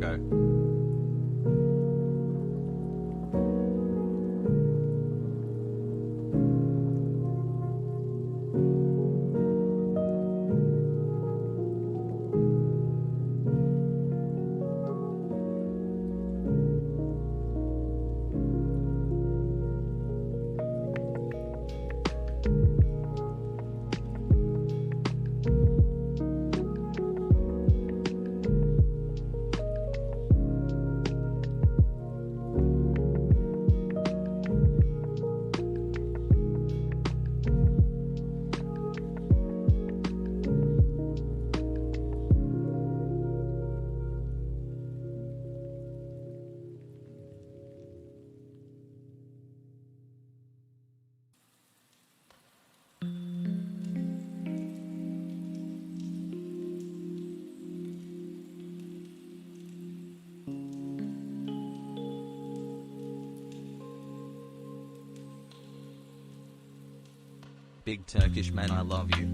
Pogo. Big Turkish man, I love you.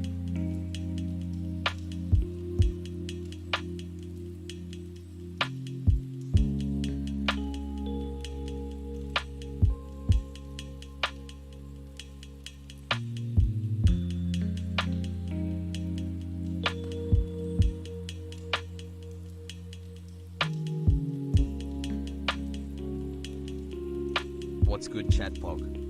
What's good, chat Pog?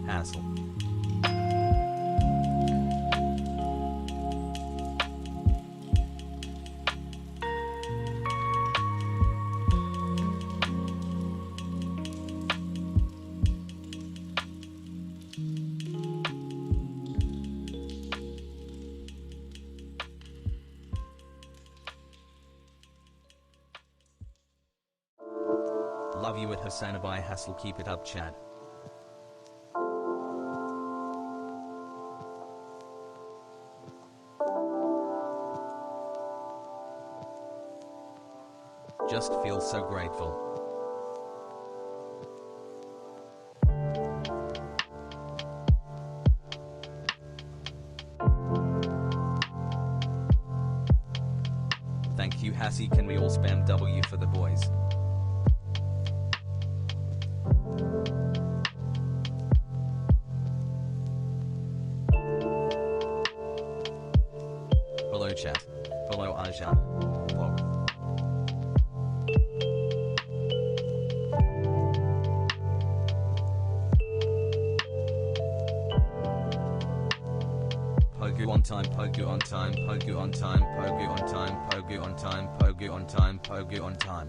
Hassel. Love you at HasanAbi Hassel, keep it up, Chad. Just feel so grateful. Thank you, Hassie. Can we all spam W for the boys? Hello, chat. Hello, Ajan. Vlog. Pogu on time, Pogu on time, Pogu on time, Pogu on time, Pogu on time, Pogu on time, Pogu on time.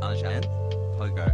Ajan, Pogo.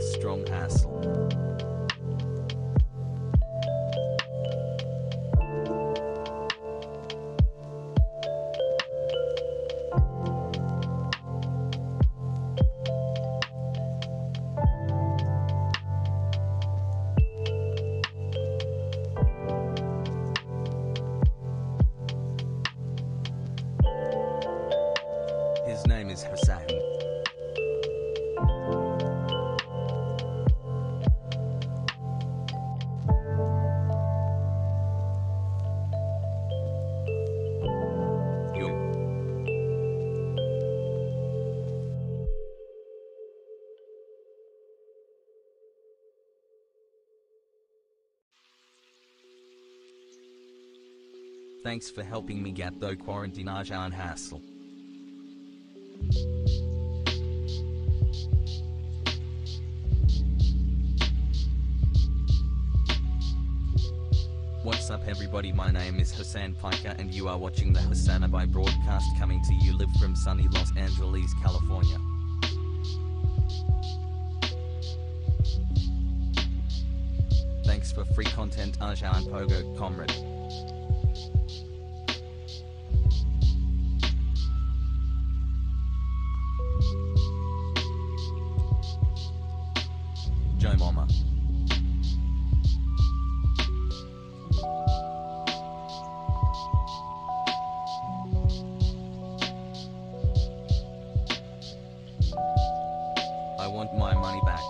Strong hassle. Thanks for helping me get through quarantine and hassle. What's up everybody, my name is Hasan and you are watching the HasanAbi broadcast coming to you live from sunny Los Angeles, California. Thanks for free content Aja and Pogo, comrade. Joe Mama. I want my money back.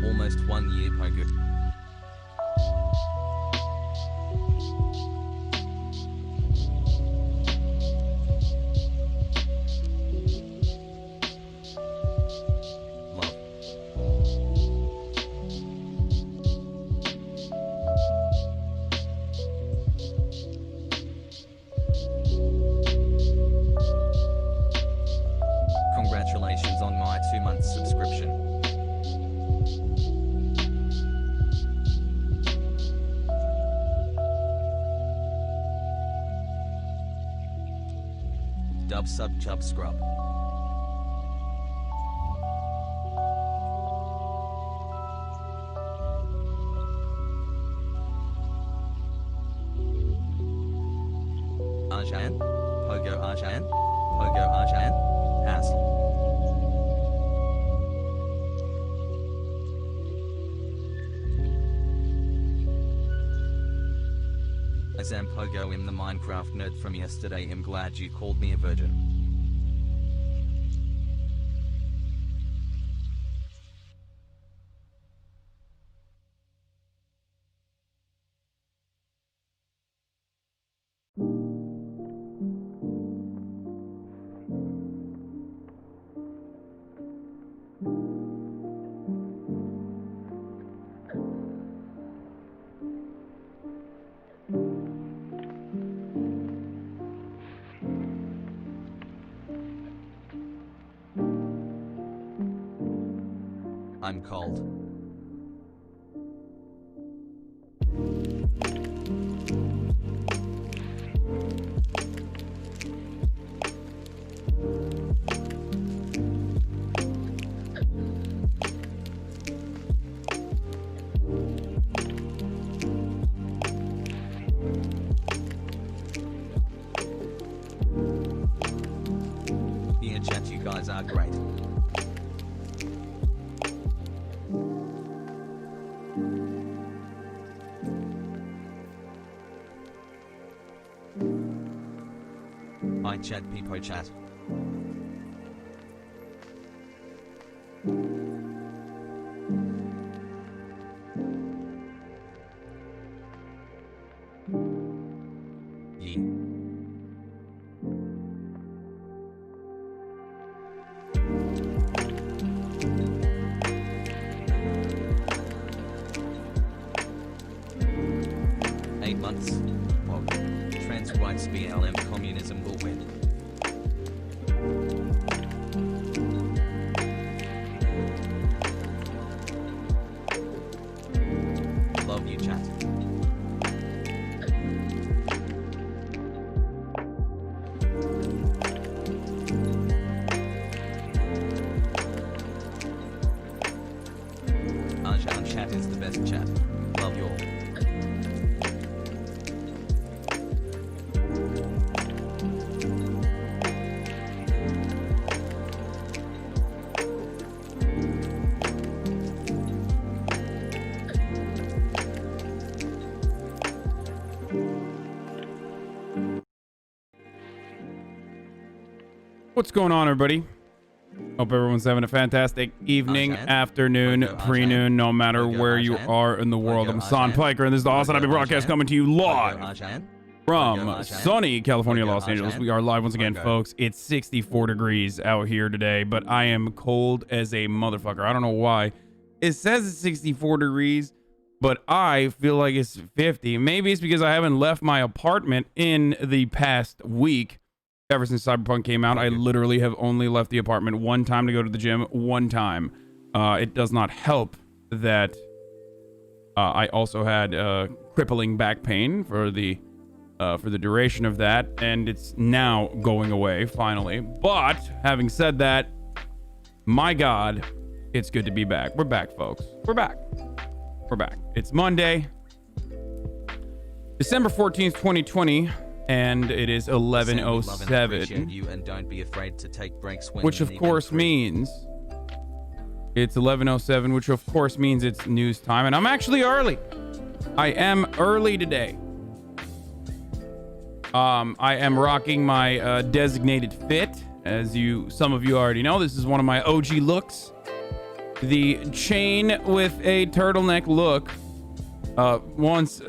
Almost 1 year, Pogo. Love. Congratulations on my 2-month subscription. Dub sub chub scrub. Arjan, Pogo Arjan, Pogo Arjan, Hassel. As am Pogo, I'm the Minecraft nerd from yesterday. I'm glad you called me a virgin. I'm cold. Yeah, chat, you guys are great. Hi chat, people chat. Yeah. Eight months. Well, trans rights BLM communism will win. Love you, chat. Arjan chat is the best chat. Love you all. What's going on, everybody? Hope everyone's having a fantastic evening, afternoon, pre-noon, no matter where you are in the world. I'm Hasan Piker, and this is the HasanAbi broadcast coming to you live from sunny California, Los Angeles. We are live once again, folks. It's 64 degrees out here today, but I am cold as a motherfucker. I don't know why. It says it's 64 degrees, but I feel like it's 50. Maybe it's because I haven't left my apartment in the past week. Ever since Cyberpunk came out, I literally have only left the apartment one time to go to the gym, one time. It does not help that I also had crippling back pain for the duration of that, and it's now going away finally. But having said that, my God, it's good to be back. We're back, folks. We're back. We're back. It's Monday, December 14th, 2020. And it is 11:07, which of course means it's 11:07, which of course means it's news time, and I'm actually early. I am early today. I am rocking my designated fit, as some of you already know. This is one of my OG looks, the chain with a turtleneck look. Once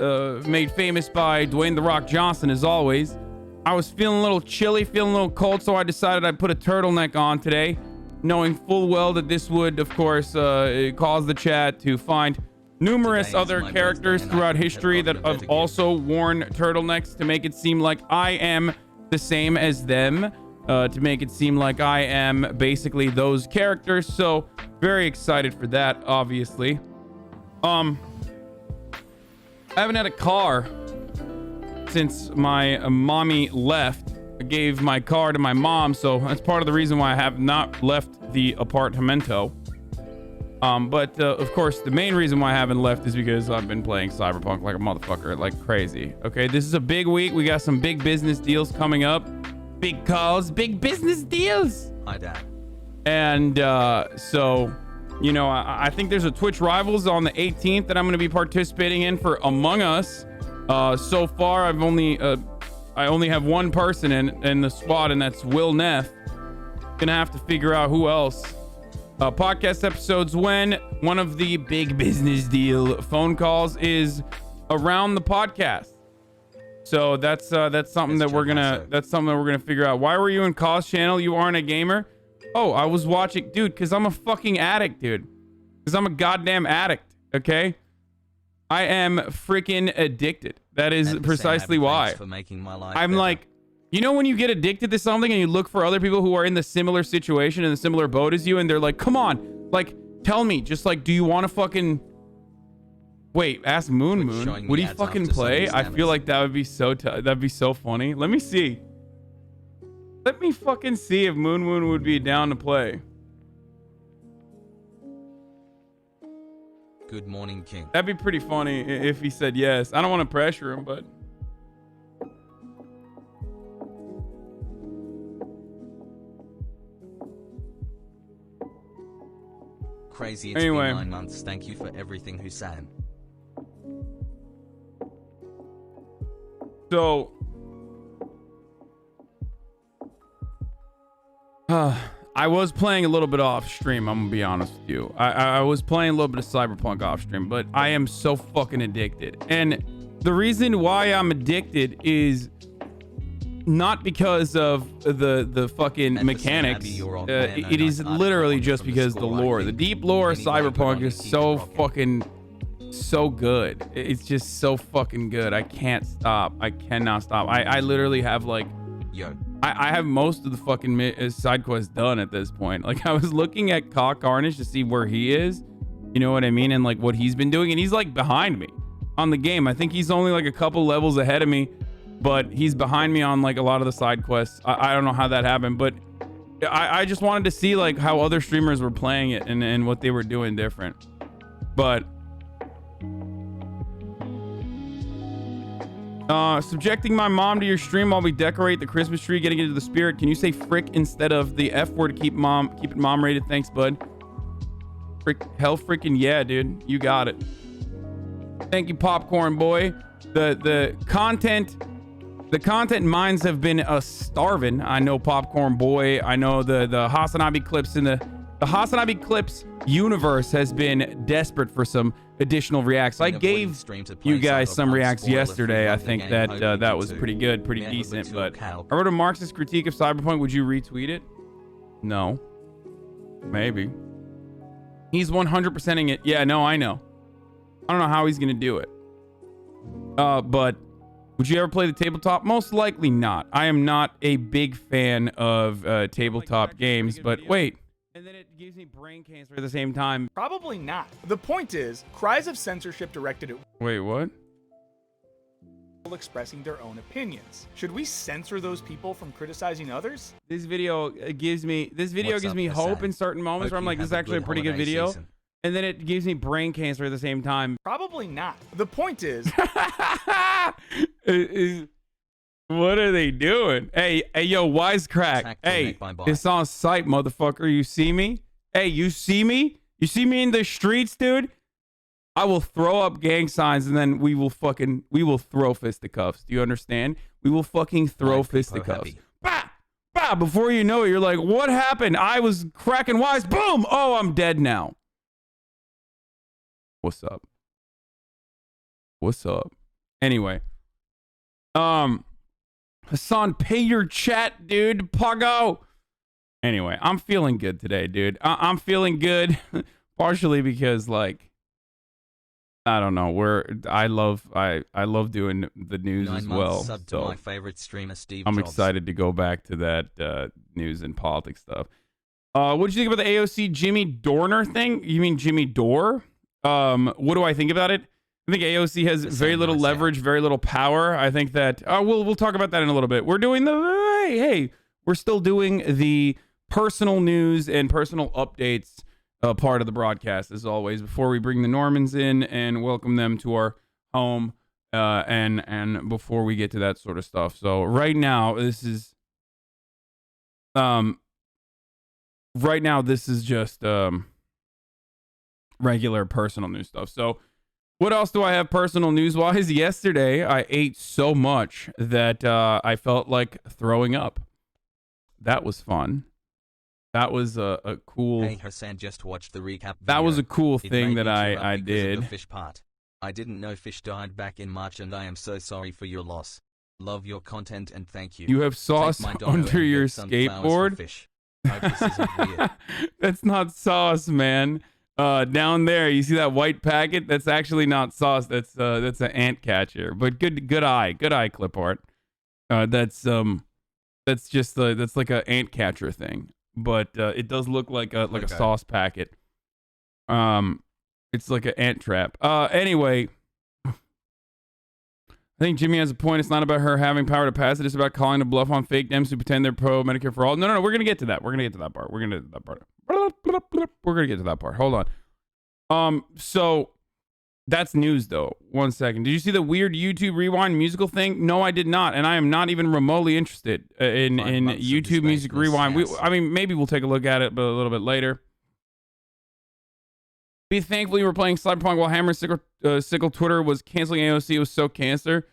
made famous by Dwayne "The Rock" Johnson, as always. I was feeling a little chilly, feeling a little cold, so I decided I'd put a turtleneck on today, knowing full well that this would, of course, cause the chat to find numerous other characters throughout history that have also worn turtlenecks to make it seem like I am the same as them, to make it seem like I am basically those characters. So very excited for that, obviously. I haven't had a car since my mommy left. I gave my car to my mom, so that's part of the reason why I have not left the apartamento. But of course, the main reason why I haven't left is because I've been playing Cyberpunk like a motherfucker, like crazy. Okay, this is a big week. We got some big business deals coming up. Big calls, big business deals. Hi, Dad. And so... you know, I think there's a Twitch Rivals on the 18th that I'm going to be participating in for Among Us. So far, I only have one person in the squad, and that's Will Neff. Gonna have to figure out who else. Podcast episodes when one of the big business deal phone calls is around the podcast. So that's something that we're gonna figure out. Why were you in Cause channel? You aren't a gamer. Oh, I was watching, dude, because I'm a fucking addict, dude. Because I'm a goddamn addict, okay? I am freaking addicted. That is precisely why. For making my life I'm better. like, you know when you get addicted to something and you look for other people who are in the similar situation, in the similar boat as you, and they're like, come on, like, tell me, just like, do you want to fucking... Wait, ask Moon. Would he fucking play? I feel like that would be that'd be so funny. Let me see. Let me fucking see if Moon would be down to play. Good morning, King. That'd be pretty funny if he said yes. I don't want to pressure him, but... Crazy, it's been 9 months. Thank you for everything, Hasan. So... I was playing a little bit off stream, I'm gonna be honest with you. I was playing a little bit of Cyberpunk off stream, but I am so fucking addicted. And the reason why I'm addicted is not because of the fucking mechanics. It is literally just because the lore. The deep lore of Cyberpunk is so fucking so good. It's just so fucking good. I can't stop. I cannot stop. I literally have like... I have most of the fucking side quests done at this point. Like, I was looking at Carnage to see where he is, you know what I mean, and like what he's been doing, and he's like behind me on the game. I think he's only like a couple levels ahead of me, but he's behind me on like a lot of the side quests. I don't know how that happened, but I just wanted to see like how other streamers were playing it and what they were doing different. But subjecting my mom to your stream while we decorate the Christmas tree, getting into the spirit. Can you say frick instead of the F word to keep it mom rated? Thanks, bud. Frick, hell freaking yeah, dude. You got it. Thank you, Popcorn Boy. The content The content mines have been starving. I know Popcorn Boy. I know the HasanAbi clips in the HasanAbi clips universe has been desperate for some additional reacts. I gave you guys some reacts yesterday. I think that that was pretty good, pretty decent. But I wrote a Marxist critique of Cyberpunk. Would you retweet it? No. Maybe. He's 100%ing it. Yeah, no, I know. I don't know how he's gonna do it. But would you ever play the tabletop? Most likely not. I am not a big fan of tabletop games. But wait. And then it gives me brain cancer at the same time. Probably not. The point is, cries of censorship directed at Wait, what? people expressing their own opinions. Should we censor those people from criticizing others? This video gives me hope in certain moments where I'm like, this is actually a pretty good video. And then it gives me brain cancer at the same time. Probably not. The point is, what are they doing? Hey, yo, wisecrack. Hey, it's on site, motherfucker. You see me? Hey, you see me? You see me in the streets, dude? I will throw up gang signs and then we will throw fisticuffs. Do you understand? We will fucking throw fisticuffs. Bah! Bah! Before you know it, you're like, what happened? I was cracking wise. Boom! Oh, I'm dead now. What's up? What's up? Anyway. Hasan, pay your chat, dude. Puggo. Anyway, I'm feeling good today, dude. I'm feeling good, partially because, like, I don't know. I love doing the news as well. So my favorite streamer, Steve I'm Jobs. excited to go back to that news and politics stuff. What did you think about the AOC Jimmy Dorner thing? You mean Jimmy Dore? What do I think about it? I think AOC has very little leverage, very little power. I think that we'll talk about that in a little bit. We're doing we're still doing the personal news and personal updates part of the broadcast as always before we bring the Normans in and welcome them to our home and before we get to that sort of stuff. So right now this is just regular personal news stuff. So what else do I have personal news-wise? Yesterday, I ate so much that I felt like throwing up. That was fun. That was a cool... Hey, Hasan just watched the recap video. That was a cool thing that I did. The fish part. I didn't know Fish died back in March and I am so sorry for your loss. Love your content and thank you. You have sauce under your skateboard? Fish. I hope this isn't weird. That's not sauce, man. Down there, you see that white packet? That's actually not sauce. That's an ant catcher. But good eye clip art. That's just that's like an ant catcher thing. But it does look like a sauce packet. It's like an ant trap. Anyway, I think Jimmy has a point. It's not about her having power to pass it. It's about calling a bluff on fake Dems who pretend they're pro Medicare for all. No. We're gonna get to that. We're gonna get to that part. We're gonna get to that part. Hold on. So that's news though. 1 second. Did you see the weird YouTube Rewind musical thing? No, I did not, and I am not even remotely interested in YouTube Music Rewind. I mean, maybe we'll take a look at it, but a little bit later. Be thankful you were playing Cyberpunk while Hammer Sickle Twitter was canceling AOC. It was so cancer.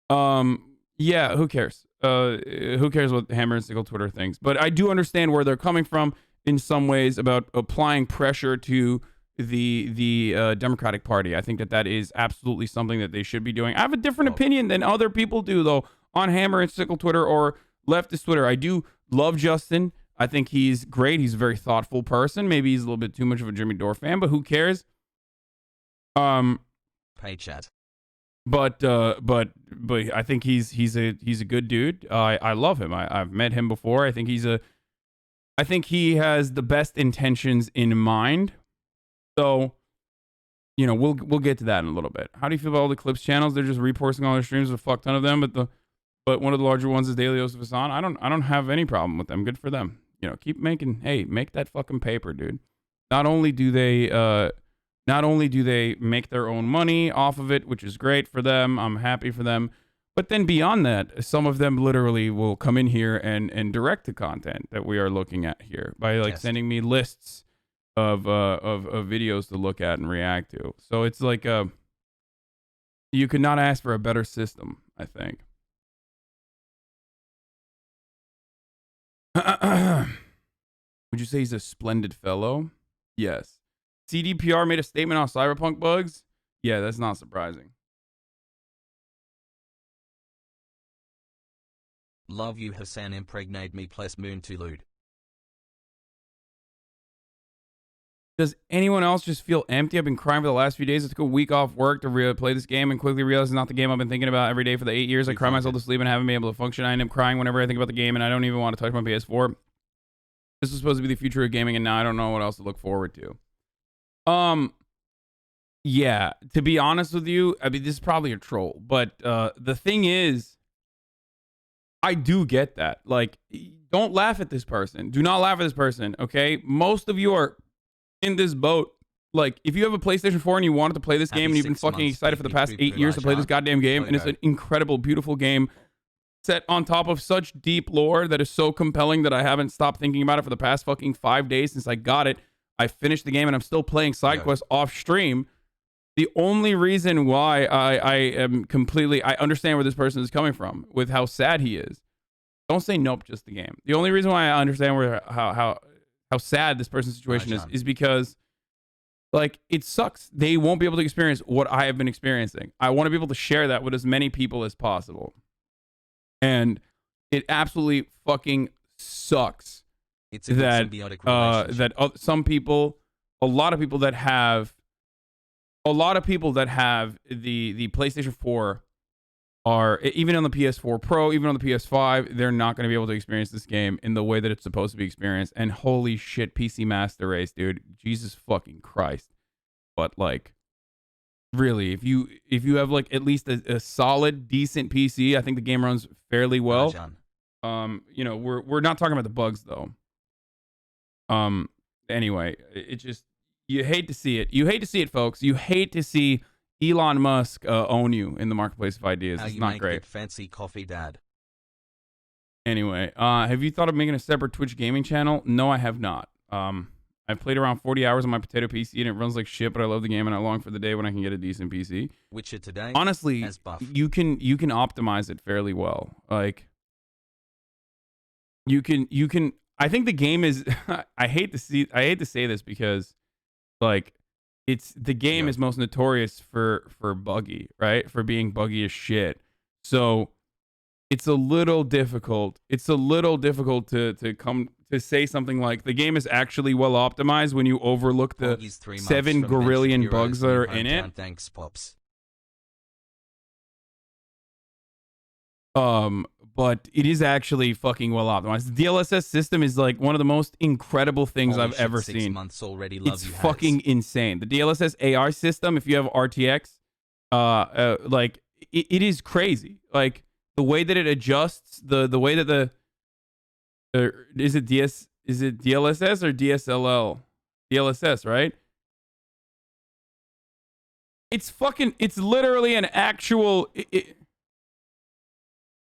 Yeah, who cares? Who cares what Hammer and Sickle Twitter thinks? But I do understand where they're coming from in some ways about applying pressure to the Democratic Party. I think that is absolutely something that they should be doing. I have a different opinion than other people do, though, on Hammer and Sickle Twitter or leftist Twitter. I do love Justin. I think he's great. He's a very thoughtful person. Maybe he's a little bit too much of a Jimmy Dore fan, but who cares? Pay chat. But I think he's a good dude. I love him. I've met him before. I think he has the best intentions in mind. So, you know, we'll get to that in a little bit. How do you feel about all the clips channels? They're just reposting all their streams, a fuck ton of them, but one of the larger ones is Daily Dose of Hasan. I don't have any problem with them. Good for them. You know, keep making. Hey, make that fucking paper, dude. Not only do they make their own money off of it, which is great for them. I'm happy for them. But then beyond that, some of them literally will come in here and direct the content that we are looking at here by sending me lists of videos to look at and react to. So it's like you could not ask for a better system, I think. Would you say he's a splendid fellow? Yes. CDPR made a statement on Cyberpunk bugs? Yeah, that's not surprising. Love you, Hasan. Impregnate me plus moon to loot. Does anyone else just feel empty? I've been crying for the last few days. I took a week off work to play this game and quickly realized it's not the game I've been thinking about every day for the 8 years. I cry myself to sleep and haven't been able to function. I end up crying whenever I think about the game, and I don't even want to touch my PS4. This was supposed to be the future of gaming, and now I don't know what else to look forward to. Yeah, to be honest with you, I mean, this is probably a troll, but the thing is, I do get that. Like, don't laugh at this person. Do not laugh at this person, okay? Most of you are in this boat. Like, if you have a PlayStation 4 and you wanted to play this game and you've been fucking excited for the past 8 years to play this goddamn game, and it's an incredible, beautiful game set on top of such deep lore that is so compelling that I haven't stopped thinking about it for the past fucking 5 days since I got it. I finished the game and I'm still playing side quests off stream. The only reason why I am completely... I understand where this person is coming from with how sad he is. Don't say nope, just the game. The only reason why I understand where how sad this person's situation is because, like, it sucks. They won't be able to experience what I have been experiencing. I want to be able to share that with as many people as possible. And it absolutely fucking sucks that some people, a lot of people that have the PlayStation 4 are, even on the PS4 Pro, even on the PS5, they're not going to be able to experience this game in the way that it's supposed to be experienced. And holy shit, PC Master Race, dude. Jesus fucking Christ. But, like, really, if you have, like, at least a solid, decent PC, I think the game runs fairly well. You know, we're not talking about the bugs, though. Anyway, it just, you hate to see it. You hate to see it, folks. You hate to see Elon Musk own you in the marketplace of ideas. It's not great. Fancy coffee, Dad. Anyway, have you thought of making a separate Twitch gaming channel? No, I have not. I've played around 40 hours on my potato PC and it runs like shit, but I love the game and I long for the day when I can get a decent PC. Witcher today. Honestly, you can optimize it fairly well. Like, you can. I think the game is. I hate to say this because, like, the game is most notorious for buggy, right? For being buggy as shit. So it's a little difficult. It's a little difficult to say something like the game is actually well optimized when you overlook the 7 gazillion bugs that are in it. Thanks, Pops. But it is actually fucking well optimized. The DLSS system is like one of the most incredible things I've ever seen. 6 months already. It's fucking insane. The DLSS AR system, if you have RTX, like it is crazy. Like the way that it adjusts, the way that is it DLSS or DSLL? DLSS, right? It's literally an actual.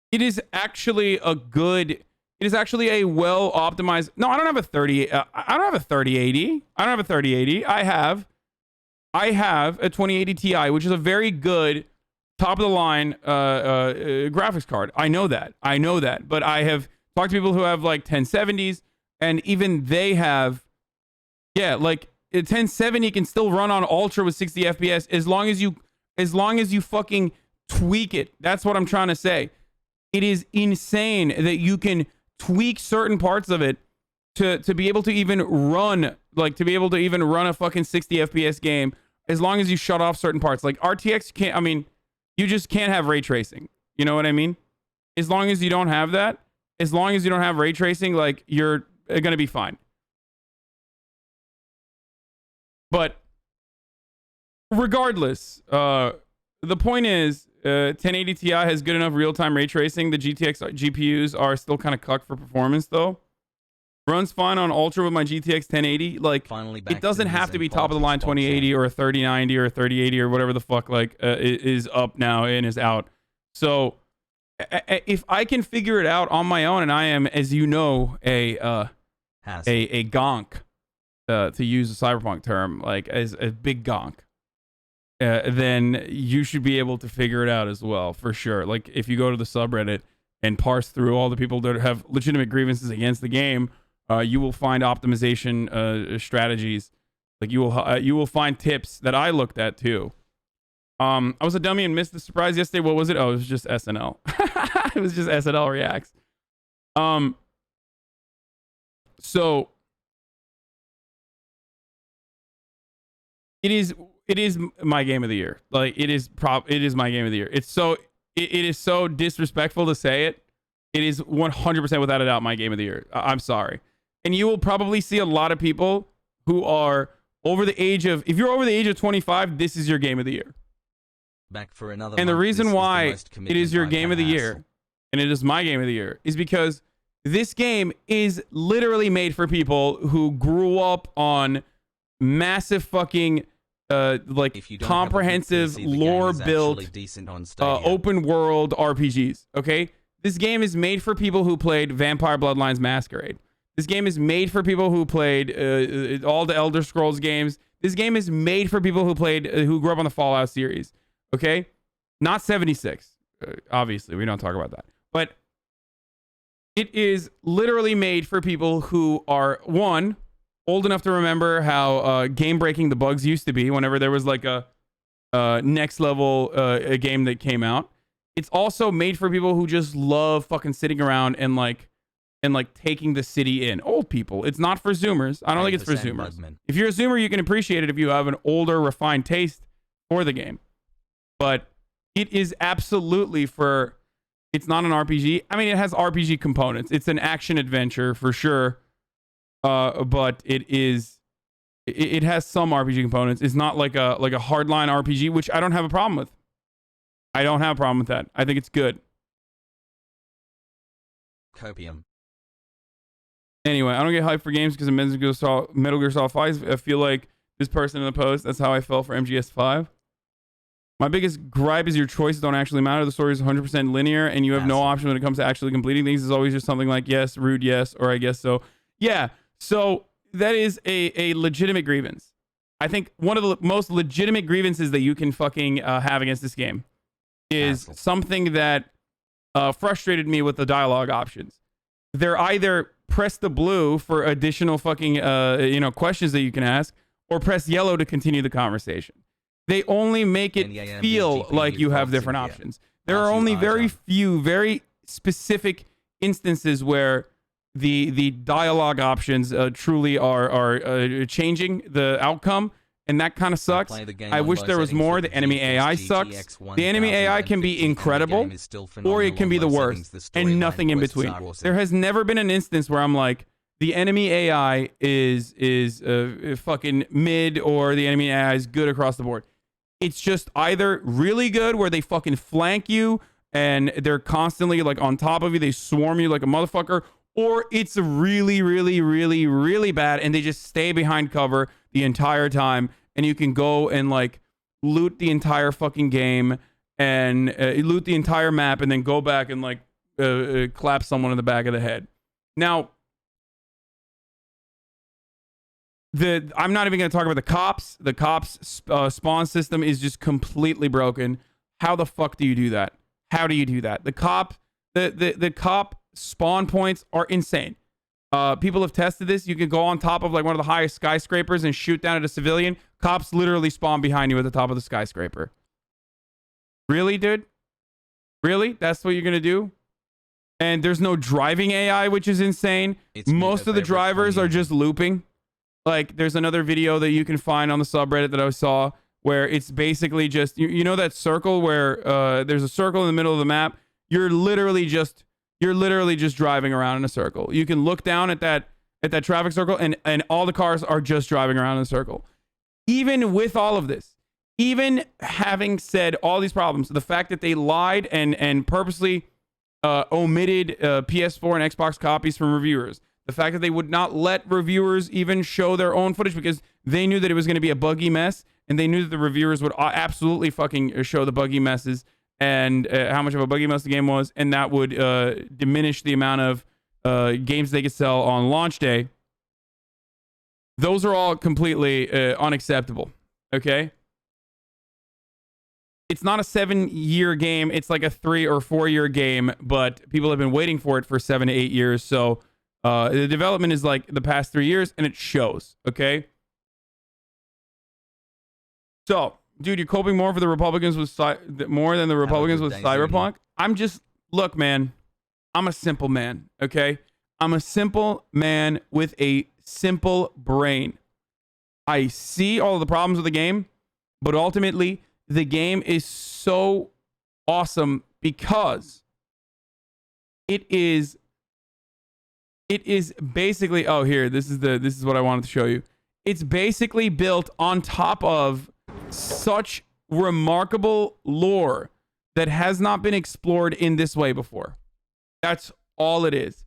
It is actually a well optimized. No, I don't have a 30. I don't have a 3080. I don't have a 3080. I have a 2080 Ti, which is a very good top of the line graphics card. I know that. But I have talked to people who have like 1070s, and even they have, like a 1070 can still run on ultra with 60 FPS as long as you fucking tweak it. That's what I'm trying to say. It is insane that you can tweak certain parts of it to be able to even run a fucking 60 FPS game as long as you shut off certain parts. Like RTX can't, I mean, you just can't have ray tracing. You know what I mean? As long as you don't have that, as long as you don't have ray tracing, like you're going to be fine. But regardless, the point is, 1080 Ti has good enough real-time ray tracing. The GTX GPUs are still kind of cucked for performance, though. Runs fine on Ultra with my GTX 1080. Like, it doesn't have to be top-of-the-line 2080 or a 3090 or a 3080 or whatever the fuck, like, is up now and is out. So, if I can figure it out on my own, and I am, as you know, a gonk, to use a cyberpunk term, like, as a big gonk, then you should be able to figure it out as well, for sure. Like, if you go to the subreddit, and parse through all the people that have legitimate grievances against the game, you will find optimization strategies. Like you will find tips that I looked at too. I was a dummy and missed the surprise yesterday. What was it? Oh, it was just SNL. It was just SNL reacts. So it is my game of the year. Like it is my game of the year. It is so disrespectful to say it. It is 100% without a doubt my game of the year. I'm sorry. And you will probably see a lot of people who are over the age of, if you're over the age of 25, this is your game of the year. Back for another and the month, reason why it is your I've game of the year, and it is my game of the year, is because this game is literally made for people who grew up on massive fucking like comprehensive lore built open world RPGs. Okay, this game is made for people who played Vampire Bloodlines Masquerade. This game is made for people who played all the Elder Scrolls games. This game is made for people who played who grew up on the Fallout series. Okay, not 76. Obviously, we don't talk about that, but it is literally made for people who are, one, old enough to remember how game breaking the bugs used to be whenever there was like a next level a game that came out. It's also made for people who just love fucking sitting around and like taking the city in. Old people. It's not for Zoomers. I don't think it's for Zoomers. If you're a Zoomer, you can appreciate it if you have an older, refined taste for the game. But it is absolutely for... It's not an RPG. I mean, it has RPG components. It's an action adventure for sure. But it has some RPG components. It's not like a hardline RPG, which I don't have a problem with. I don't have a problem with that. I think it's good. Copium. Anyway, I don't get hyped for games because of Metal Gear Solid 5. I feel like this person in the post, that's how I felt for MGS5. My biggest gripe is your choices don't actually matter. The story is 100% linear, and you have no option when it comes to actually completing things. It's always just something like, yes, rude, yes, or I guess so. Yeah, so that is a legitimate grievance. I think one of the most legitimate grievances that you can fucking have against this game is something that frustrated me with the dialogue options. They're either press the blue for additional fucking questions that you can ask, or press yellow to continue the conversation. They only make it feel like you have different options. There are only very few, very specific instances where the dialogue options truly are changing the outcome, and that kind of sucks. I wish there was more. The enemy AI sucks. The enemy AI can be incredible, or it can be the worst, and nothing in between. There has never been an instance where I'm like, the enemy AI is fucking mid, or the enemy AI is good across the board. It's just either really good where they fucking flank you and they're constantly like on top of you, they swarm you like a motherfucker, or it's really, really, really, really bad and they just stay behind cover the entire time, and you can go and like loot the entire fucking game and loot the entire map and then go back and like clap someone in the back of the head. Now, I'm not even going to talk about the cops. The cops spawn system is just completely broken. How the fuck do you do that? How do you do that? The cop spawn points are insane. People have tested this. You can go on top of like one of the highest skyscrapers and shoot down at a civilian. Cops literally spawn behind you at the top of the skyscraper. Really, dude? Really? That's what you're going to do? And there's no driving AI, which is insane. Most of the drivers are just looping. Like, there's another video that you can find on the subreddit that I saw where it's basically just, you know that circle where there's a circle in the middle of the map? You're literally just driving around in a circle. You can look down at that traffic circle and all the cars are just driving around in a circle. Even with all of this, even having said all these problems, the fact that they lied and purposely omitted PS4 and Xbox copies from reviewers, the fact that they would not let reviewers even show their own footage because they knew that it was going to be a buggy mess, and they knew that the reviewers would absolutely fucking show the buggy messes and how much of a buggy mess the game was, and that would diminish the amount of games they could sell on launch day. Those are all completely unacceptable, okay? it's not a 7-year game. It's like a 3 or 4 year game, but people have been waiting for it for 7 to 8 years. So the development is like the past 3 years, and it shows. Okay. So, dude, you're coping more for the Republicans with more than the Republicans with Cyberpunk. I'm just, look, man, I'm a simple man. Okay. I'm a simple man with a simple brain. I see all of the problems with the game, but ultimately the game is so awesome because it is basically, oh, here, this is what I wanted to show you. It's basically built on top of such remarkable lore that has not been explored in this way before. That's all it is.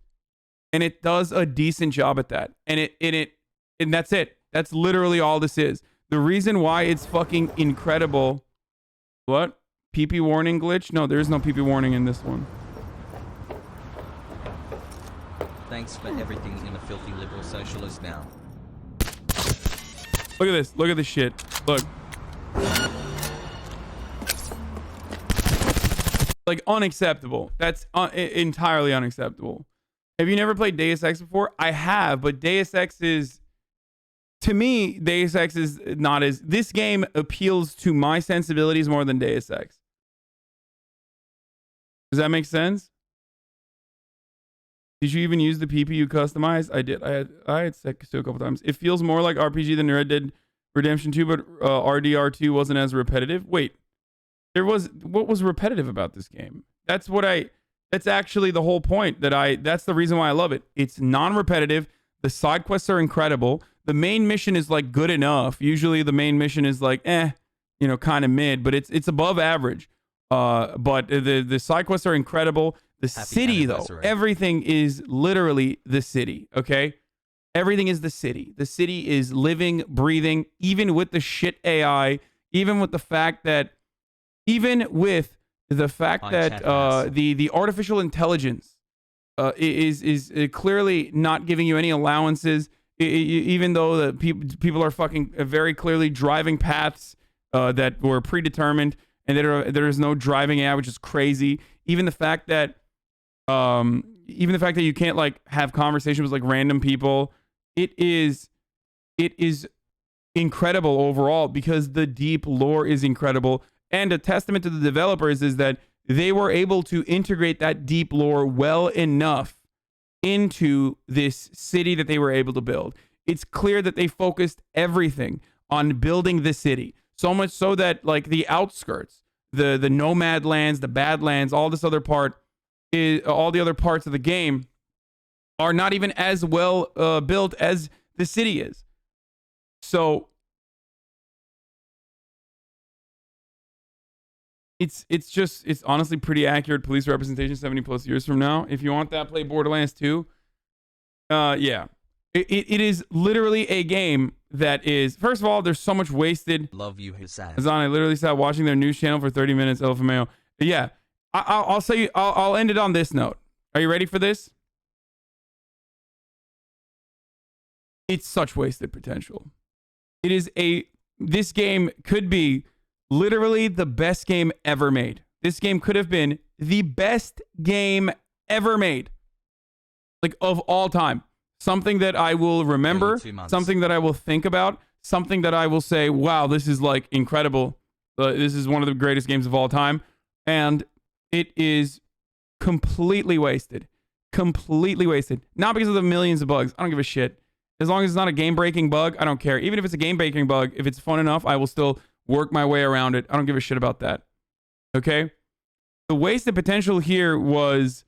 And it does a decent job at that. And that's it. That's literally all this is. The reason why it's fucking incredible. What? PP warning glitch? No, there is no PP warning in this one. Thanks for everything in a filthy liberal socialist now. Look at this. Look at this shit. Look. Like, unacceptable. That's entirely unacceptable. Have you never played Deus Ex before? I have, but Deus Ex is... To me, Deus Ex is not as... This game appeals to my sensibilities more than Deus Ex. Does that make sense? Did you even use the PP you customized? I did. I had Sekiro a couple times. It feels more like RPG than Red Dead Redemption 2, but RDR2 wasn't as repetitive. Wait. What was repetitive about this game? That's actually the whole point that's the reason why I love it. It's non-repetitive. The side quests are incredible. The main mission is like good enough. Usually the main mission is like, kind of mid, but it's above average. But the side quests are incredible. The city, though, everything is literally the city. Okay. Everything is the city. The city is living, breathing, even with the shit AI, even with the fact that the artificial intelligence is clearly not giving you any allowances, even though the people are fucking very clearly driving paths that were predetermined, and there is no driving AI, which is crazy. Even the fact that you can't like have conversations with like random people, it is incredible overall because the deep lore is incredible. And a testament to the developers is that they were able to integrate that deep lore well enough into this city that they were able to build. It's clear that they focused everything on building the city. So much so that like the outskirts, the nomad lands, the badlands, all the other parts of the game are not even as well built as the city is. So it's honestly pretty accurate police representation 70 plus years from now. If you want that, play Borderlands 2. Yeah. It is literally a game that is, first of all, there's so much wasted. Love you, Hasan. Hasan, I literally sat watching their news channel for 30 minutes, LFMAO. Yeah. I'll say, I'll end it on this note. Are you ready for this? It's such wasted potential. This game could be literally the best game ever made. This game could have been the best game ever made. Like, of all time. Something that I will remember. Something that I will think about. Something that I will say, wow, this is, like, incredible. This is one of the greatest games of all time. And it is completely wasted. Completely wasted. Not because of the millions of bugs. I don't give a shit. As long as it's not a game-breaking bug, I don't care. Even if it's a game-breaking bug, if it's fun enough, I will still work my way around it. I don't give a shit about that. Okay? The wasted potential here was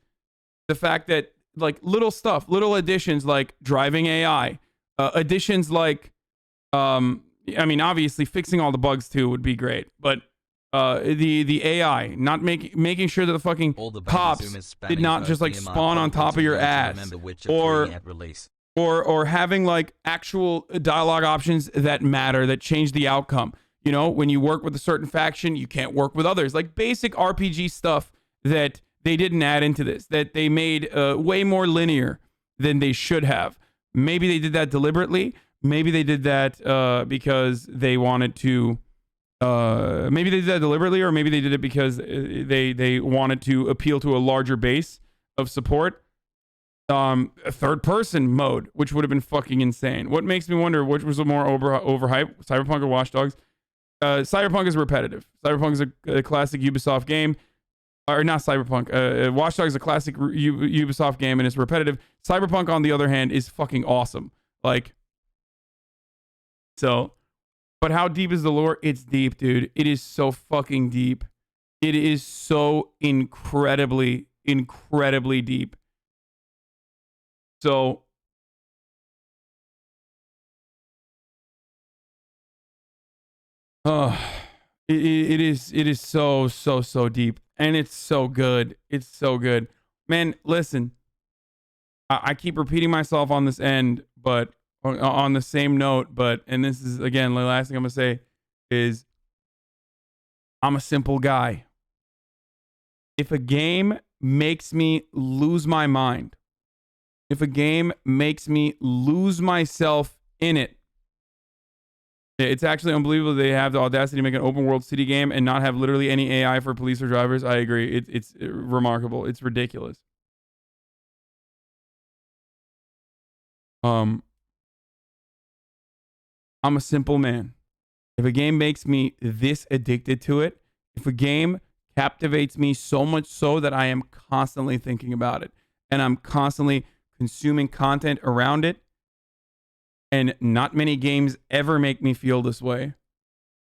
the fact that, like, little stuff, little additions like driving AI, additions like, I mean, obviously fixing all the bugs too would be great, but the AI, not making sure that the fucking cops did not just like spawn on top of your ass, or having like actual dialogue options that matter, that change the outcome. You know, when you work with a certain faction, you can't work with others. Like basic RPG stuff that they didn't add into this, that they made way more linear than they should have. Maybe they did that deliberately. Maybe they did that because they wanted to maybe they did that deliberately, or maybe they did it because they wanted to appeal to a larger base of support. A third person mode, which would have been fucking insane. What makes me wonder which was the more overhyped, Cyberpunk or Watch Dogs? Cyberpunk is repetitive. Cyberpunk is a classic Ubisoft game. Or not Cyberpunk. Watch Dogs is a classic Ubisoft game and it's repetitive. Cyberpunk, on the other hand, is fucking awesome. Like, so, but how deep is the lore? It's deep, dude. It is so fucking deep. It is so incredibly, incredibly deep. So, it is so deep, and it's so good. It's so good, man. Listen, I keep repeating myself on this end, but on the same note, and this is again the last thing I'm gonna say is, I'm a simple guy. If a game makes me lose my mind, if a game makes me lose myself in it, it's actually unbelievable they have the audacity to make an open world city game and not have literally any AI for police or drivers. I agree. It's remarkable. It's ridiculous. I'm a simple man. If a game makes me this addicted to it, if a game captivates me so much so that I am constantly thinking about it and I'm constantly consuming content around it, and not many games ever make me feel this way.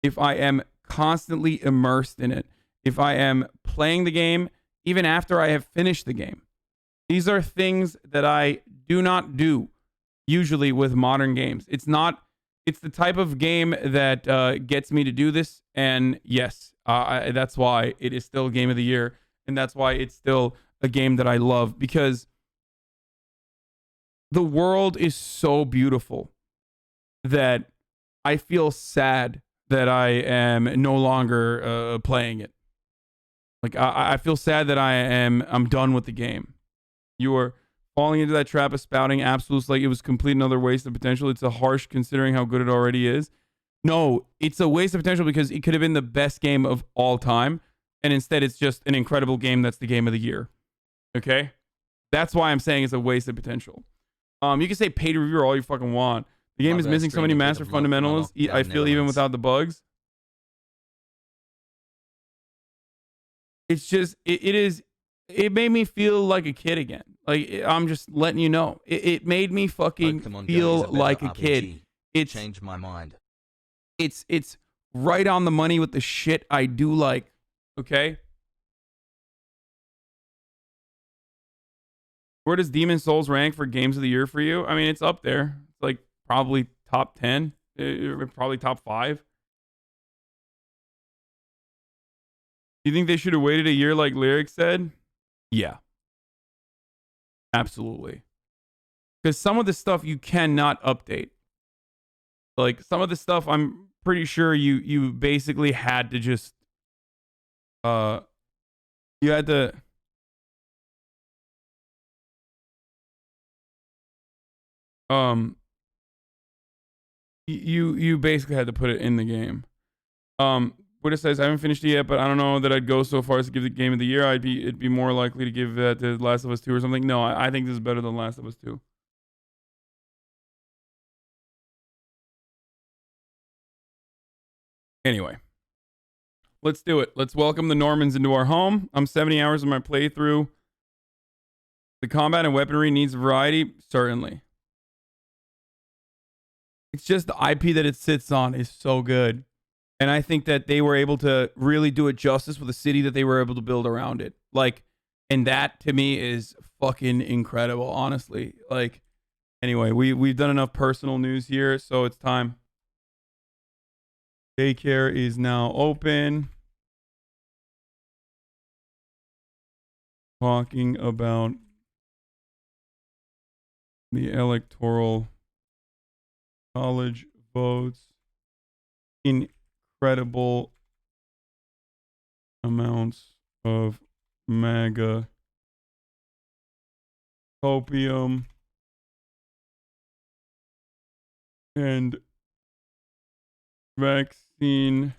If I am constantly immersed in it, if I am playing the game even after I have finished the game, these are things that I do not do usually with modern games. It's the type of game that gets me to do this, and yes, that's why it is still Game of the Year, and that's why it's still a game that I love, because the world is so beautiful that I feel sad that I am no longer playing it. Like I feel sad that I'm done with the game. You are falling into that trap of spouting absolutes like it was complete another waste of potential. It's a harsh considering how good it already is. No, it's a waste of potential because it could have been the best game of all time, and instead it's just an incredible game that's the Game of the Year. Okay? That's why I'm saying it's a waste of potential. You can say paid review all you fucking want. The game is missing so many master fundamentals, I feel, even without the bugs. It's just, it made me feel like a kid again. Like, I'm just letting you know. It made me fucking feel like a kid. It's changed my mind. It's right on the money with the shit I do like. Okay? Where does Demon Souls rank for games of the year for you? I mean, it's up there. It's like probably top 10, probably top 5. Do you think they should have waited a year like Lyric said? Yeah. Absolutely. Because some of the stuff you cannot update. Like, some of the stuff I'm pretty sure you basically had to just you had to you basically had to put it in the game. Buddha says, I haven't finished it yet, but I don't know that I'd go so far as to give the Game of the Year. It'd be more likely to give that to Last of Us 2 or something. No, I think this is better than Last of Us 2. Anyway, let's do it. Let's welcome the Normans into our home. I'm 70 hours in my playthrough. The combat and weaponry needs variety, certainly. It's just the IP that it sits on is so good. And I think that they were able to really do it justice with the city that they were able to build around it. Like, and that to me is fucking incredible, honestly. Like, anyway, we've done enough personal news here, so it's time. Daycare is now open. Talking about the electoral college votes. Incredible amounts of MAGA opium and vaccine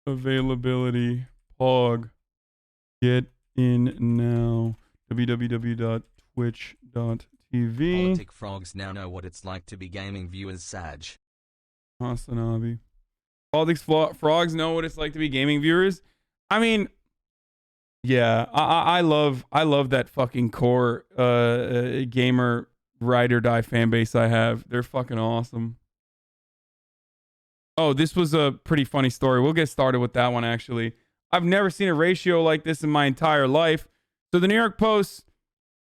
availability. Pog. Get in now. www.twitch.tv. Politic frogs now know what it's like to be gaming viewers, Sag. HasanAbi. Politics frogs know what it's like to be gaming viewers. I mean, yeah, I love that fucking core gamer ride or die fan base I have. They're fucking awesome. Oh, this was a pretty funny story. We'll get started with that one, actually. I've never seen a ratio like this in my entire life. So the New York Post,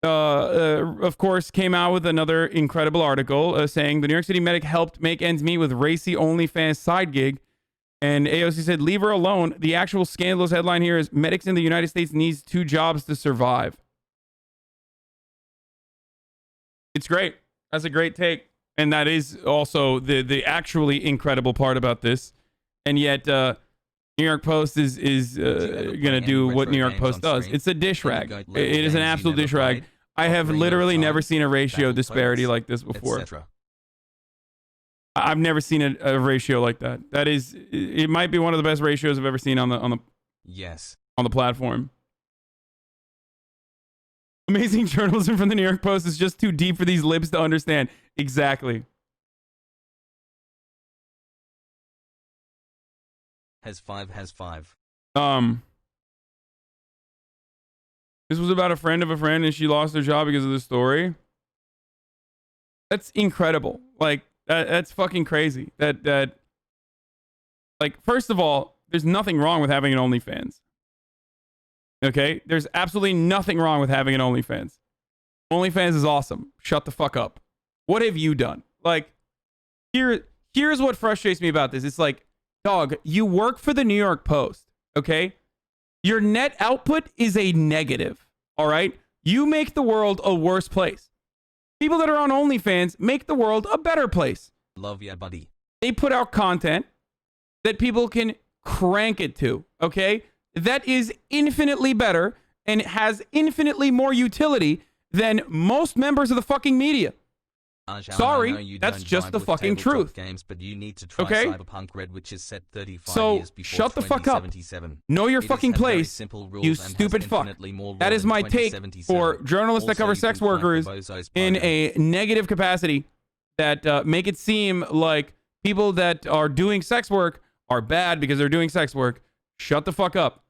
of course, came out with another incredible article saying the New York City medic helped make ends meet with racy OnlyFans side gig. And AOC said, leave her alone. The actual scandalous headline here is medics in the United States needs 2 jobs to survive. It's great. That's a great take. And that is also the actually incredible part about this. And yet, New York Post is going to do what New York Post does. It's a dish rag. It is an absolute dish rag. I have literally never seen a ratio disparity like this before. I've never seen a ratio like that. That is, it might be one of the best ratios I've ever seen on the on the platform. Amazing journalism from the New York Post is just too deep for these libs to understand. Exactly. Has five. This was about a friend of a friend and she lost her job because of this story. That's incredible. Like, that's fucking crazy. That like, first of all, there's nothing wrong with having an OnlyFans. Okay? There's absolutely nothing wrong with having an OnlyFans. OnlyFans is awesome. Shut the fuck up. What have you done? Like, here's what frustrates me about this. It's like, dog, you work for the New York Post, okay? Your net output is a negative, all right? You make the world a worse place. People that are on OnlyFans make the world a better place. Love ya, buddy. They put out content that people can crank it to, okay? That is infinitely better and has infinitely more utility than most members of the fucking media. Sorry, that's just the fucking truth. Games, but you need to try okay? Cyberpunk Red, which is set 35 so years before shut the fuck up. Know your fucking place, you stupid fuck. That is my take for journalists that cover sex workers in a negative capacity that make it seem like people that are doing sex work are bad because they're doing sex work. Shut the fuck up.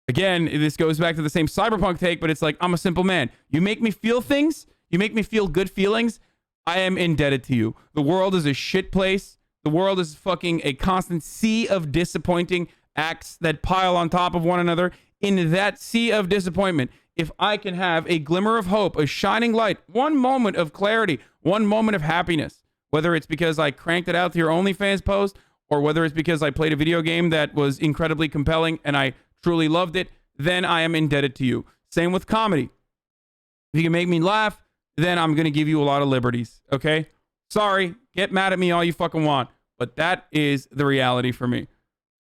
Again, this goes back to the same Cyberpunk take, but it's like, I'm a simple man. You make me feel things. You make me feel good feelings. I am indebted to you. The world is a shit place. The world is fucking a constant sea of disappointing acts that pile on top of one another. In that sea of disappointment, if I can have a glimmer of hope, a shining light, one moment of clarity, one moment of happiness, whether it's because I cranked it out to your OnlyFans post, or whether it's because I played a video game that was incredibly compelling and I truly loved it, then I am indebted to you. Same with comedy. If you can make me laugh, then I'm going to give you a lot of liberties, okay? Sorry, get mad at me all you fucking want, but that is the reality for me.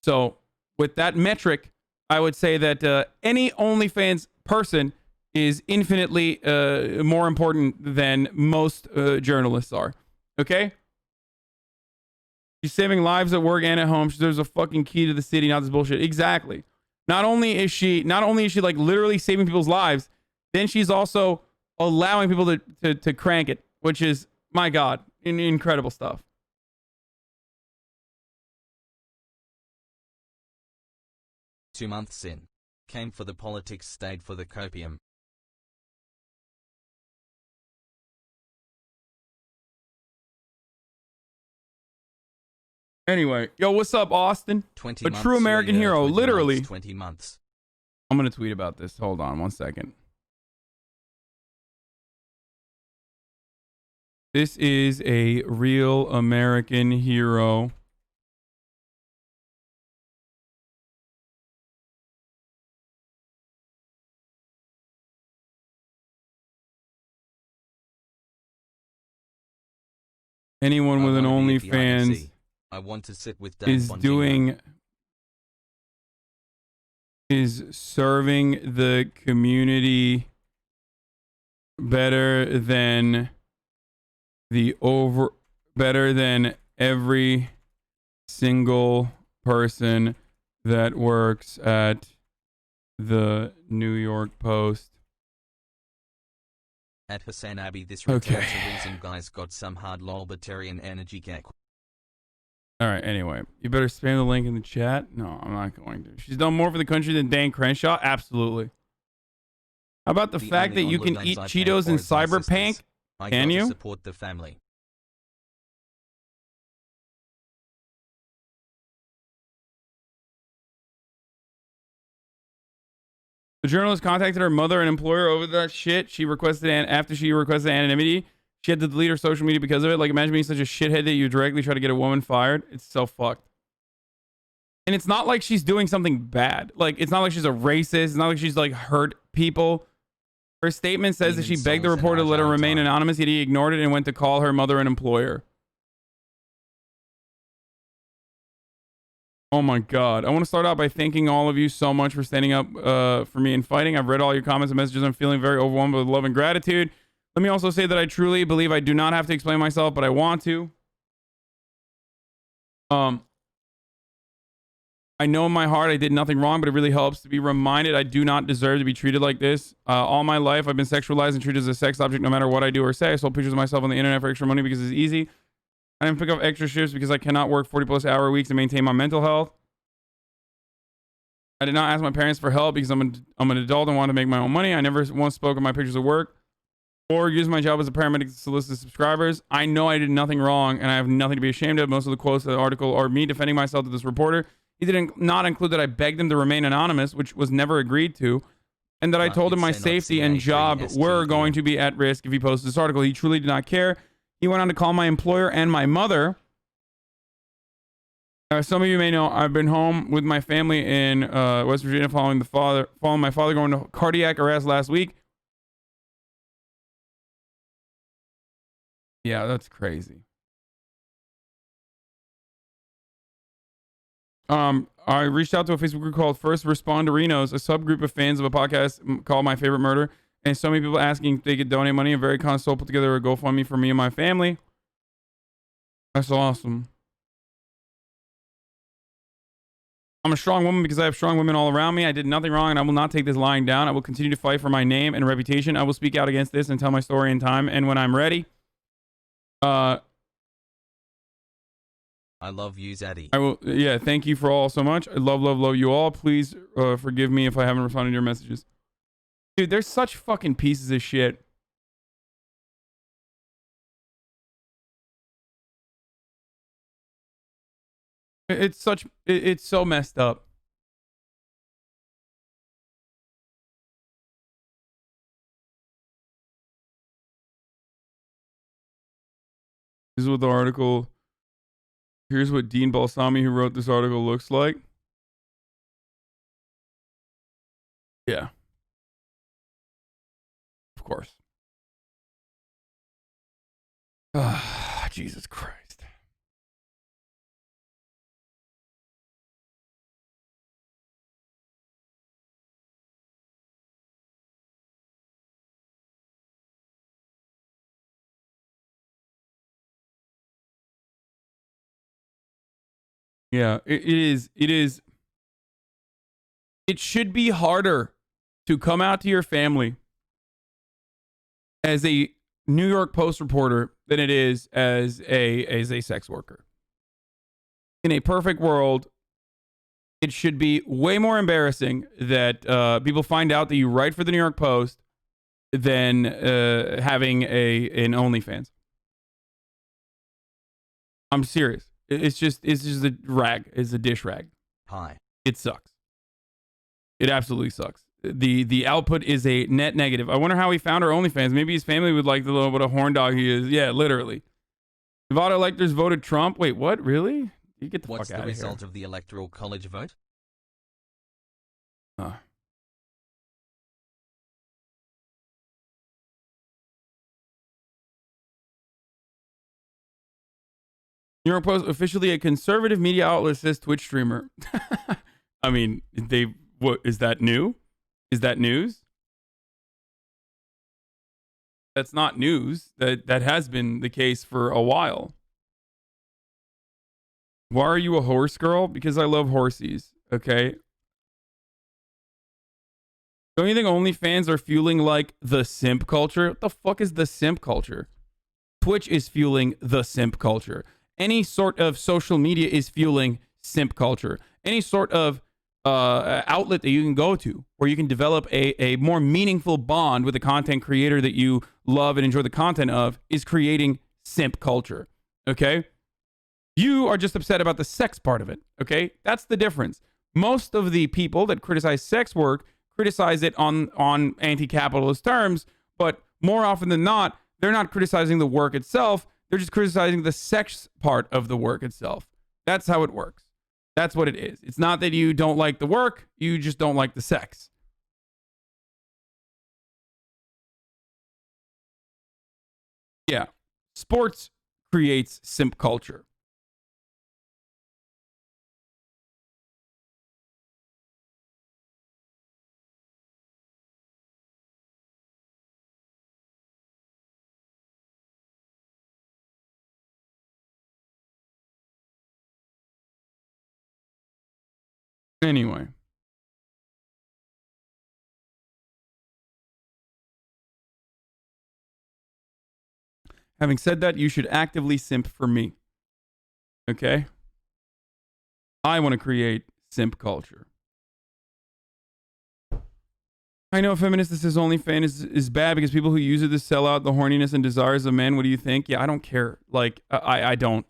So with that metric, I would say that any OnlyFans person is infinitely more important than most journalists are, okay? She's saving lives at work and at home. There's a fucking key to the city, not this bullshit. Exactly. Not only is she like literally saving people's lives, then she's also allowing people to crank it, which is, my God, incredible stuff. Two months in. Came for the politics, stayed for the copium. Anyway, yo, what's up, Austin? 20 a months, true American hero, 20 literally. Months, 20 months. I'm going to tweet about this. Hold on one second. This is a real American hero. Anyone with an OnlyFans I want to sit with is serving the community better than every single person that works at the New York Post. At HasanAbi, this returns a reason guys got some hard lolbertarian energy gag. Alright, anyway. You better spam the link in the chat. No, I'm not going to. She's done more for the country than Dan Crenshaw? Absolutely. How about the fact that you can eat Cheetos in Cyberpunk? Can you? Support the family. The journalist contacted her mother and employer over that shit. After she requested anonymity, she had to delete her social media because of it. Like, imagine being such a shithead that you directly try to get a woman fired. It's so fucked. And it's not like she's doing something bad. Like, it's not like she's a racist. It's not like she's, like, hurt people. Her statement says that she begged the reporter to let her remain anonymous, yet he ignored it and went to call her mother and employer. Oh my God. I want to start out by thanking all of you so much for standing up for me and fighting. I've read all your comments and messages. I'm feeling very overwhelmed with love and gratitude. Let me also say that I truly believe I do not have to explain myself, but I want to. I know in my heart I did nothing wrong, but it really helps to be reminded I do not deserve to be treated like this. All my life, I've been sexualized and treated as a sex object no matter what I do or say. I sold pictures of myself on the internet for extra money because it's easy. I didn't pick up extra shifts because I cannot work 40+ hour weeks to maintain my mental health. I did not ask my parents for help because I'm an adult and want to make my own money. I never once spoke of my pictures of work or used my job as a paramedic to solicit subscribers. I know I did nothing wrong and I have nothing to be ashamed of. Most of the quotes of the article are me defending myself to this reporter. He did not include that I begged him to remain anonymous, which was never agreed to, and that I told him my safety and job were going to be at risk if he posted this article. He truly did not care. He went on to call my employer and my mother. Some of you may know I've been home with my family in West Virginia following my father going to cardiac arrest last week. Yeah, that's crazy. I reached out to a Facebook group called First Responderinos, a subgroup of fans of a podcast called My Favorite Murder. And so many people asking if they could donate money. A very kind soul put together a GoFundMe for me and my family. That's awesome. I'm a strong woman because I have strong women all around me. I did nothing wrong and I will not take this lying down. I will continue to fight for my name and reputation. I will speak out against this and tell my story in time and when I'm ready. I love you, Zaddy. I will. Yeah, thank you for all so much. I love you all. Please forgive me if I haven't responded to your messages. Dude, they're such fucking pieces of shit. It's so messed up. This is what the article. Here's what Dean Balsami, who wrote this article, looks like. Yeah. Of course. Jesus Christ. Yeah, it is. It should be harder to come out to your family as a New York Post reporter than it is as a sex worker. In a perfect world, it should be way more embarrassing that people find out that you write for the New York Post than having an OnlyFans. I'm serious. It's just a rag. It's a dish rag. Hi. It sucks. It absolutely sucks. The output is a net negative. I wonder how he found our OnlyFans. Maybe his family would like the little what a horn dog he is. Yeah, literally. Nevada electors voted Trump. Wait, what? Really? You get the fuck out of here. What's the result of the Electoral College vote? New York Post, officially a conservative media outlet, says Twitch streamer. I mean, what is that new? Is that news? That's not news. That has been the case for a while. Why are you a horse girl? Because I love horsies. Okay. Don't you think OnlyFans are fueling like the simp culture? What the fuck is the simp culture? Twitch is fueling the simp culture. Any sort of social media is fueling simp culture. Any sort of outlet that you can go to where you can develop a more meaningful bond with the content creator that you love and enjoy the content of is creating simp culture. Okay? You are just upset about the sex part of it. Okay? That's the difference. Most of the people that criticize sex work criticize it on anti-capitalist terms, but more often than not, they're not criticizing the work itself. They're just criticizing the sex part of the work itself. That's how it works. That's what it is. It's not that you don't like the work, you just don't like the sex. Yeah. Sports creates simp culture. Anyway. Having said that, you should actively simp for me. Okay? I want to create simp culture. I know feminist that says OnlyFans is bad because people who use it to sell out the horniness and desires of men. What do you think? Yeah, I don't care. Like, I don't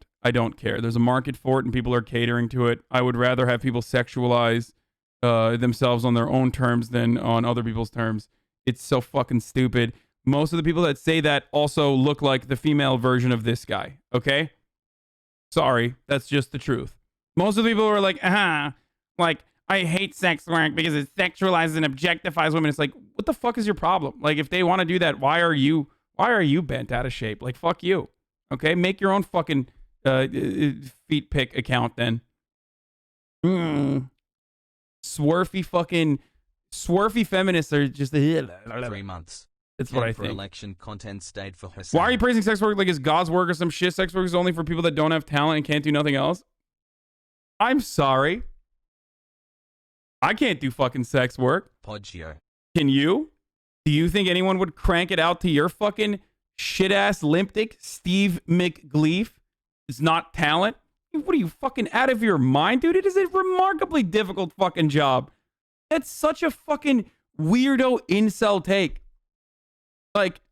care. There's a market for it and people are catering to it. I would rather have people sexualize themselves on their own terms than on other people's terms. It's so fucking stupid. Most of the people that say that also look like the female version of this guy. Okay? Sorry. That's just the truth. Most of the people are like, like, I hate sex work because it sexualizes and objectifies women. It's like, what the fuck is your problem? Like, if they want to do that, why are you bent out of shape? Like, fuck you. Okay? Make your own fucking feet pic account then. Swerfy feminists are just 3 months. That's what I think. Election content stayed for Hasan. Why are you praising sex work like it's God's work or some shit? Sex work is only for people that don't have talent and can't do nothing else. I'm sorry. I can't do fucking sex work. Poggio. Can you? Do you think anyone would crank it out to your fucking shit-ass limpdick Steve McGleef? It's not talent? What are you, fucking out of your mind, dude? It is a remarkably difficult fucking job. That's such a fucking weirdo incel take. Like,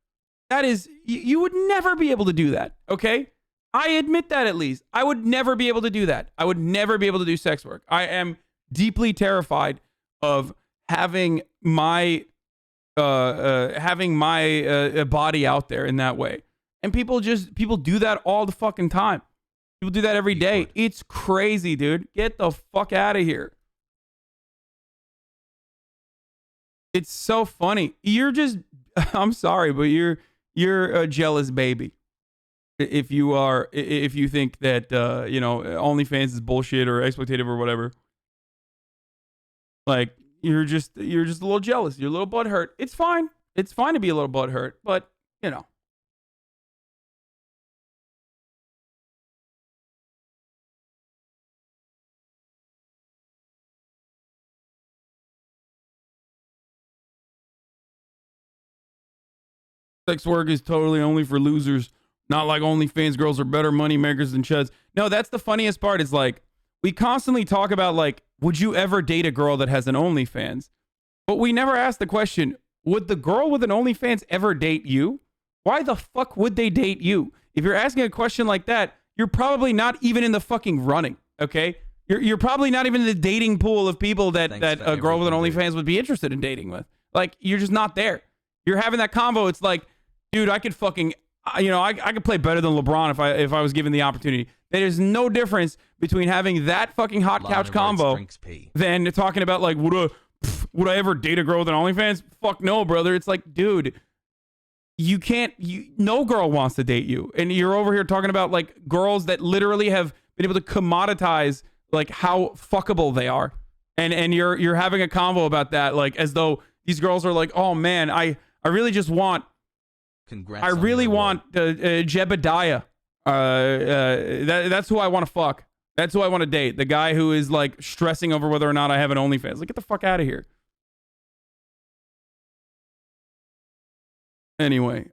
that is... You would never be able to do that, okay? I admit that at least. I would never be able to do that. I would never be able to do sex work. I am deeply terrified of having my body out there in that way. And people do that all the fucking time. People do that every day. It's crazy, dude. Get the fuck out of here. It's so funny. You're just, I'm sorry, but you're a jealous baby. If you think that, OnlyFans is bullshit or exploitative or whatever. Like, you're just a little jealous. You're a little butthurt. It's fine. It's fine to be a little butthurt, but, you know. Sex work is totally only for losers. Not like OnlyFans girls are better money makers than chuds. No, that's the funniest part. Is like, we constantly talk about, like, would you ever date a girl that has an OnlyFans? But we never ask the question, would the girl with an OnlyFans ever date you? Why the fuck would they date you? If you're asking a question like that, you're probably not even in the fucking running, okay? You're probably not even in the dating pool of people that a girl with an OnlyFans would be interested in dating with. Like, you're just not there. You're having that convo. It's like, dude, I could fucking, I could play better than LeBron if I was given the opportunity. There's no difference between having that fucking hot couch combo than talking about, like, would I ever date a girl with an OnlyFans? Fuck no, brother. It's like, dude, no girl wants to date you. And you're over here talking about, like, girls that literally have been able to commoditize, like, how fuckable they are. And you're having a convo about that, like, as though these girls are like, oh man, I really just want, Jebediah. That's who I want to fuck. That's who I want to date. The guy who is like stressing over whether or not I have an OnlyFans. Like, get the fuck out of here. Anyway,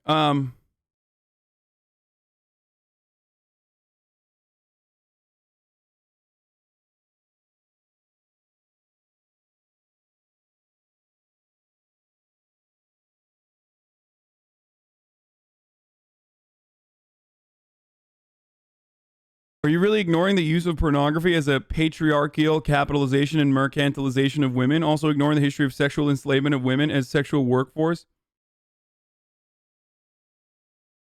are you really ignoring the use of pornography as a patriarchal capitalization and mercantilization of women? Also ignoring the history of sexual enslavement of women as sexual workforce?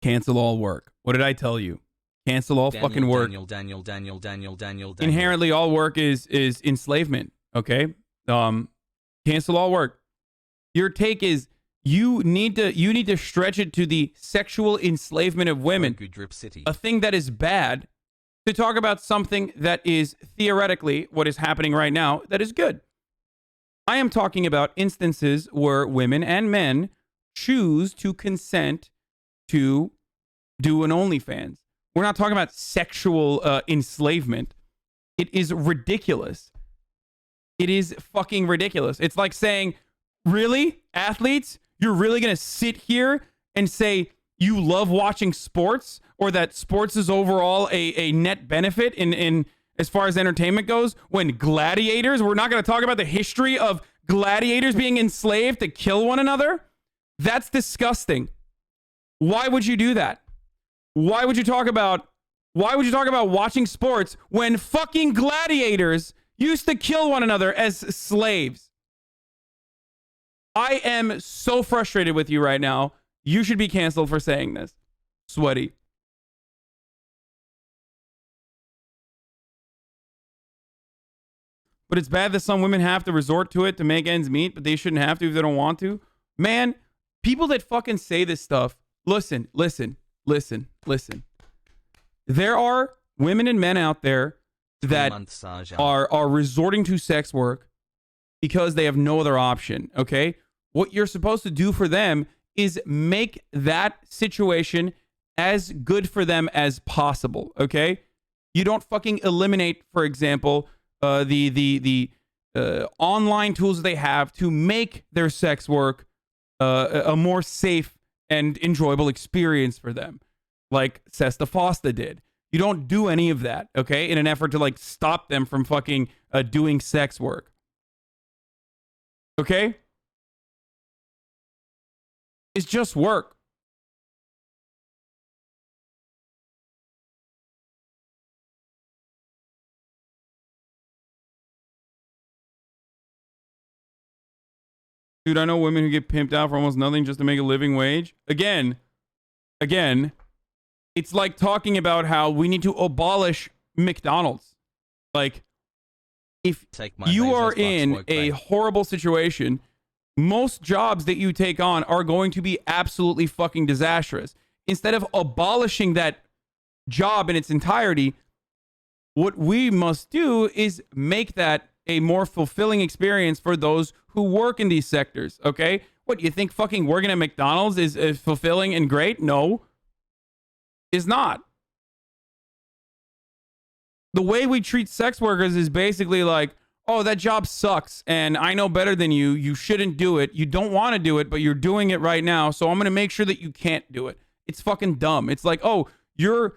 Cancel all work. What did I tell you? Cancel all fucking work. Daniel. Inherently, all work is enslavement. Okay. Cancel all work. Your take is you need to stretch it to the sexual enslavement of women. A thing that is bad. To talk about something that is theoretically what is happening right now that is good. I am talking about instances where women and men choose to consent to do an OnlyFans. We're not talking about sexual enslavement. It is ridiculous. It is fucking ridiculous. It's like saying, really, athletes, you're really going to sit here and say you love watching sports, or that sports is overall a net benefit in as far as entertainment goes, when gladiators, we're not going to talk about the history of gladiators being enslaved to kill one another? That's disgusting. Why would you do that? Why would you talk about watching sports when fucking gladiators used to kill one another as slaves? I am so frustrated with you right now. You should be canceled for saying this. Sweaty. But it's bad that some women have to resort to it to make ends meet, but they shouldn't have to if they don't want to. Man, people that fucking say this stuff, listen. There are women and men out there that are resorting to sex work because they have no other option, okay? What you're supposed to do for them is make that situation as good for them as possible, okay? You don't fucking eliminate, for example, the online tools they have to make their sex work a more safe and enjoyable experience for them, like Sesta Fosta did. You don't do any of that, okay, in an effort to like stop them from fucking doing sex work. Okay? It's just work. Dude, I know women who get pimped out for almost nothing just to make a living wage. Again, it's like talking about how we need to abolish McDonald's. Like, if you are in a horrible situation, most jobs that you take on are going to be absolutely fucking disastrous. Instead of abolishing that job in its entirety, what we must do is make that a more fulfilling experience for those who work in these sectors, okay? What, you think fucking working at McDonald's is fulfilling and great? No, it's not. The way we treat sex workers is basically like, oh, that job sucks, and I know better than you. You shouldn't do it. You don't want to do it, but you're doing it right now, so I'm going to make sure that you can't do it. It's fucking dumb. It's like, oh, you're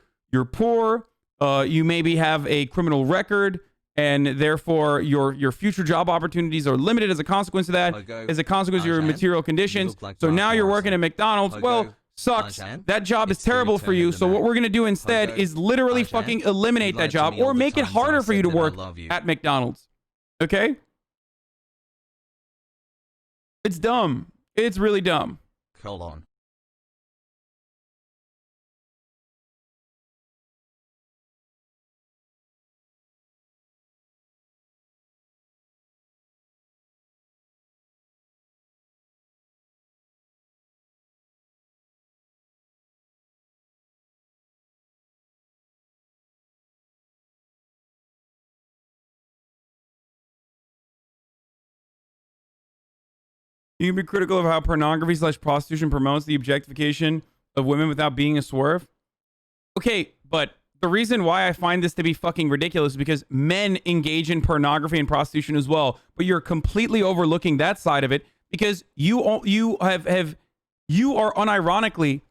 poor, you maybe have a criminal record, and therefore your future job opportunities are limited as a consequence of that, as a consequence of your material conditions. So now you're working at McDonald's. Well, sucks. That job is terrible for you. So what we're going to do instead is literally fucking eliminate that job or make it harder for you to work at McDonald's. Okay? It's dumb. It's really dumb. Hold on. You can be critical of how pornography / prostitution promotes the objectification of women without being a swerve. Okay, but the reason why I find this to be fucking ridiculous is because men engage in pornography and prostitution as well, but you're completely overlooking that side of it because you are unironically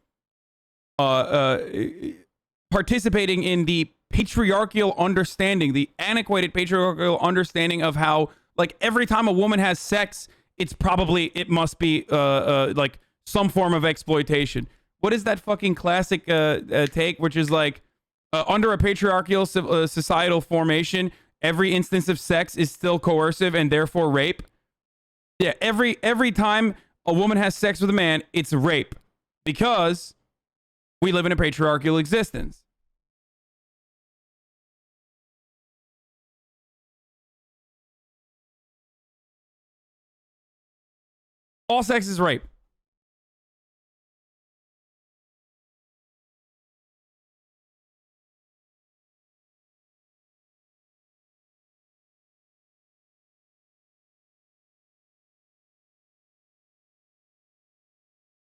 participating in the patriarchal understanding, the antiquated patriarchal understanding of how, like, every time a woman has sex, it must be like some form of exploitation. What is that fucking classic take, which is like, under a patriarchal societal formation, every instance of sex is still coercive and therefore rape? Yeah, every time a woman has sex with a man, it's rape because we live in a patriarchal existence. All sex is rape.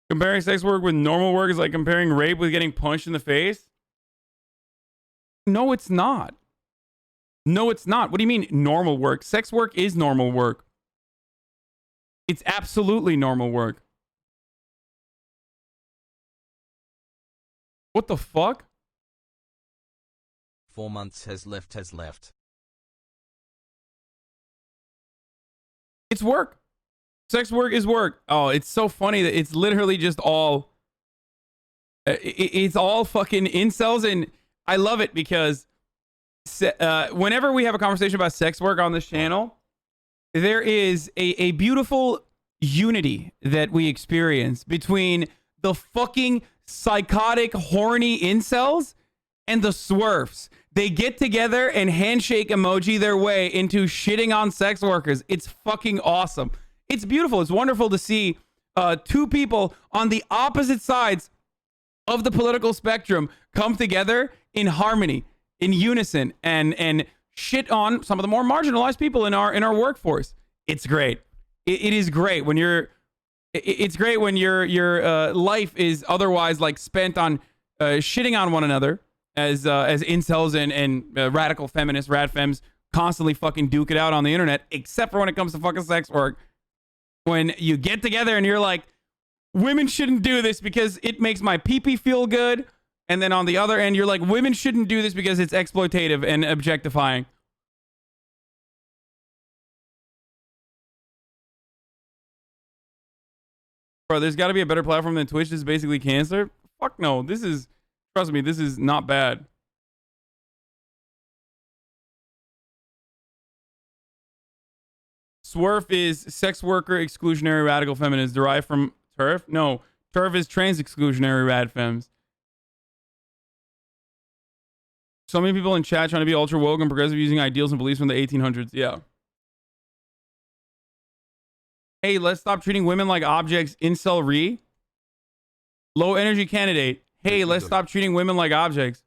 Comparing sex work with normal work is like comparing rape with getting punched in the face? No, it's not. No, it's not. What do you mean normal work? Sex work is normal work. It's absolutely normal work. What the fuck? 4 months has left. It's work. Sex work is work. Oh, it's so funny that it's literally just all... It's all fucking incels, and I love it because whenever we have a conversation about sex work on this channel, there is a beautiful unity that we experience between the fucking psychotic, horny incels and the swerfs. They get together and handshake emoji their way into shitting on sex workers. It's fucking awesome. It's beautiful. It's wonderful to see two people on the opposite sides of the political spectrum come together in harmony, in unison, and shit on some of the more marginalized people in our workforce. It's great. It is great when it's great when your life is otherwise like spent on shitting on one another as incels and radical feminists, radfems constantly fucking duke it out on the internet, except for when it comes to fucking sex work. When you get together and you're like, women shouldn't do this because it makes my pee-pee feel good. And then on the other end, you're like, women shouldn't do this because it's exploitative and objectifying. Bro, there's got to be a better platform than Twitch. This is basically cancer. Fuck no. This is, trust me, this is not bad. Swerf is sex worker exclusionary radical feminist derived from TERF? No, TERF is trans exclusionary rad fems. So many people in chat trying to be ultra woke and progressive using ideals and beliefs from the 1800s. Yeah. Hey, let's stop treating women like objects. Incel re. Low energy candidate. Hey, let's stop treating women like objects.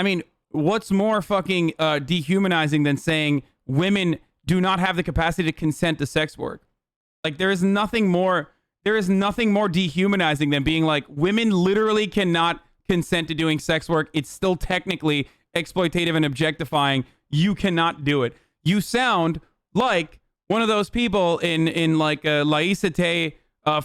I mean, what's more fucking dehumanizing than saying women do not have the capacity to consent to sex work? Like, there is nothing more dehumanizing than being like, women literally cannot consent to doing sex work. It's still technically exploitative and objectifying. You cannot do it. You sound like one of those people in like Laïcité,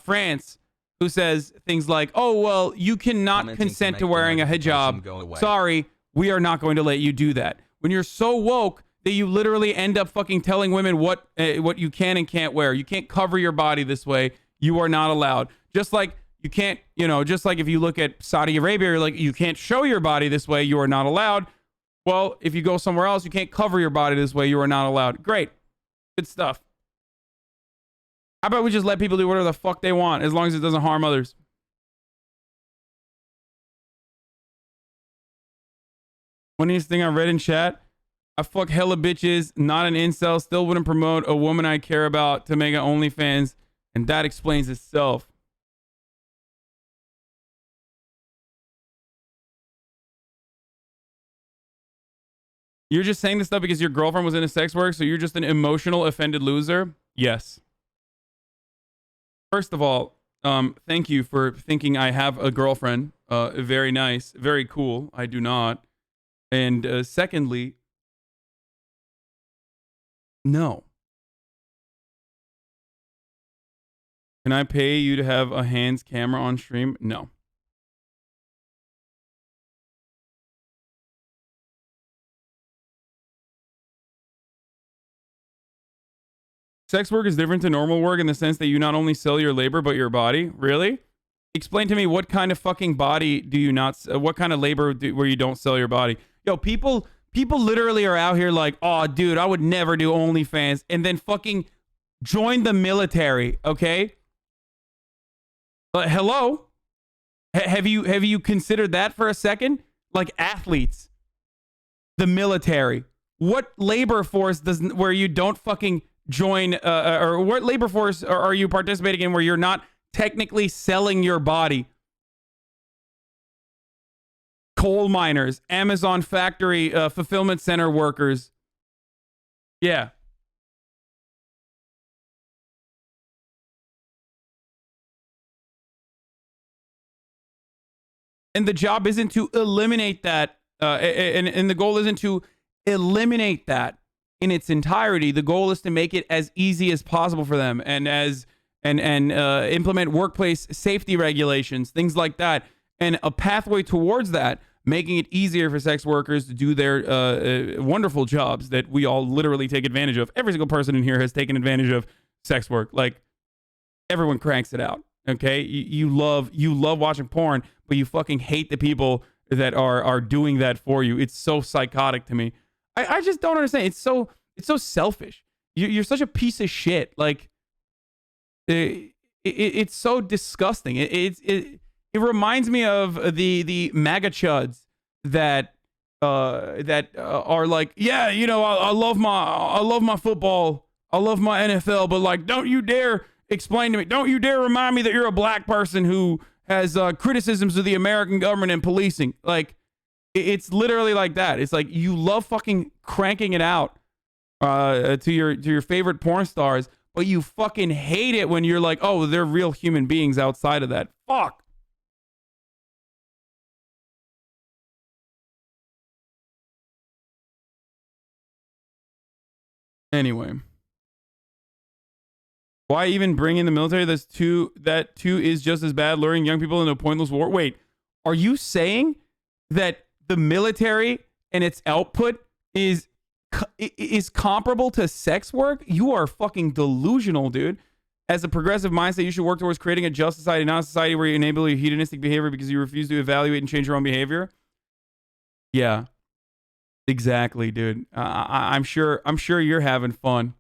France, who says things like, oh, well, you cannot consent to wearing a hijab. Sorry, we are not going to let you do that. When you're so woke that you literally end up fucking telling women what you can and can't wear. You can't cover your body this way. You are not allowed. Just like you can't, just like if you look at Saudi Arabia, you're like, you can't show your body this way. You are not allowed. Well, if you go somewhere else, you can't cover your body this way. You are not allowed. Great. Good stuff. How about we just let people do whatever the fuck they want as long as it doesn't harm others? Funniest thing I read in chat. I fuck hella bitches, not an incel, still wouldn't promote a woman I care about to make an OnlyFans, and that explains itself. You're just saying this stuff because your girlfriend was into sex work, so you're just an emotional offended loser? Yes. First of all, thank you for thinking I have a girlfriend. Very nice, very cool. I do not. And secondly, no. Can I pay you to have a hands camera on stream? No. Sex work is different to normal work in the sense that you not only sell your labor, but your body. Really? Explain to me, what kind of fucking body do you not, what kind of labor where you don't sell your body? Yo, people literally are out here like, oh, dude, I would never do OnlyFans, and then fucking join the military, okay? Hello? Have you considered that for a second? Like athletes, the military. What labor force where you don't fucking join, or what labor force are you participating in where you're not technically selling your body? Coal miners, Amazon factory, fulfillment center workers. Yeah. And the job isn't to eliminate that, and the goal isn't to eliminate that in its entirety. The goal is to make it as easy as possible for them, and implement workplace safety regulations, things like that, and a pathway towards that, making it easier for sex workers to do their wonderful jobs that we all literally take advantage of. Every single person in here has taken advantage of sex work. Like, everyone cranks it out. Okay, you love watching porn, but you fucking hate the people that are doing that for you. It's so psychotic to me. I just don't understand. It's so selfish. You're such a piece of shit. Like, it's so disgusting. It reminds me of the MAGA chuds that are like, yeah, you know, I love my football, I love my NFL, but like, don't you dare explain to me, don't you dare remind me that you're a black person who has criticisms of the American government and policing. Like, it's literally like that. It's like you love fucking cranking it out to your favorite porn stars, but you fucking hate it when you're like, oh, they're real human beings outside of that. Fuck. Anyway. Why even bring in the military? That too is just as bad, luring young people into a pointless war. Wait, are you saying that the military and its output is comparable to sex work? You are fucking delusional, dude. As a progressive mindset, you should work towards creating a just society, not a society where you enable your hedonistic behavior because you refuse to evaluate and change your own behavior. Yeah, exactly, dude. I'm sure you're having fun.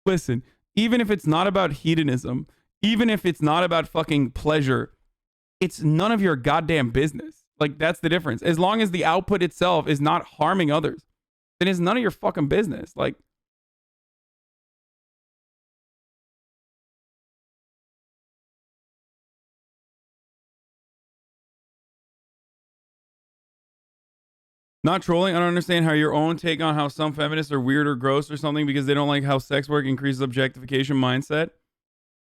Listen, even if it's not about hedonism, even if it's not about fucking pleasure, it's none of your goddamn business. Like, that's the difference. As long as the output itself is not harming others, then it's none of your fucking business. Like, not trolling. I don't understand how your own take on how some feminists are weird or gross or something because they don't like how sex work increases objectification mindset.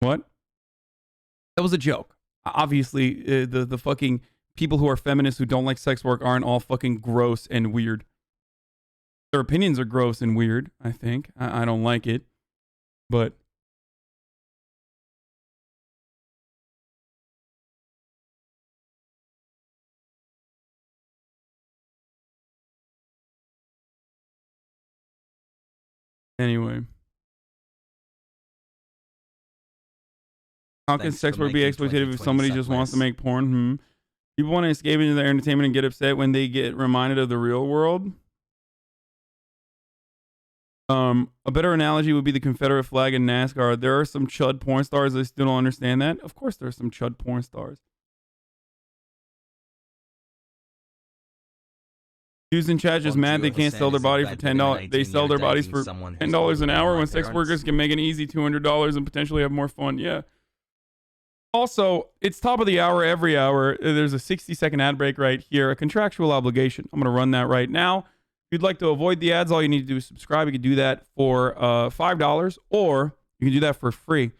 What? That was a joke. Obviously, the fucking people who are feminists who don't like sex work aren't all fucking gross and weird. Their opinions are gross and weird, I think. I don't like it. But anyway. How can sex work be exploitative if somebody just wants to make porn? People want to escape into their entertainment and get upset when they get reminded of the real world. A better analogy would be the Confederate flag in NASCAR. There are some chud porn stars that still don't understand that. Of course there are some chud porn stars. Dudes in chat just mad they can't sell their body for $10. They sell their bodies for $10 an hour when sex workers can make an easy $200 and potentially have more fun. Yeah. Also, it's top of the hour every hour. There's a 60-second ad break right here, a contractual obligation. I'm going to run that right now. If you'd like to avoid the ads, all you need to do is subscribe. You can do that for $5, or you can do that for free.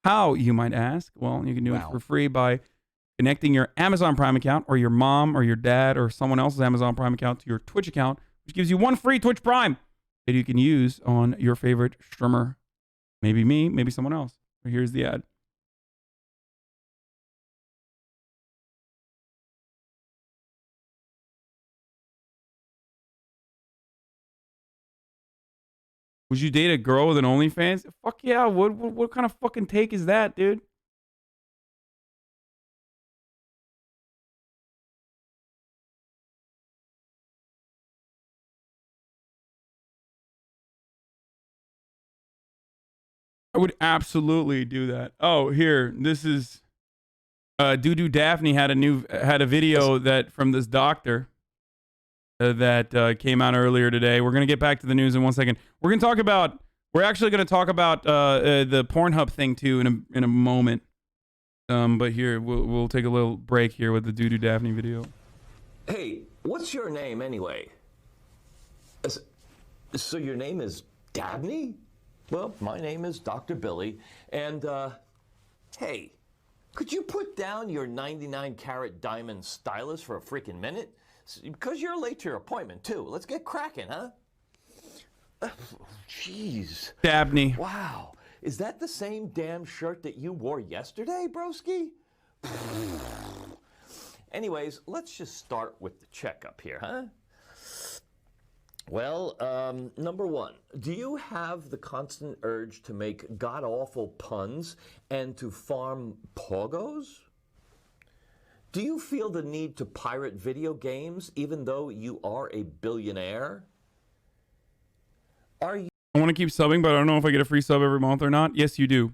How, you might ask? Well, you can do it for free by connecting your Amazon Prime account or your mom or your dad or someone else's Amazon Prime account to your Twitch account, which gives you 1 free Twitch Prime that you can use on your favorite streamer. Maybe me, maybe someone else. But here's the ad. Would you date a girl with an OnlyFans? Fuck yeah, what kind of fucking take is that, dude? I would absolutely do that. Oh, here, this is Doo Daphne had a video that from this doctor that came out earlier today. We're gonna get back to the news in 1 second. We're actually gonna talk about the Pᴑrnhub thing too in a moment. But here we'll take a little break here with the Doo Daphne video. Hey, what's your name anyway? So your name is Dabney? Well, my name is Dr. Billy, and, hey, could you put down your 99-carat diamond stylus for a freaking minute? Because you're late to your appointment, too. Let's get cracking, huh? Jeez. Dabney. Wow. Is that the same damn shirt that you wore yesterday, broski? Anyways, let's just start with the checkup here, huh? Well, number one, do you have the constant urge to make god-awful puns and to farm poggos? Do you feel the need to pirate video games even though you are a billionaire? Are you... I want to keep subbing, but I don't know if I get a free sub every month or not. Yes, you do.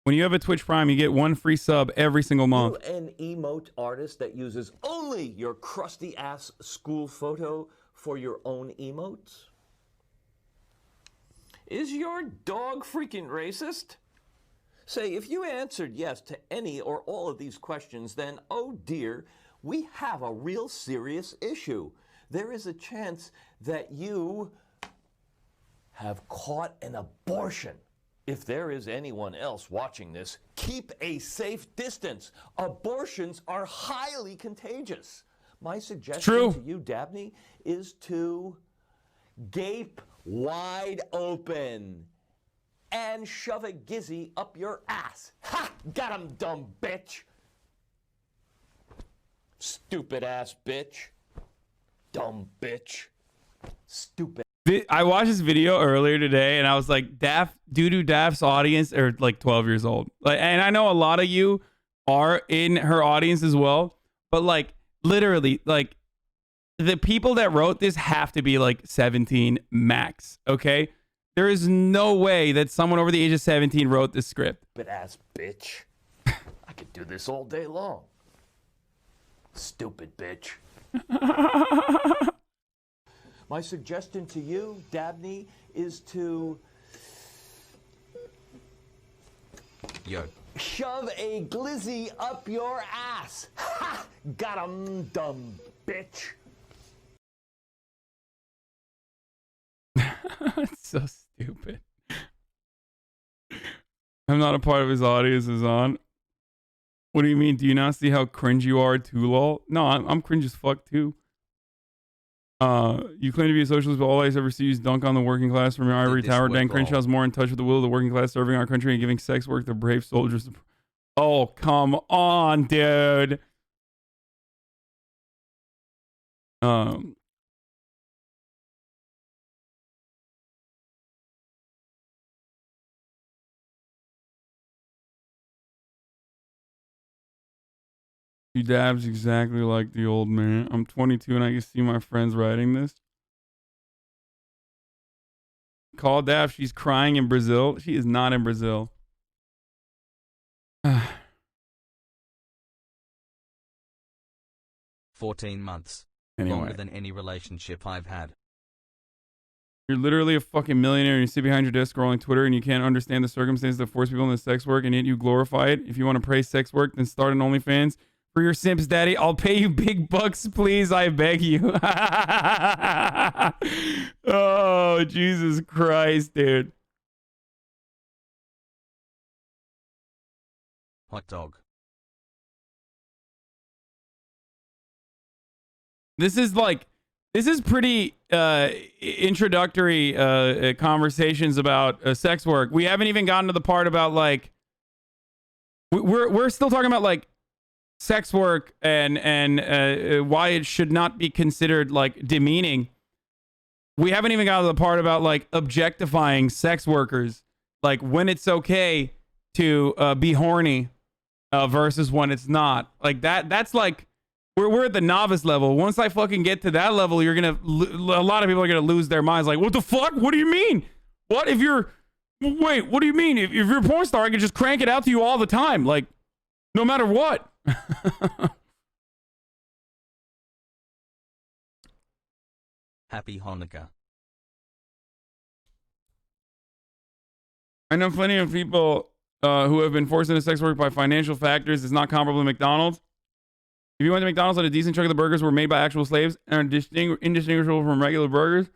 When you have a Twitch Prime, you get 1 free sub every single month. You an emote artist that uses only your crusty-ass school photo for your own emotes? Is your dog freaking racist? Say, if you answered yes to any or all of these questions, then, oh dear, we have a real serious issue. There is a chance that you have caught an abortion. If there is anyone else watching this, keep a safe distance. Abortions are highly contagious. My suggestion to you, Dabney, is to gape wide open and shove a gizzy up your ass. Ha! Got him, dumb bitch. Stupid ass bitch. Dumb bitch. Stupid. I watched this video earlier today, and I was like, Doo Daph's audience are like 12 years old. Like, and I know a lot of you are in her audience as well, but like, literally, like, the people that wrote this have to be like 17 max, okay? There is no way that someone over the age of 17 wrote this script. Stupid ass bitch. I could do this all day long. Stupid bitch. My suggestion to you, Dabney, is to... shove a glizzy up your ass. Ha! Got 'em, dumb bitch. It's so stupid. I'm not a part of his audience, is on. What do you mean? Do you not see how cringe you are too, lol? No, I'm cringe as fuck too. You claim to be a socialist, but all I ever see is dunk on the working class from your ivory tower. Dan Crenshaw's more in touch with the will of the working class, serving our country and giving sex work to brave soldiers. Oh, come on, dude. She dabs exactly like the old man. I'm 22 and I can see my friends writing this. Call Dab. She's crying in Brazil. She is not in Brazil. 14 months. Anyway. Longer than any relationship I've had. You're literally a fucking millionaire and you sit behind your desk scrolling Twitter and you can't understand the circumstances that force people into sex work and yet you glorify it. If you want to praise sex work, then start an OnlyFans. For your simps, daddy, I'll pay you big bucks, please. I beg you. Oh, Jesus Christ, dude. Hot dog. This is pretty introductory conversations about sex work. We haven't even gotten to the part about like we're still talking about like sex work and why it should not be considered like demeaning. We haven't even got to the part about like objectifying sex workers, like when it's okay to be horny versus when it's not. Like that's like we're at the novice level. Once I fucking get to that level, you're gonna a lot of people are gonna lose their minds. Like, what the fuck? What do you mean? What if you're wait? What do you mean? If you're a porn star, I can just crank it out to you all the time, like no matter what. Happy Hanukkah. I know plenty of people who have been forced into sex work by financial factors. It's not comparable to McDonald's. If you went to McDonald's and a decent chunk of the burgers were made by actual slaves and are indistinguishable from regular burgers,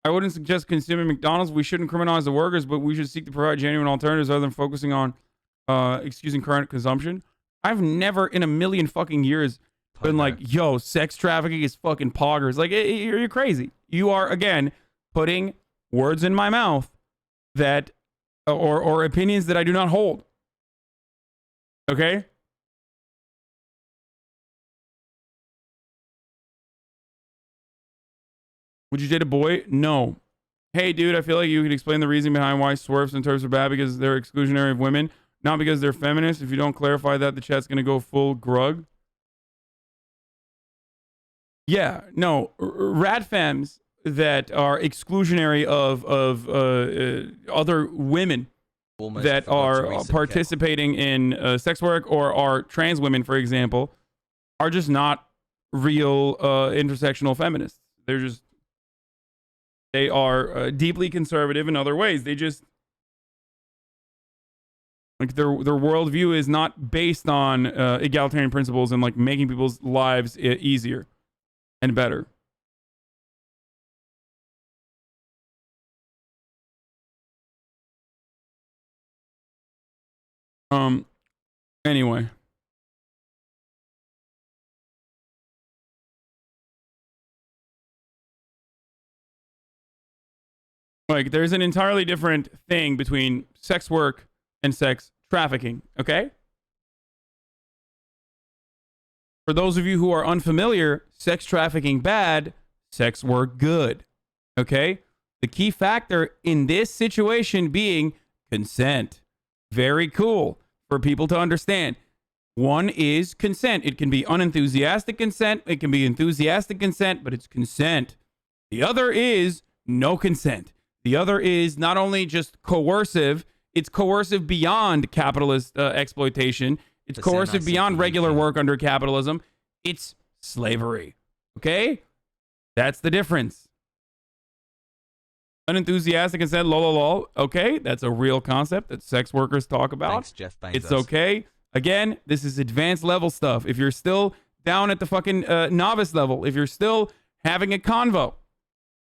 I wouldn't suggest consuming McDonald's. We shouldn't criminalize the workers, but we should seek to provide genuine alternatives rather than focusing on excusing current consumption. I've never in a million fucking years been like, yo, sex trafficking is fucking poggers. Like, you're crazy. You are, again, putting words in my mouth that, or opinions that I do not hold. Okay? Would you date a boy? No. Hey, dude, I feel like you could explain the reason behind why swerves and turfs are bad because they're exclusionary of women, not because they're feminists. If you don't clarify that, the chat's going to go full grug. Yeah, no. Rat femmes that are exclusionary of other women that are participating in sex work or are trans women, for example, are just not real intersectional feminists. They are deeply conservative in other ways. They just, like, their worldview is not based on egalitarian principles and like making people's lives easier and better. Anyway. Like, there's an entirely different thing between sex work and sex trafficking, okay? For those of you who are unfamiliar, sex trafficking bad, sex work good, okay? The key factor in this situation being consent. Very cool for people to understand. One is consent. It can be unenthusiastic consent. It can be enthusiastic consent, but it's consent. The other is no consent. The other is not only just coercive, it's coercive beyond capitalist exploitation. It's coercive beyond regular work under capitalism. It's slavery. Okay? That's the difference. Unenthusiastic consent, lol. Okay, that's a real concept that sex workers talk about. Thanks, Jeff Bezos. It's okay. Again, this is advanced level stuff. If you're still down at the fucking novice level, if you're still having a convo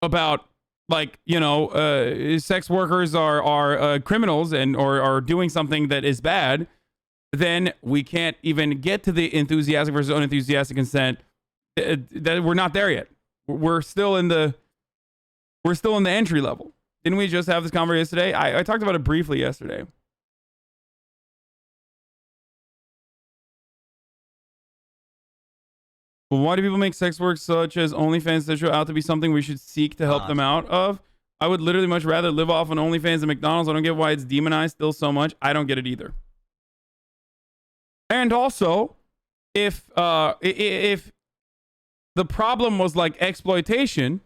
about, like, you know, sex workers are criminals and or are doing something that is bad, then we can't even get to the enthusiastic versus unenthusiastic consent. That we're not there yet. We're still in the entry level. Didn't we just have this conversation yesterday? I talked about it briefly yesterday. Well, why do people make sex work such as OnlyFans that show out to be something we should seek to help them out of? I would literally much rather live off an OnlyFans than McDonald's. I don't get why it's demonized still so much. I don't get it either. And also, if the problem was like exploitation,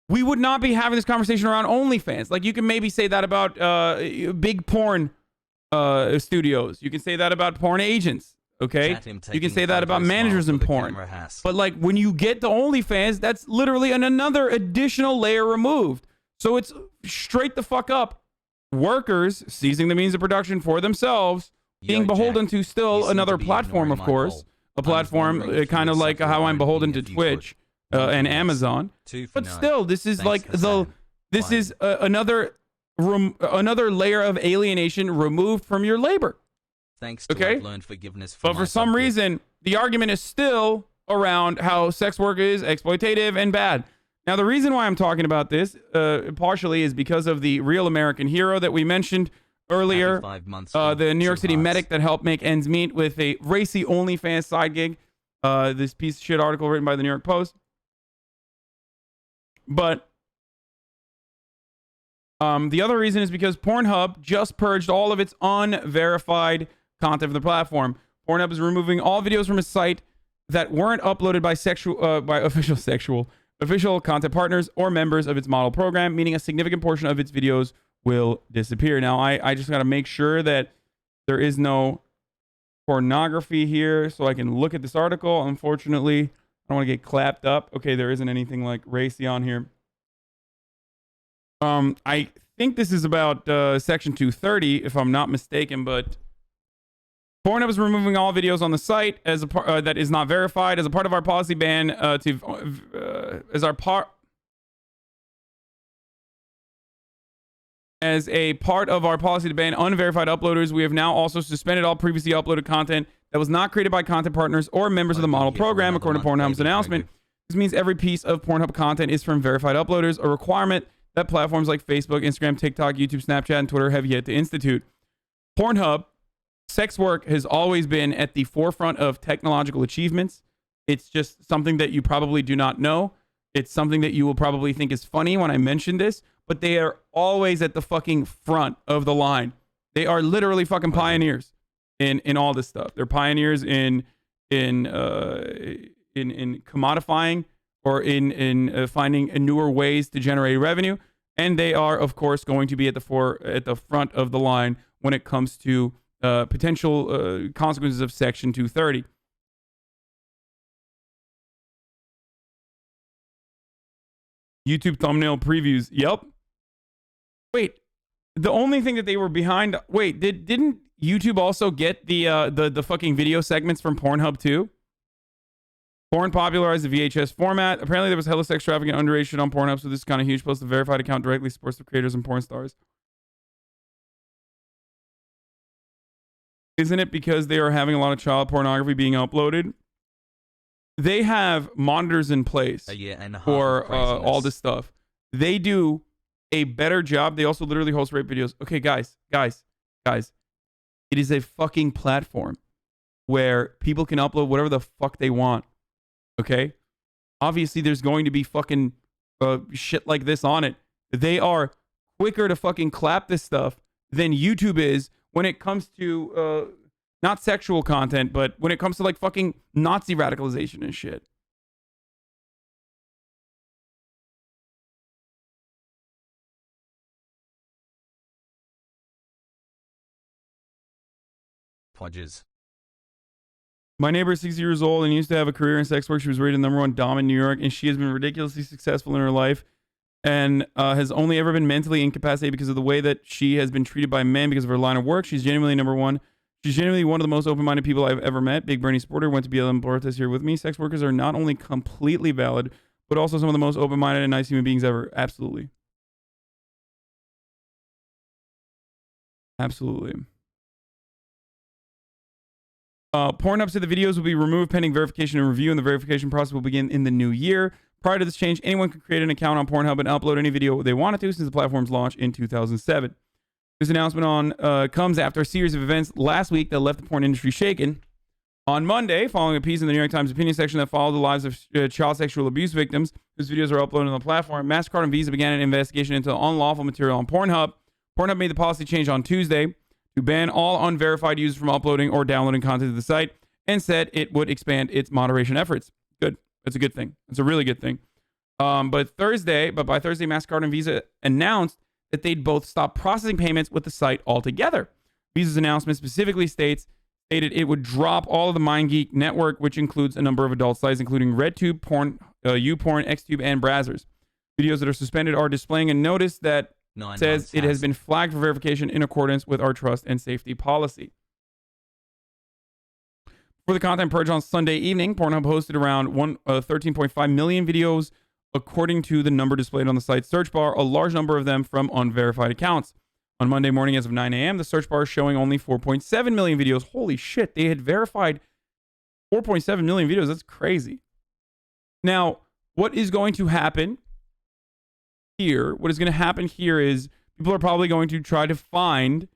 we would not be having this conversation around OnlyFans. Like, you can maybe say that about big porn studios. You can say that about porn agents. Okay, you can say that about managers in porn. But like, when you get to OnlyFans, that's literally another additional layer removed. So it's straight the fuck up. Workers seizing the means of production for themselves, being beholden to still another platform, of course. A platform kind of like how I'm beholden to Twitch and Amazon. But still, this is like another layer of alienation removed from your labor. Thanks to Okay. I've learned forgiveness from But for my some subject. reason, the argument is still around how sex work is exploitative and bad. Now, the reason why I'm talking about this partially is because of the real American hero that we mentioned earlier, 5 months the New York two City hearts. medic that helped make ends meet with a racy OnlyFans side gig. This piece of shit article written by the New York Post. But the other reason is because Pᴑrnhub just purged all of its unverified content from the platform. Pᴑrnhub is removing all videos from its site that weren't uploaded by official content partners or members of its model program, meaning a significant portion of its videos will disappear. Now, I just got to make sure that there is no pornography here so I can look at this article. Unfortunately, I don't want to get clapped up. Okay, there isn't anything like racy on here. I think this is about section 230, if I'm not mistaken, but Pᴑrnhub is removing all videos on the site as a that is not verified as a part of our policy ban as a part of our policy to ban unverified uploaders. We have now also suspended all previously uploaded content that was not created by content partners or members of the model program, according to Pᴑrnhub's announcement. This means every piece of Pᴑrnhub content is from verified uploaders, a requirement that platforms like Facebook, Instagram, TikTok, YouTube, Snapchat, and Twitter have yet to institute. Pᴑrnhub, sex work has always been at the forefront of technological achievements. It's just something that you probably do not know. It's something that you will probably think is funny when I mention this, but they are always at the fucking front of the line. They are literally fucking pioneers in all this stuff. They're pioneers in commodifying or in finding newer ways to generate revenue, and they are, of course, going to be at the front of the line when it comes to potential consequences of Section 230. YouTube thumbnail previews. Yep. Wait, the only thing that they were behind. Wait, didn't YouTube also get the fucking video segments from Pᴑrnhub too? Porn popularized the VHS format. Apparently, there was hella sex trafficking and underage shit on Pᴑrnhub, so this is kind of huge. Plus, the verified account directly supports the creators and porn stars. Isn't it because they are having a lot of child pornography being uploaded? They have monitors in place for all this stuff. They do a better job. They also literally host rape videos. Okay, guys. It is a fucking platform where people can upload whatever the fuck they want. Okay? Obviously, there's going to be fucking shit like this on it. They are quicker to fucking clap this stuff than YouTube is when it comes to not sexual content, but when it comes to like fucking Nazi radicalization and shit. Podges. My neighbor is 60 years old and used to have a career in sex work. She was rated #1 dom in New York, and she has been ridiculously successful in her life and has only ever been mentally incapacitated because of the way that she has been treated by men because of her line of work. She's genuinely #1. She's genuinely one of the most open-minded people I've ever met. Big Bernie supporter, went to BLM protest here with me. Sex workers are not only completely valid, but also some of the most open-minded and nice human beings ever. Absolutely. Absolutely. Pᴑrnhub said the videos will be removed pending verification and review, and the verification process will begin in the new year. Prior to this change, anyone could create an account on Pᴑrnhub and upload any video they wanted to since the platform's launch in 2007. This announcement comes after a series of events last week that left the porn industry shaken. On Monday, following a piece in the New York Times opinion section that followed the lives of child sexual abuse victims whose videos are uploaded on the platform, MasterCard and Visa began an investigation into unlawful material on Pᴑrnhub. Pᴑrnhub made the policy change on Tuesday to ban all unverified users from uploading or downloading content to the site and said it would expand its moderation efforts. Good. That's a good thing. It's a really good thing. But by Thursday, MasterCard and Visa announced that they'd both stop processing payments with the site altogether. Visa's announcement specifically stated it would drop all of the MindGeek network, which includes a number of adult sites, including RedTube, Porn, YouPorn, XTube, and Brazzers. Videos that are suspended are displaying a notice that says it has been flagged for verification in accordance with our trust and safety policy. For the content purge on Sunday evening, Pᴑrnhub hosted around 13.5 million videos, according to the number displayed on the site's search bar, a large number of them from unverified accounts. On Monday morning as of 9 a.m., the search bar is showing only 4.7 million videos. Holy shit, they had verified 4.7 million videos. That's crazy. Now, what is going to happen here? What is going to happen here is people are probably going to try to find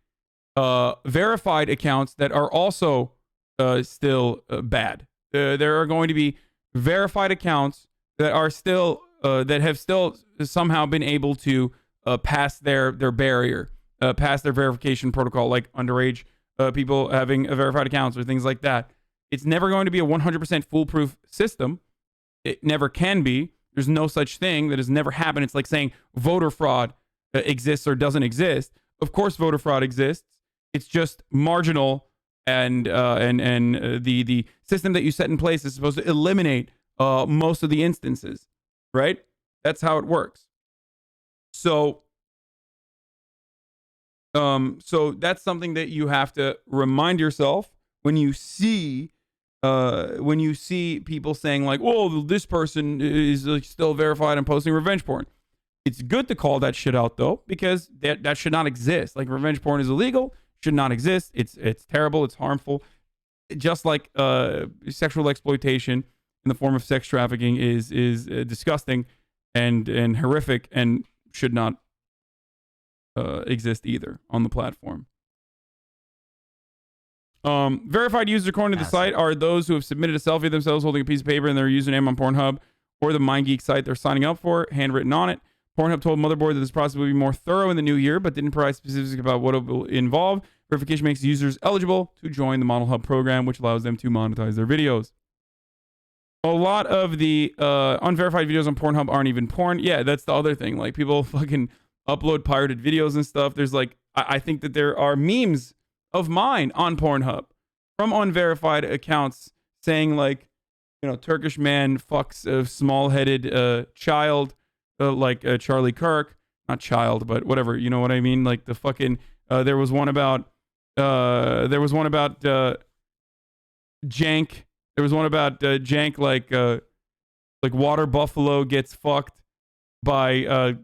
verified accounts that are also still bad. There are going to be verified accounts that are still that have still somehow been able to pass their barrier, pass their verification protocol, like underage people having verified accounts or things like that. It's never going to be a 100% foolproof system. It never can be. There's no such thing. That has never happened. It's like saying voter fraud exists or doesn't exist. Of course, voter fraud exists. It's just marginal, and the system that you set in place is supposed to eliminate most of the instances, right? That's how it works. So that's something that you have to remind yourself when you see people saying like, "Well, this person is like still verified and posting revenge porn." It's good to call that shit out though, because that should not exist. Like, revenge porn is illegal, should not exist. It's terrible, it's harmful. Just like sexual exploitation in the form of sex trafficking is disgusting and horrific and should not exist either on the platform. Verified users according to the site are those who have submitted a selfie of themselves holding a piece of paper and their username on Pᴑrnhub or the MindGeek site they're signing up for, handwritten on it. Pᴑrnhub told Motherboard that this process will be more thorough in the new year, but didn't provide specifics about what it will involve. Verification makes users eligible to join the Model Hub program, which allows them to monetize their videos. A lot of the unverified videos on Pᴑrnhub aren't even porn. Yeah, that's the other thing. Like, people fucking upload pirated videos and stuff. There's like, I think that there are memes of mine on Pᴑrnhub from unverified accounts saying like, you know, Turkish man fucks a small-headed child, like Charlie Kirk. Not child, but whatever. You know what I mean? Like the fucking. There was one about. Jank. There was one about Jank, like water buffalo gets fucked by a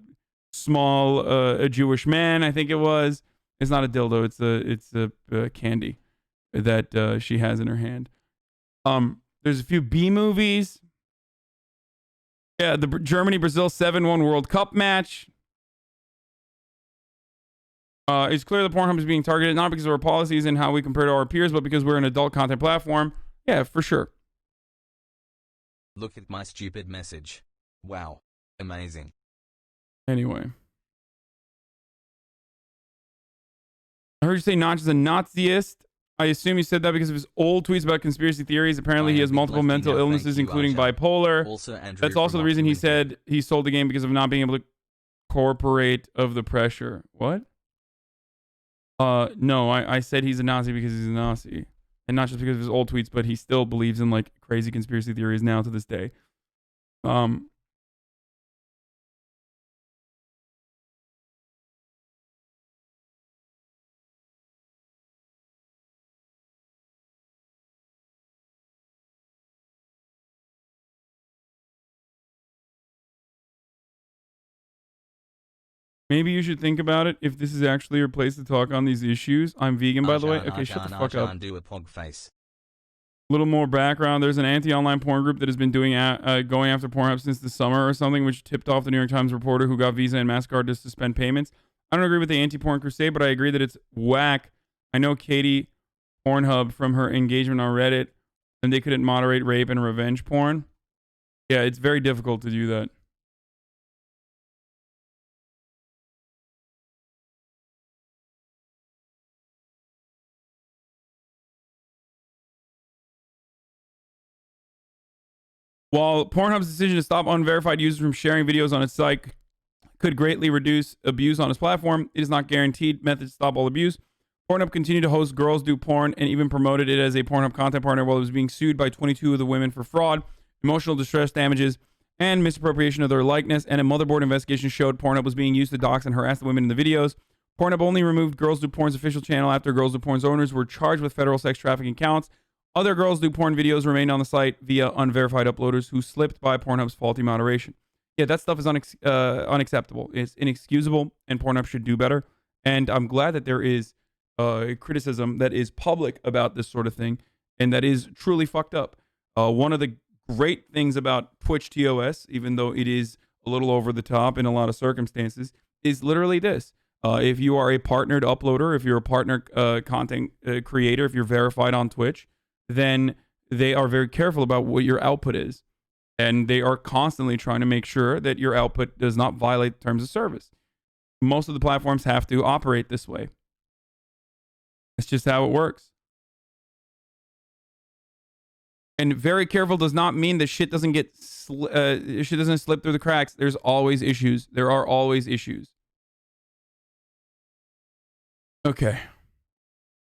small a Jewish man. I think it was. It's not a dildo. It's a candy that she has in her hand. There's a few B movies. Yeah, the Germany-Brazil 7-1 World Cup match. It's clear that Pᴑrnhub is being targeted not because of our policies and how we compare to our peers, but because we're an adult content platform. Yeah, for sure. Look at my stupid message. Wow. Amazing. Anyway. I heard you say Notch is a Naziist. I assume you said that because of his old tweets about conspiracy theories. Apparently, he has multiple mental illnesses, including bipolar. That's also the reason he said he sold the game, because of not being able to incorporate of the pressure. What? No, I said he's a Nazi because he's a Nazi. And not just because of his old tweets, but he still believes in like crazy conspiracy theories now to this day. Maybe you should think about it if this is actually your place to talk on these issues. I'm vegan, by the way. Okay, shut the fuck up. Do a pog face. A little more background. There's an anti-online porn group that has been doing going after Pᴑrnhub since the summer or something, which tipped off the New York Times reporter who got Visa and MasterCard to suspend payments. I don't agree with the anti-porn crusade, but I agree that it's whack. I know Katie Pᴑrnhub from her engagement on Reddit, and they couldn't moderate rape and revenge porn. Yeah, it's very difficult to do that. While Pᴑrnhub's decision to stop unverified users from sharing videos on its site could greatly reduce abuse on its platform, it is not guaranteed method to stop all abuse. Pᴑrnhub continued to host Girls Do Porn and even promoted it as a Pᴑrnhub content partner while it was being sued by 22 of the women for fraud, emotional distress damages, and misappropriation of their likeness. And a motherboard investigation showed Pᴑrnhub was being used to dox and harass the women in the videos. Pᴑrnhub only removed Girls Do Porn's official channel after Girls Do Porn's owners were charged with federal sex trafficking counts. Other Girls Do Porn videos remained on the site via unverified uploaders who slipped by Pᴑrnhub's faulty moderation. Yeah, that stuff is unacceptable. It's inexcusable, and Pᴑrnhub should do better. And I'm glad that there is criticism that is public about this sort of thing, and that is truly fucked up. One of the great things about Twitch TOS, even though it is a little over the top in a lot of circumstances, is literally this. If you are a partnered uploader, if you're a partner content creator, if you're verified on Twitch, then they are very careful about what your output is. And they are constantly trying to make sure that your output does not violate terms of service. Most of the platforms have to operate this way. It's just how it works. And very careful does not mean that shit doesn't get shit doesn't slip through the cracks. There's always issues. There are always issues. Okay.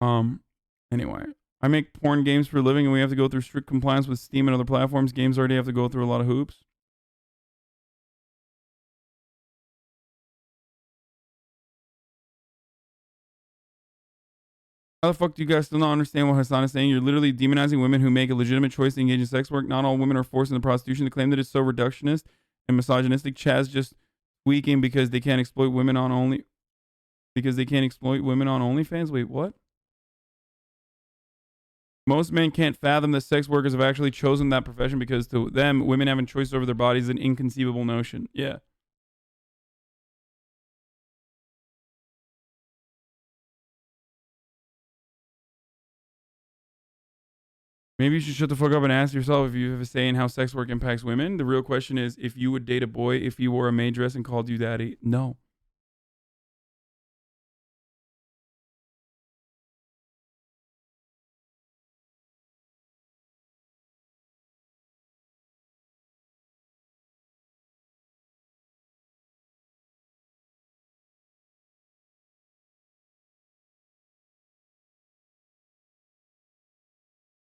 Anyway, I make porn games for a living, and we have to go through strict compliance with Steam and other platforms. Games already have to go through a lot of hoops. How the fuck do you guys still not understand what Hasan is saying? You're literally demonizing women who make a legitimate choice to engage in sex work. Not all women are forced into prostitution. To claim that it's so reductionist and misogynistic, Chaz just tweaking because they can't exploit women on only... Because they can't exploit women on OnlyFans? Wait, what? Most men can't fathom that sex workers have actually chosen that profession because to them, women having choice over their bodies is an inconceivable notion. Yeah. Maybe you should shut the fuck up and ask yourself if you have a say in how sex work impacts women. The real question is if you would date a boy if he wore a maid dress and called you daddy. No.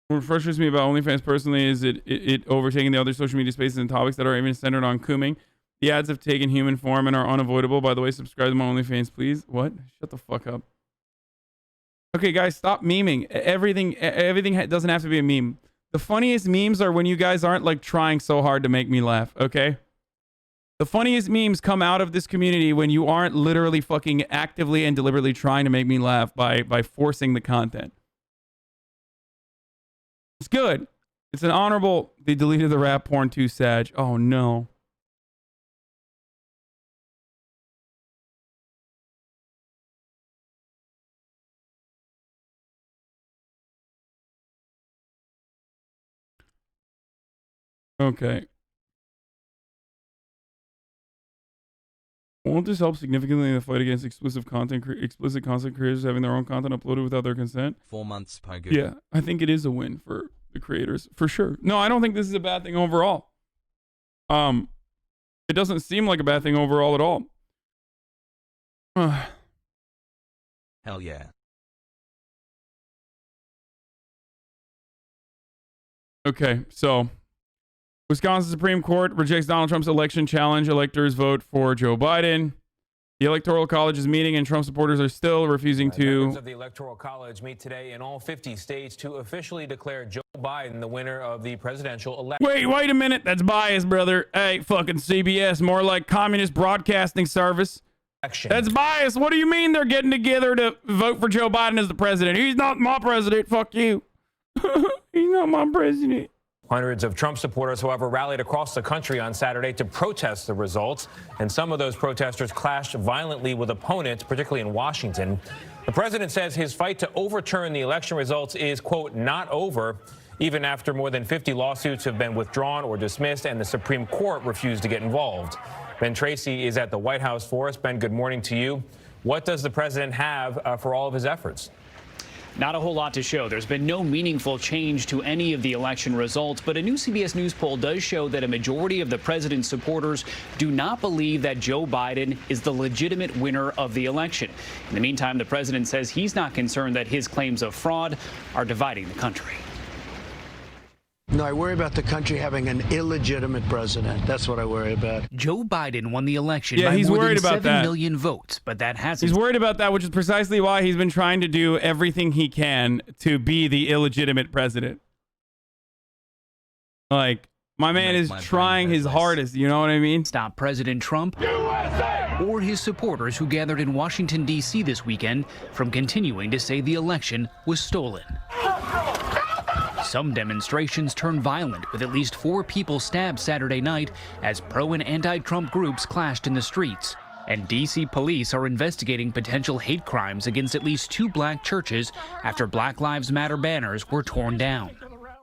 What frustrates me about OnlyFans personally is it overtaking the other social media spaces and topics that are even centered on cooming. The ads have taken human form and are unavoidable. By the way, subscribe to my OnlyFans, please. What? Shut the fuck up. Okay, guys, stop memeing. Everything doesn't have to be a meme. The funniest memes are when you guys aren't like trying so hard to make me laugh, okay? The funniest memes come out of this community when you aren't literally fucking actively and deliberately trying to make me laugh by forcing the content. It's good. It's an honorable. They deleted the rap porn too, Sag. Oh no. Okay. Won't this help significantly in the fight against explicit content creators having their own content uploaded without their consent? 4 months, Pogo. Yeah, I think it is a win for the creators, for sure. No, I don't think this is a bad thing overall. It doesn't seem like a bad thing overall at all. Hell yeah. Okay, so Wisconsin Supreme Court rejects Donald Trump's election challenge. Electors vote for Joe Biden. The Electoral College is meeting, and Trump supporters are still refusing to... Members of the Electoral College meet today in all 50 states to officially declare Joe Biden the winner of the presidential election. Wait a minute. That's biased, brother. Hey, fucking CBS. More like Communist Broadcasting Service. That's biased. What do you mean they're getting together to vote for Joe Biden as the president? He's not my president. Fuck you. He's not my president. Hundreds of Trump supporters, however, rallied across the country on Saturday to protest the results, and some of those protesters clashed violently with opponents, particularly in Washington. The president says his fight to overturn the election results is, quote, not over, even after more than 50 lawsuits have been withdrawn or dismissed and the Supreme Court refused to get involved. Ben Tracy is at the White House for us. Ben, good morning to you. What does the president have for all of his efforts? Not a whole lot to show. There's been no meaningful change to any of the election results, but a new CBS News poll does show that a majority of the president's supporters do not believe that Joe Biden is the legitimate winner of the election. In the meantime, the president says he's not concerned that his claims of fraud are dividing the country. No, I worry about the country having an illegitimate president. That's what I worry about. Joe Biden won the election by more than about 7 million votes, but that hasn't... He's worried about that, which is precisely why he's been trying to do everything he can to be the illegitimate president. Like, my man is trying his hardest, you know what I mean? Stop President Trump. USA! or his supporters who gathered in Washington, D.C. this weekend from continuing to say the election was stolen. Some demonstrations turned violent, with at least 4 people stabbed Saturday night as pro- and anti-Trump groups clashed in the streets. And D.C. police are investigating potential hate crimes against at least 2 black churches after Black Lives Matter banners were torn down.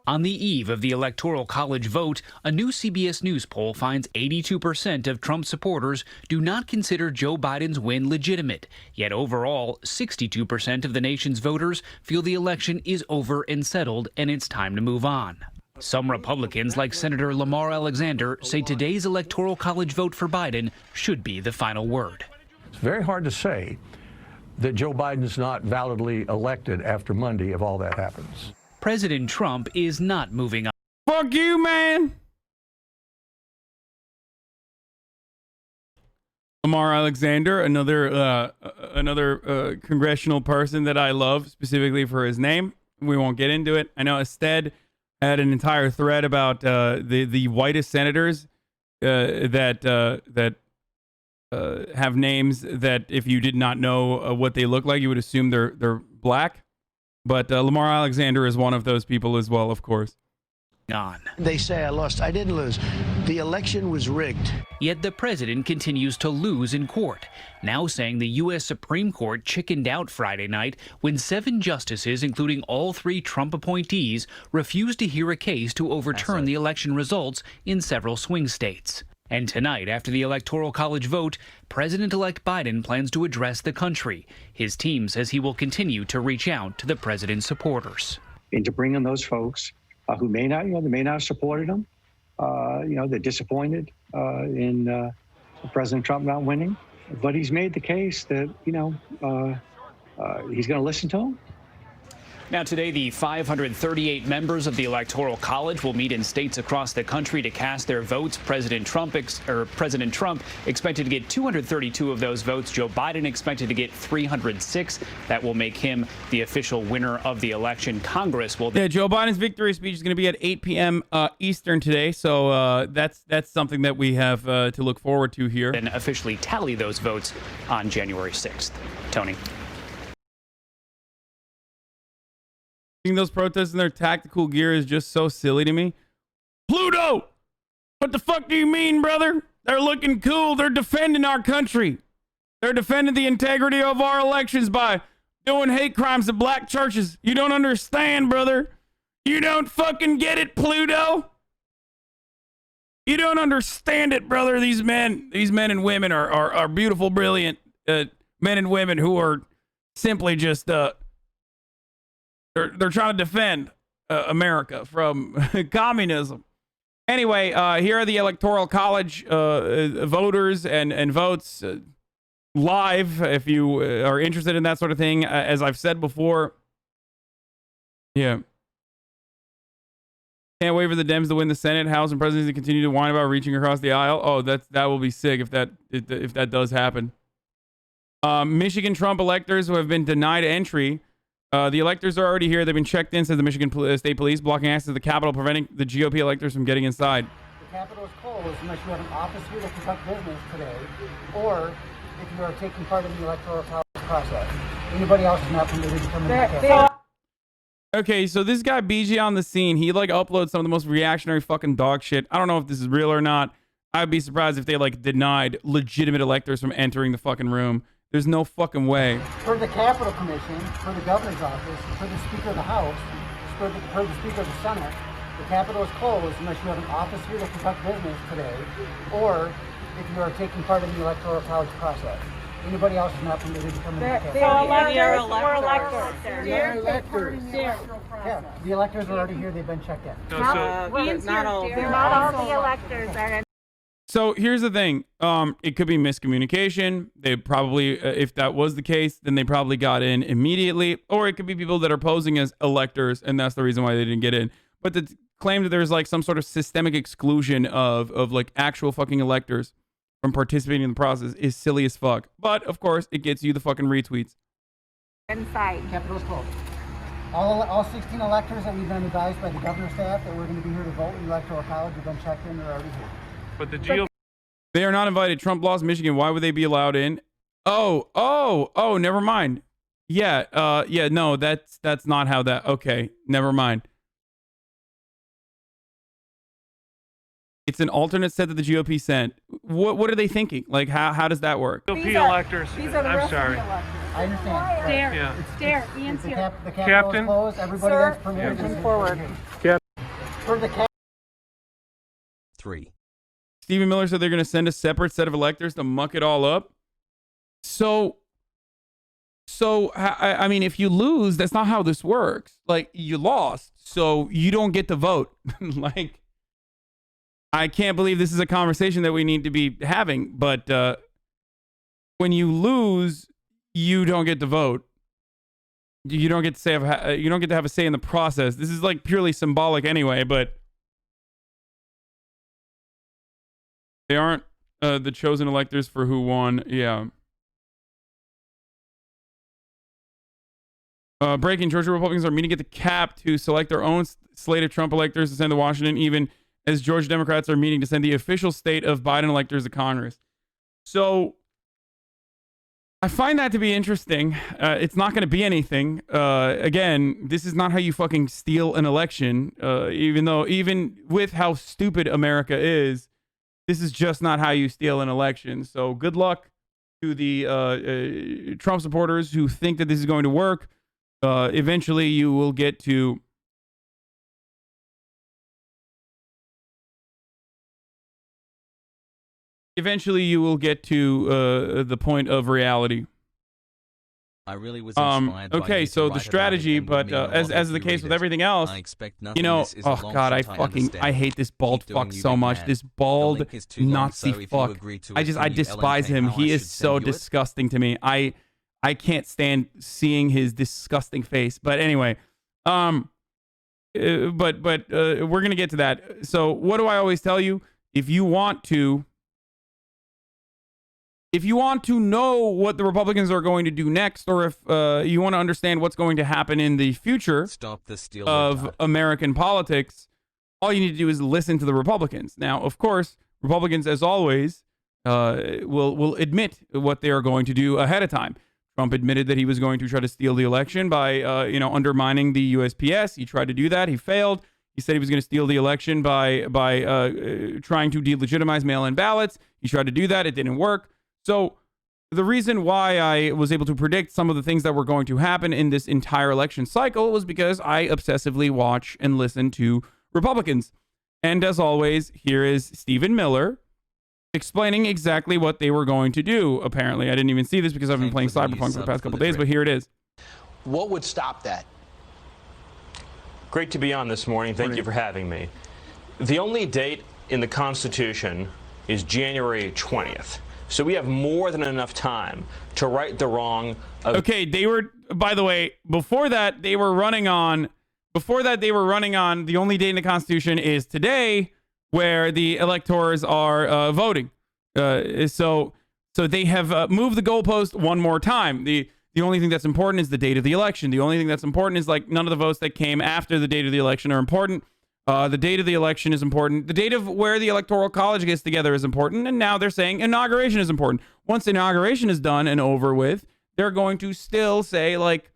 On the eve of the Electoral College vote, a new CBS News poll finds 82% of Trump supporters do not consider Joe Biden's win legitimate. Yet overall, 62% of the nation's voters feel the election is over and settled and it's time to move on. Some Republicans, like Senator Lamar Alexander, say today's Electoral College vote for Biden should be the final word. It's very hard to say that Joe Biden is not validly elected after Monday if all that happens. President Trump is not moving on. Fuck you, man. Lamar Alexander, another congressional person that I love specifically for his name. We won't get into it. I know Ested had an entire thread about the whitest senators that have names that if you did not know what they look like, you would assume they're black. But Lamar Alexander is one of those people as well, of course. They say I lost. I didn't lose. The election was rigged. Yet the president continues to lose in court, now saying the U.S. Supreme Court chickened out Friday night when 7 justices, including all 3 Trump appointees, refused to hear a case to overturn the election results in several swing states. And tonight, after the Electoral College vote, President-elect Biden plans to address the country. His team says he will continue to reach out to the president's supporters. And to bring in those folks who may not, they may not have supported him. They're disappointed in President Trump not winning. But he's made the case that, he's going to listen to him. Now today, the 538 members of the Electoral College will meet in states across the country to cast their votes. President Trump expected to get 232 of those votes. Joe Biden expected to get 306. That will make him the official winner of the election. Congress will. Yeah, Joe Biden's victory speech is going to be at 8 p.m. Eastern today. So that's something that we have to look forward to here. And officially tally those votes on January 6th. Tony. Seeing those protests in their tactical gear is just so silly to me. Pluto! What the fuck do you mean, brother? They're looking cool. They're defending our country. They're defending the integrity of our elections by doing hate crimes at black churches. You don't understand, brother. You don't fucking get it, Pluto. You don't understand it, brother. These men and women are beautiful, brilliant men and women who are simply just They're trying to defend America from communism. Anyway, here are the Electoral College voters and votes live if you are interested in that sort of thing. As I've said before, yeah. Can't wait for the Dems to win the Senate, House, and presidency to continue to whine about reaching across the aisle. Oh, that will be sick if that does happen. Michigan Trump electors who have been denied entry. The electors are already here. They've been checked in, says the Michigan State Police, blocking access to the Capitol, preventing the GOP electors from getting inside. The Capitol is closed unless you have an office here to conduct business today, or if you are taking part in the Electoral College process. Anybody else is not permitted to come in the Capitol. Okay, so this guy BG on the scene, he uploads some of the most reactionary fucking dog shit. I don't know if this is real or not. I'd be surprised if they denied legitimate electors from entering the fucking room. There's no fucking way. For the Capitol Commission, for the governor's office, for the Speaker of the House, for the Speaker of the Senate, the Capitol is closed unless you have an office here to conduct business today, or if you are taking part in the Electoral College process. Anybody else is not permitted to come in the Capitol. We're electors. They're electors. Yeah, the electors are already here. They've been checked in. Not all the electors are in. So here's the thing. It could be miscommunication. They probably, if that was the case, then they probably got in immediately. Or it could be people that are posing as electors, and that's the reason why they didn't get in. But the claim that there's some sort of systemic exclusion of actual fucking electors from participating in the process is silly as fuck. But of course, it gets you the fucking retweets. Inside. Capitol's closed. All 16 electors that we've been advised by the governor's staff that we're going to be here to vote in the Electoral College have been checked in. They're already here. But the GOP They are not invited. Trump lost Michigan. Why would they be allowed in? Oh, never mind. Yeah, no, that's not how that, okay, never mind. It's an alternate set that the GOP sent. What are they thinking? Like, how does that work? GOP electors. I'm sorry. I understand. Dare. Yeah. Dare. Ian's here. The Capitol Captain? is closed. Everybody Sir, that's permitted to come forward. For the 3. Stephen Miller said they're going to send a separate set of electors to muck it all up. So I mean, if you lose, that's not how this works. Like, you lost, so you don't get to vote. Like, I can't believe this is a conversation that we need to be having. But when you lose, you don't get to vote. You don't get to say you don't get to have a say in the process. This is like purely symbolic anyway. But they aren't the chosen electors for who won. Yeah. Breaking: Georgia Republicans are meeting at the Cap to select their own slate of Trump electors to send to Washington, even as Georgia Democrats are meeting to send the official state of Biden electors to Congress. So I find that to be interesting. It's not going to be anything. Again, this is not how you fucking steal an election. Even with how stupid America is, this is just not how you steal an election. So good luck to the Trump supporters who think that this is going to work. Eventually you will get to the point of reality. I really was inspired okay, so the strategy, but as the case with everything else, you know, oh god, I hate this bald fuck so much. This bald Nazi fuck. I despise him. He is so disgusting to me. I can't stand seeing his disgusting face. But anyway, but we're gonna get to that. So what do I always tell you? If you want to know what the Republicans are going to do next, or if you want to understand what's going to happen in the future of American politics, all you need to do is listen to the Republicans. Now, of course, Republicans, as always, will admit what they are going to do ahead of time. Trump admitted that he was going to try to steal the election by, undermining the USPS. He tried to do that. He failed. He said he was going to steal the election by trying to delegitimize mail-in ballots. He tried to do that. It didn't work. So the reason why I was able to predict some of the things that were going to happen in this entire election cycle was because I obsessively watch and listen to Republicans. And as always, here is Stephen Miller explaining exactly what they were going to do. Apparently, I didn't even see this because I've been playing Cyberpunk for the past couple of days, but here it is. What would stop that? Great to be on this morning. Thank you for having me. The only date in the Constitution is January 20th. So we have more than enough time to right the wrong of... Okay, they were, by the way, before that they were running on the only date in the Constitution is today, where the electors are voting. So they have moved the goalpost one more time. The only thing that's important is the date of the election. The only thing that's important is, like, none of the votes that came after the date of the election are important. The date of the election is important. The date of where the Electoral College gets together is important. And now they're saying inauguration is important. Once inauguration is done and over with, they're going to still say, like,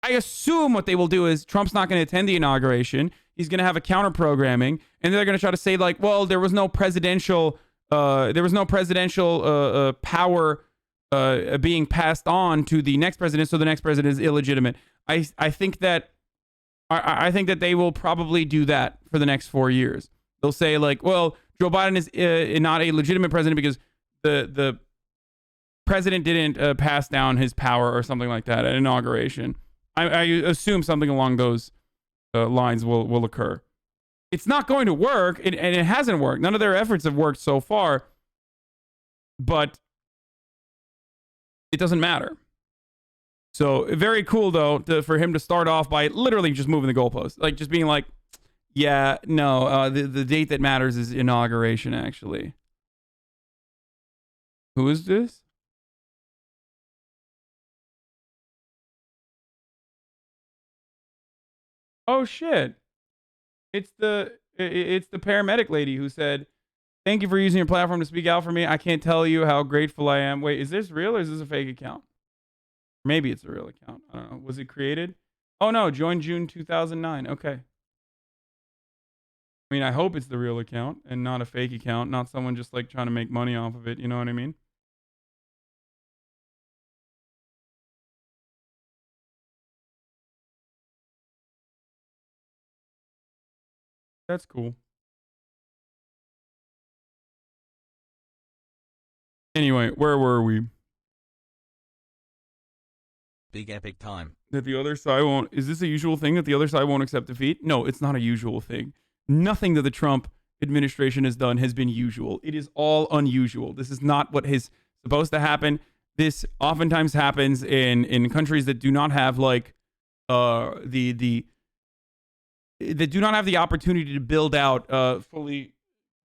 I assume what they will do is Trump's not going to attend the inauguration. He's going to have a counter programming. And they're going to try to say, like, well, there was no presidential power being passed on to the next president. So the next president is illegitimate. I think that they will probably do that for the next 4 years. They'll say, like, well, Joe Biden is not a legitimate president because the president didn't pass down his power or something like that at inauguration. I assume something along those lines will occur. It's not going to work, and it hasn't worked. None of their efforts have worked so far, but it doesn't matter. So very cool, though, for him to start off by literally just moving the goalpost. Like, just being like, yeah, no, the date that matters is inauguration, actually. Who is this? Oh, shit. It's the paramedic lady who said, Thank you for using your platform to speak out for me. I can't tell you how grateful I am. Wait, is this real or is this a fake account? Maybe it's a real account. I don't know. Was it created? Oh no, joined June 2009. Okay. I mean, I hope it's the real account and not a fake account, not someone just like trying to make money off of it. You know what I mean? That's cool. Anyway, where were we? Big epic time. That the other side won't... Is this a usual thing that the other side won't accept defeat? No, it's not a usual thing. Nothing that the Trump administration has done has been usual. It is all unusual. This is not what is supposed to happen. This oftentimes happens in countries that do not have like that do not have the opportunity to build out fully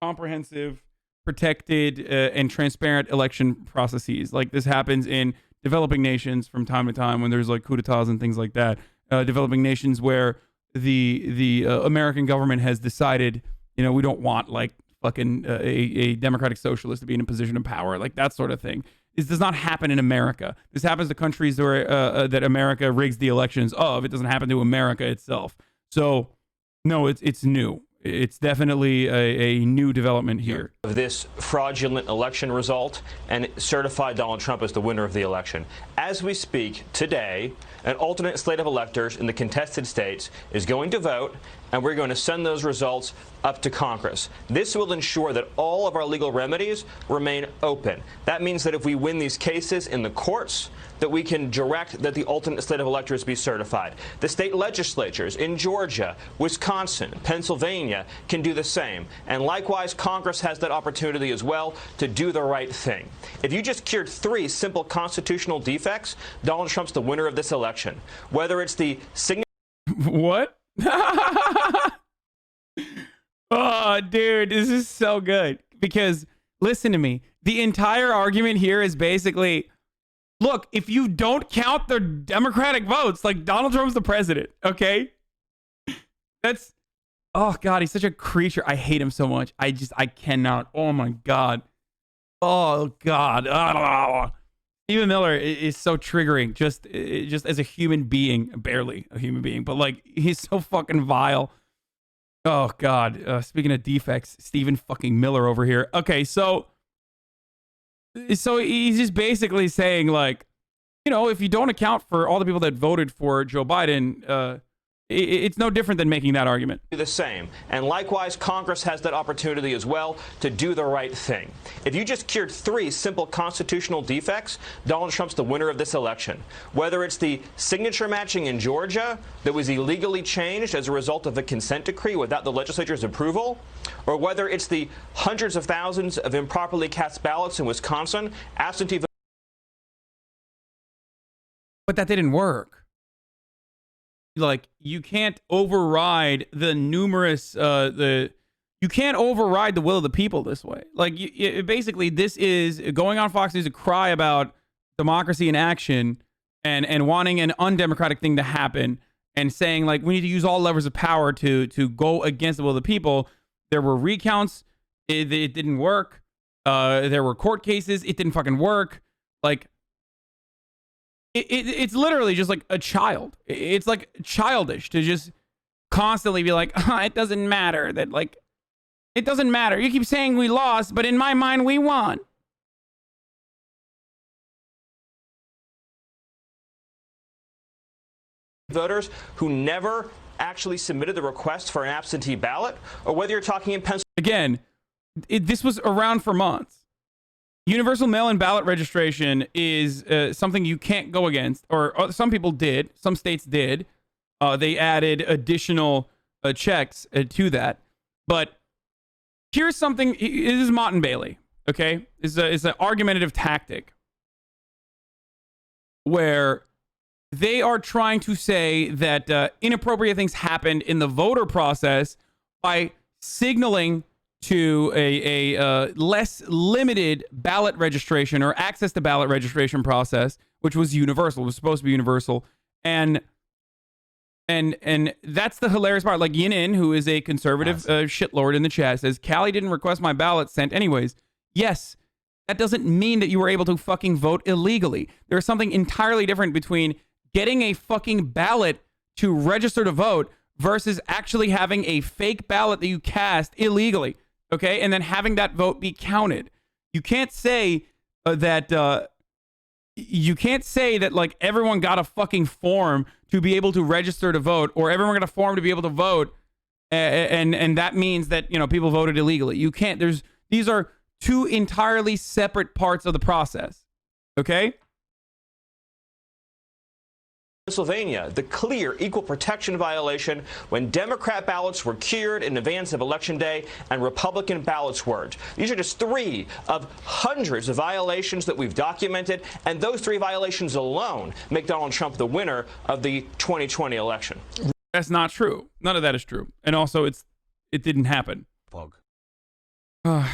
comprehensive, protected, and transparent election processes. Like this happens in developing nations from time to time when there's like coup d'etats and things like that. Developing nations where the American government has decided, you know, we don't want like fucking a democratic socialist to be in a position of power, like that sort of thing. This does not happen in America. This happens to countries where that America rigs the elections of. It doesn't happen to America itself. So, no, it's new. It's definitely a new development here. Of this fraudulent election result and certified Donald Trump as the winner of the election. As we speak today, an alternate slate of electors in the contested states is going to vote, and we're going to send those results up to Congress. This will ensure that all of our legal remedies remain open. That means that if we win these cases in the courts, that we can direct that the alternate slate of electors be certified. The state legislatures in Georgia, Wisconsin, Pennsylvania can do the same. And likewise, Congress has that opportunity as well to do the right thing. If you just cured 3 simple constitutional defects, Donald Trump's the winner of this election. Whether it's the signature... What? Oh, dude, this is so good. Because, listen to me. The entire argument here is basically... Look, if you don't count the Democratic votes, like Donald Trump's the president, okay? That's, oh God, he's such a creature. I hate him so much. I cannot. Oh my God. Oh God. Oh. Stephen Miller is so triggering, just as a human being, barely a human being, but like he's so fucking vile. Oh God. Speaking of defects, Stephen fucking Miller over here. Okay, so he's just basically saying, like, you know, if you don't account for all the people that voted for Joe Biden, it's no different than making that argument. Do the same. And likewise, Congress has that opportunity as well to do the right thing. If you just cured 3 simple constitutional defects, Donald Trump's the winner of this election. Whether it's the signature matching in Georgia that was illegally changed as a result of a consent decree without the legislature's approval, or whether it's the hundreds of thousands of improperly cast ballots in Wisconsin, absentee votes. But that didn't work. Like, you can't override the numerous, you can't override the will of the people this way. Like, basically, this is going on Fox News to cry about democracy in action and wanting an undemocratic thing to happen and saying, like, we need to use all levers of power to go against the will of the people. There were recounts. It didn't work. There were court cases. It didn't fucking work. Like, it's literally just like a child. It's like childish to just constantly be like, it doesn't matter that, like, it doesn't matter. You keep saying we lost, but in my mind, we won. Voters who never actually submitted the request for an absentee ballot, or whether you're talking in Pennsylvania. Again, this was around for months. Universal mail-in ballot registration is something you can't go against, or some people did. Some states did. They added additional checks to that. But here's something. This is Mott and Bailey, okay? It's an argumentative tactic where they are trying to say that inappropriate things happened in the voter process by signaling to a less limited ballot registration or access to ballot registration process, which was universal. It was supposed to be universal. And And that's the hilarious part. Like Yinin, who is a conservative shitlord in the chat, says, Callie didn't request my ballot sent anyways. Yes, that doesn't mean that you were able to fucking vote illegally. There's something entirely different between getting a fucking ballot to register to vote versus actually having a fake ballot that you cast illegally, okay? And then having that vote be counted. You can't say that like everyone got a fucking form to be able to register to vote, or everyone got a form to be able to vote, and that means that, you know, people voted illegally. You can't. These are two entirely separate parts of the process, okay? Pennsylvania, the clear equal protection violation when Democrat ballots were cured in advance of Election Day and Republican ballots weren't. These are just 3 of hundreds of violations that we've documented, and those 3 violations alone make Donald Trump the winner of the 2020 election. That's not true. None of that is true. And also, it didn't happen. Bog.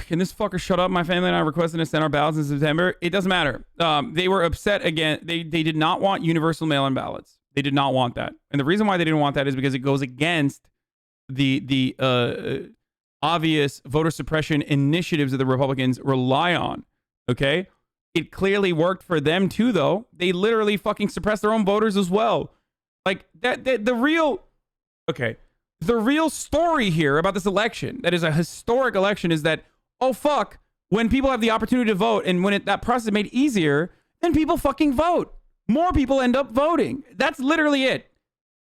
Can this fucker shut up? My family and I requested to send our ballots in September. It doesn't matter. They were upset again. They did not want universal mail-in ballots. They did not want that. And the reason why they didn't want that is because it goes against the obvious voter suppression initiatives that the Republicans rely on. Okay? It clearly worked for them too, though. They literally fucking suppressed their own voters as well. Like, the real story here about this election, that is a historic election, is that, oh fuck, when people have the opportunity to vote and when that process is made easier, then people fucking vote. More people end up voting. That's literally it.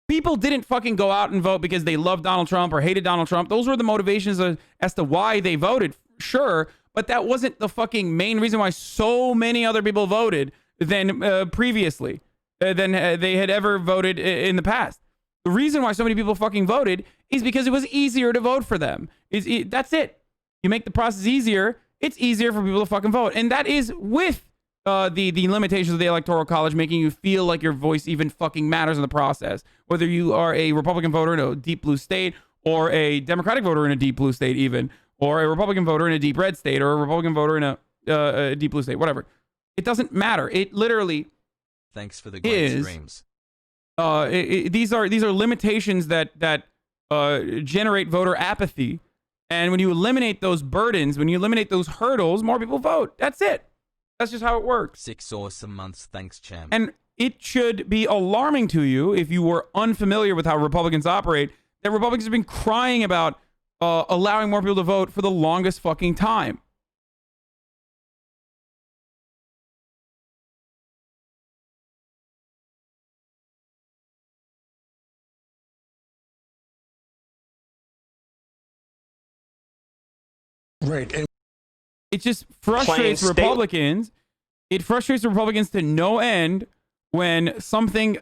People didn't fucking go out and vote because they loved Donald Trump or hated Donald Trump. Those were the motivations as to why they voted, sure, but that wasn't the fucking main reason why so many other people voted than previously, than they had ever voted in the past. The reason why so many people fucking voted is because it was easier to vote for them. That's it. You make the process easier, it's easier for people to fucking vote. And that is with the limitations of the Electoral College making you feel like your voice even fucking matters in the process. Whether you are a Republican voter in a deep blue state, or a Democratic voter in a deep blue state even, or a Republican voter in a deep red state, or a Republican voter in a deep blue state, whatever. It doesn't matter. It literally Thanks for the great streams. These are limitations that generate voter apathy, and when you eliminate those burdens, when you eliminate those hurdles, more people vote. That's it. That's just how it works. 6 awesome months, thanks, champ. And it should be alarming to you, if you were unfamiliar with how Republicans operate, that Republicans have been crying about allowing more people to vote for the longest fucking time. Right. And it just frustrates Republicans. It frustrates Republicans to no end when something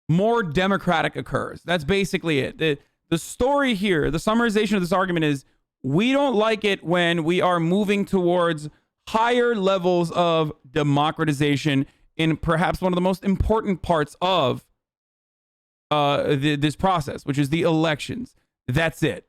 more democratic occurs. That's basically it. The story here, the summarization of this argument is, we don't like it when we are moving towards higher levels of democratization in perhaps one of the most important parts of this process, which is the elections. That's it.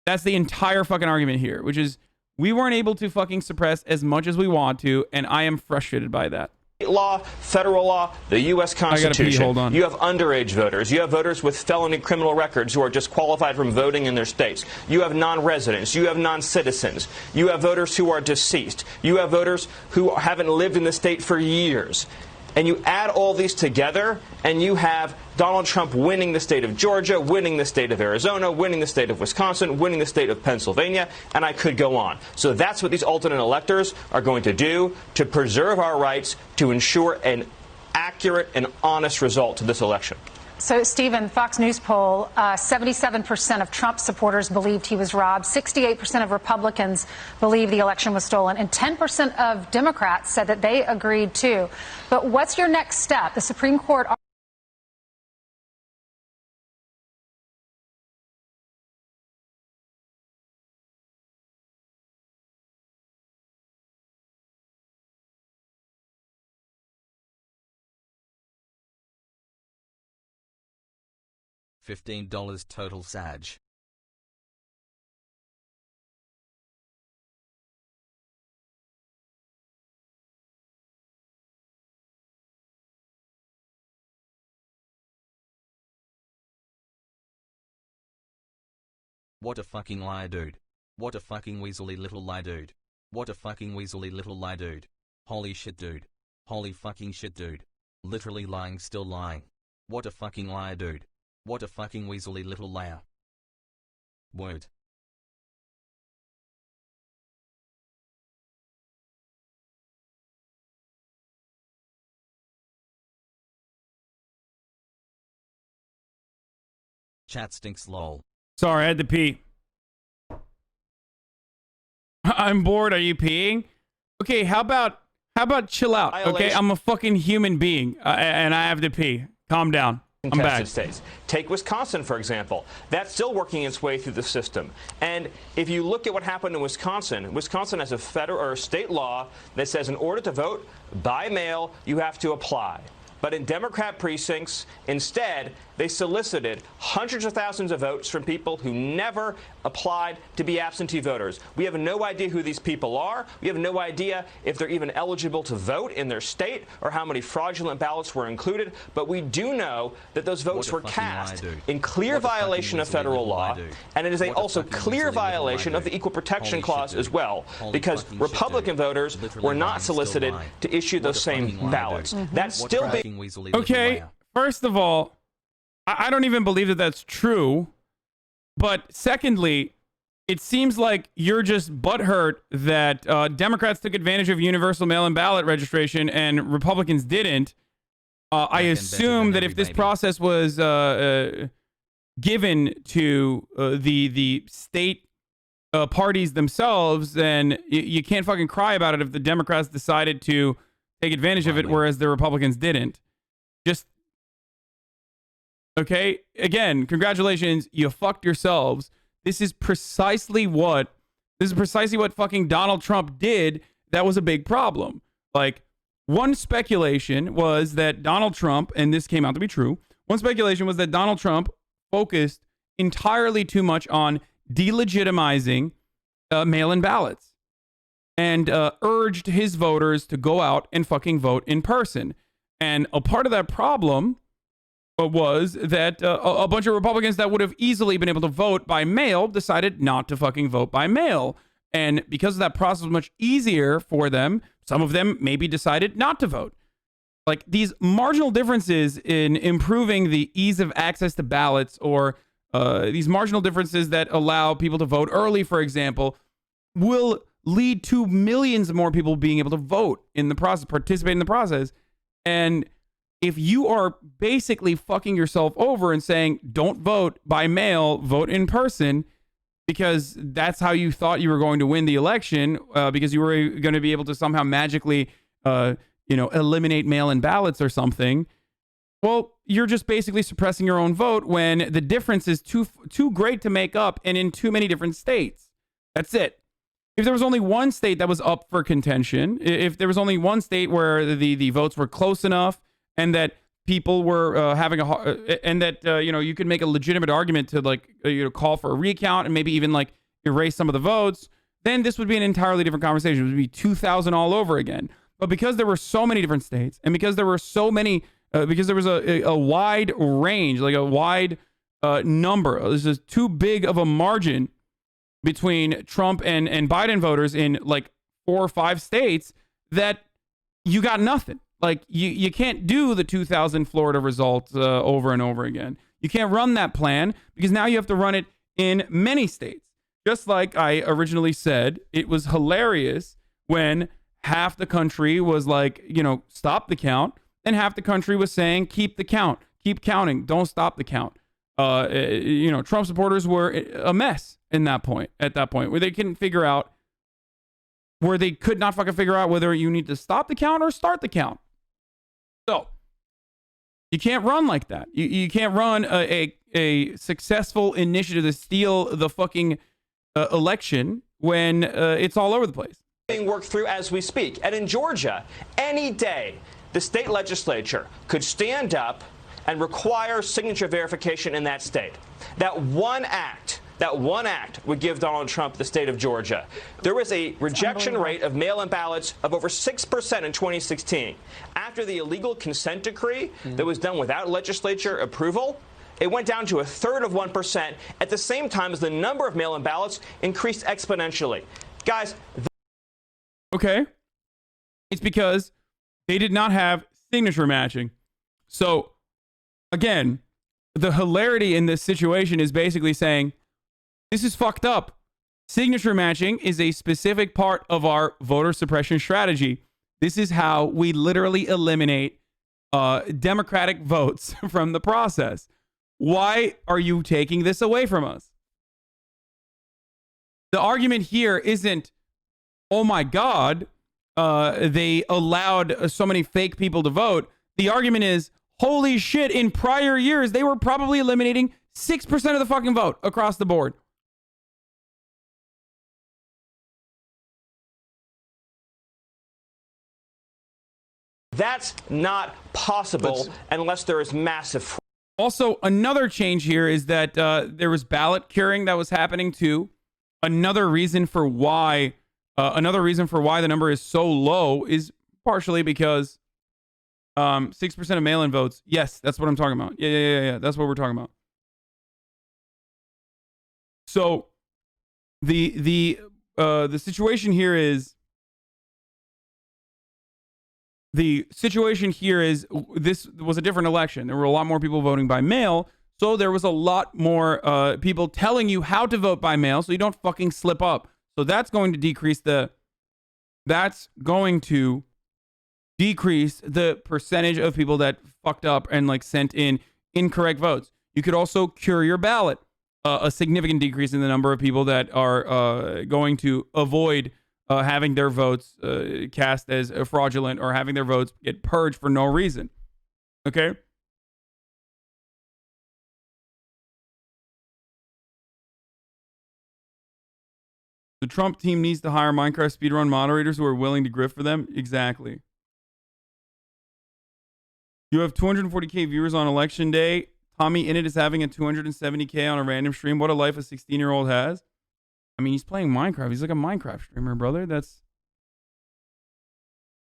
That's the entire fucking argument here, which is we weren't able to fucking suppress as much as we want to, and I am frustrated by that. Law, federal law, the U.S. Constitution. I gotta pee, hold on. You have underage voters. You have voters with felony criminal records who are disqualified from voting in their states. You have non-residents. You have non-citizens. You have voters who are deceased. You have voters who haven't lived in the state for years. And you add all these together, and you have Donald Trump winning the state of Georgia, winning the state of Arizona, winning the state of Wisconsin, winning the state of Pennsylvania, and I could go on. So that's what these alternate electors are going to do to preserve our rights, to ensure an accurate and honest result to this election. So, Stephen, Fox News poll, 77% of Trump supporters believed he was robbed, 68% of Republicans believe the election was stolen, and 10% of Democrats said that they agreed too. But what's your next step? The Supreme Court... $15 total Sag. What a fucking liar, dude. What a fucking weaselly little lie, dude. What a fucking weaselly little lie, dude. Holy shit, dude. Holy fucking shit, dude. Literally lying, still lying. What a fucking liar, dude. What a fucking weaselly little liar. Word. Chat stinks, lol. Sorry, I had to pee. I'm bored. Are you peeing? Okay, how about chill out? Okay, I'm a fucking human being, and I have to pee. Calm down. I'm back. States. Take Wisconsin, for example. That's still working its way through the system. And if you look at what happened in Wisconsin, Wisconsin has a federal or state law that says in order to vote by mail, you have to apply. But in Democrat precincts, instead, they solicited hundreds of thousands of votes from people who never applied to be absentee voters. We have no idea who these people are. We have no idea if they're even eligible to vote in their state or how many fraudulent ballots were included. But we do know that those votes were cast in clear violation of federal law. And it is also clear violation of the Equal Protection Clause as well, because Republican voters were not solicited to issue those same ballots. That's still being... Okay, first of all, I don't even believe that that's true. But secondly, it seems like you're just butthurt that Democrats took advantage of universal mail-in ballot registration and Republicans didn't. I assume that if this process was given to the state parties themselves, then you can't fucking cry about it if the Democrats decided to take advantage of it, whereas the Republicans didn't. Just, okay, again, congratulations, you fucked yourselves. This is precisely what fucking Donald Trump did that was a big problem. Like, one speculation was that Donald Trump, and this came out to be true, one speculation was that Donald Trump focused entirely too much on delegitimizing mail-in ballots and urged his voters to go out and fucking vote in person. And a part of that problem was that a bunch of Republicans that would have easily been able to vote by mail decided not to fucking vote by mail. And because that process was much easier for them, some of them maybe decided not to vote. Like, these marginal differences in improving the ease of access to ballots, or these marginal differences that allow people to vote early, for example, will lead to millions more people being able to vote in the process, participate in the process. And if you are basically fucking yourself over and saying, don't vote by mail, vote in person, because that's how you thought you were going to win the election, because you were going to be able to somehow magically, eliminate mail-in ballots or something, well, you're just basically suppressing your own vote when the difference is too great to make up and in too many different states. That's it. If there was only one state that was up for contention, if there was only one state where the votes were close enough and that people were and that you could make a legitimate argument to call for a recount and maybe even erase some of the votes, then this would be an entirely different conversation. It would be 2000 all over again. But because there were so many different states, and because there were so many, because there was a wide range, like a wide number, this is too big of a margin between Trump and Biden voters in 4 or 5 states, that you got nothing. Like, you can't do the 2000 Florida results over and over again. You can't run that plan because now you have to run it in many states. Just like I originally said, it was hilarious when half the country was stop the count, and half the country was saying, keep the count, keep counting, don't stop the count. Trump supporters were a mess at that point, where they couldn't figure out, where they could not fucking figure out whether you need to stop the count or start the count. So you can't run like that. You can't run a successful initiative to steal the fucking election when it's all over the place. Being worked through as we speak. And in Georgia, any day, the state legislature could stand up and require signature verification in that state. That one act would give Donald Trump the state of Georgia. There was a rejection rate of mail-in ballots of over 6% in 2016. After the illegal consent decree that was done without legislature approval, It went down to 1/3 of 1% at the same time as the number of mail-in ballots increased exponentially. Guys. Okay. It's because they did not have signature matching. So, again, the hilarity in this situation is basically saying, this is fucked up. Signature matching is a specific part of our voter suppression strategy. This is how we literally eliminate Democratic votes from the process. Why are you taking this away from us? The argument here isn't, oh my God, they allowed so many fake people to vote. The argument is, holy shit, in prior years, they were probably eliminating 6% of the fucking vote across the board. That's not possible unless there is massive fraud. Also, another change here is that there was ballot curing that was happening too. Another reason for why the number is so low is partially because 6% of mail-in votes. Yes, that's what I'm talking about. Yeah. That's what we're talking about. So the situation here is this was a different election. There were a lot more people voting by mail, so there was a lot more people telling you how to vote by mail, so you don't fucking slip up. So that's going to decrease the percentage of people that fucked up and like sent in incorrect votes. You could also cure your ballot. A significant decrease in the number of people that are going to avoid having their votes cast as fraudulent or having their votes get purged for no reason. Okay? The Trump team needs to hire Minecraft speedrun moderators who are willing to grift for them. Exactly. You have 240K viewers on election day. Tommy Innit is having a 270K on a random stream. What a life a 16-year-old has. I mean, he's playing Minecraft. He's like a Minecraft streamer, brother. That's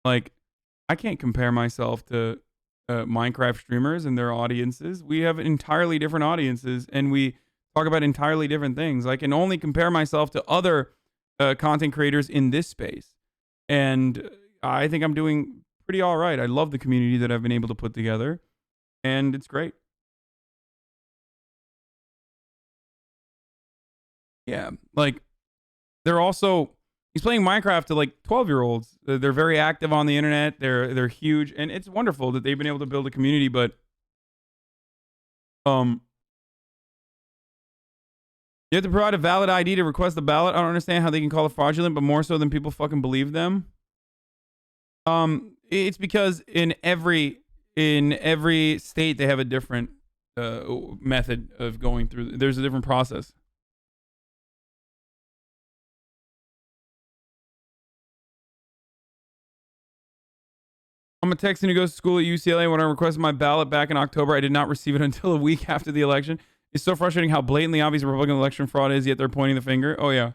like, I can't compare myself to Minecraft streamers and their audiences. We have entirely different audiences and we talk about entirely different things. I can only compare myself to other content creators in this space. And I think I'm doing pretty all right. I love the community that I've been able to put together and it's great. Yeah, like he's playing Minecraft to like 12-year-olds. They're very active on the internet. They're huge, and it's wonderful that they've been able to build a community. But you have to provide a valid ID to request the ballot. I don't understand how they can call it fraudulent, but more so than people fucking believe them. It's because in every state they have a different method of going through. There's a different process. I'm a Texan who goes to school at UCLA. When I requested my ballot back in October, I did not receive it until a week after the election. It's so frustrating how blatantly obvious Republican election fraud is, yet they're pointing the finger. Oh, yeah.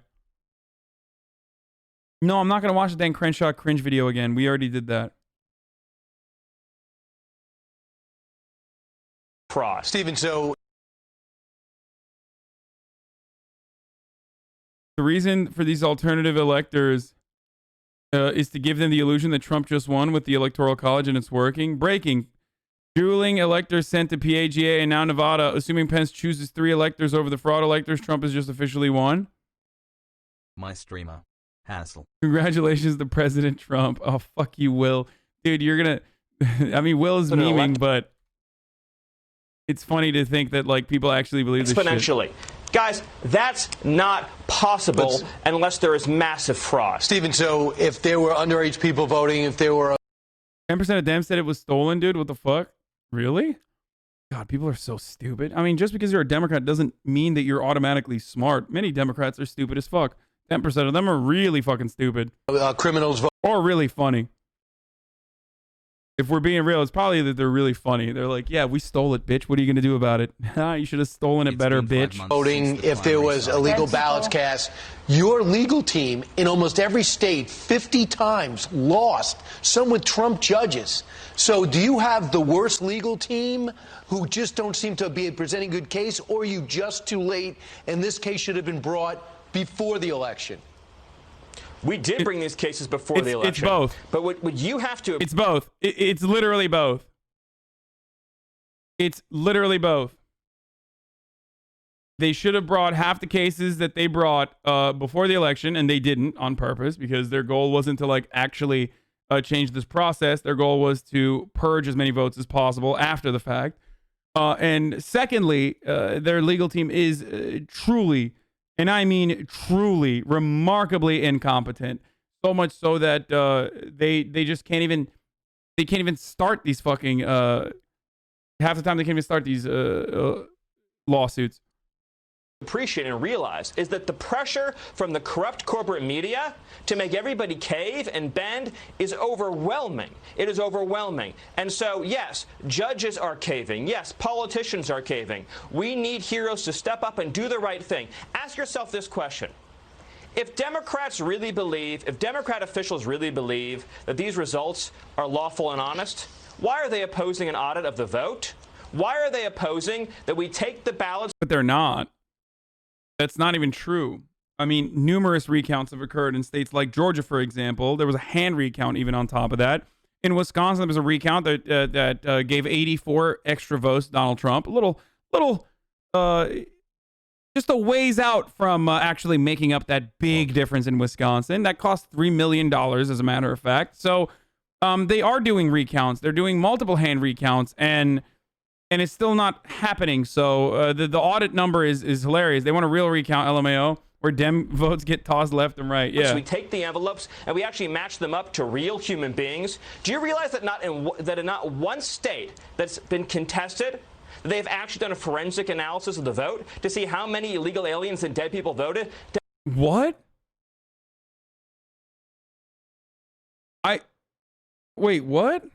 No, I'm not going to watch the Dan Crenshaw cringe video again. We already did that. Fraud. Stephen, so the reason for these alternative electors is to give them the illusion that Trump just won with the Electoral College and it's working. Breaking. Dueling electors sent to PAGA and now Nevada. Assuming Pence chooses 3 electors over the fraud electors, Trump has just officially won. My streamer. Hassle. Congratulations to President Trump. Oh, fuck you, Will. Dude, you're going to... I mean, Will is memeing, but it's funny to think that like people actually believe this shit. Exponentially. Guys, that's not possible unless there is massive fraud. Stephen, so if there were underage people voting, if there were 10% of them said it was stolen, dude. What the fuck? Really? God, people are so stupid. I mean, just because you're a Democrat doesn't mean that you're automatically smart. Many Democrats are stupid as fuck. 10% of them are really fucking stupid. Criminals vote. Or really funny. If we're being real, it's probably that they're really funny. They're like, yeah, we stole it, bitch. What are you going to do about it? You should have stolen it better, bitch. Voting if there was illegal ballots cast. Your legal team in almost every state 50 times lost, some with Trump judges. So do you have the worst legal team who just don't seem to be presenting a good case, or are you just too late and this case should have been brought before the election? We did bring these cases before the election. It's both. But what you have to... It's both. It's literally both. It's literally both. They should have brought half the cases that they brought before the election, and they didn't on purpose because their goal wasn't to like actually change this process. Their goal was to purge as many votes as possible after the fact. And secondly, their legal team is truly... and I mean truly, remarkably incompetent. So much so that they just can't even start these fucking half the time they can't even start these lawsuits. Appreciate and realize is that the pressure from the corrupt corporate media to make everybody cave and bend is overwhelming. It is overwhelming. And so, yes, judges are caving. Yes, politicians are caving. We need heroes to step up and do the right thing. Ask yourself this question. If Democrats really believe, if Democrat officials really believe that these results are lawful and honest, why are they opposing an audit of the vote? Why are they opposing that we take the ballots? But they're not. That's not even true. I mean, numerous recounts have occurred in states like Georgia, for example. There was a hand recount even on top of that. In Wisconsin, there was a recount that gave 84 extra votes to Donald Trump. A little, just a ways out from actually making up that big difference in Wisconsin. That cost $3 million, as a matter of fact. So they are doing recounts. They're doing multiple hand recounts, and it's still not happening. So the audit number is hilarious. They want a real recount, LMAO, where Dem votes get tossed left and right. Yeah. So we take the envelopes and we actually match them up to real human beings. Do you realize that in not one state that's been contested, they've actually done a forensic analysis of the vote to see how many illegal aliens and dead people voted? What? Wait, what?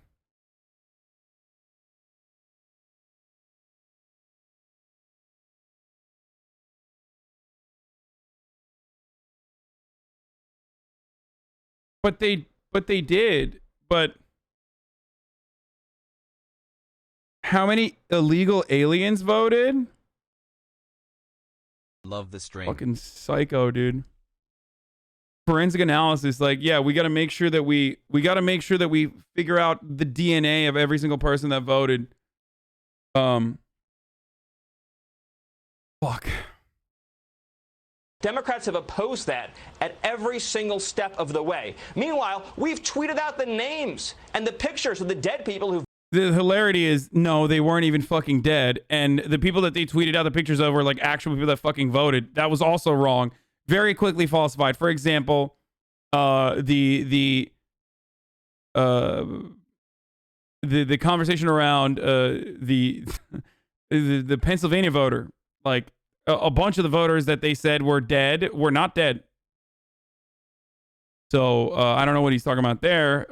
But they did. But how many illegal aliens voted? Love the stream. Fucking psycho, dude. Forensic analysis, like, yeah, we got to make sure that we figure out the DNA of every single person that voted. Fuck. Democrats have opposed that at every single step of the way. Meanwhile, we've tweeted out the names and the pictures of the dead people who... The hilarity is, no, they weren't even fucking dead. And the people that they tweeted out the pictures of were like actual people that fucking voted. That was also wrong. Very quickly falsified. For example, the conversation around the Pennsylvania voter, like a bunch of the voters that they said were dead were not dead. So I don't know what he's talking about there.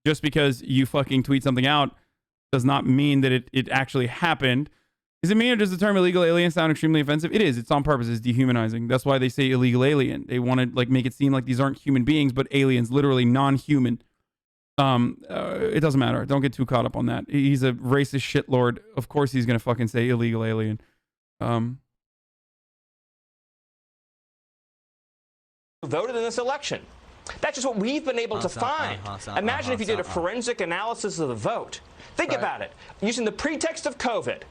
Just because you fucking tweet something out does not mean that it actually happened. Does it mean, or does the term illegal alien sound extremely offensive? It is. It's on purpose. It's dehumanizing. That's why they say illegal alien. They want to like make it seem like these aren't human beings, but aliens, literally non-human. It doesn't matter. Don't get too caught up on that. He's a racist shitlord. Of course he's going to fucking say illegal alien. Voted in this election. That's just what we've been able to find. Imagine if you did a forensic analysis of the vote. Think about it. Using the pretext of COVID,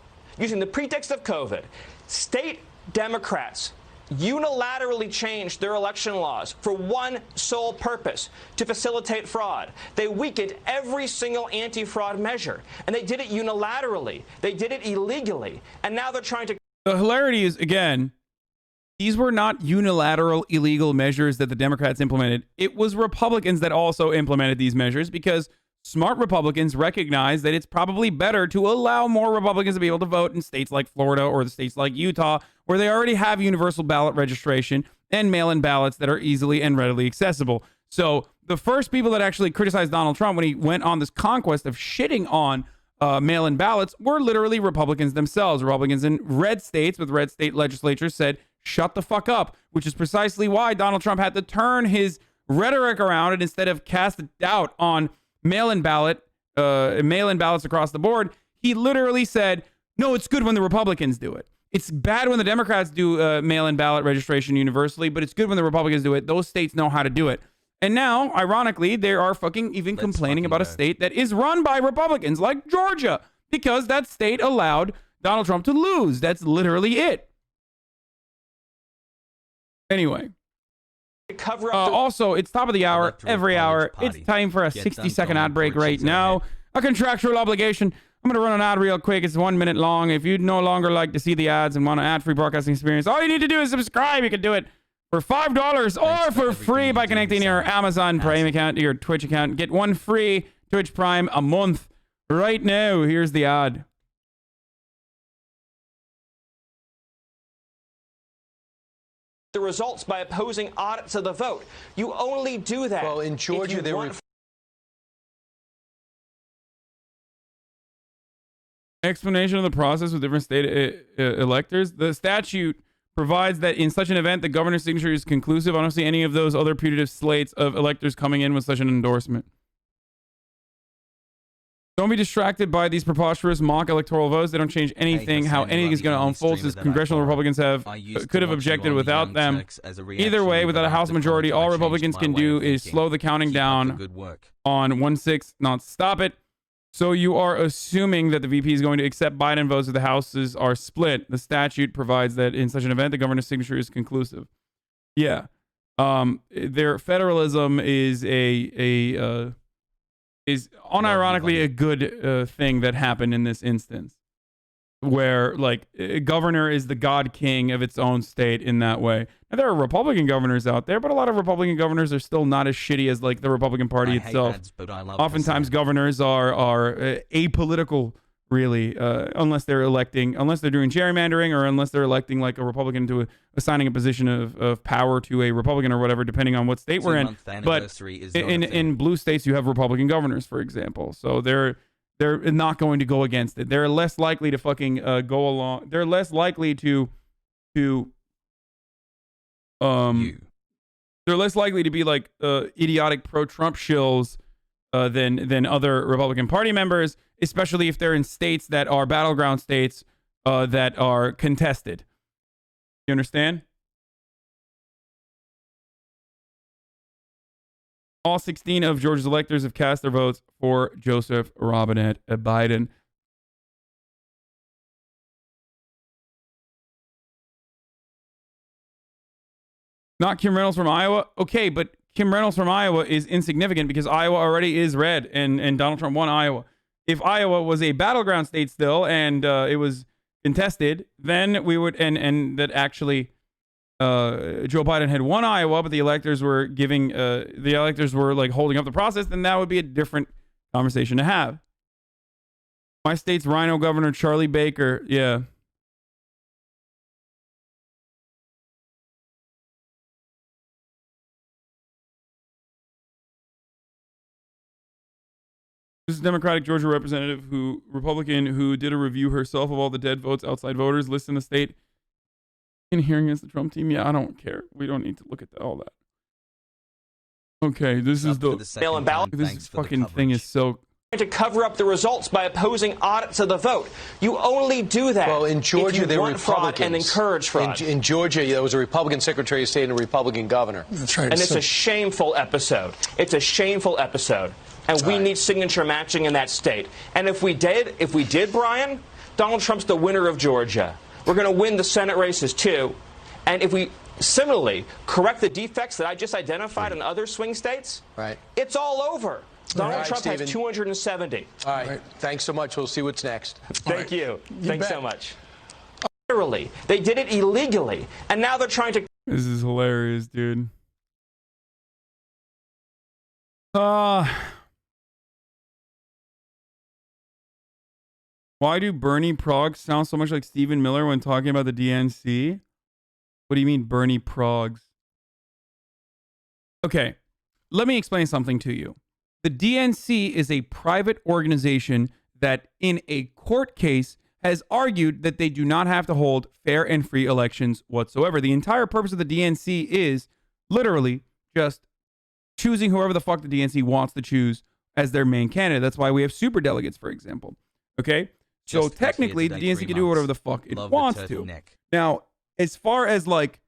state Democrats unilaterally changed their election laws for one sole purpose, to facilitate fraud. They weakened every single anti-fraud measure, and they did it unilaterally. They did it illegally, and now they're trying to... The hilarity is, again, these were not unilateral illegal measures that the Democrats implemented. It was Republicans that also implemented these measures because smart Republicans recognize that it's probably better to allow more Republicans to be able to vote in states like Florida or the states like Utah, where they already have universal ballot registration and mail-in ballots that are easily and readily accessible. So the first people that actually criticized Donald Trump when he went on this conquest of shitting on mail-in ballots were literally Republicans themselves. Republicans in red states with red state legislatures said, shut the fuck up, which is precisely why Donald Trump had to turn his rhetoric around and instead of cast doubt on mail-in ballots across the board, he literally said, no, it's good when the Republicans do it. It's bad when the Democrats do mail-in ballot registration universally, but it's good when the Republicans do it. Those states know how to do it. And now, ironically, they are fucking even complaining about a state that is run by Republicans like Georgia because that state allowed Donald Trump to lose. That's literally it. Anyway. Also, it's top of the hour, every hour. It's time for a 60-second ad break right now. A contractual obligation. I'm going to run an ad real quick. It's 1 minute long. If you no longer like to see the ads and want an ad-free broadcasting experience, all you need to do is subscribe. You can do it for $5 or for free by connecting your Amazon Prime account to your Twitch account. Get one free Twitch Prime a month right now. Here's the ad. The results by opposing audits of the vote. You only do that. Well, in Georgia, there were explanation of the process with different state electors. The statute provides that in such an event, the governor's signature is conclusive. I don't see any of those other putative slates of electors coming in with such an endorsement. Don't be distracted by these preposterous mock electoral votes. They don't change anything. How anything is going to unfold, since congressional Republicans could have objected without them. Either way, without a House majority, all Republicans can do is slow the counting down on 1/6, not stop it. So you are assuming that the VP is going to accept Biden votes if the houses are split. The statute provides that in such an event, the governor's signature is conclusive. Yeah. Their federalism is is unironically a good thing that happened in this instance, where like a governor is the god king of its own state in that way. Now, there are Republican governors out there, but a lot of Republican governors are still not as shitty as like the Republican Party itself. Oftentimes governors are apolitical, really, unless they're doing gerrymandering or unless they're electing like a Republican to assigning a position of power to a Republican or whatever, depending on what state we're in. But in blue states, you have Republican governors, for example. So they're not going to go against it. They're less likely to fucking go along. They're less likely to they're less likely to be like idiotic pro-Trump shills than other Republican Party members, especially if they're in states that are battleground states that are contested. You understand? All 16 of Georgia's electors have cast their votes for Joseph Robinette Biden. Not Kim Reynolds from Iowa. Okay, but Kim Reynolds from Iowa is insignificant because Iowa already is red and Donald Trump won Iowa. If Iowa was a battleground state still and it was contested, then we would, and that actually Joe Biden had won Iowa, but the electors were like holding up the process, then that would be a different conversation to have. My state's Rhino Governor Charlie Baker, yeah. This is Democratic Georgia representative Republican who did a review herself of all the dead votes outside voters lists in the state in hearing against the Trump team. Yeah, I don't care. We don't need to look at all that. Okay, this is mail-in ballot. This fucking thing is so... To cover up the results by opposing audits of the vote. You only do that. Well, in Georgia, there were fraud and encourage fraud. In Georgia, there was a Republican Secretary of State and a Republican governor. That's right. And it's a shameful episode. It's a shameful episode. And we need signature matching in that state. And if we did, Brian, Donald Trump's the winner of Georgia. We're going to win the Senate races, too. And if we similarly correct the defects that I just identified in other swing states, it's all over. Donald Trump has 270. All right. Thanks so much. We'll see what's next. Thank you. Thanks so much. Literally, they did it illegally, and now they're trying to... This is hilarious, dude. Why do Bernie Progs sound so much like Stephen Miller when talking about the DNC? What do you mean, Bernie Progs? Okay. let me explain something to you. The DNC is a private organization that in a court case has argued that they do not have to hold fair and free elections whatsoever. The entire purpose of the DNC is literally just choosing whoever the fuck the DNC wants to choose as their main candidate. That's why we have super delegates, for example. Okay? So technically, the DNC can do whatever the fuck it wants to. Now, as far as like,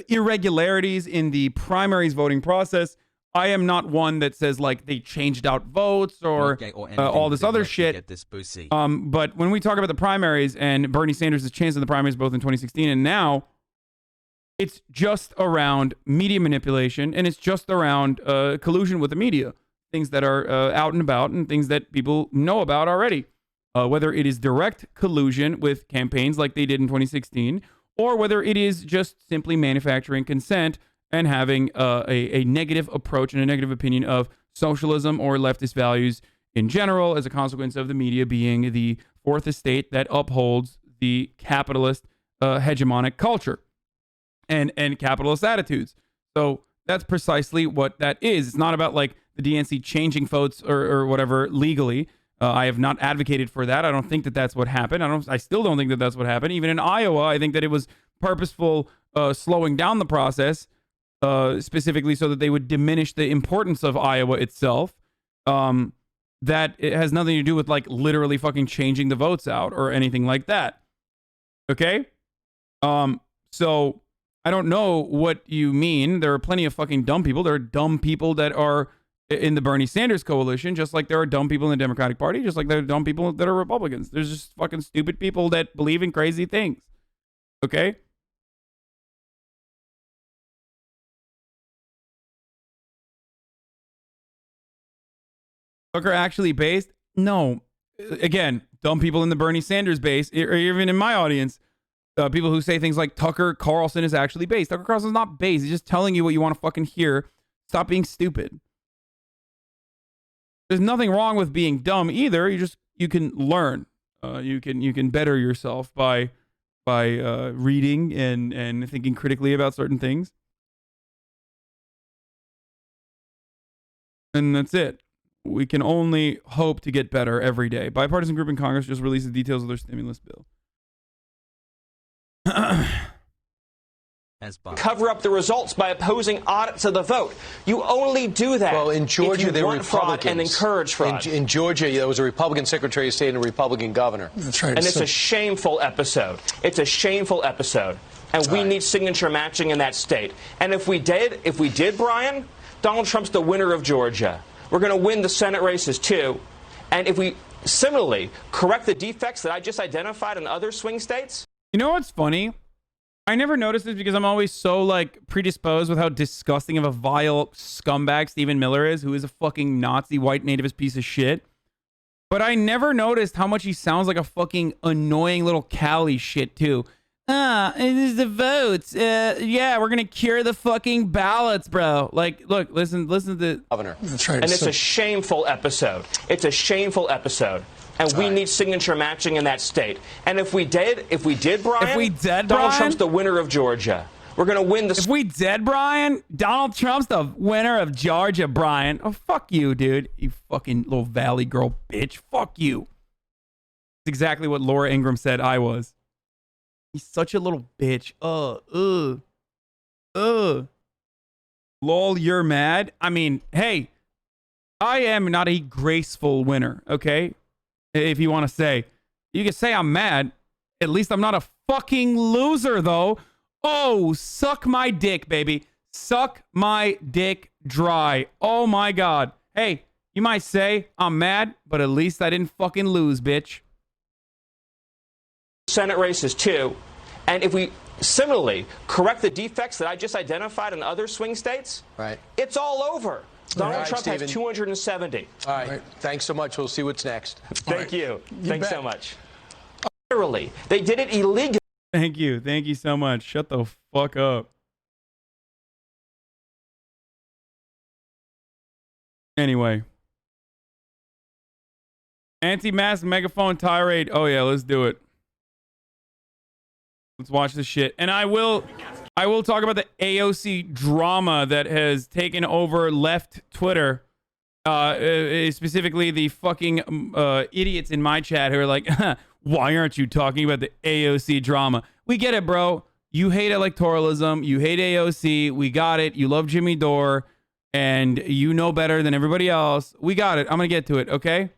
irregularities in the primaries voting process, I am not one that says like they changed out votes or all this other shit. But when we talk about the primaries and Bernie Sanders' chance in the primaries both in 2016 and now, it's just around media manipulation and it's just around collusion with the media. Things that are out and about and things that people know about already. Whether it is direct collusion with campaigns like they did in 2016, or whether it is just simply manufacturing consent and having a negative approach and a negative opinion of socialism or leftist values in general as a consequence of the media being the fourth estate that upholds the capitalist hegemonic culture and capitalist attitudes. So that's precisely what that is. It's not about like the DNC changing votes or whatever legally. I have not advocated for that. I don't think that that's what happened. I still don't think that that's what happened. Even in Iowa, I think that it was purposeful slowing down the process, specifically so that they would diminish the importance of Iowa itself. That it has nothing to do with like literally fucking changing the votes out or anything like that. Okay? So I don't know what you mean. There are plenty of fucking dumb people. There are dumb people that are in the Bernie Sanders coalition, just like there are dumb people in the Democratic Party, just like there are dumb people that are Republicans. There's just fucking stupid people that believe in crazy things. Okay? Tucker actually based? No. Again, dumb people in the Bernie Sanders base, or even in my audience, people who say things like Tucker Carlson is actually based. Tucker Carlson's not based. He's just telling you what you want to fucking hear. Stop being stupid. There's nothing wrong with being dumb either. You can learn. You can better yourself by reading and thinking critically about certain things. And that's it. We can only hope to get better every day. Bipartisan group in Congress just released the details of their stimulus bill. Cover up the results by opposing audits of the vote. You only do that. Well, in Georgia, they were fraud and encourage fraud. In Georgia, there was a Republican Secretary of State and a Republican governor. That's right. And it's a shameful episode. It's a shameful episode. And we need signature matching in that state. And if we did, Brian, Donald Trump's the winner of Georgia. We're going to win the Senate races, too. And if we similarly correct the defects that I just identified in other swing states. You know what's funny? I never noticed this because I'm always so like predisposed with how disgusting of a vile scumbag Stephen Miller is, who is a fucking Nazi white nativist piece of shit. But I never noticed how much he sounds like a fucking annoying little Cali shit too. It is the votes. Yeah, we're gonna cure the fucking ballots, bro. Like, look, listen to the governor. That's right. And it's a shameful episode. It's a shameful episode. And we need signature matching in that state. And if we did, Brian, Donald Trump's the winner of Georgia. We're going to win the... If we did, Brian, Donald Trump's the winner of Georgia, Brian. Oh, fuck you, dude. You fucking little Valley girl bitch. Fuck you. That's exactly what Laura Ingraham said I was. He's such a little bitch. Lol, you're mad? I mean, hey, I am not a graceful winner, okay? If you want to say, you can say I'm mad. At least I'm not a fucking loser, though. Oh, suck my dick, baby. Suck my dick dry. Oh my God. Hey, you might say I'm mad, but at least I didn't fucking lose, bitch. Senate races, too. And if we similarly correct the defects that I just identified in other swing states, right, it's all over. Donald Trump Stephen has 270. All right. Thanks so much. We'll see what's next. Thank you. Thanks so much. Literally, they did it illegally. Thank you. Thank you so much. Shut the fuck up. Anyway. Anti-mask megaphone tirade. Oh, yeah. Let's do it. Let's watch this shit. And I will I will talk about the AOC drama that has taken over left Twitter. Specifically the fucking idiots in my chat who are like, why aren't you talking about the AOC drama? We get it, bro. You hate electoralism. You hate AOC. We got it. You love Jimmy Dore. And you know better than everybody else. We got it. I'm going to get to it, okay?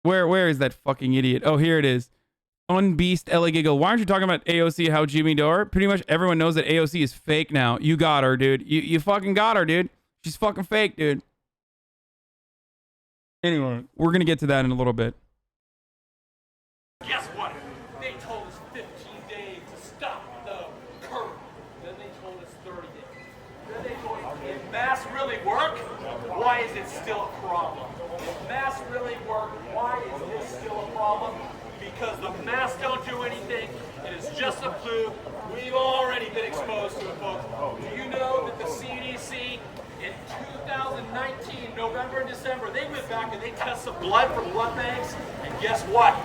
Where is that fucking idiot? Oh, here it is. Unbeast LA Giggle. Why aren't you talking about AOC, how Jimmy Dore? Pretty much everyone knows that AOC is fake now. You got her, dude. You fucking got her, dude. She's fucking fake, dude. Anyway, we're going to get to that in a little bit. Guess what? They told us 15 days to stop the curve. Then they told us 30 days. Then they told us, if masks really work, why is it still a problem? If masks really work, why is this still a problem? Because the masks don't do anything. It is just a flu. We've already been exposed to it, folks. Do you know that the CDC in 2019, November and December, they went back and they tested blood from blood banks, and guess what?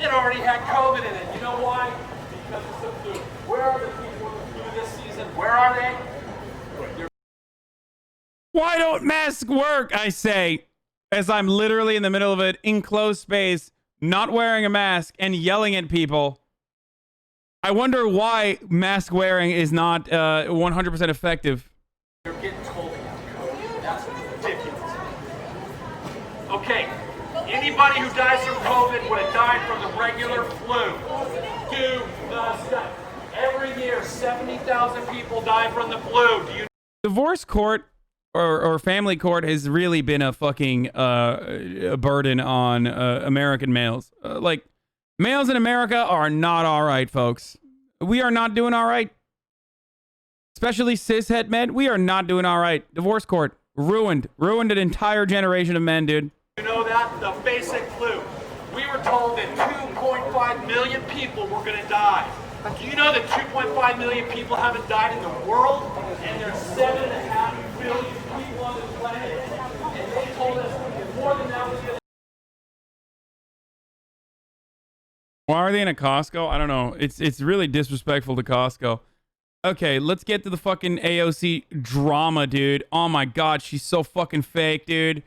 It already had COVID in it. You know why? Because it's the flu. Where are the people with the flu this season? Where are they? Why don't masks work, I say, as I'm literally in the middle of an enclosed space, not wearing a mask and yelling at people. I wonder why mask wearing is not 100% effective. You're getting told they have COVID. That's ridiculous. Okay, anybody who dies from COVID would have died from the regular flu. Do the study. Every year, 70,000 people die from the flu. Do you? Divorce court or family court has really been a fucking a burden on American males. Like, males in America are not all right, folks. We are not doing all right. Especially cishet men. We are not doing all right. Divorce court. Ruined an entire generation of men, dude. You know that? The basic flu. We were told that 2.5 million people were going to die. Do you know that 2.5 million people haven't died in the world? And there's 7.5 billion people on the planet. And they told us more than that was going to. Why are they in a Costco? I don't know. It's really disrespectful to Costco. Okay, let's get to the fucking AOC drama, dude. Oh my god, she's so fucking fake, dude.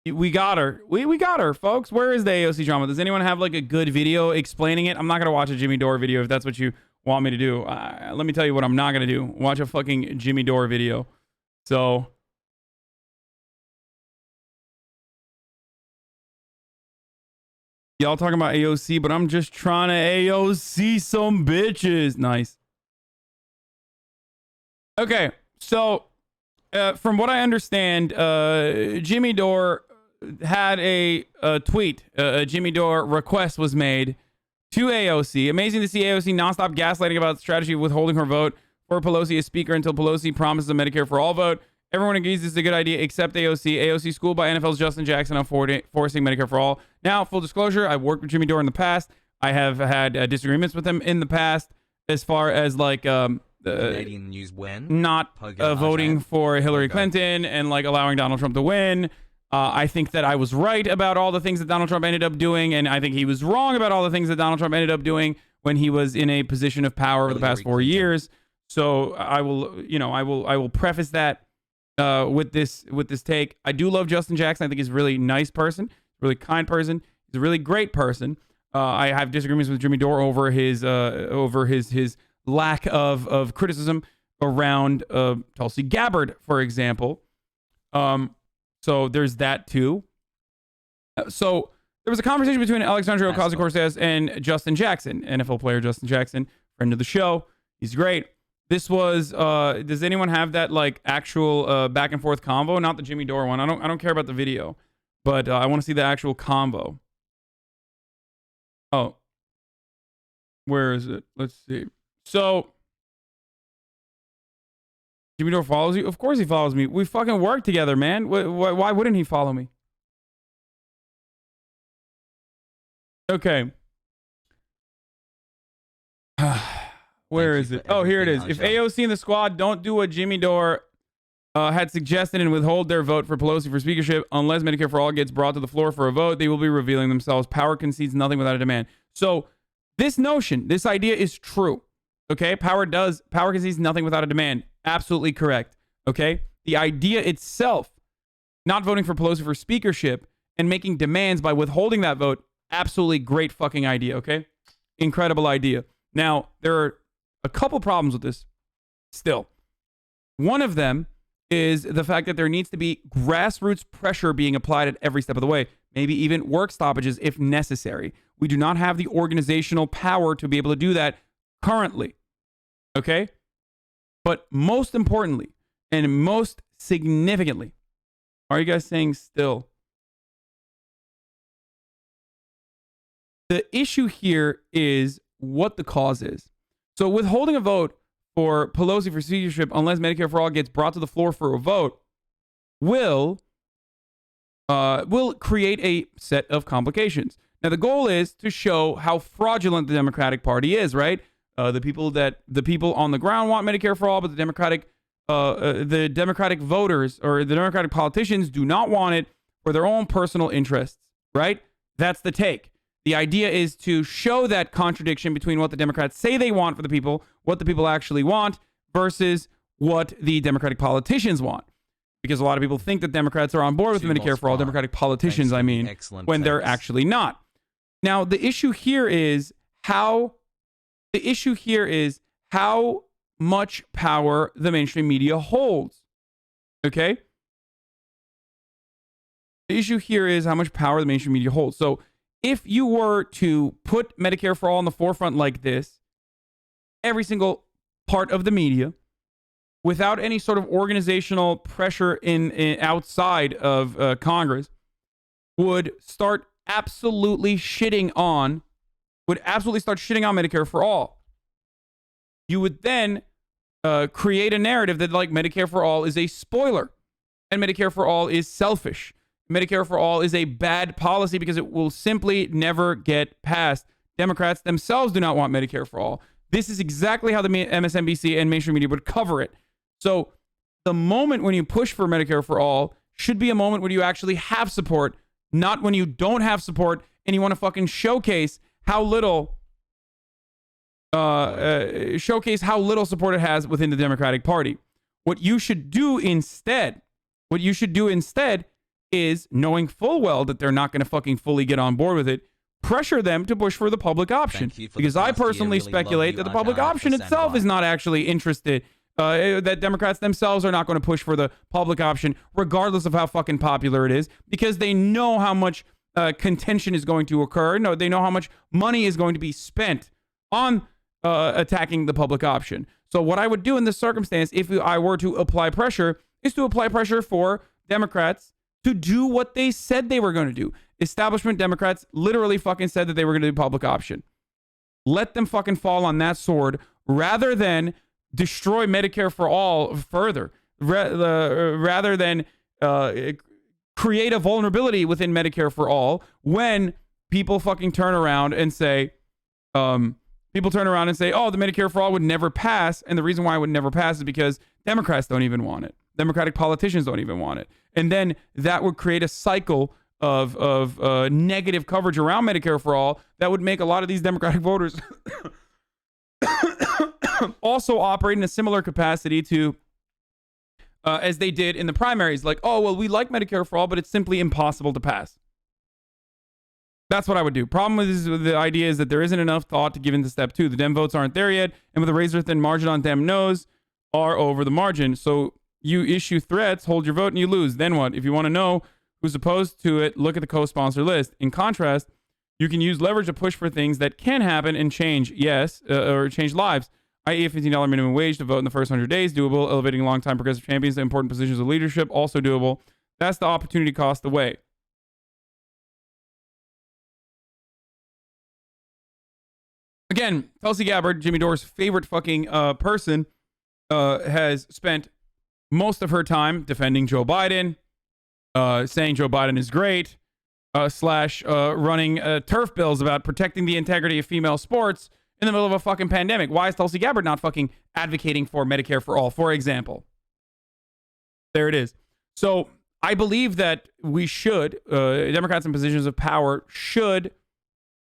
We got her. We got her, folks. Where is the AOC drama? Does anyone have like a good video explaining it? I'm not gonna watch a Jimmy Dore video if that's what you want me to do. Let me tell you what I'm not gonna do. Watch a fucking Jimmy Dore video. So y'all talking about AOC, but I'm just trying to AOC some bitches. Nice. Okay, so from what I understand, Jimmy Dore had a tweet. A Jimmy Dore request was made to AOC. Amazing to see AOC nonstop gaslighting about the strategy of withholding her vote for Pelosi as speaker until Pelosi promises a Medicare for all vote. Everyone agrees this is a good idea except AOC. AOC schooled by NFL's Justin Jackson on forcing Medicare for all. Now, full disclosure, I've worked with Jimmy Dore in the past. I have had disagreements with him in the past as far as like Canadian news when not voting for Hillary Clinton and like allowing Donald Trump to win. I think that I was right about all the things that Donald Trump ended up doing, and I think he was wrong about all the things that Donald Trump ended up doing when he was in a position of power over the past 4 years. So I will, you know, I will preface that with this take. I do love Justin Jackson. I think he's a really nice person, really kind person. He's a really great person. I have disagreements with Jimmy Dore over his lack of criticism around Tulsi Gabbard, for example. So there's that too. So there was a conversation between Alexandria Ocasio-Cortez and Justin Jackson, NFL player Justin Jackson, friend of the show. He's great. This was. Does anyone have that like actual back and forth convo? Not the Jimmy Dore one. I don't care about the video, but I want to see the actual convo. Oh, where is it? Let's see. So, Jimmy Dore follows you? Of course he follows me. We fucking work together, man. Why wouldn't he follow me? Okay. Where is it? Oh, here it is. If AOC and the squad don't do what Jimmy Dore had suggested and withhold their vote for Pelosi for speakership, unless Medicare for All gets brought to the floor for a vote, they will be revealing themselves. Power concedes nothing without a demand. So, this notion, this idea is true. Okay, power concedes nothing without a demand. Absolutely correct. Okay, the idea itself, not voting for Pelosi for speakership and making demands by withholding that vote, absolutely great fucking idea. Okay, incredible idea. Now, there are a couple problems with this still. One of them is the fact that there needs to be grassroots pressure being applied at every step of the way, maybe even work stoppages if necessary. We do not have the organizational power to be able to do that currently. Okay? But most importantly, and most significantly, are you guys saying still? The issue here is what the cause is. So withholding a vote for Pelosi for speakership, unless Medicare for All gets brought to the floor for a vote, will create a set of complications. Now, the goal is to show how fraudulent the Democratic Party is, right? The people on the ground want Medicare for All, but the Democratic voters or the Democratic politicians do not want it for their own personal interests, right? That's the take. The idea is to show that contradiction between what the Democrats say they want for the people, what the people actually want, versus what the Democratic politicians want. Because a lot of people think that Democrats are on board with Medicare for All, Democratic politicians, I mean, when they're actually not. Now, the issue here is how much power the mainstream media holds. Okay? The issue here is how much power the mainstream media holds. So, if you were to put Medicare for All in the forefront like this, every single part of the media, without any sort of organizational pressure in outside of Congress, would start absolutely shitting on Medicare for All. You would then create a narrative that like Medicare for All is a spoiler and Medicare for All is selfish. Medicare for All is a bad policy because it will simply never get passed. Democrats themselves do not want Medicare for All. This is exactly how the MSNBC and mainstream media would cover it. So the moment when you push for Medicare for All should be a moment when you actually have support, not when you don't have support and you want to fucking showcase how little support it has within the Democratic Party. What you should do instead is, knowing full well that they're not going to fucking fully get on board with it, pressure them to push for the public option. Because I personally speculate that the public option itself is not actually interested, that Democrats themselves are not going to push for the public option, regardless of how fucking popular it is, because they know how much contention is going to occur. No, they know how much money is going to be spent on attacking the public option. So what I would do in this circumstance, if I were to apply pressure, is to apply pressure for Democrats to do what they said they were going to do. Establishment Democrats literally fucking said that they were going to do public option. Let them fucking fall on that sword rather than destroy Medicare for All further. Rather than create a vulnerability within Medicare for All when people fucking turn around and say, oh, the Medicare for All would never pass. And the reason why it would never pass is because Democrats don't even want it. Democratic politicians don't even want it. And then that would create a cycle of negative coverage around Medicare for All that would make a lot of these Democratic voters also operate in a similar capacity to as they did in the primaries. Like, oh, well, we like Medicare for All, but it's simply impossible to pass. That's what I would do. Problem with the idea is that there isn't enough thought to give into step 2. The Dem votes aren't there yet, and with a razor-thin margin on Dem no's are over the margin. So you issue threats, hold your vote, and you lose. Then what? If you want to know who's opposed to it, look at the co-sponsor list. In contrast, you can use leverage to push for things that can happen and change, or change lives, i.e. a $15 minimum wage to vote in the first 100 days, doable. Elevating longtime progressive champions to important positions of leadership, also doable. That's the opportunity cost away. Again, Tulsi Gabbard, Jimmy Dore's favorite fucking person, has spent most of her time defending Joe Biden, saying Joe Biden is great, running turf bills about protecting the integrity of female sports in the middle of a fucking pandemic. Why is Tulsi Gabbard not fucking advocating for Medicare for All, for example? There it is. So I believe that we should, Democrats in positions of power should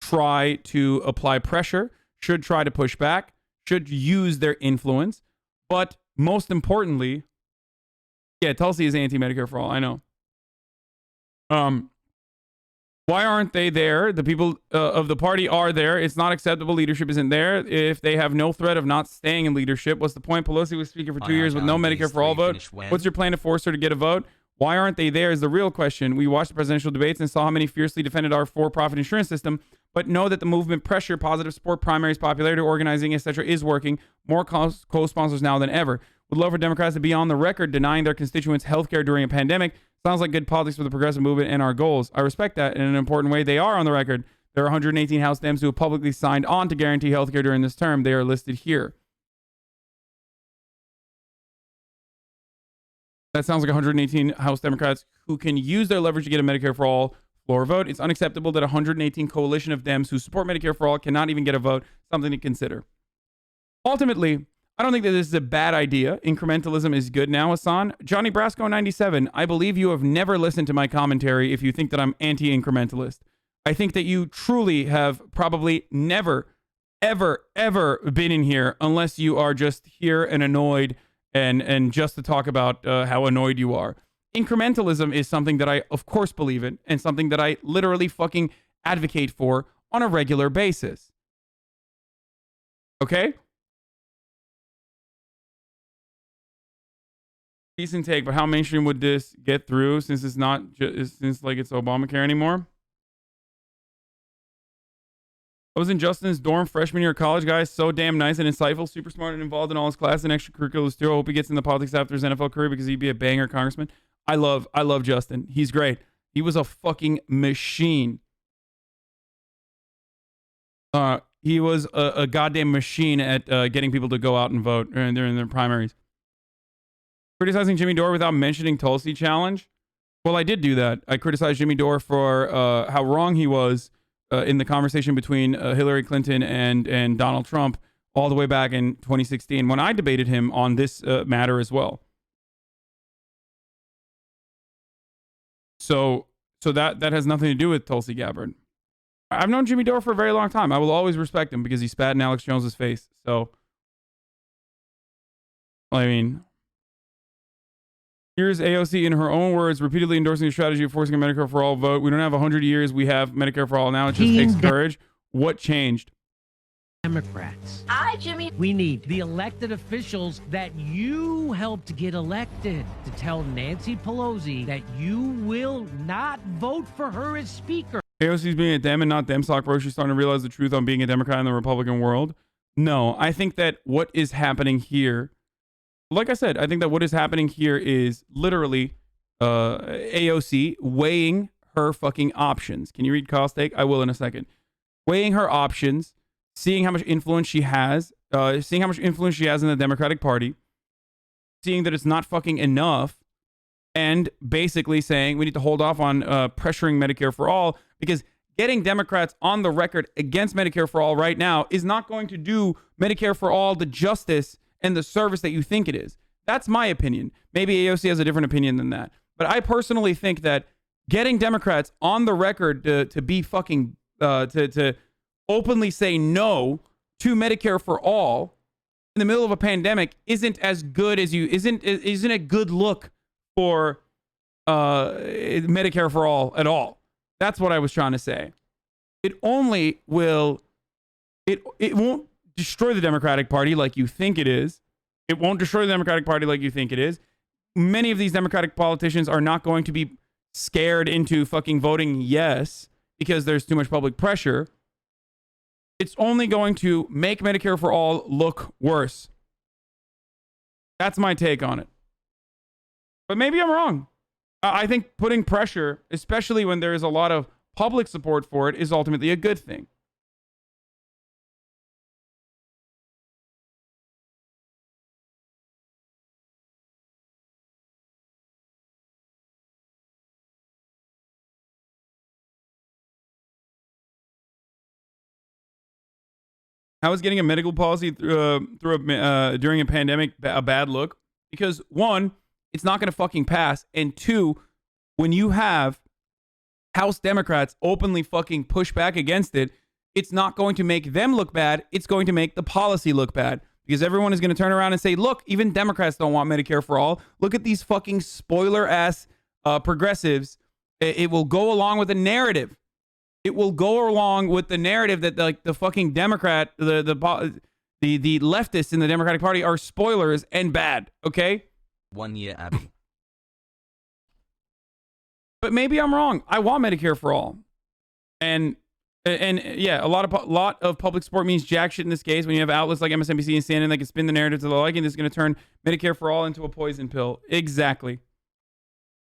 try to apply pressure, should try to push back, should use their influence. But most importantly, yeah, Tulsi is anti-Medicare for all. I know. Why aren't they there? The people of the party are there. It's not acceptable. Leadership isn't there. If they have no threat of not staying in leadership, what's the point? Pelosi was speaking for 2 years with no Medicare for all vote. What's your plan to force her to get a vote? Why aren't they there is the real question. We watched the presidential debates and saw how many fiercely defended our for-profit insurance system, but know that the movement pressure, positive support, primaries, popularity, organizing, etc. is working. More co-sponsors now than ever. Would love for Democrats to be on the record denying their constituents healthcare during a pandemic. Sounds like good politics for the progressive movement and our goals. I respect that in an important way. They are on the record. There are 118 House Dems who have publicly signed on to guarantee healthcare during this term. They are listed here. That sounds like 118 House Democrats who can use their leverage to get a Medicare for all floor vote. It's unacceptable that 118 coalition of Dems who support Medicare for all cannot even get a vote. Something to consider. Ultimately, I don't think that this is a bad idea. Incrementalism is good now, Hasan. Johnny Brasco 97, I believe you have never listened to my commentary if you think that I'm anti-incrementalist. I think that you truly have probably never, ever, ever been in here unless you are just here and annoyed and just to talk about how annoyed you are. Incrementalism is something that I, of course, believe in and something that I literally fucking advocate for on a regular basis. Okay? Decent take, but how mainstream would this get through since it's not since like it's Obamacare anymore? I was in Justin's dorm freshman year of college, guys. So damn nice and insightful, super smart and involved in all his classes and extracurriculars too. I hope he gets into politics after his NFL career because he'd be a banger congressman. I love Justin. He's great. He was a fucking machine. He was a goddamn machine at getting people to go out and vote during their primaries. Criticizing Jimmy Dore without mentioning Tulsi challenge? Well, I did do that. I criticized Jimmy Dore for how wrong he was in the conversation between Hillary Clinton and Donald Trump all the way back in 2016 when I debated him on this matter as well. So that has nothing to do with Tulsi Gabbard. I've known Jimmy Dore for a very long time. I will always respect him because he spat in Alex Jones's face. So, I mean, here's AOC in her own words, repeatedly endorsing the strategy of forcing a Medicare for all vote. We don't have 100 years. We have Medicare for all now. It just takes courage. What changed? Democrats. Hi, Jimmy. We need the elected officials that you helped get elected to tell Nancy Pelosi that you will not vote for her as speaker. AOC's being a Dem and not Demsock, bro. She's starting to realize the truth on being a Democrat in the Republican world. No, I think that what is happening here, like I said, I think that what is happening here is literally AOC weighing her fucking options. Can you read Costake? I will in a second. Weighing her options, seeing how much influence she has, in the Democratic Party, seeing that it's not fucking enough, and basically saying we need to hold off on pressuring Medicare for all because getting Democrats on the record against Medicare for all right now is not going to do Medicare for all the justice and the service that you think it is. That's my opinion. Maybe AOC has a different opinion than that. But I personally think that getting Democrats on the record to be fucking, to openly say no to Medicare for all in the middle of a pandemic isn't as good as isn't a good look for Medicare for all at all. That's what I was trying to say. It only will, it won't destroy the Democratic Party like you think it is. It won't destroy the Democratic Party like you think it is. Many of these Democratic politicians are not going to be scared into fucking voting yes because there's too much public pressure. It's only going to make Medicare for all look worse. That's my take on it. But maybe I'm wrong. I think putting pressure, especially when there is a lot of public support for it, is ultimately a good thing. How is getting a medical policy during a pandemic a bad look? Because one, it's not going to fucking pass. And two, when you have House Democrats openly fucking push back against it, it's not going to make them look bad. It's going to make the policy look bad because everyone is going to turn around and say, look, even Democrats don't want Medicare for all. Look at these fucking spoiler ass progressives. It will go along with the narrative. It will go along with the narrative that like the fucking Democrat, the leftists in the Democratic Party are spoilers and bad. Okay. 1 year, Abby. But maybe I'm wrong. I want Medicare for all. And yeah, a lot of public support means jack shit in this case. When you have outlets like MSNBC and CNN that can spin the narrative to the liking, this is going to turn Medicare for all into a poison pill. Exactly.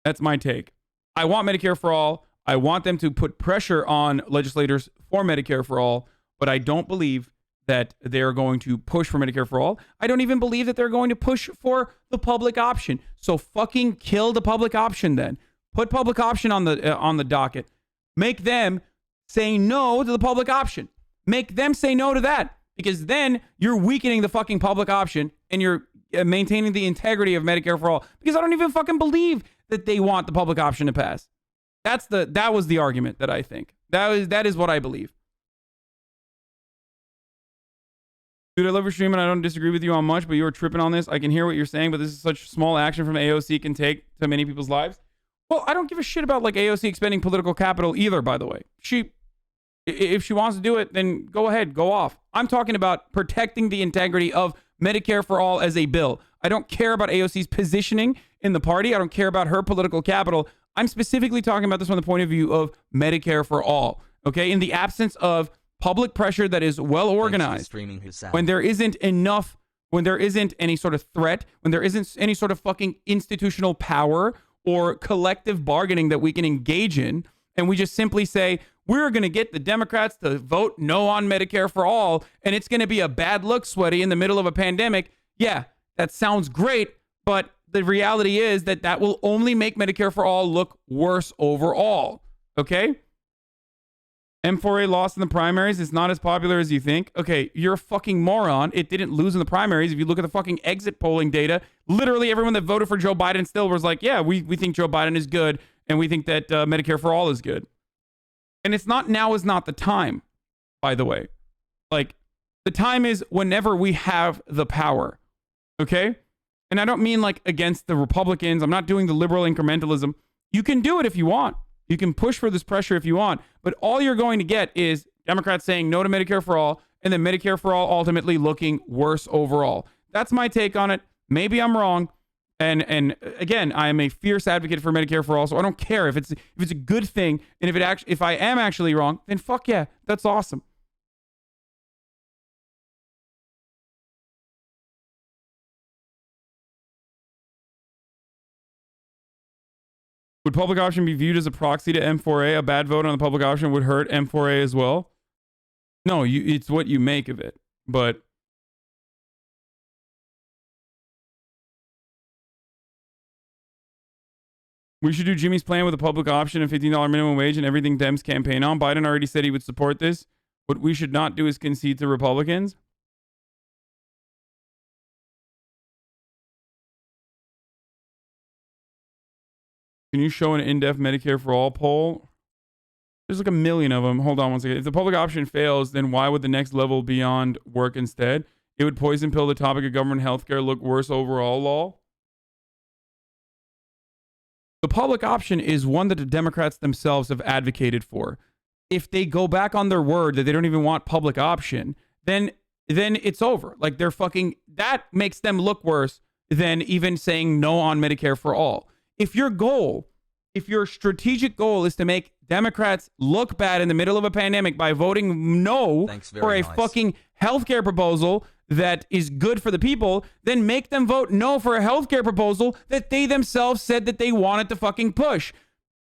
That's my take. I want Medicare for all. I want them to put pressure on legislators for Medicare for all, but I don't believe that they're going to push for Medicare for all. I don't even believe that they're going to push for the public option. So fucking kill the public option then. Put public option on the docket. Make them say no to the public option. Make them say no to that, because then you're weakening the fucking public option and you're maintaining the integrity of Medicare for all, because I don't even fucking believe that they want the public option to pass. That was the argument that I think. That is what I believe. Dude, I love your stream and I don't disagree with you on much, but you were tripping on this. I can hear what you're saying, but this is such small action from AOC can take to many people's lives. Well, I don't give a shit about like AOC expending political capital either, by the way. If she wants to do it, then go ahead, go off. I'm talking about protecting the integrity of Medicare for all as a bill. I don't care about AOC's positioning in the party. I don't care about her political capital. I'm specifically talking about this from the point of view of Medicare for all. Okay, in the absence of public pressure that is well organized, when there isn't any sort of threat, when there isn't any sort of fucking institutional power or collective bargaining that we can engage in, and we just simply say, we're going to get the Democrats to vote no on Medicare for all, and it's going to be a bad look, Sweaty, in the middle of a pandemic. Yeah, that sounds great, but the reality is that will only make Medicare for all look worse overall. Okay? M4A lost in the primaries. It's not as popular as you think. Okay, you're a fucking moron. It didn't lose in the primaries. If you look at the fucking exit polling data, literally everyone that voted for Joe Biden still was like, yeah, we think Joe Biden is good, and we think that Medicare for all is good. And now is not the time, by the way. Like, the time is whenever we have the power. Okay? And I don't mean like against the Republicans. I'm not doing the liberal incrementalism. You can do it if you want. You can push for this pressure if you want. But all you're going to get is Democrats saying no to Medicare for all, and then Medicare for all ultimately looking worse overall. That's my take on it. Maybe I'm wrong. And again, I am a fierce advocate for Medicare for all, so I don't care if it's a good thing, and if I am actually wrong, then fuck yeah, that's awesome. Would public option be viewed as a proxy to M4A? A bad vote on the public option would hurt M4A as well? No, it's what you make of it. But we should do Jimmy's plan with a public option and $15 minimum wage and everything Dems campaign on. Biden already said he would support this. What we should not do is concede to Republicans. Can you show an in-depth Medicare for all poll? There's like a million of them. Hold on one second. If the public option fails, then why would the next level beyond work instead? It would poison pill the topic of government healthcare, look worse overall, lol. The public option is one that the Democrats themselves have advocated for. If they go back on their word that they don't even want public option, then it's over. Like that makes them look worse than even saying no on Medicare for all. If your strategic goal is to make Democrats look bad in the middle of a pandemic by voting no for a fucking healthcare proposal that is good for the people, then make them vote no for a healthcare proposal that they themselves said that they wanted to fucking push.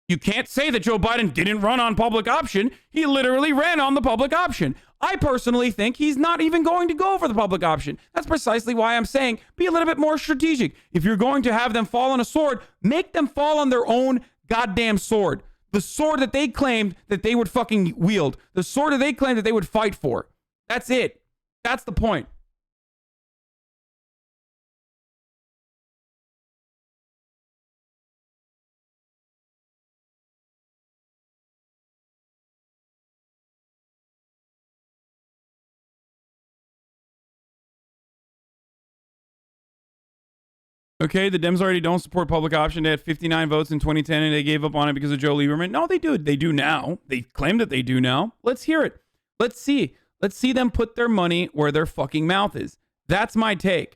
You can't say that Joe Biden didn't run on public option. He literally ran on the public option. I personally think he's not even going to go for the public option. That's precisely why I'm saying be a little bit more strategic. If you're going to have them fall on a sword, make them fall on their own goddamn sword. The sword that they claimed that they would fucking wield. The sword that they claimed that they would fight for. That's it. That's the point. Okay, the Dems already don't support public option. They had 59 votes in 2010 and they gave up on it because of Joe Lieberman. No, they do. They do now. They claim that they do now. Let's hear it. Let's see. Let's see them put their money where their fucking mouth is. That's my take.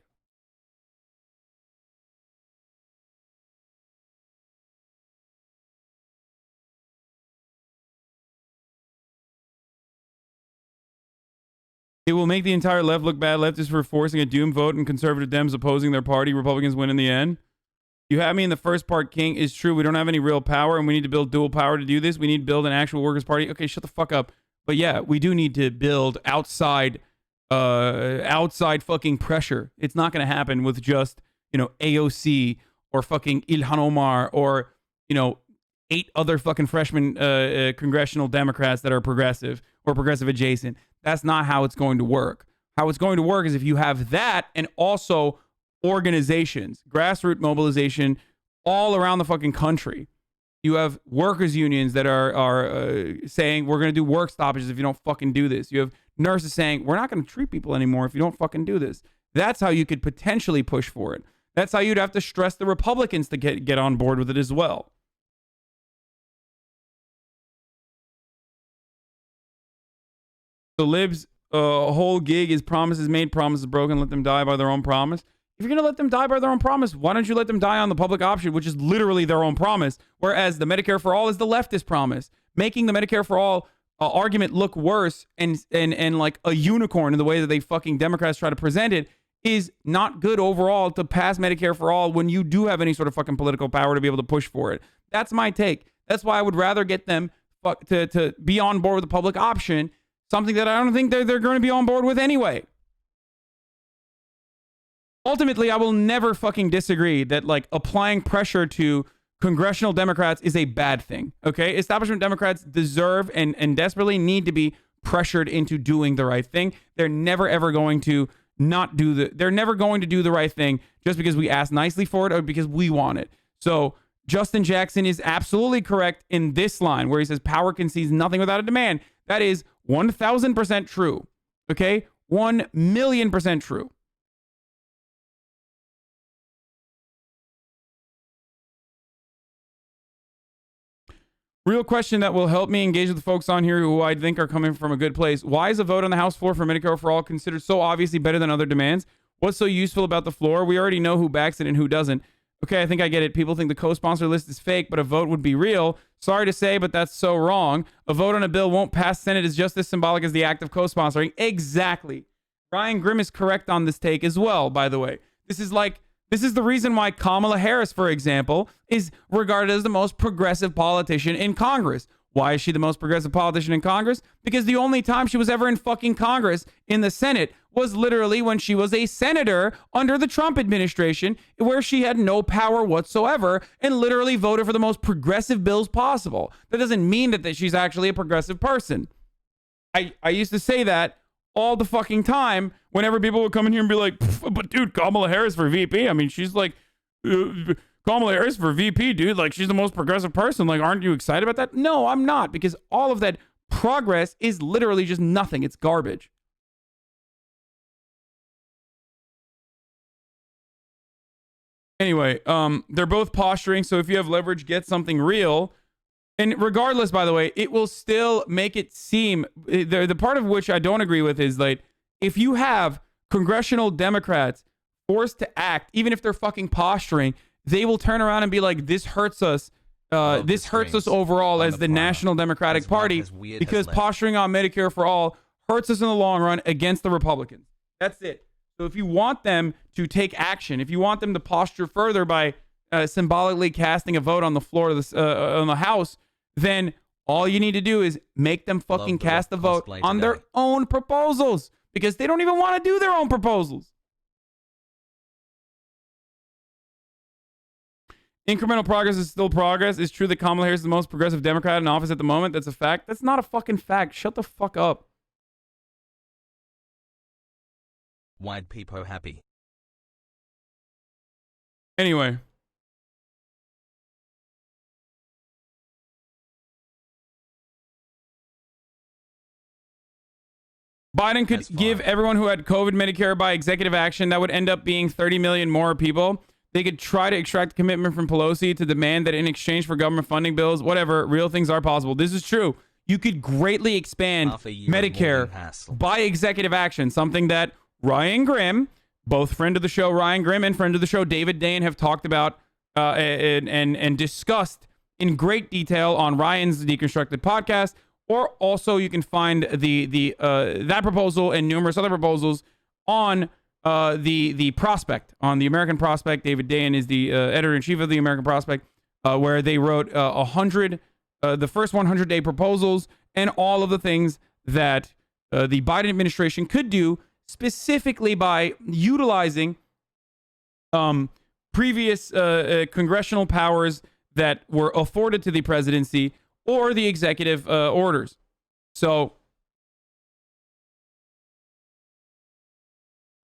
It will make the entire left look bad. Leftists for forcing a doom vote and conservative Dems opposing their party. Republicans win in the end. You have me in the first part, King. Is true. We don't have any real power and we need to build dual power to do this. We need to build an actual workers' party. Okay, shut the fuck up. But yeah, we do need to build outside fucking pressure. It's not going to happen with just, AOC or fucking Ilhan Omar or, 8 other fucking freshman congressional Democrats that are progressive or progressive adjacent. That's not how it's going to work. How it's going to work is if you have that and also organizations, grassroots mobilization all around the fucking country. You have workers' unions that are saying, we're going to do work stoppages if you don't fucking do this. You have nurses saying, we're not going to treat people anymore if you don't fucking do this. That's how you could potentially push for it. That's how you'd have to stress the Republicans to get on board with it as well. The libs' whole gig is promises made, promises broken. Let them die by their own promise. If you're going to let them die by their own promise, why don't you let them die on the public option, which is literally their own promise, whereas the Medicare for All is the leftist promise, making the Medicare for All argument look worse and like a unicorn in the way that they fucking Democrats try to present it is not good overall to pass Medicare for All when you do have any sort of fucking political power to be able to push for it. That's my take. That's why I would rather get them to be on board with the public option, something that I don't think they're going to be on board with anyway. Ultimately, I will never fucking disagree that like applying pressure to congressional Democrats is a bad thing. Okay, establishment Democrats deserve and desperately need to be pressured into doing the right thing. They're never ever going to not do they're never going to do the right thing just because we ask nicely for it or because we want it. So Justin Jackson is absolutely correct in this line where he says power concedes nothing without a demand. That is 1,000% true. Okay, 1,000,000% true. Real question that will help me engage with the folks on here who I think are coming from a good place. Why is a vote on the House floor for Medicare for All considered so obviously better than other demands? What's so useful about the floor? We already know who backs it and who doesn't. Okay, I think I get it. People think the co-sponsor list is fake, but a vote would be real. Sorry to say, but that's so wrong. A vote on a bill won't pass Senate is just as symbolic as the act of co-sponsoring. Exactly. Ryan Grimm is correct on this take as well, by the way. This is the reason why Kamala Harris, for example, is regarded as the most progressive politician in Congress. Why is she the most progressive politician in Congress? Because the only time she was ever in fucking Congress in the Senate was literally when she was a senator under the Trump administration, where she had no power whatsoever and literally voted for the most progressive bills possible. That doesn't mean that she's actually a progressive person. I used to say that all the fucking time whenever people would come in here and be like, but dude, Kamala Harris for VP. I mean, she's like, Kamala Harris for VP, dude. Like, she's the most progressive person. Like, aren't you excited about that? No, I'm not, because all of that progress is literally just nothing. It's garbage. Anyway, they're both posturing. So if you have leverage, get something real. And regardless, by the way, it will still make it seem, the part of which I don't agree with is like, if you have congressional Democrats forced to act, even if they're fucking posturing, they will turn around and be like, this hurts us. This hurts us overall as the National Democratic Party because posturing on Medicare for All hurts us in the long run against the Republicans. That's it. So if you want them to take action, if you want them to posture further by symbolically casting a vote on the floor of on the House, then all you need to do is make them fucking cast a vote on their own proposals because they don't even want to do their own proposals. Incremental progress is still progress. It's true that Kamala Harris is the most progressive Democrat in office at the moment. That's a fact. That's not a fucking fact. Shut the fuck up. Wide peepo happy. Anyway. Biden could give everyone who had COVID Medicare by executive action. That would end up being 30 million more people. They could try to extract a commitment from Pelosi to demand that in exchange for government funding bills, whatever, real things are possible. This is true. You could greatly expand Medicare by executive action, something that Ryan Grimm, both friend of the show Ryan Grimm and friend of the show David Dane, have talked about and discussed in great detail on Ryan's Deconstructed podcast. Or also you can find that proposal and numerous other proposals on the Prospect, on the American Prospect. David Dane is the editor-in-chief of the American Prospect, where they wrote the first 100-day proposals and all of the things that the Biden administration could do, specifically by utilizing previous congressional powers that were afforded to the presidency or the executive orders. So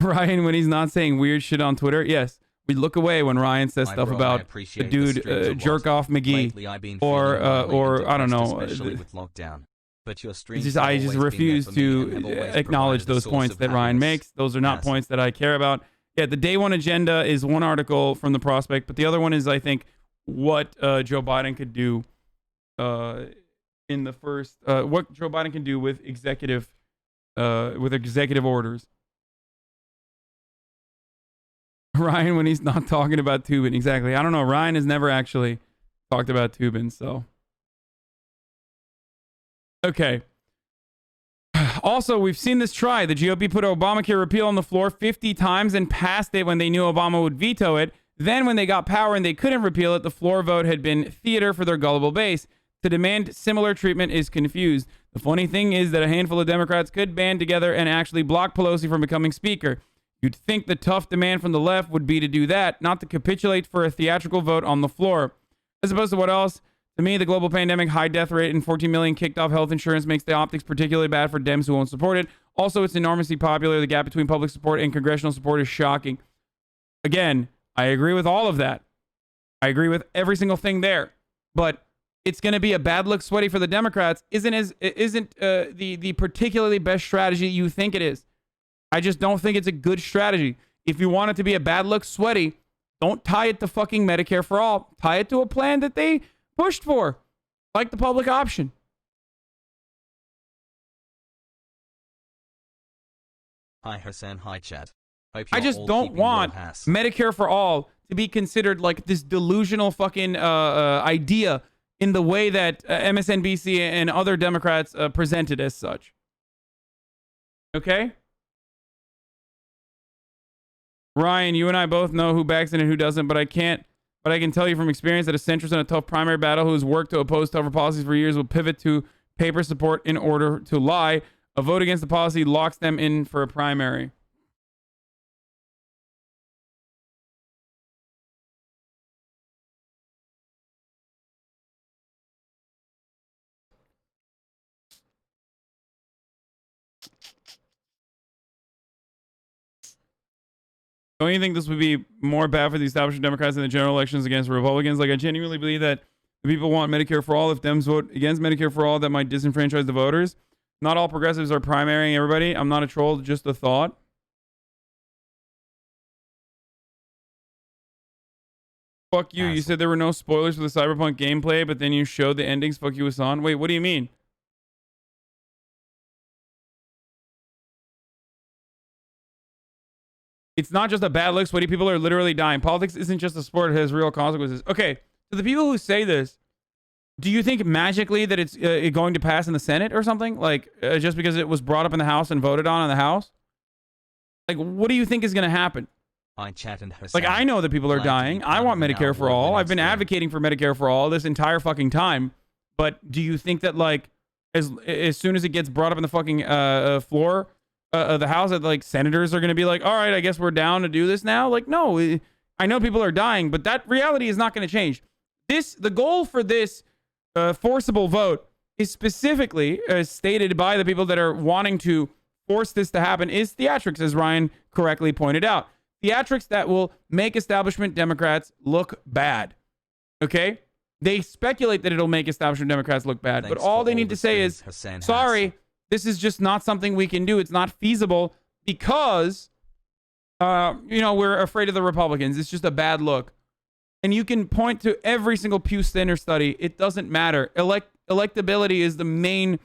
Ryan, when he's not saying weird shit on Twitter, yes, we look away when Ryan says stuff about the dude Jerk Off McGee or I don't know. With lockdown. But your I just refuse to acknowledge those points that Ryan makes. Those are not points that I care about. Yeah, the day one agenda is one article from the Prospect, but the other one is, I think, what Joe Biden could do in the first, what Joe Biden can do with executive orders. Ryan, when he's not talking about Tubin. Exactly. I don't know. Ryan has never actually talked about Tubin, so. Okay. Also, we've seen this try. The GOP put Obamacare repeal on the floor 50 times and passed it when they knew Obama would veto it. Then when they got power and they couldn't repeal it, the floor vote had been theater for their gullible base. To demand similar treatment is confused. The funny thing is that a handful of Democrats could band together and actually block Pelosi from becoming speaker. You'd think the tough demand from the left would be to do that, not to capitulate for a theatrical vote on the floor. As opposed to what else? To me, the global pandemic, high death rate, and 14 million kicked off health insurance makes the optics particularly bad for Dems who won't support it. Also, it's enormously popular. The gap between public support and congressional support is shocking. Again, I agree with all of that. I agree with every single thing there. But it's going to be a bad look sweaty for the Democrats isn't the particularly best strategy you think it is. I just don't think it's a good strategy. If you want it to be a bad look sweaty, don't tie it to fucking Medicare for all. Tie it to a plan that they pushed for, like the public option. Hi Hasan, hi Chad. I just don't want Medicare for all to be considered like this delusional fucking idea in the way that MSNBC and other Democrats present it as such. Okay? Ryan, you and I both know who backs it and who doesn't, but I can tell you from experience that a centrist in a tough primary battle who has worked to oppose tougher policies for years will pivot to paper support in order to lie. A vote against the policy locks them in for a primary. Don't you think this would be more bad for the establishment Democrats in the general elections against Republicans? Like, I genuinely believe that the people want Medicare for all. If Dems vote against Medicare for all, that might disenfranchise the voters. Not all progressives are primarying everybody. I'm not a troll, just a thought. Fuck you. You said there were no spoilers for the Cyberpunk gameplay, but then you showed the endings. Fuck you, Hasan. Wait, what do you mean? It's not just a bad look. Sweaty people are literally dying. Politics isn't just a sport. It has real consequences. Okay, so the people who say this, do you think magically that it's going to pass in the Senate or something? Like, just because it was brought up in the House and voted on in the House? Like, what do you think is going to happen? Like, I know that people are dying. I want Medicare for all. I've been advocating for Medicare for all this entire fucking time. But do you think that, like, as soon as it gets brought up in the fucking floor the House, that like senators are going to be like, all right, I guess we're down to do this now? Like, no, I know people are dying, but that reality is not going to change. The goal for this forcible vote is specifically, as stated by the people that are wanting to force this to happen, is theatrics, as Ryan correctly pointed out. Theatrics that will make establishment Democrats look bad. Okay? They speculate that it'll make establishment Democrats look bad, but all they need to say is, sorry, this is just not something we can do. It's not feasible because you know, we're afraid of the Republicans. It's just a bad look. And you can point to every single Pew Center study. It doesn't matter. Electability is the main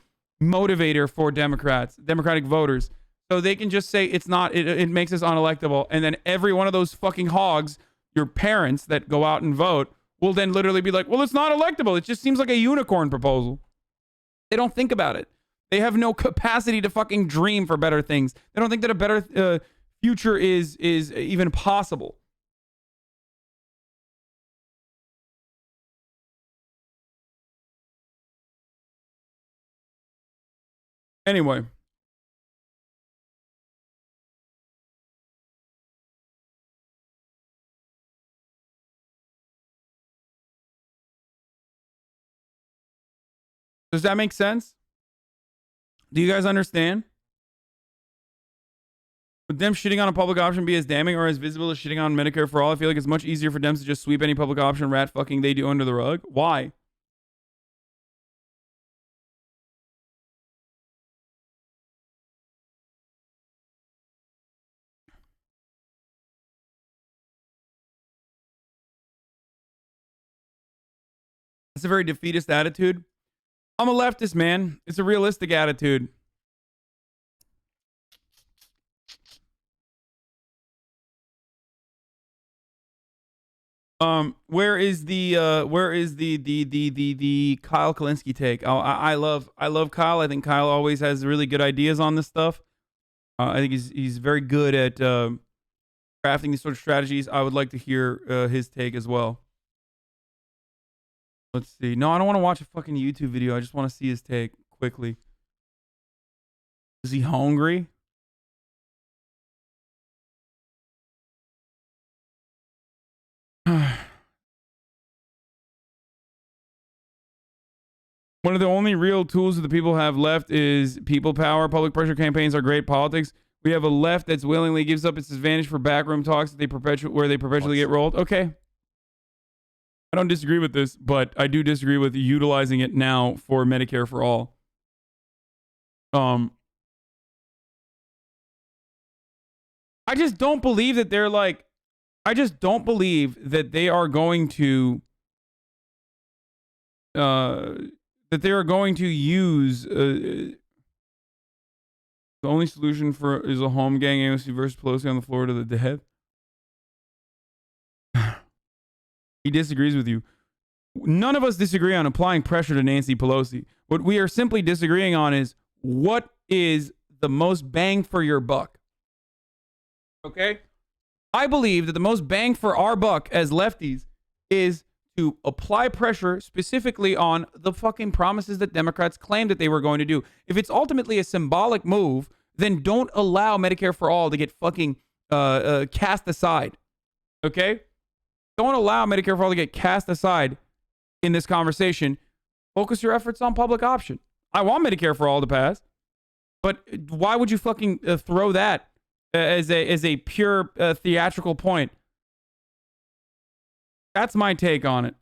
motivator for Democratic voters. So they can just say it's not, it makes us unelectable. And then every one of those fucking hogs, your parents that go out and vote, will then literally be like, well, it's not electable. It just seems like a unicorn proposal. They don't think about it. They have no capacity to fucking dream for better things. They don't think that a better future is even possible. Anyway. Does that make sense? Do you guys understand? Would them shitting on a public option be as damning or as visible as shitting on Medicare for all? I feel like it's much easier for Dems to just sweep any public option rat fucking they do under the rug. Why? It's a very defeatist attitude. I'm a leftist, man. It's a realistic attitude. Where is the Kyle Kalinske take? I love Kyle. I think Kyle always has really good ideas on this stuff. I think he's very good at crafting these sort of strategies. I would like to hear his take as well. Let's see. No, I don't want to watch a fucking YouTube video. I just want to see his take quickly. Is he hungry? One of the only real tools that the people have left is people power. Public pressure campaigns are great politics. We have a left that's willingly gives up its advantage for backroom talks that they perpetually get rolled. Okay. I don't disagree with this, but I do disagree with utilizing it now for Medicare for all. I just don't believe that they're like, I just don't believe that they are going to, use, the only solution is a home gang AOC versus Pelosi on the floor to the death. He disagrees with you. None of us disagree on applying pressure to Nancy Pelosi. What we are simply disagreeing on is what is the most bang for your buck. Okay? I believe that the most bang for our buck as lefties is to apply pressure specifically on the fucking promises that Democrats claimed that they were going to do. If it's ultimately a symbolic move, then don't allow Medicare for all to get fucking cast aside. Okay? Don't allow Medicare for all to get cast aside in this conversation. Focus your efforts on public option. I want Medicare for all to pass, but why would you fucking throw that as a pure theatrical point? That's my take on it.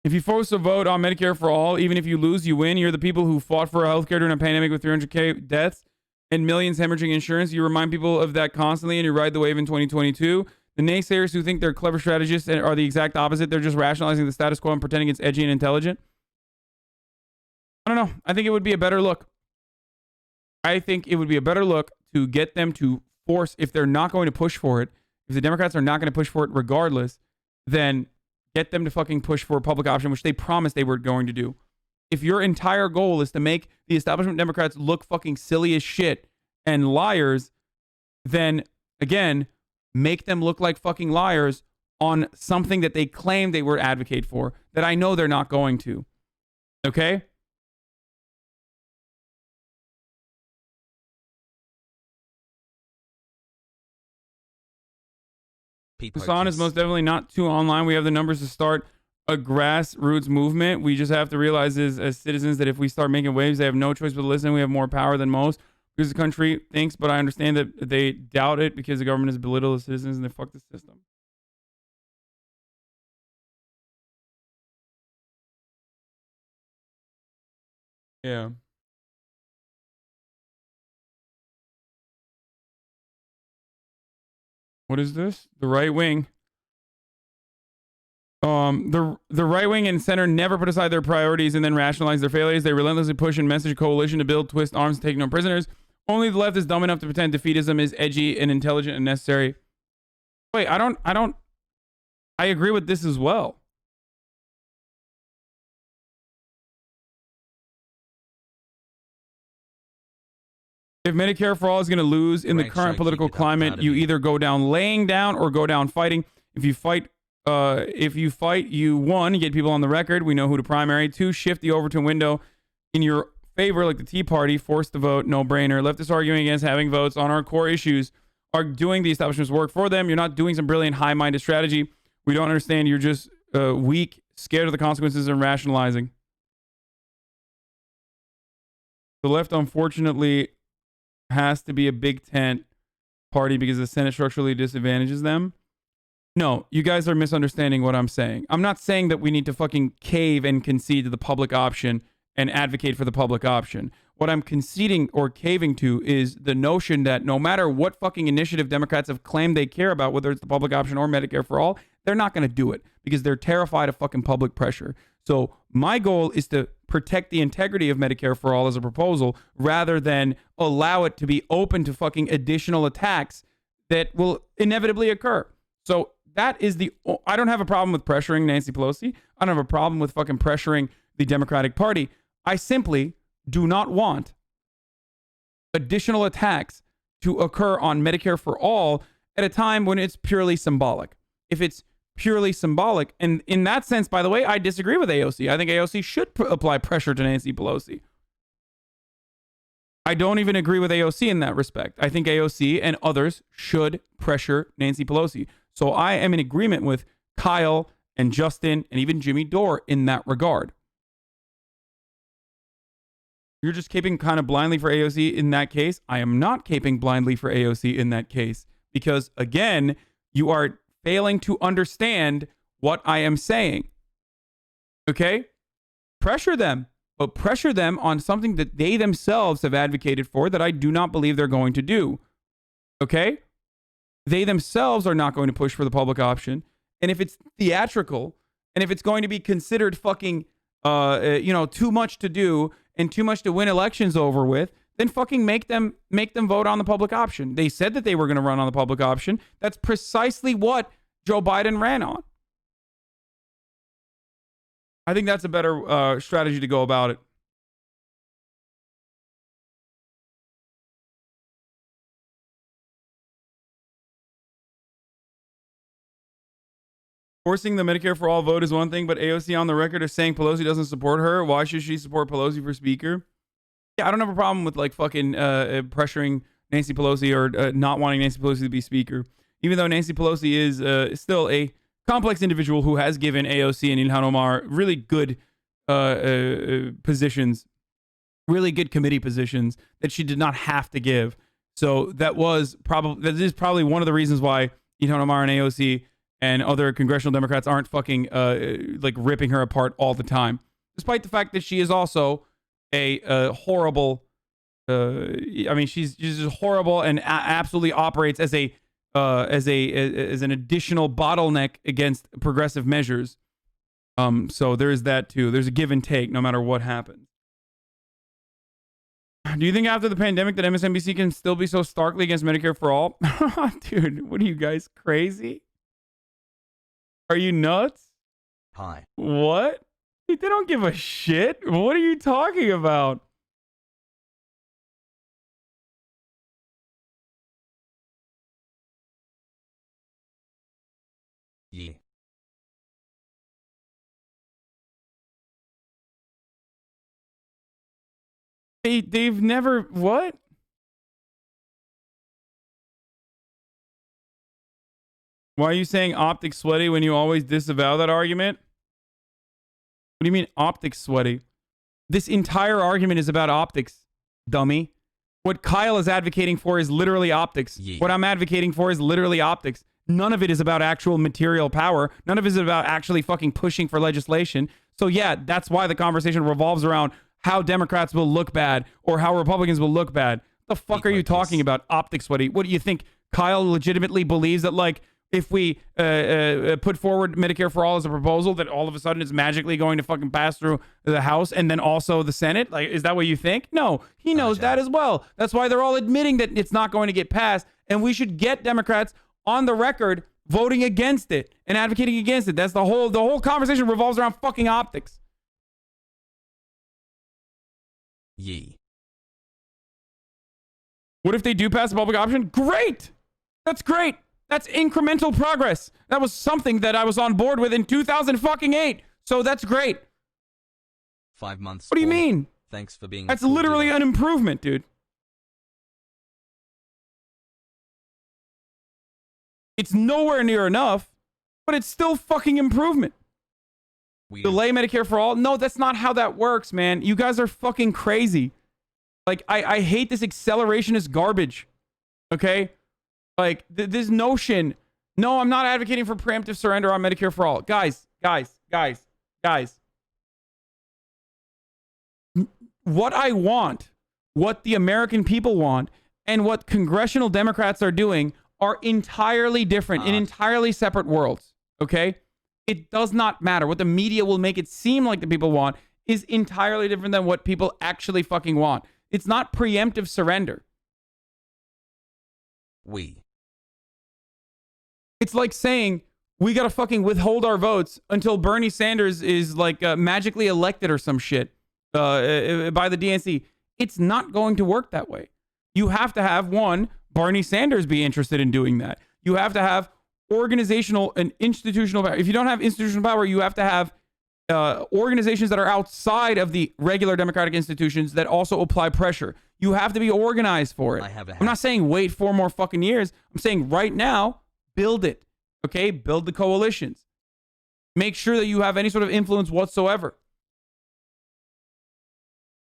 If you force a vote on Medicare for all, even if you lose, you win. You're the people who fought for healthcare during a pandemic with 300K deaths and millions hemorrhaging insurance. You remind people of that constantly, and you ride the wave in 2022. The naysayers who think they're clever strategists are the exact opposite. They're just rationalizing the status quo and pretending it's edgy and intelligent. I don't know. I think it would be a better look. I think it would be a better look to get them to force, if they're not going to push for it, if the Democrats are not going to push for it regardless, then get them to fucking push for a public option, which they promised they were going to do. If your entire goal is to make the establishment Democrats look fucking silly as shit and liars, then, again, make them look like fucking liars on something that they claim they would advocate for, that I know they're not going to. Okay? Hasan is most definitely not too online. We have the numbers to start a grassroots movement. We just have to realize as citizens that if we start making waves, they have no choice but to listen. We have more power than most because the country thinks, but I understand that they doubt it because the government has belittled the citizens and they fuck the system. Yeah. What is this? The right wing. The right wing and center never put aside their priorities and then rationalize their failures. They relentlessly push and message coalition to build, twist arms, take no prisoners. Only the left is dumb enough to pretend defeatism is edgy and intelligent and necessary. Wait, I agree with this as well. If Medicare for all is going to lose in the current political climate, you either go down laying down or go down fighting. If you fight, you one, get people on the record. We know who to primary. Two, shift the Overton window in your favor, like the Tea Party. Force the vote, no brainer. Leftists arguing against having votes on our core issues are doing the establishment's work for them. You're not doing some brilliant, high-minded strategy. We don't understand. You're just weak, scared of the consequences, and rationalizing. The left, unfortunately, has to be a big tent party because the Senate structurally disadvantages them. No, you guys are misunderstanding what I'm saying. I'm not saying that we need to fucking cave and concede to the public option and advocate for the public option. What I'm conceding or caving to is the notion that no matter what fucking initiative Democrats have claimed they care about, whether it's the public option or Medicare for all, they're not going to do it because they're terrified of fucking public pressure. So my goal is to protect the integrity of Medicare for all as a proposal rather than allow it to be open to fucking additional attacks that will inevitably occur. So that is I don't have a problem with pressuring Nancy Pelosi. I don't have a problem with fucking pressuring the Democratic Party. I simply do not want additional attacks to occur on Medicare for all at a time when it's purely symbolic. If it's purely symbolic, and in that sense, by the way, I disagree with AOC. I think AOC should apply pressure to Nancy Pelosi. I don't even agree with AOC in that respect. I think AOC and others should pressure Nancy Pelosi. So I am in agreement with Kyle and Justin and even Jimmy Dore in that regard. You're just caping kind of blindly for AOC in that case. I am not caping blindly for AOC in that case because, again, you are failing to understand what I am saying. Okay? Pressure them, but pressure them on something that they themselves have advocated for that I do not believe they're going to do. Okay? They themselves are not going to push for the public option. And if it's theatrical, and if it's going to be considered fucking, too much to do and too much to win elections over with, then fucking make them vote on the public option. They said that they were going to run on the public option. That's precisely what Joe Biden ran on. I think that's a better strategy to go about it. Forcing the Medicare for all vote is one thing, but AOC on the record is saying Pelosi doesn't support her. Why should she support Pelosi for speaker? Yeah, I don't have a problem with like fucking pressuring Nancy Pelosi or not wanting Nancy Pelosi to be speaker. Even though Nancy Pelosi is still a complex individual who has given AOC and Ilhan Omar really good positions, really good committee positions that she did not have to give. So that is probably one of the reasons why Ilhan Omar and AOC and other congressional Democrats aren't fucking like ripping her apart all the time, despite the fact that she is also a horrible. She's just horrible and absolutely operates as an additional bottleneck against progressive measures. So there is that too. There's a give and take no matter what happens. Do you think after the pandemic that MSNBC can still be so starkly against Medicare for all? Dude, what are you guys, crazy? Are you nuts? Hi. What? They don't give a shit. What are you talking about? Yeah. They've never... What? Why are you saying optics sweaty when you always disavow that argument? What do you mean optics sweaty? This entire argument is about optics, dummy. What Kyle is advocating for is literally optics. Yeah. What I'm advocating for is literally optics. None of it is about actual material power. None of it is about actually fucking pushing for legislation. So yeah, that's why the conversation revolves around how Democrats will look bad or how Republicans will look bad. The fuck are you talking about? Optics sweaty. What do you think? Kyle legitimately believes that, like, if we put forward Medicare for all as a proposal, that all of a sudden it's magically going to fucking pass through the House and then also the Senate? Like, is that what you think? No, he knows that as well. That's why they're all admitting that it's not going to get passed, and we should get Democrats on the record voting against it and advocating against it. That's the whole conversation revolves around fucking optics. Yee. What if they do pass the public option? Great! That's great! That's incremental progress. That was something that I was on board with in 2008. So that's great. 5 months. What do you mean? Thanks for being. That's literally an improvement, dude. It's nowhere near enough, but it's still fucking improvement. Weird. Delay Medicare for all? No, that's not how that works, man. You guys are fucking crazy. Like, I hate this accelerationist garbage. Okay? Like, this notion. No, I'm not advocating for preemptive surrender on Medicare for all. Guys. What I want, what the American people want, and what congressional Democrats are doing are entirely different in entirely separate worlds. Okay? It does not matter. What the media will make it seem like the people want is entirely different than what people actually fucking want. It's not preemptive surrender. It's like saying we gotta fucking withhold our votes until Bernie Sanders is like magically elected or some shit by the DNC. It's not going to work that way. You have to have, one, Bernie Sanders be interested in doing that. You have to have organizational and institutional power. If you don't have institutional power, you have to have organizations that are outside of the regular democratic institutions that also apply pressure. You have to be organized for it. I'm not saying wait 4 more fucking years. I'm saying right now, build it. Okay? Build the coalitions. Make sure that you have any sort of influence whatsoever.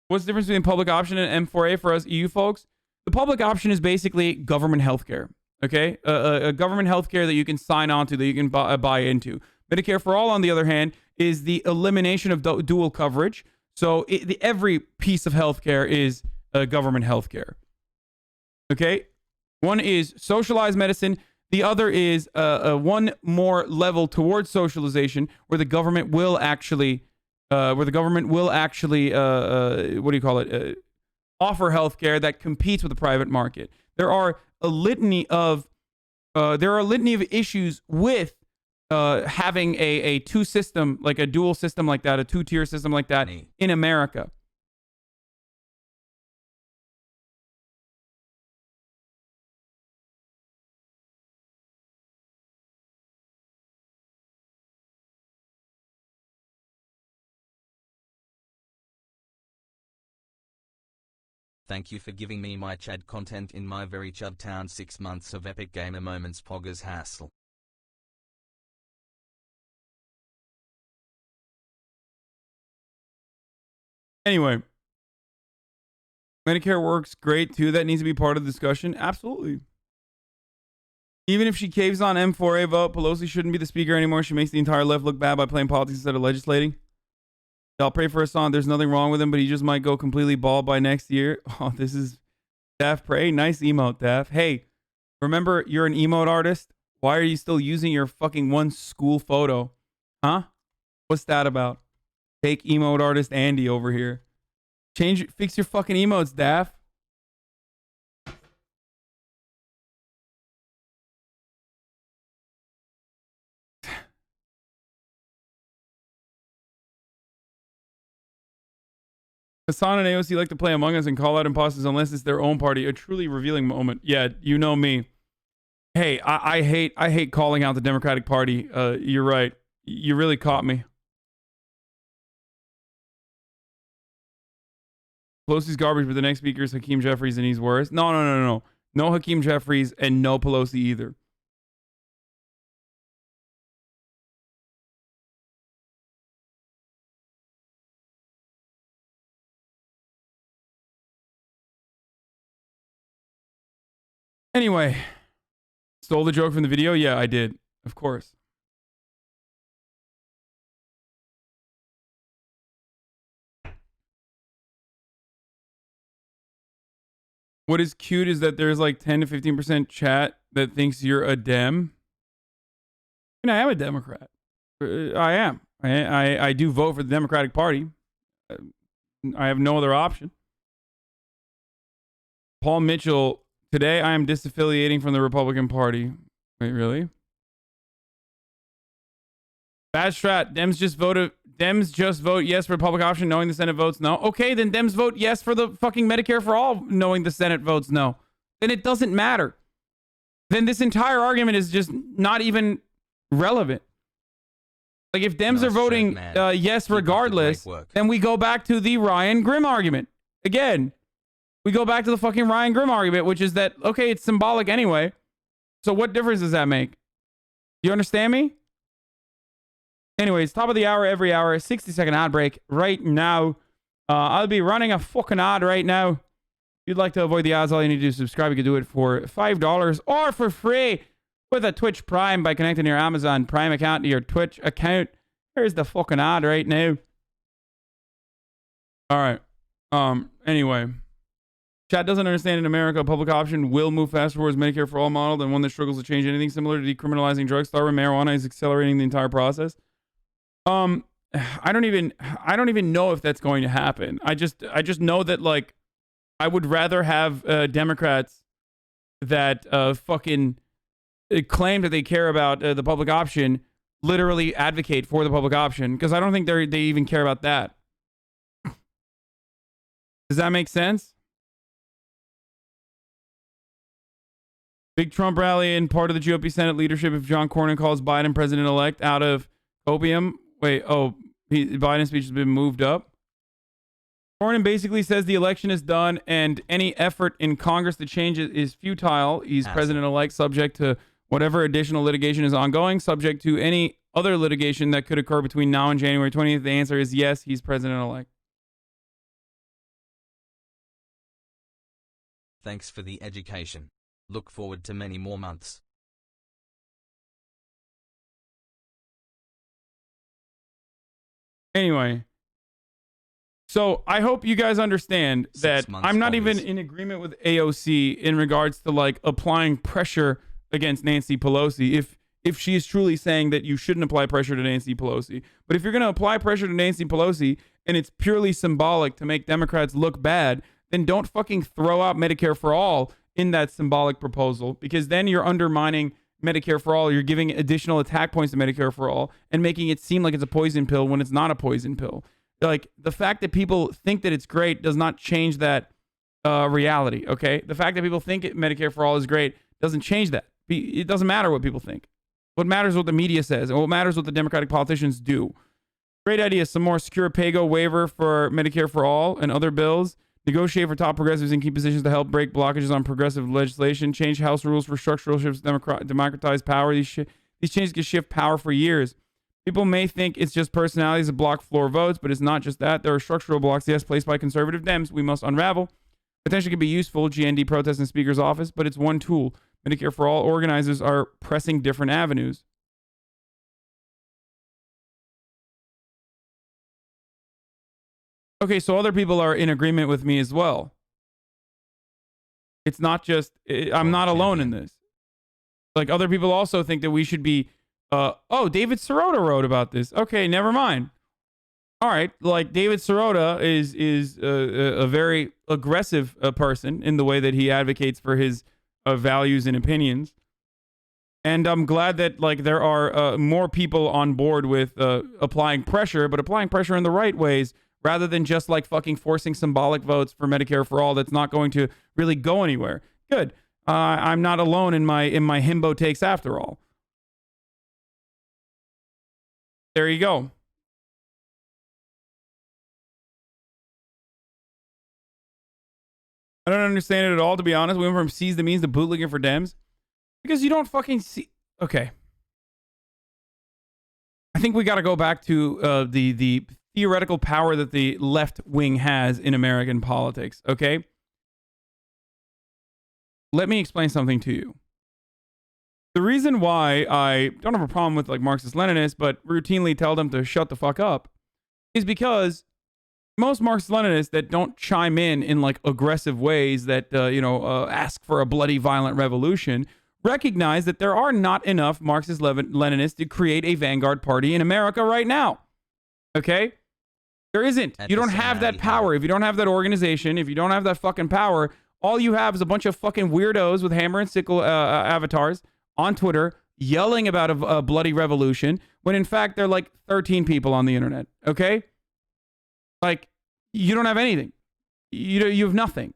What's the difference between public option and M4A for us EU folks? The public option is basically government healthcare. Okay? A government healthcare that you can sign on to, that you can buy into. Medicare for all, on the other hand, is the elimination of dual coverage. So every piece of healthcare is government healthcare. Okay? One is socialized medicine. The other is one more level towards socialization, where the government will actually, what do you call it? Offer healthcare that competes with the private market. There are a litany of issues with having a two system, like a dual system like that, a 2-tier system like that in America. Thank you for giving me my Chad content in my very Chud town. 6 months of epic gamer moments. Poggers hassle. Anyway, Medicare works great too. That needs to be part of the discussion. Absolutely. Even if she caves on M4A vote, Pelosi shouldn't be the speaker anymore. She makes the entire left look bad by playing politics instead of legislating. I'll pray for Hasan. There's nothing wrong with him, but he just might go completely bald by next year. Oh, this is Daff Pray. Nice emote, Daff. Hey, remember, you're an emote artist. Why are you still using your fucking one school photo? Huh? What's that about? Fake emote artist Andy over here. Fix your fucking emotes, Daff. Hasan and AOC like to play Among Us and call out imposters unless it's their own party. A truly revealing moment. Yeah, you know me. Hey, I hate calling out the Democratic Party. You're right. You really caught me. Pelosi's garbage, but the next speaker is Hakeem Jeffries and he's worse. No. No Hakeem Jeffries and no Pelosi either. Anyway, stole the joke from the video? Yeah, I did. Of course. What is cute is that there's like 10 to 15% chat that thinks you're a Dem. I am a Democrat. I am. I do vote for the Democratic Party. I have no other option. Paul Mitchell, today I am disaffiliating from the Republican Party. Wait, really? Bad strat. Dems just vote yes for public option, knowing the Senate votes no. Okay, then Dems vote yes for the fucking Medicare for all, knowing the Senate votes no. Then it doesn't matter. Then this entire argument is just not even relevant. Like, if Dems are voting yes regardless, then we go back to the Ryan Grimm argument. Again, we go back to the fucking Ryan Grimm argument, which is that, okay, it's symbolic anyway. So what difference does that make? You understand me? Anyways, top of the hour, every hour, 60-second ad break right now. I'll be running a fucking ad right now. If you'd like to avoid the ads, all you need to do is subscribe. You can do it for $5 or for free with a Twitch Prime by connecting your Amazon Prime account to your Twitch account. Here's the fucking ad right now. All right. Anyway. Chat doesn't understand in America, a public option will move faster towards Medicare for all model than one that struggles to change anything, similar to decriminalizing drugs. Start with marijuana is accelerating the entire process. I don't even know if that's going to happen. I just know that, like, I would rather have Democrats that fucking claim that they care about the public option literally advocate for the public option, because I don't think they even care about that. Does that make sense? Big Trump rally and part of the GOP Senate leadership if John Cornyn calls Biden president-elect out of opium. Wait, Biden's speech has been moved up. Cornyn basically says the election is done and any effort in Congress to change it is futile. He's president-elect, subject to whatever additional litigation is ongoing, subject to any other litigation that could occur between now and January 20th. The answer is yes, he's president-elect. Thanks for the education. Look forward to many more months. Anyway, so I hope you guys understand that I'm not even in agreement with AOC in regards to, like, applying pressure against Nancy Pelosi if she is truly saying that you shouldn't apply pressure to Nancy Pelosi. But if you're going to apply pressure to Nancy Pelosi and it's purely symbolic to make Democrats look bad, then don't fucking throw out Medicare for all in that symbolic proposal, because then you're undermining Medicare for all. You're giving additional attack points to Medicare for all and making it seem like it's a poison pill when it's not a poison pill. Like, the fact that people think that it's great does not change that reality, okay? The fact that people think Medicare for all is great doesn't change that. It doesn't matter what people think. What matters is what the media says, and what matters is what the Democratic politicians do. Great idea. Some more secure pay-go waiver for Medicare for all and other bills. Negotiate for top progressives in key positions to help break blockages on progressive legislation. Change House rules for structural shifts, democratize power. These changes can shift power for years. People may think it's just personalities that block floor votes, but it's not just that. There are structural blocks, yes, placed by conservative Dems we must unravel. Potentially could be useful, GND protests in Speaker's office, but it's one tool. Medicare for all organizers are pressing different avenues. Okay, so other people are in agreement with me as well. It's not just, I'm not alone in this. Like, other people also think that we should be, David Sirota wrote about this. Okay, never mind. All right, like, David Sirota is a very aggressive person in the way that he advocates for his values and opinions. And I'm glad that, like, there are more people on board with applying pressure, but applying pressure in the right ways, rather than just, like, fucking forcing symbolic votes for Medicare for all that's not going to really go anywhere. Good. I'm not alone in my himbo takes after all. There you go. I don't understand it at all, to be honest. We went from seize the means to bootlegging for Dems. Because you don't fucking see... Okay. I think we got to go back to the theoretical power that the left wing has in American politics, okay? Let me explain something to you. The reason why I don't have a problem with, like, Marxist-Leninists, but routinely tell them to shut the fuck up, is because most Marxist-Leninists that don't chime in like, aggressive ways that, ask for a bloody, violent revolution, recognize that there are not enough Marxist-Leninists to create a vanguard party in America right now. Okay? There isn't. You don't have that power. If you don't have that organization, if you don't have that fucking power, all you have is a bunch of fucking weirdos with hammer and sickle avatars on Twitter yelling about a bloody revolution when in fact they're like 13 people on the internet. Okay? Like, you don't have anything. You have nothing.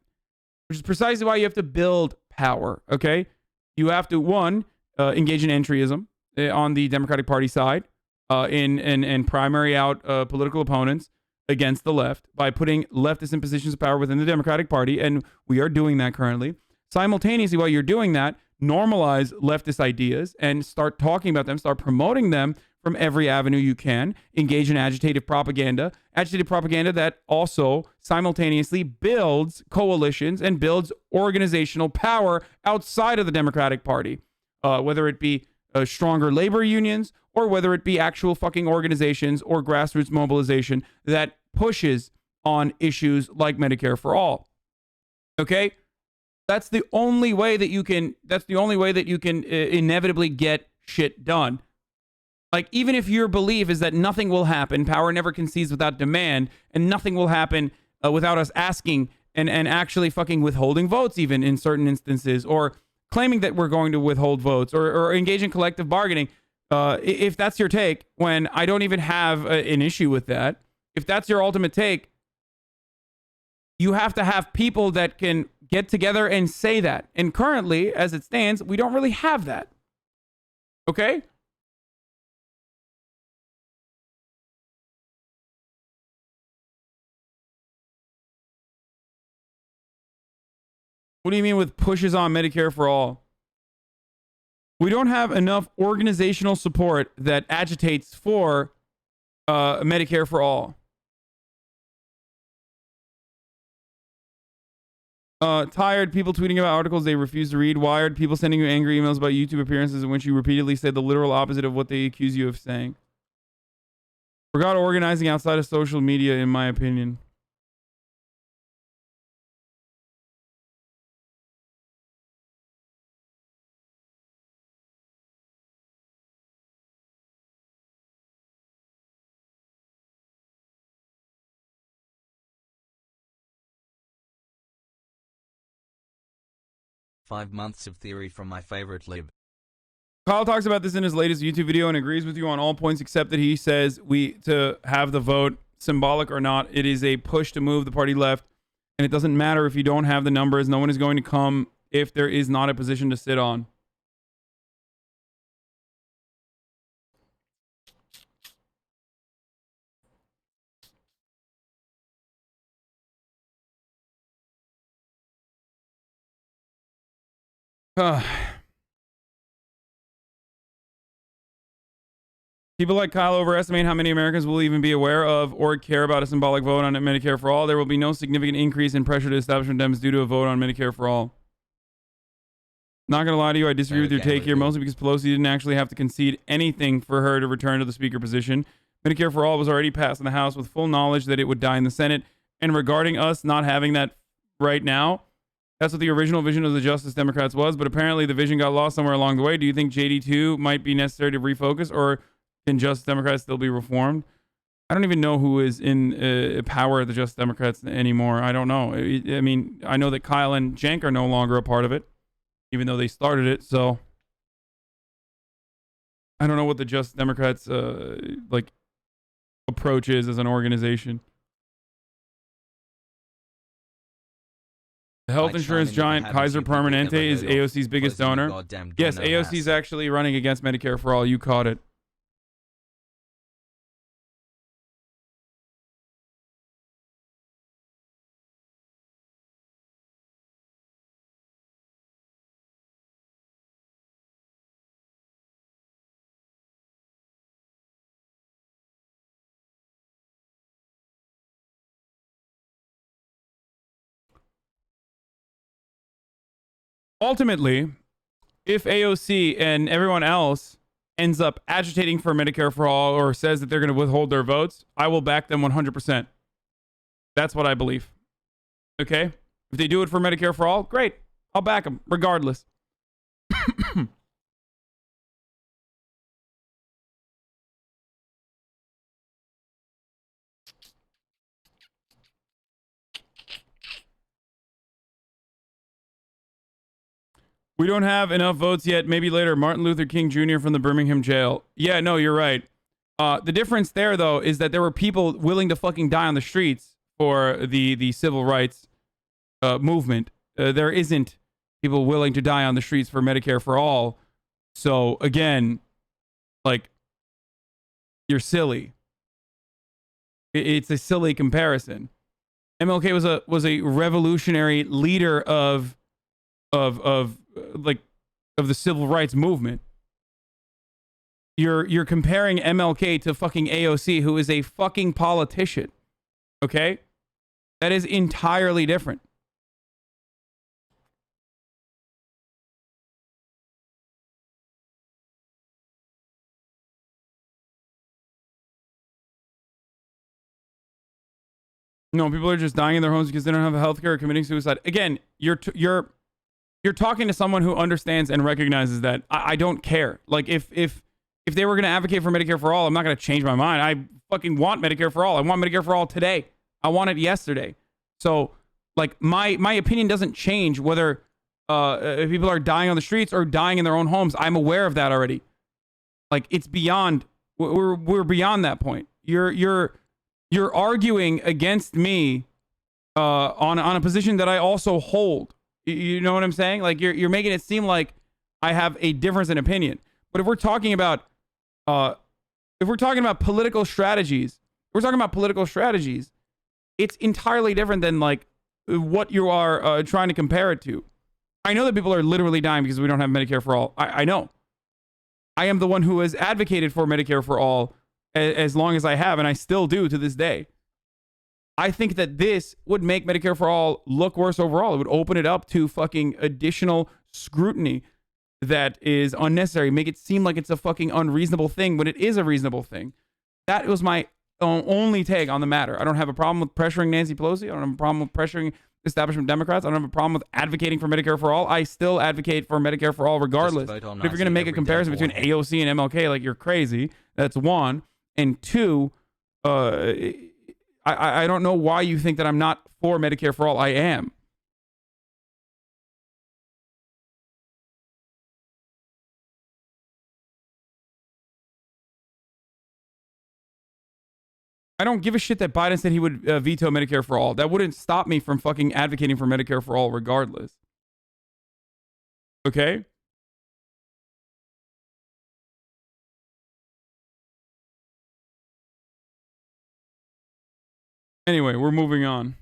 Which is precisely why you have to build power. Okay? You have to, one, engage in entryism on the Democratic Party side and primary out political opponents against the left by putting leftists in positions of power within the Democratic Party, and we are doing that currently. Simultaneously, while you're doing that, normalize leftist ideas and start talking about them, start promoting them from every avenue you can. Engage in agitative propaganda that also simultaneously builds coalitions and builds organizational power outside of the Democratic Party, whether it be stronger labor unions or whether it be actual fucking organizations or grassroots mobilization that pushes on issues like Medicare for all. Okay? That's the only way that you can inevitably get shit done. Like, even if your belief is that nothing will happen, power never concedes without demand, and nothing will happen without us asking and actually fucking withholding votes even in certain instances, or claiming that we're going to withhold votes or engage in collective bargaining, if that's your take, when I don't even have an issue with that, if that's your ultimate take, you have to have people that can get together and say that. And currently, as it stands, we don't really have that. Okay? What do you mean with pushes on Medicare for all? We don't have enough organizational support that agitates for Medicare for all. Tired people tweeting about articles they refuse to read. Wired people sending you angry emails about YouTube appearances in which you repeatedly say the literal opposite of what they accuse you of saying. Forgot organizing outside of social media, in my opinion. "5 months of theory from my favorite lib." Kyle talks about this in his latest YouTube video and agrees with you on all points except that he says to have the vote, symbolic or not, it is a push to move the party left, and it doesn't matter if you don't have the numbers. No one is going to come if there is not a position to sit on. People like Kyle overestimate how many Americans will even be aware of or care about a symbolic vote on Medicare for all. There will be no significant increase in pressure to establishment Dems due to a vote on Medicare for all. Not gonna lie to you, I disagree with your take here, mostly because Pelosi didn't actually have to concede anything for her to return to the speaker position. Medicare for all was already passed in the House with full knowledge that it would die in the Senate. And regarding us not having that right now, that's what the original vision of the Justice Democrats was, but apparently the vision got lost somewhere along the way. Do you think JD2 might be necessary to refocus, or can Justice Democrats still be reformed? I don't even know who is in power at the Justice Democrats anymore. I don't know. I mean, I know that Kyle and Cenk are no longer a part of it, even though they started it, so I don't know what the Justice Democrats approach is as an organization. The health insurance giant Kaiser Permanente is AOC's biggest donor. Yes, AOC is actually running against Medicare for all. You caught it. Ultimately, if AOC and everyone else ends up agitating for Medicare for all or says that they're going to withhold their votes, I will back them 100%. That's what I believe. Okay? If they do it for Medicare for all, great. I'll back them regardless. We don't have enough votes yet. Maybe later. Martin Luther King Jr. from the Birmingham jail. Yeah, no, you're right. The difference there, though, is that there were people willing to fucking die on the streets for the civil rights movement. There isn't people willing to die on the streets for Medicare for all. So, again, like, you're silly. It's a silly comparison. MLK was a revolutionary leader of the civil rights movement. You're comparing MLK to fucking AOC, who is a fucking politician. Okay? That is entirely different. No, people are just dying in their homes because they don't have health care or committing suicide. Again, you're talking to someone who understands and recognizes that I don't care. Like, if they were going to advocate for Medicare for all, I'm not going to change my mind. I fucking want Medicare for all. I want Medicare for all today. I want it yesterday. So, like, my opinion doesn't change whether people are dying on the streets or dying in their own homes. I'm aware of that already. Like, it's beyond. We're beyond that point. You're arguing against me on a position that I also hold. You know what I'm saying? Like, you're making it seem like I have a difference in opinion. But if we're talking about political strategies, it's entirely different than like what you are trying to compare it to. I know that people are literally dying because we don't have Medicare for all. I know. I am the one who has advocated for Medicare for all as long as I have, and I still do to this day. I think that this would make Medicare for all look worse overall. It would open it up to fucking additional scrutiny that is unnecessary. Make it seem like it's a fucking unreasonable thing when it is a reasonable thing. That was my only take on the matter. I don't have a problem with pressuring Nancy Pelosi. I don't have a problem with pressuring establishment Democrats. I don't have a problem with advocating for Medicare for all. I still advocate for Medicare for all regardless. But if you're going to make a comparison between AOC and MLK, like, you're crazy. That's one. And two, I don't know why you think that I'm not for Medicare for all. I am. I don't give a shit that Biden said he would veto Medicare for all. That wouldn't stop me from fucking advocating for Medicare for all regardless. Okay? Anyway, we're moving on.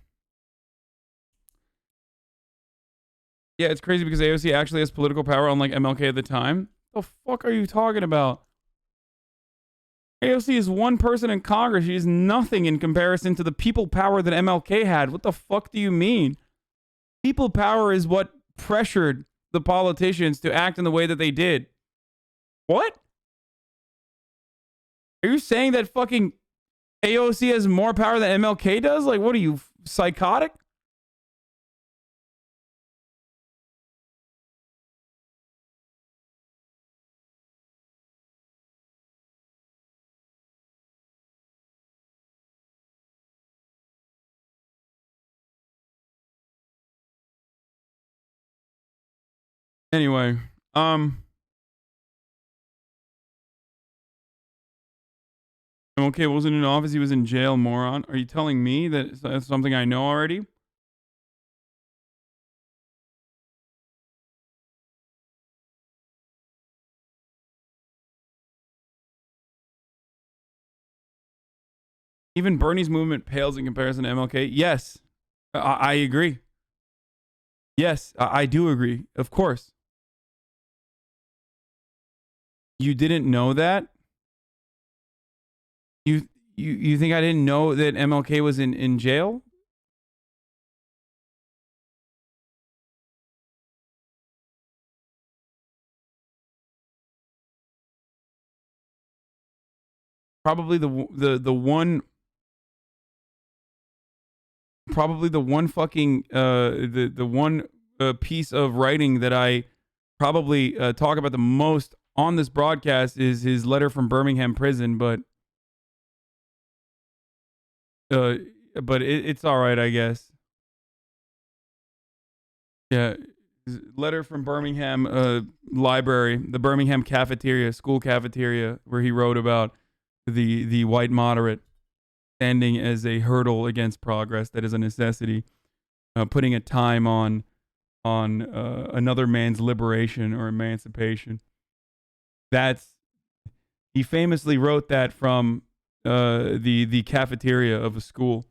Yeah, it's crazy because AOC actually has political power, unlike MLK at the time. The fuck are you talking about? AOC is one person in Congress. She is nothing in comparison to the people power that MLK had. What the fuck do you mean? People power is what pressured the politicians to act in the way that they did. What? Are you saying that fucking AOC has more power than MLK does? Like, what are you, psychotic? Anyway, MLK wasn't in office, he was in jail, moron. Are you telling me that that's something I know already? Even Bernie's movement pales in comparison to MLK. Yes, I agree. Yes, I do agree. Of course. You didn't know that? You think I didn't know that MLK was in jail? Probably the one fucking the one piece of writing that I probably talk about the most on this broadcast is his letter from Birmingham prison, but it's all right, I guess. Yeah, letter from Birmingham library, the Birmingham cafeteria, school cafeteria, where he wrote about the white moderate standing as a hurdle against progress that is a necessity, putting a time on another man's liberation or emancipation. He famously wrote that from the cafeteria of a school.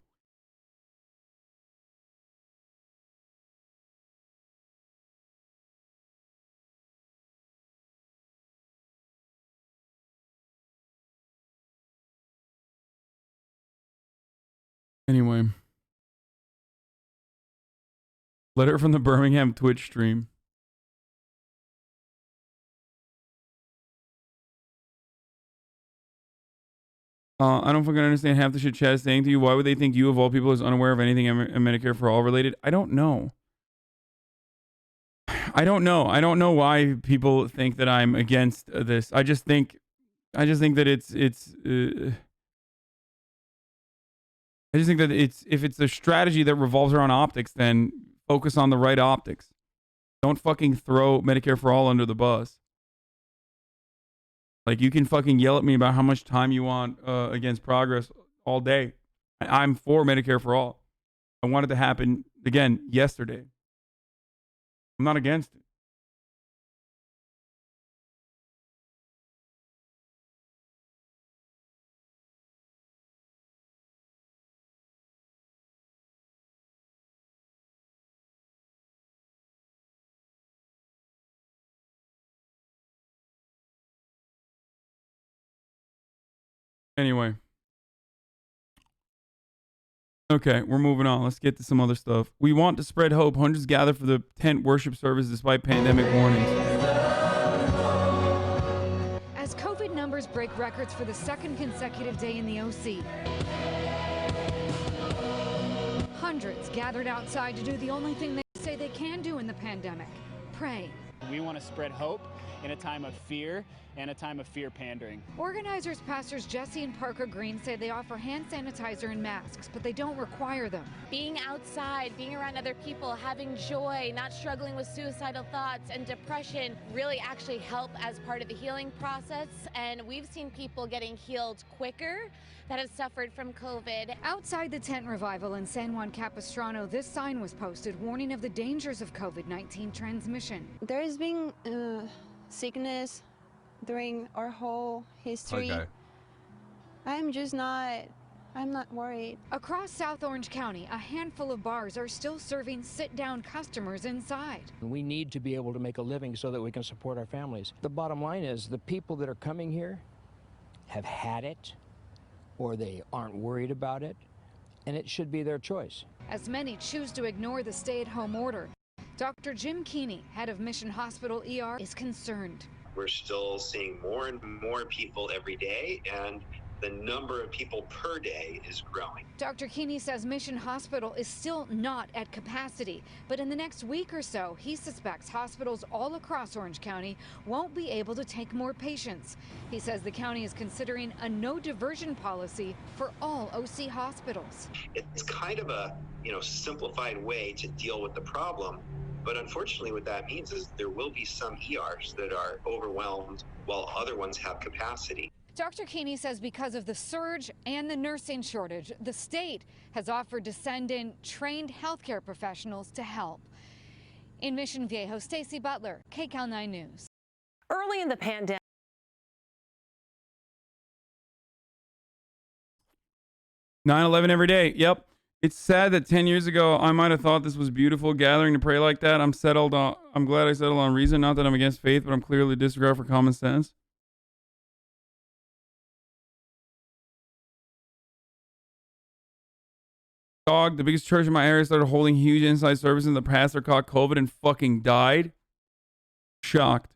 Anyway, letter from the Birmingham Twitch stream. I don't fucking understand half the shit Chad is saying to you. Why would they think you, of all people, is unaware of anything Medicare for All related? I don't know. I don't know why people think that I'm against this. I just think that if it's a strategy that revolves around optics, then focus on the right optics. Don't fucking throw Medicare for All under the bus. Like, you can fucking yell at me about how much time you want against progress all day. I'm for Medicare for All. I want it to happen, again, yesterday. I'm not against it. Anyway. Okay, we're moving on. Let's get to some other stuff. We want to spread hope. Hundreds gather for the tent worship service despite pandemic warnings. As COVID numbers break records for the second consecutive day in the OC, hundreds gathered outside to do the only thing they say they can do in the pandemic: pray. We want to spread hope in a time of fear and a time of fear pandering. Organizers, pastors Jesse and Parker Green say they offer hand sanitizer and masks, but they don't require them. Being outside, being around other people, having joy, not struggling with suicidal thoughts and depression really actually help as part of the healing process. And we've seen people getting healed quicker that have suffered from COVID. Outside the tent revival in San Juan Capistrano, this sign was posted warning of the dangers of COVID-19 transmission. There's been sickness during our whole history. Okay. I'm not worried. Across South Orange County, a handful of bars are still serving sit-down customers inside. We need to be able to make a living so that we can support our families. The bottom line is the people that are coming here have had it, or they aren't worried about it, and it should be their choice. As many choose to ignore the stay-at-home order, Dr. Jim Keeney, head of Mission Hospital ER, is concerned. We're still seeing more and more people every day, and the number of people per day is growing. Dr. Keeney says Mission Hospital is still not at capacity, but in the next week or so, he suspects hospitals all across Orange County won't be able to take more patients. He says the county is considering a no diversion policy for all OC hospitals. It's kind of a, simplified way to deal with the problem. But unfortunately, what that means is there will be some ERs that are overwhelmed while other ones have capacity. Dr. Keeney says because of the surge and the nursing shortage, the state has offered to send in trained healthcare professionals to help. In Mission Viejo, Stacey Butler, KCAL 9 News. Early in the pandemic. 9/11 every day. Yep. It's sad that 10 years ago, I might have thought this was beautiful, gathering to pray like that. I'm glad I settled on reason. Not that I'm against faith, but I'm clearly disregard for common sense. Dog, the biggest church in my area started holding huge inside services, and the pastor caught COVID and fucking died. Shocked.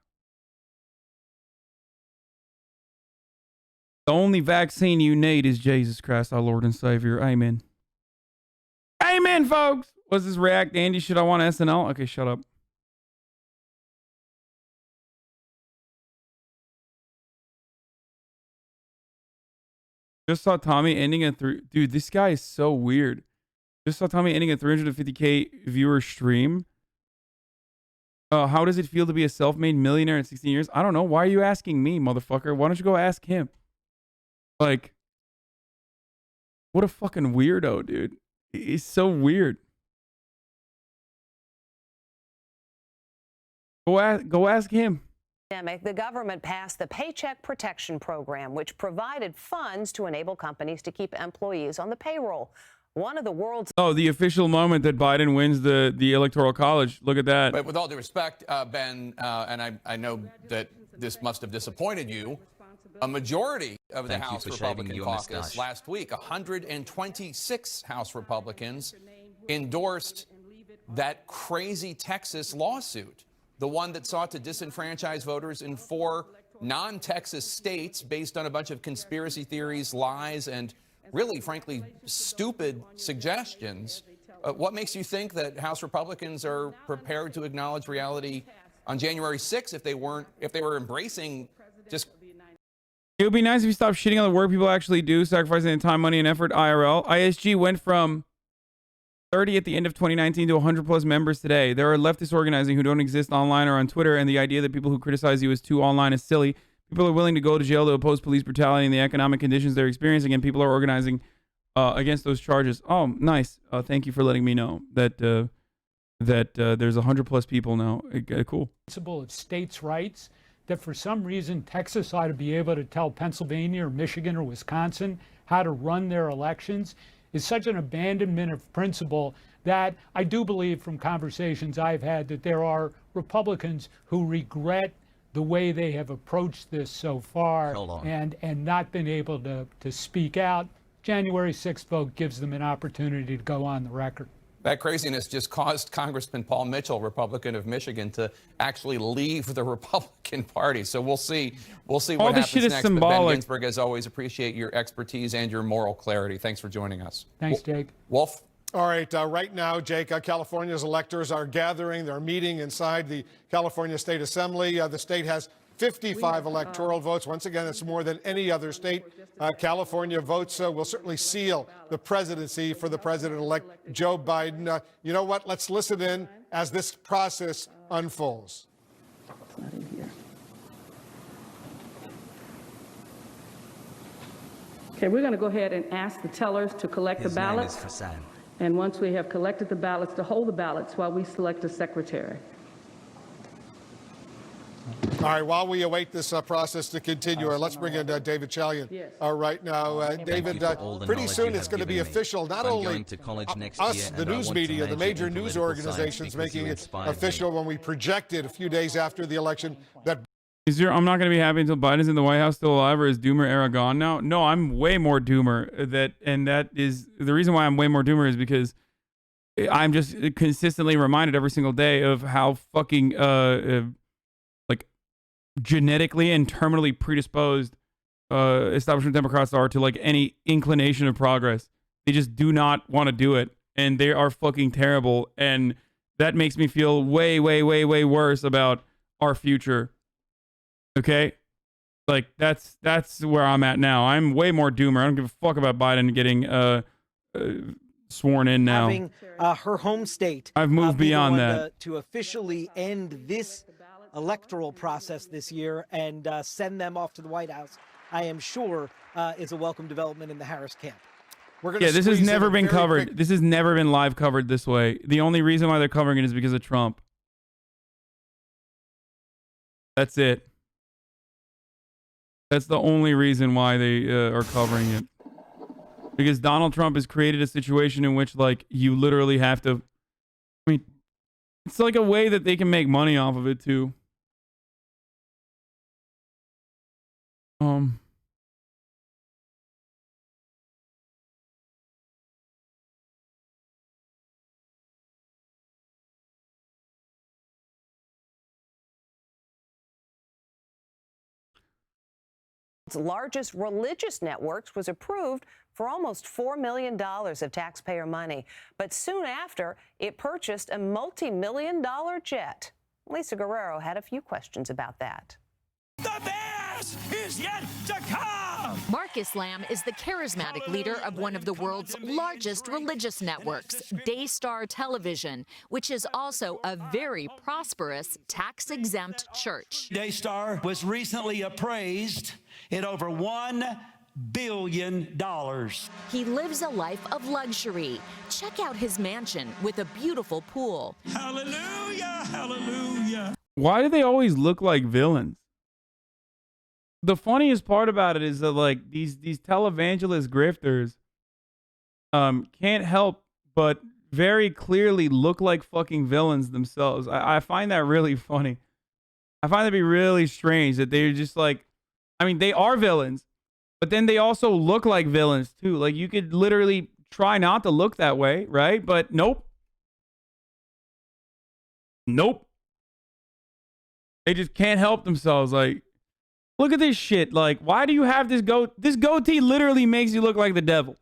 The only vaccine you need is Jesus Christ, our Lord and Savior. Amen. Amen, folks. Was this React Andy? Should I want SNL? Okay, shut up. Just saw Tommy ending at Dude, this guy is so weird. Just saw Tommy ending a 350K viewer stream. How does it feel to be a self-made millionaire in 16 years? I don't know. Why are you asking me, motherfucker? Why don't you go ask him? Like, what a fucking weirdo, dude. He's so weird. Go ask him. The government passed the Paycheck Protection Program, which provided funds to enable companies to keep employees on the payroll. One of the world's... Oh, the official moment that Biden wins the Electoral College. Look at that. But with all due respect, Ben, and I know that this must have disappointed you, a majority of the House Republican caucus last week, 126 House Republicans, endorsed that crazy Texas lawsuit, the one that sought to disenfranchise voters in 4 non-Texas states based on a bunch of conspiracy theories, lies, and really, frankly, stupid suggestions. What makes you think that House Republicans are prepared to acknowledge reality on January 6th if they were embracing just... It would be nice if you stopped shitting on the work people actually do, sacrificing the time, money, and effort. IRL. ISG went from 30 at the end of 2019 to 100 plus members today. There are leftists organizing who don't exist online or on Twitter, and the idea that people who criticize you as too online is silly. People are willing to go to jail to oppose police brutality and the economic conditions they're experiencing, and people are organizing against those charges. Oh, nice. Thank you for letting me know that there's 100 plus people now. Cool. Principle of states' rights, that for some reason Texas ought to be able to tell Pennsylvania or Michigan or Wisconsin how to run their elections is such an abandonment of principle that I do believe from conversations I've had that there are Republicans who regret the way they have approached this so far and not been able to speak out. January 6th vote gives them an opportunity to go on the record. That craziness just caused Congressman Paul Mitchell, Republican of Michigan, to actually leave the Republican Party. So we'll see what happens next. But Ben Ginsburg, as always, appreciate your expertise and your moral clarity. Thanks for joining us. Thanks, Jake. Wolf? All right, right now, Jake, California's electors are gathering. They're meeting inside the California State Assembly. The state has 55 electoral votes. Once again, that's more than any other state. California votes will certainly seal the presidency for the president-elect Joe Biden. You know what? Let's listen in as this process unfolds. It's not in here. Okay, we're going to go ahead and ask the tellers to collect the ballots. His name is Hasan. And once we have collected the ballots, to hold the ballots while we select a secretary. All right, while we await this process to continue, let's bring in David Chalian right now. David, pretty soon it's going to be official, not only us, the news media, the major news organizations making it official when we projected a few days after the election that... I'm not going to be happy until Biden's in the White House still alive, or is Doomer era gone now? No, I'm way more Doomer. That is the reason why I'm way more Doomer is because I'm just consistently reminded every single day of how fucking genetically and terminally predisposed establishment Democrats are to like any inclination of progress. They just do not want to do it, and they are fucking terrible, and that makes me feel way, way, way, way worse about our future. Okay, like that's where I'm at now. I'm way more Doomer. I don't give a fuck about Biden getting sworn in now. Having her home state. I've moved beyond that to officially end this electoral process this year and send them off to the White House, I am sure is a welcome development in the Harris camp. Yeah, this has never been covered. This has never been live covered this way. The only reason why they're covering it is because of Trump. That's it. That's the only reason why they are covering it. Because Donald Trump has created a situation in which, like, you literally have to... I mean, it's like a way that they can make money off of it, too. Its largest religious networks was approved for almost $4 million of taxpayer money. But soon after, it purchased a multi-million-dollar jet. Lisa Guerrero had a few questions about that. The best is yet to come! Marcus Lamb is the charismatic leader of one of the world's largest religious networks, Daystar Television, which is also a very prosperous, tax-exempt church. Daystar was recently appraised at over $1 billion. He lives a life of luxury. Check out his mansion with a beautiful pool. Hallelujah, hallelujah. Why do they always look like villains? The funniest part about it is that like these televangelist grifters can't help but very clearly look like fucking villains themselves. I find that really funny. I find that to be really strange that they're just like, I mean, they are villains, but then they also look like villains too. Like you could literally try not to look that way, right? But nope. Nope. They just can't help themselves. Like, look at this shit. Like, why do you have this This goatee literally makes you look like the devil.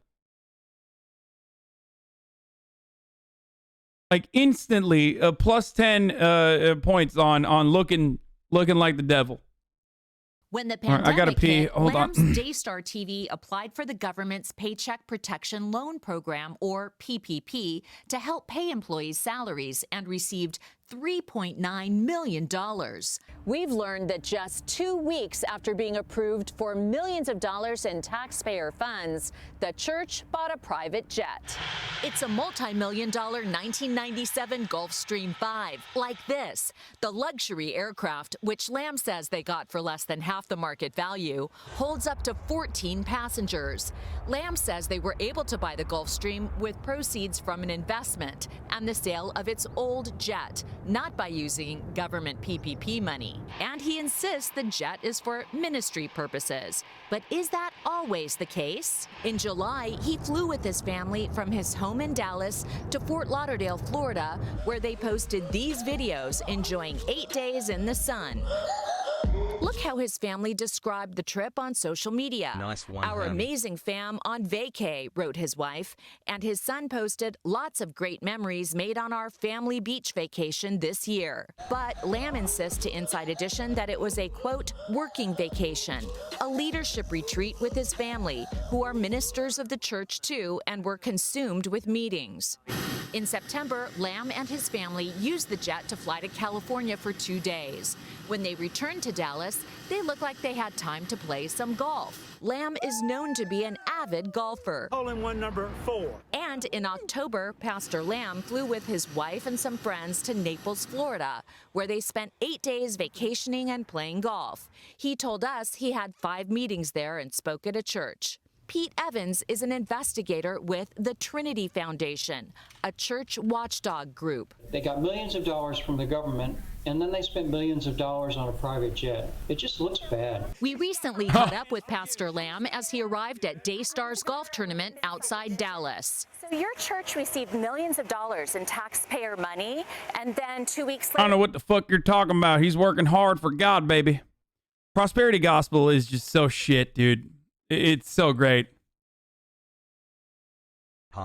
Like instantly, plus 10 points on looking like the devil. When the All right, pandemic I gotta pee. hit, Hold on. Lamb's Daystar TV applied for the government's Paycheck Protection Loan Program, or PPP, to help pay employees' salaries and received $3.9 million. We've learned that just 2 weeks after being approved for millions of dollars in taxpayer funds, the church bought a private jet. It's a multi-million-dollar 1997 Gulfstream 5, like this. The luxury aircraft, which Lamb says they got for less than half the market value, holds up to 14 passengers. Lamb says they were able to buy the Gulfstream with proceeds from an investment and the sale of its old jet, not by using government PPP money. And he insists the jet is for ministry purposes. But is that always the case? In July, he flew with his family from his home in Dallas to Fort Lauderdale, Florida, where they posted these videos enjoying 8 days in the sun. Look how his family described the trip on social media. Nice one, Our honey. amazing fam on vacay, wrote his wife, and his son posted lots of great memories made on our family beach vacation this year. But Lamb insists to Inside Edition that it was a, quote, working vacation, a leadership retreat with his family, who are ministers of the church too and were consumed with meetings. In September, Lamb and his family used the jet to fly to California for 2 days. When they returned to Dallas, they looked like they had time to play some golf. Lamb is known to be an avid golfer. Hole-in-one number 4. And in October, Pastor Lamb flew with his wife and some friends to Naples, Florida, where they spent 8 days vacationing and playing golf. He told us he had 5 meetings there and spoke at a church. Pete Evans is an investigator with the Trinity Foundation, a church watchdog group. They got millions of dollars from the government, and then they spent millions of dollars on a private jet. It just looks bad. We recently caught up with Pastor Lamb as he arrived at Daystar's golf tournament outside Dallas. So your church received millions of dollars in taxpayer money, and then 2 weeks I don't later... know what the fuck you're talking about. He's working hard for God, baby. Prosperity gospel is just so shit, dude. It's so great.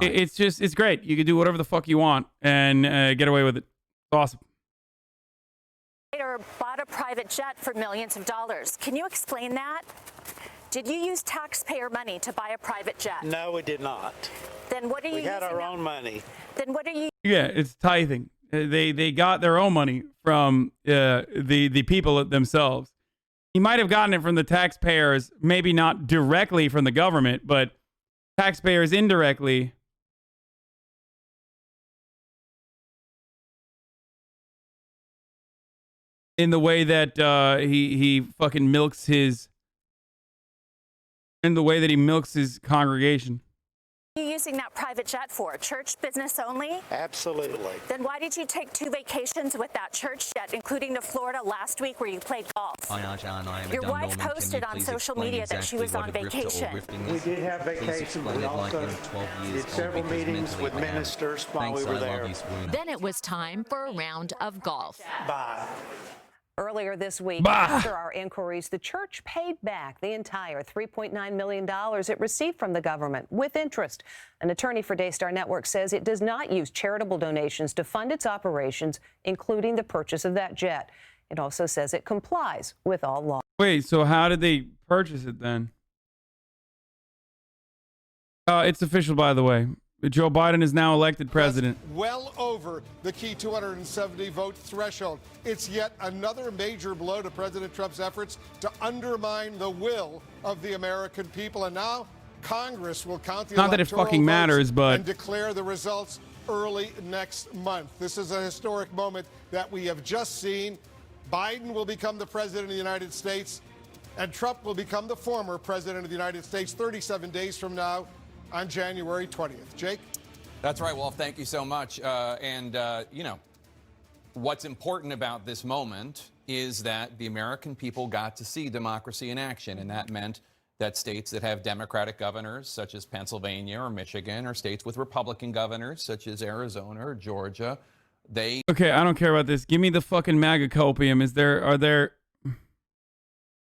It's great. You can do whatever the fuck you want and get away with it. It's awesome. Later bought a private jet for millions of dollars. Can you explain that? Did you use taxpayer money to buy a private jet? No, we did not. Then what are you We had using our that- own money. Then what are you... Yeah, it's tithing. They got their own money from the people themselves. He might have gotten it from the taxpayers, maybe not directly from the government, but taxpayers indirectly. In the way that he fucking milks his... In the way that he milks his congregation. What are you using that private jet for? Church business only? Absolutely. Then why did you take 2 vacations with that church jet, including to Florida last week where you played golf? Hi, Arjan, I am Your Adun wife Norman. Can posted you on please social explain media that she exactly was on what a grifter or vacation. grifting We is? did have Please vacation. explain We it like also I'm 12 years did old several because meetings mentally with I am. ministers while Thanks, we were I there. love you, swoon. Then it was time for a round of golf. Bye. Earlier this week, Bah. after our inquiries, the church paid back the entire $3.9 million it received from the government with interest. An attorney for Daystar Network says it does not use charitable donations to fund its operations, including the purchase of that jet. It also says it complies with all laws. Wait, so how did they purchase it then? It's official, by the way. Joe Biden is now elected president. Well over the key 270 vote threshold. It's yet another major blow to President Trump's efforts to undermine the will of the American people. And now Congress will count the Not that it fucking matters, but and declare the results early next month. This is a historic moment that we have just seen. Biden will become the president of the United States, and Trump will become the former president of the United States 37 days from now on January 20th. Jake? That's right, Wolf. Thank you so much. You know, what's important about this moment is that the American people got to see democracy in action, and that meant that states that have Democratic governors, such as Pennsylvania or Michigan, or states with Republican governors, such as Arizona or Georgia, they... Okay, I don't care about this. Give me the fucking MAGA copium.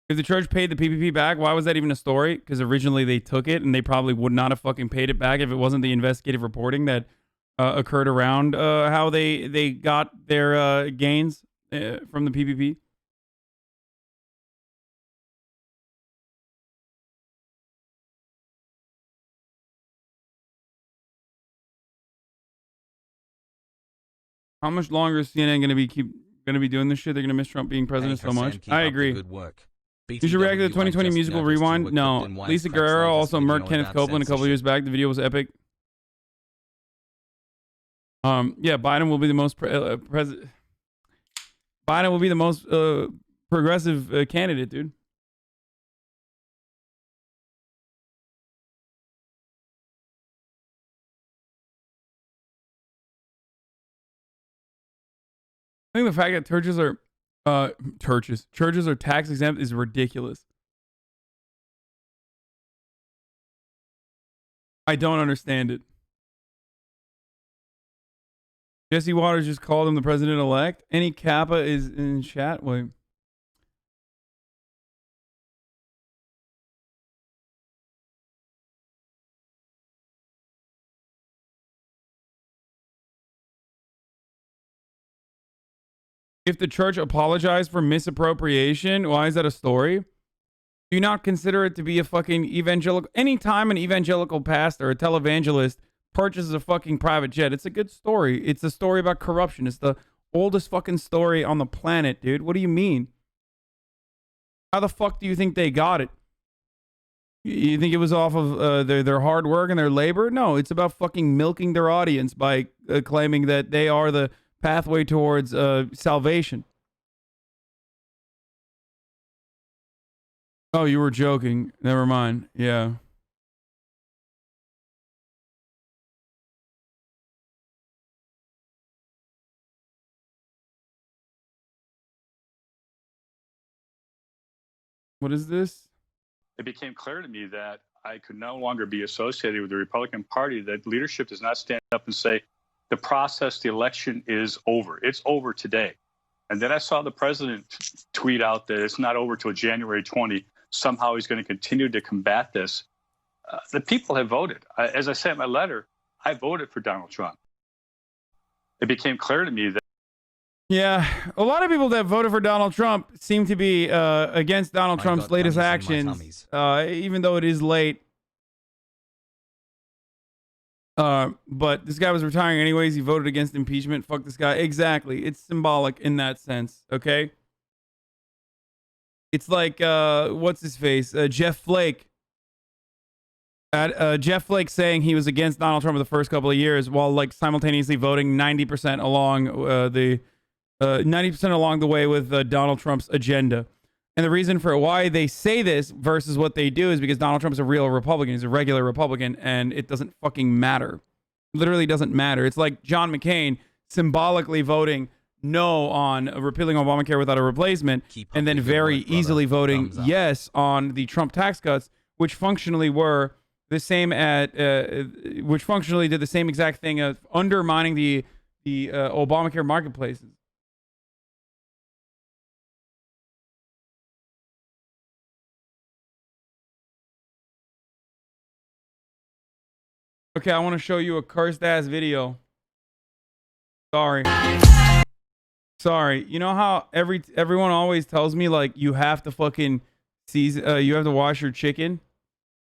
If the church paid the PPP back, why was that even a story? Because originally they took it, and they probably would not have fucking paid it back if it wasn't the investigative reporting that occurred around how they got their gains from the PPP. How much longer is CNN going to be doing this shit? They're going to miss Trump being president so much. I agree. Good work. You should react to the 2020 musical rewind. No, Lisa Guerrero also murked Kenneth Copeland a couple years back. The video was epic. Yeah, Biden will be the most Biden will be the most progressive candidate, dude. I think the fact that churches are tax exempt is ridiculous. I don't understand it. Jesse Waters just called him the president-elect. Any Kappa is in chat. Wait. If the church apologized for misappropriation, why is that a story? Do you not consider it to be a fucking evangelical? Anytime an evangelical pastor or a televangelist purchases a fucking private jet, it's a good story. It's a story about corruption. It's the oldest fucking story on the planet, dude. What do you mean? How the fuck do you think they got it? You think it was off of their hard work and their labor? No, it's about fucking milking their audience by claiming that they are the pathway towards salvation. Oh, you were joking. Never mind. Yeah. What is this? It became clear to me that I could no longer be associated with the Republican Party, that leadership does not stand up and say, the process, the election is over. It's over today. And then I saw the president tweet out that it's not over till January 20. Somehow he's going to continue to combat this. The people have voted. As I said in my letter, I voted for Donald Trump. It became clear to me that. Yeah, a lot of people that voted for Donald Trump seem to be against Donald Trump's latest actions, even though it is late. But this guy was retiring anyways. He voted against impeachment. Fuck this guy. Exactly. It's symbolic in that sense. Okay. It's like, what's his face? Jeff Flake. Jeff Flake saying he was against Donald Trump for the first couple of years while like simultaneously voting 90% along 90% along the way with Donald Trump's agenda. And the reason for why they say this versus what they do is because Donald Trump is a real Republican. He's a regular Republican, and it doesn't fucking matter. Literally doesn't matter. It's like John McCain symbolically voting no on repealing Obamacare without a replacement, and then very easily voting yes on the Trump tax cuts, which functionally were the same which functionally did the same exact thing of undermining the Obamacare marketplaces. Okay, I want to show you a cursed ass video. Sorry. You know how everyone always tells me like you have to fucking you have to wash your chicken?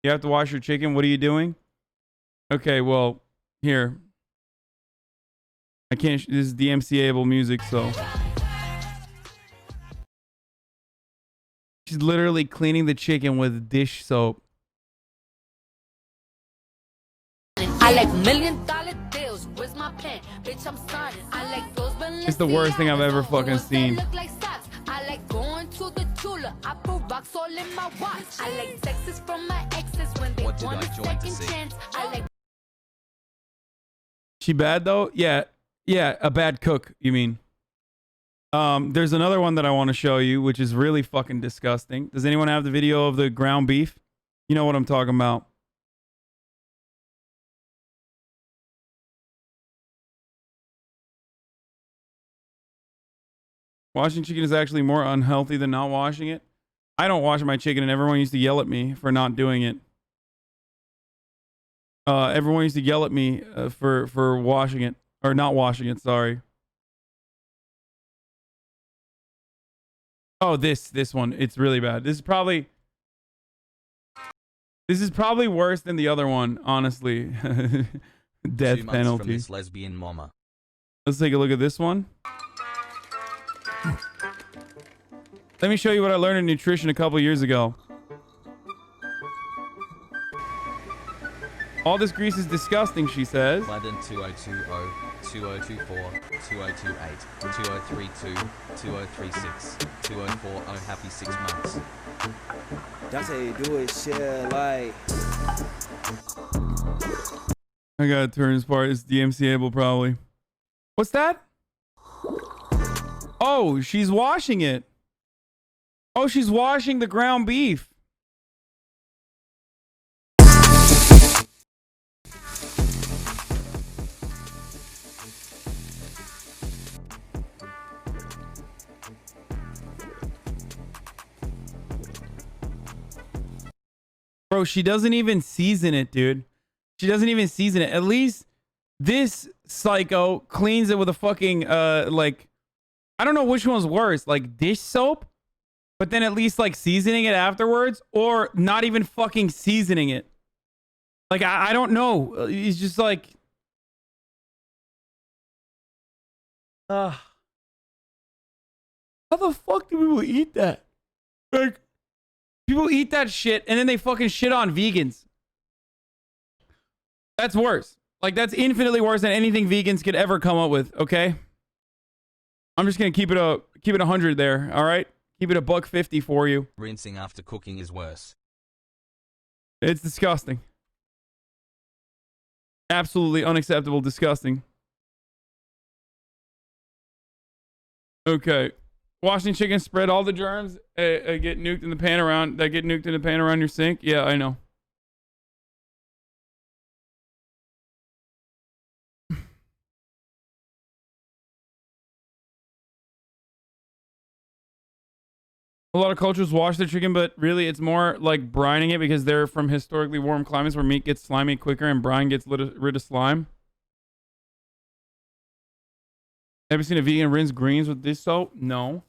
You have to wash your chicken. What are you doing? Okay, well, here. I can't. This is DMCA-able music, so. She's literally cleaning the chicken with dish soap. I like $1 million deals. Where's my pen? Bitch, I'm signing. I like those It's the worst thing I've ever fucking seen. I like going to the Tula. I put rocks all in my watch. I like texts from my exes when they want a second chance. I like. She bad though? Yeah, a bad cook. You mean? There's another one that I want to show you, which is really fucking disgusting. Does anyone have the video of the ground beef? You know what I'm talking about. Washing chicken is actually more unhealthy than not washing it. I don't wash my chicken, and everyone used to yell at me for not doing it. Everyone used to yell at me for washing it, or not washing it, sorry. Oh, this one. It's really bad. This is probably worse than the other one, honestly. Death 2 months penalty. From this lesbian mama. Let's take a look at this one. Let me show you what I learned in nutrition a couple years ago. All this grease is disgusting, she says. Biden 2020, 2024, 2028, 2032, 2036, 2040. Happy 6 months. That's how you do it, shit. Like. I gotta turn this part. It's DMCA-able probably. What's that? Oh, she's washing it. Oh, she's washing the ground beef. Bro, she doesn't even season it, dude. She doesn't even season it. At least this psycho cleans it with a fucking, like, I don't know which one's worse, like dish soap, but then at least like seasoning it afterwards, or not even fucking seasoning it. Like, I don't know. It's just like, how the fuck do people eat that? Like, people eat that shit and then they fucking shit on vegans. That's worse. Like, that's infinitely worse than anything vegans could ever come up with, okay? I'm just gonna keep it 100 there, all right? Keep it $1.50 for you. Rinsing after cooking is worse. It's disgusting. Absolutely unacceptable, disgusting. Okay. Washing chicken, spread all the germs get nuked in the pan around your sink. Yeah, I know. A lot of cultures wash their chicken, but really it's more like brining it because they're from historically warm climates where meat gets slimy quicker and brine gets rid of slime. Ever seen a vegan rinse greens with dish soap? No.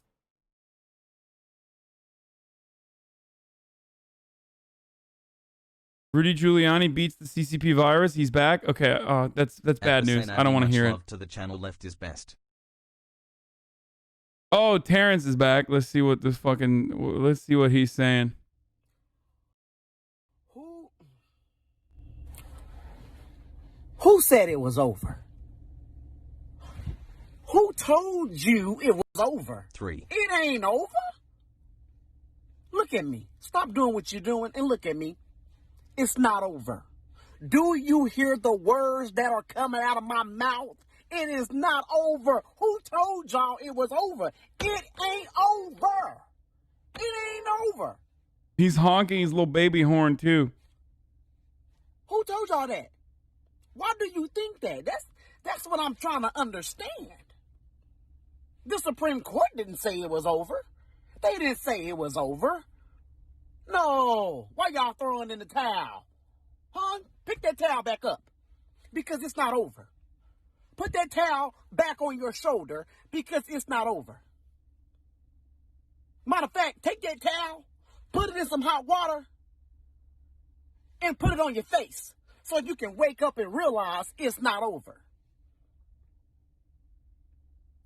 Rudy Giuliani beats the CCP virus. He's back. Okay, that's bad news. I don't want to hear it. To the channel left is best. Oh, Terrence is back. Let's see what he's saying. Who said it was over? Who told you it was over? 3. It ain't over. Look at me. Stop doing what you're doing and look at me. It's not over. Do you hear the words that are coming out of my mouth? It is not over. Who told y'all it was over? It ain't over. It ain't over. He's honking his little baby horn too. Who told y'all that? Why do you think that? That's what I'm trying to understand. The Supreme Court didn't say it was over. They didn't say it was over. No. Why y'all throwing in the towel? Huh? Pick that towel back up. Because it's not over. Put that towel back on your shoulder because it's not over. Matter of fact, take that towel, put it in some hot water, and put it on your face so you can wake up and realize it's not over.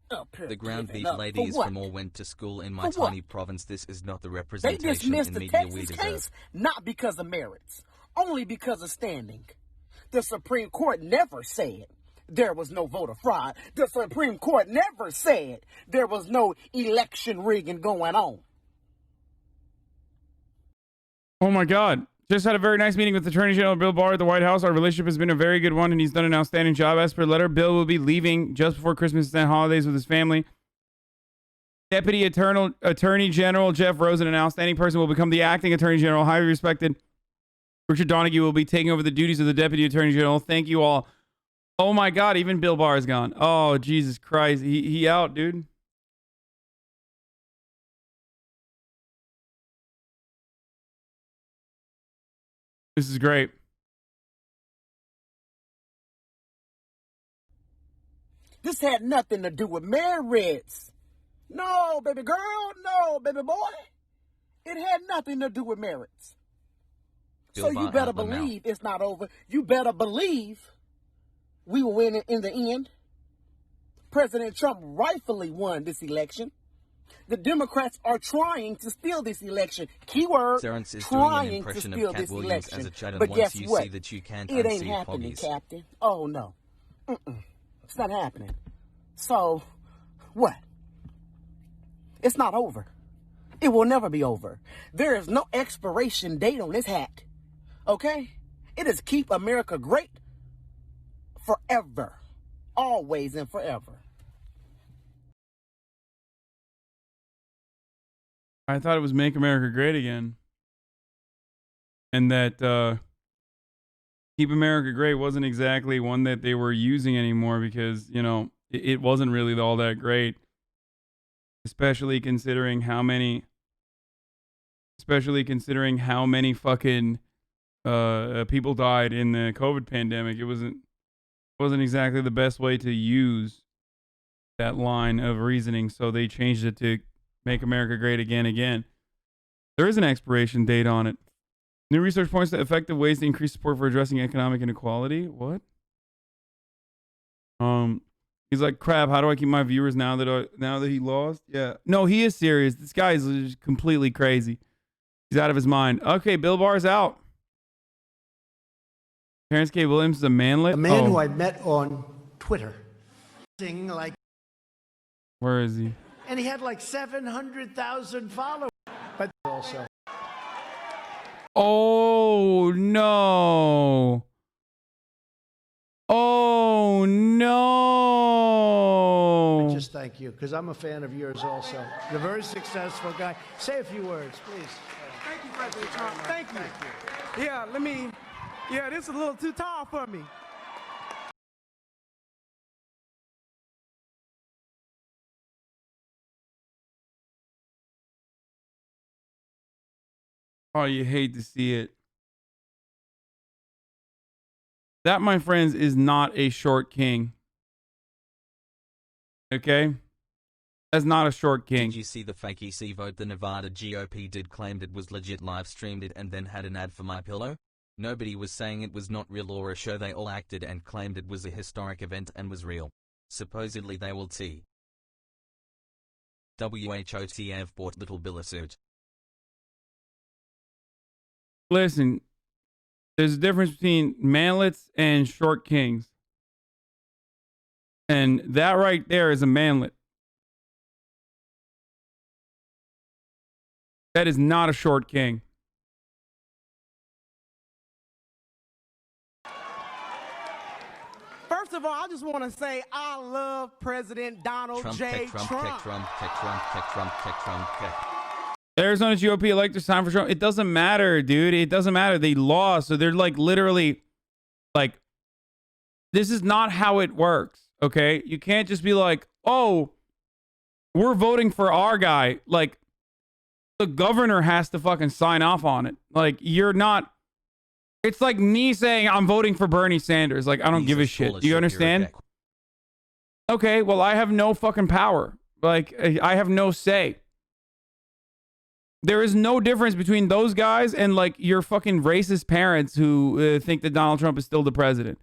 The ground beef ladies from all went to school in my tiny province. This is not the representation in media we deserve. Case not because of merits, only because of standing. The Supreme Court never said there was no voter fraud. The Supreme Court never said there was no election rigging going on. Oh my God. Just had a very nice meeting with Attorney General Bill Barr at the White House. Our relationship has been a very good one, and he's done an outstanding job. As per letter, Bill will be leaving just before Christmas and holidays with his family. Deputy Attorney General Jeff Rosen, an outstanding person, will become the acting Attorney General. Highly respected Richard Donahue will be taking over the duties of the Deputy Attorney General. Thank you all. Oh my God, even Bill Barr is gone. Oh, Jesus Christ. He out, dude. This is great. This had nothing to do with merits. No, baby girl. No, baby boy. It had nothing to do with merits. So you better believe it's not over. You better believe we will win in the end. President Trump rightfully won this election. The Democrats are trying to steal this election. Keyword, trying to steal this election. But guess what? It ain't happening, Captain. Oh, no. It's not happening. So, what? It's not over. It will never be over. There is no expiration date on this hat. Okay? It is keep America great forever. Always and forever. I thought it was Make America Great Again. And that Keep America Great wasn't exactly one that they were using anymore because, you know, it wasn't really all that great. Especially considering how many fucking people died in the COVID pandemic. It wasn't exactly the best way to use that line of reasoning, so they changed it to Make America Great Again. There is an expiration date on it. New research points to effective ways to increase support for addressing economic inequality. What? He's like, crap, how do I keep my viewers now that he lost? Yeah. No, he is serious. This guy is just completely crazy. He's out of his mind. Okay, Bill Barr's out. Terrence K. Williams is a manlet. A man who I met on Twitter. Like, where is he? And he had like 700,000 followers. But also. Oh, no. Oh, no. I just thank you, because I'm a fan of yours also. You're a very successful guy. Say a few words, please. Thank you, President Trump. Thank you. Yeah, this is a little too tall for me. Oh, you hate to see it. That, my friends, is not a short king. Okay? That's not a short king. Did you see the fake EC vote the Nevada GOP did claimed it was legit, live streamed it, and then had an ad for My Pillow? Nobody was saying it was not real or a show. They all acted and claimed it was a historic event and was real. Supposedly they will WHOTF bought Little Bill a suit. Listen, there's a difference between manlets and short kings. And that right there is a manlet. That is not a short king. First of all, I just want to say I love President Donald J. Trump. Arizona GOP electors time for Trump. It doesn't matter, dude. It doesn't matter. They lost. So they're like literally like, this is not how it works. Okay. You can't just be like, oh, we're voting for our guy. Like, the governor has to fucking sign off on it. Like, you're not. It's like me saying I'm voting for Bernie Sanders. Like, I don't give a shit. Do you understand? Okay. Well, I have no fucking power. Like, I have no say. There is no difference between those guys and like your fucking racist parents who think that Donald Trump is still the president.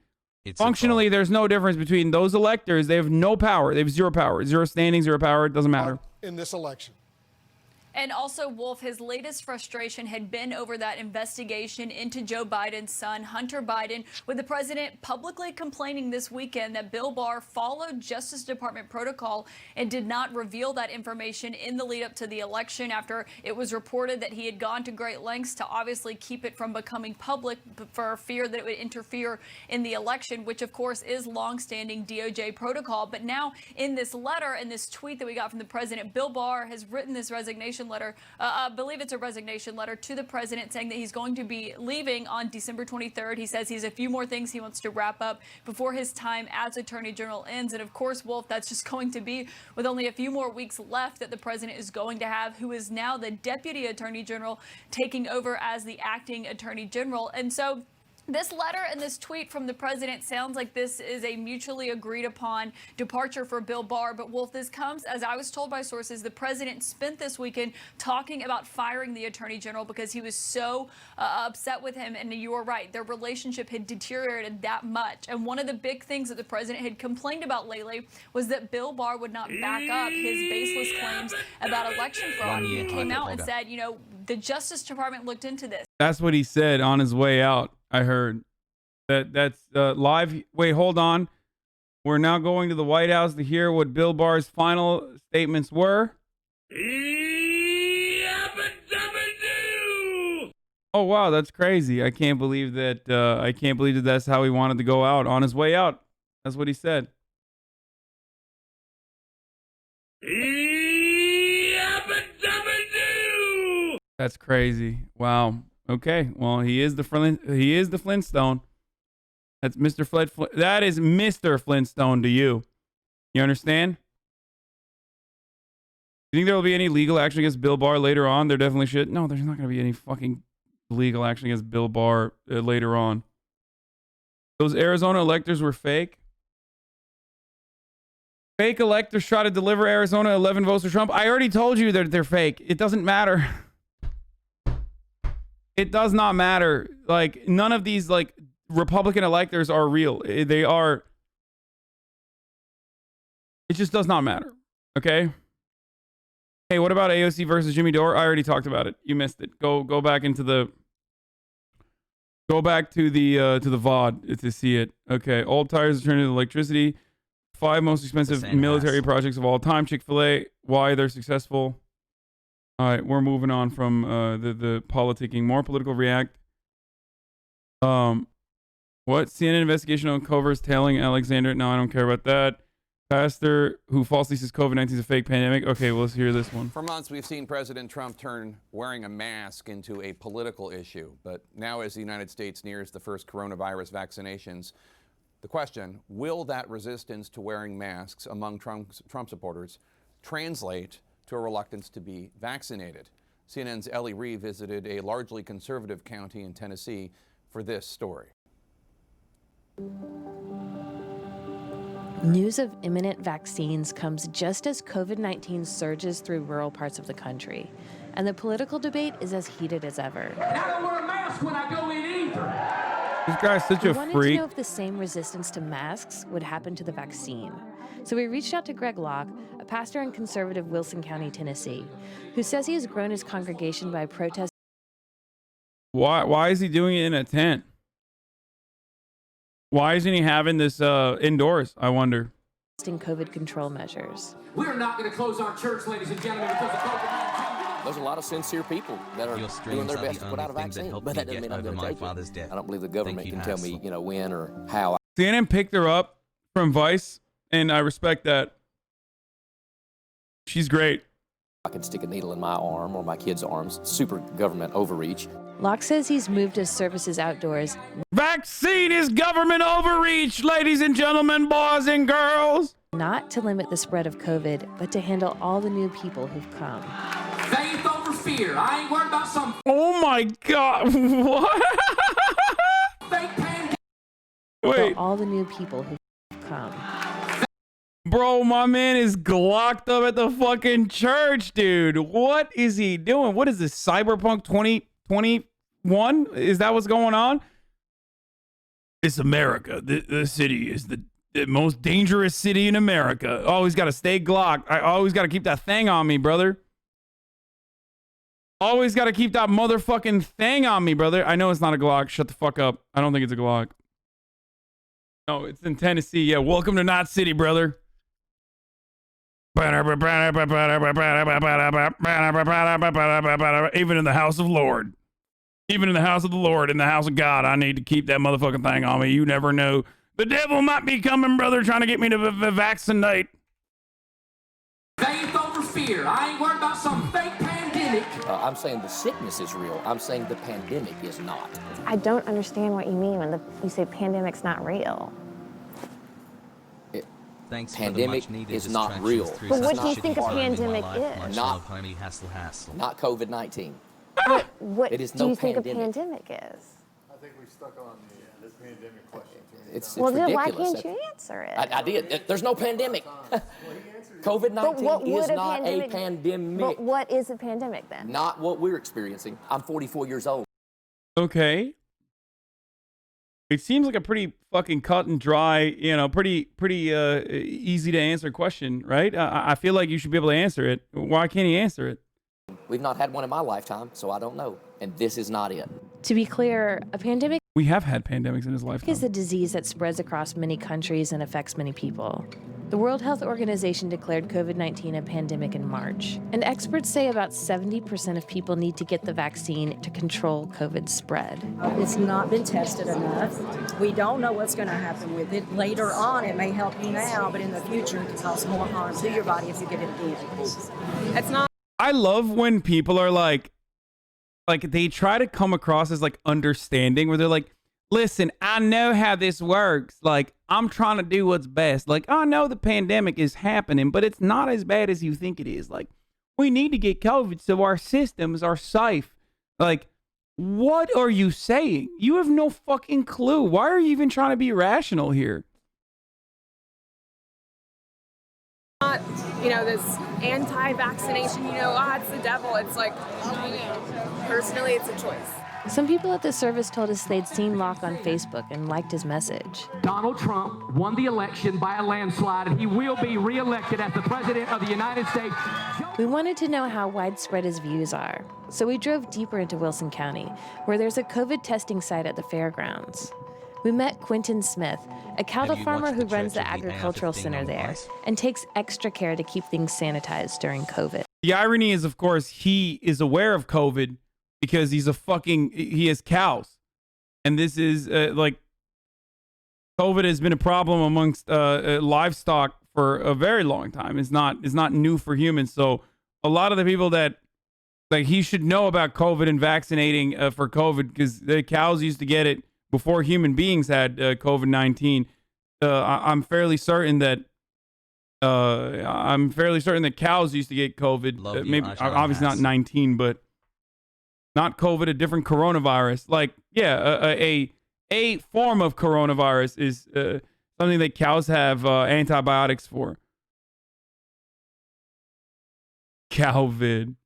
Functionally, there's no difference between those electors. They have no power. They have zero power, zero standing, zero power. It doesn't matter. In this election. And also, Wolf, his latest frustration had been over that investigation into Joe Biden's son, Hunter Biden, with the president publicly complaining this weekend that Bill Barr followed Justice Department protocol and did not reveal that information in the lead up to the election after it was reported that he had gone to great lengths to obviously keep it from becoming public for fear that it would interfere in the election, which of course is longstanding DOJ protocol. But now in this letter and this tweet that we got from the president, Bill Barr has written this resignation letter, I believe it's a resignation letter to the president saying that he's going to be leaving on December 23rd. He says he's a few more things he wants to wrap up before his time as Attorney General ends. And of course, Wolf, that's just going to be with only a few more weeks left that the president is going to have, who is now the Deputy Attorney General taking over as the acting Attorney General. And so this letter and this tweet from the president sounds like this is a mutually agreed upon departure for Bill Barr. But Wolf, this comes, as I was told by sources, the president spent this weekend talking about firing the attorney general because he was so upset with him. And you are right, their relationship had deteriorated that much. And one of the big things that the president had complained about lately was that Bill Barr would not back up his baseless claims about election fraud. He came out and said, you know, the Justice Department looked into this. That's what he said on his way out. I heard that's live. Wait, hold on. We're now going to the White House to hear what Bill Barr's final statements were. Oh wow, that's crazy. I can't believe that. I can't believe that that's how he wanted to go out on his way out. That's what he said. That's crazy. Wow. Okay, well, he is the Flintstone. That's Mr. That is Mr. Flintstone to you. You understand? You think there will be any legal action against Bill Barr later on? There definitely should. No, there's not going to be any fucking legal action against Bill Barr later on. Those Arizona electors were fake. Fake electors try to deliver Arizona 11 votes to Trump. I already told you that they're fake. It doesn't matter. It does not matter. Like, none of these, like, Republican electors are real. They are. It just does not matter. Okay? Hey, what about AOC versus Jimmy Dore? I already talked about it. You missed it. Go back into the. Go back to the VOD to see it. Okay. Old tires returning to electricity. 5 most expensive military projects of all time. Chick-fil-A. Why they're successful. All right, we're moving on from the politicking. More political react. What? CNN investigation on Cover's tailing Alexander. No, I don't care about that. Pastor who falsely says COVID-19 is a fake pandemic. Okay, well, let's hear this one. For months, we've seen President Trump turn wearing a mask into a political issue. But now, as the United States nears the first coronavirus vaccinations, the question, will that resistance to wearing masks among Trump supporters translate to a reluctance to be vaccinated? CNN's Ellie Reeve visited a largely conservative county in Tennessee for this story. News of imminent vaccines comes just as COVID-19 surges through rural parts of the country, and the political debate is as heated as ever. And I don't wear a mask when I go in either. This guy's such a We wanted freak. to know if the same resistance to masks would happen to the vaccine. So we reached out to Greg Locke, a pastor in conservative Wilson County, Tennessee, who says he has grown his congregation by protesting. Why is he doing it in a tent? Why isn't he having this indoors, I wonder? COVID control measures. We're not going to close our church, ladies and gentlemen, because of COVID-19. There's a lot of sincere people that are doing their best to put out a vaccine, but that doesn't mean I'm going to take it. I don't believe the government can tell me, when or how. CNN picked her up from Vice, and I respect that. She's great. I can stick a needle in my arm or my kid's arms. Super government overreach. Locke says he's moved his services outdoors. Vaccine is government overreach, ladies and gentlemen, boys and girls. Not to limit the spread of COVID, but to handle all the new people who've come. Faith over fear. I ain't worried about some Oh my God! What? fake pandemic. Wait. All the new people who've come. Bro, my man is glocked up at the fucking church, dude. What is he doing? What is this, Cyberpunk 2021? Is that what's going on? It's America. The city is the most dangerous city in America. Always got to stay glocked. I always got to keep that thing on me, brother. Always got to keep that motherfucking thing on me, brother. I know it's not a Glock. Shut the fuck up. I don't think it's a Glock. No, it's in Tennessee. Yeah, welcome to Knot City, brother. Even in the house of Lord. Even in the house of the Lord, in the house of God, I need to keep that motherfucking thing on me. You never know. The devil might be coming, brother, trying to get me to vaccinate. Faith over fear. I ain't worried about some fake pandemic. I'm saying the sickness is real. I'm saying the pandemic is not. I don't understand what you mean when you say pandemic's not real. Pandemic is not real. But what do you think a pandemic is? Not COVID-19. What it is do no you think a pandemic. pandemic is? I think we stuck on the pandemic question. It's Well, then why ridiculous. can't you answer it? I did. There's no pandemic. COVID-19 is not a pandemic. But what is a pandemic then? Not what we're experiencing. I'm 44 years old. Okay. It seems like a pretty fucking cut and dry, you know, pretty easy to answer question, right? I feel like you should be able to answer it. Why can't he answer it? We've not had one in my lifetime, so I don't know. And this is not it. To be clear, a pandemic We have had pandemics in his lifetime. is a disease that spreads across many countries and affects many people. The World Health Organization declared COVID-19 a pandemic in March, and experts say about 70% of people need to get the vaccine to control COVID spread. It's not been tested enough. We don't know what's going to happen with it. Later on, it may help you now, but in the future, it can cause more harm to your body if you get it again. It's not. I love when people are like they try to come across as like understanding, where they're like, listen, I know how this works. Like, I'm trying to do what's best. Like, I know the pandemic is happening, but it's not as bad as you think it is. Like, we need to get COVID so our systems are safe. Like, what are you saying? You have no fucking clue. Why are you even trying to be rational here? Not, this anti-vaccination, it's the devil. It's like, personally, it's a choice. Some people at the service told us they'd seen Locke on Facebook and liked his message. Donald Trump won the election by a landslide, and he will be reelected as the President of the United States. We wanted to know how widespread his views are, so we drove deeper into Wilson County, where there's a COVID testing site at the fairgrounds. We met Quentin Smith, a cattle farmer who runs the agricultural center there and takes extra care to keep things sanitized during COVID. The irony is, of course, he is aware of COVID because he has cows. And this is COVID has been a problem amongst livestock for a very long time. It's not new for humans. So a lot of the people that he should know about COVID and vaccinating for COVID, because the cows used to get it before human beings had COVID-19. I'm fairly certain that cows used to get COVID. Maybe obviously not 19, but not COVID, a different coronavirus. A form of coronavirus is something that cows have antibiotics for. COVID.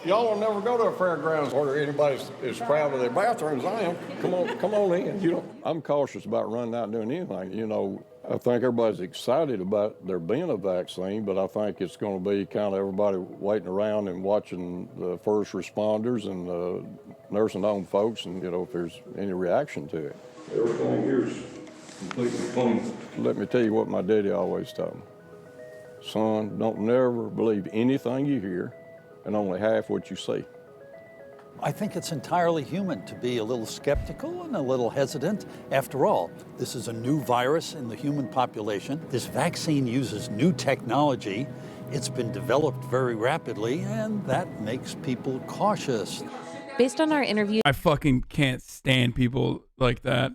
Y'all will never go to a fairgrounds where anybody is proud of their bathrooms. I am. Come on in. I'm cautious about running out and doing anything. I think everybody's excited about there being a vaccine, but I think it's going to be kind of everybody waiting around and watching the first responders and the nursing home folks, and if there's any reaction to it. Everything here's completely clean. Let me tell you what my daddy always told me. Son, don't never believe anything you hear and only half what you see. I think it's entirely human to be a little skeptical and a little hesitant. After all, this is a new virus in the human population. This vaccine uses new technology. It's been developed very rapidly, and that makes people cautious. Based on our interviews I fucking can't stand people like that.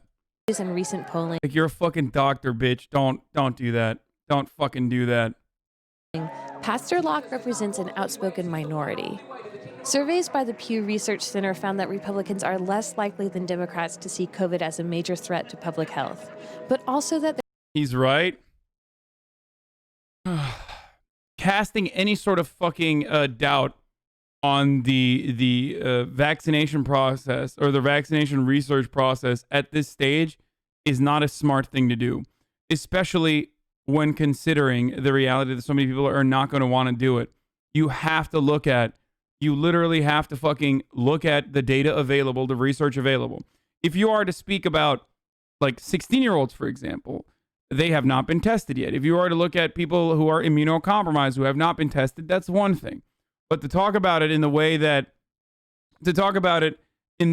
and recent polling, Like, you're a fucking doctor, bitch. Don't do that. Don't fucking do that. Pastor Locke represents an outspoken minority. Surveys by the Pew Research Center found that Republicans are less likely than Democrats to see COVID as a major threat to public health, but also that he's right. Casting any sort of fucking doubt on the vaccination process or the vaccination research process at this stage is not a smart thing to do, especially when considering the reality that so many people are not going to want to do it. You literally have to fucking look at the data available, the research available. If you are to speak about like 16-year-olds, for example, they have not been tested yet. If you are to look at people who are immunocompromised, who have not been tested, that's one thing. But to talk about it in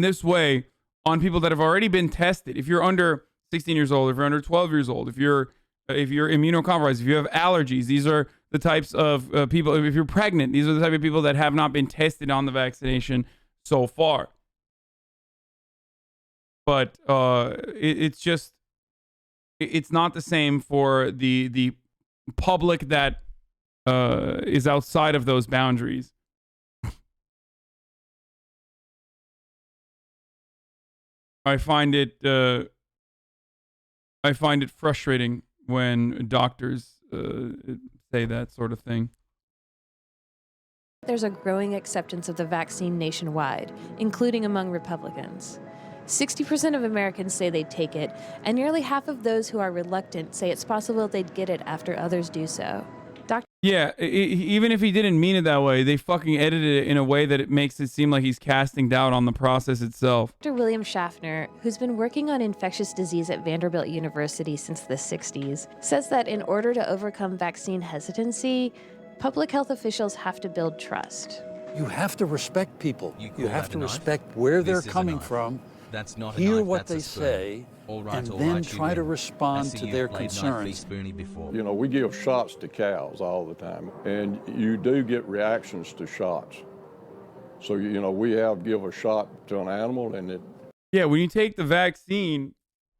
this way on people that have already been tested, if you're under 16 years old, if you're under 12 years old, if you're immunocompromised, if you have allergies, these are the types of people. If you're pregnant, these are the type of people that have not been tested on the vaccination so far. But it's not the same for the public that is outside of those boundaries. I find it frustrating when doctors say that sort of thing. there's a growing acceptance of the vaccine nationwide, including among Republicans. 60% of Americans say they'd take it, and nearly half of those who are reluctant say it's possible they'd get it after others do so. Yeah, even if he didn't mean it that way, they fucking edited it in a way that it makes it seem like he's casting doubt on the process itself. Dr. William Schaffner, who's been working on infectious disease at Vanderbilt University since the 60s, says that in order to overcome vaccine hesitancy, public health officials have to build trust. You have to respect people. You have to respect where they're coming from, That's not hear what they say, and then try to respond to their concerns. You know, we give shots to cows all the time, and you do get reactions to shots. So, you know, we have give a shot to an animal, and it... Yeah, when you take the vaccine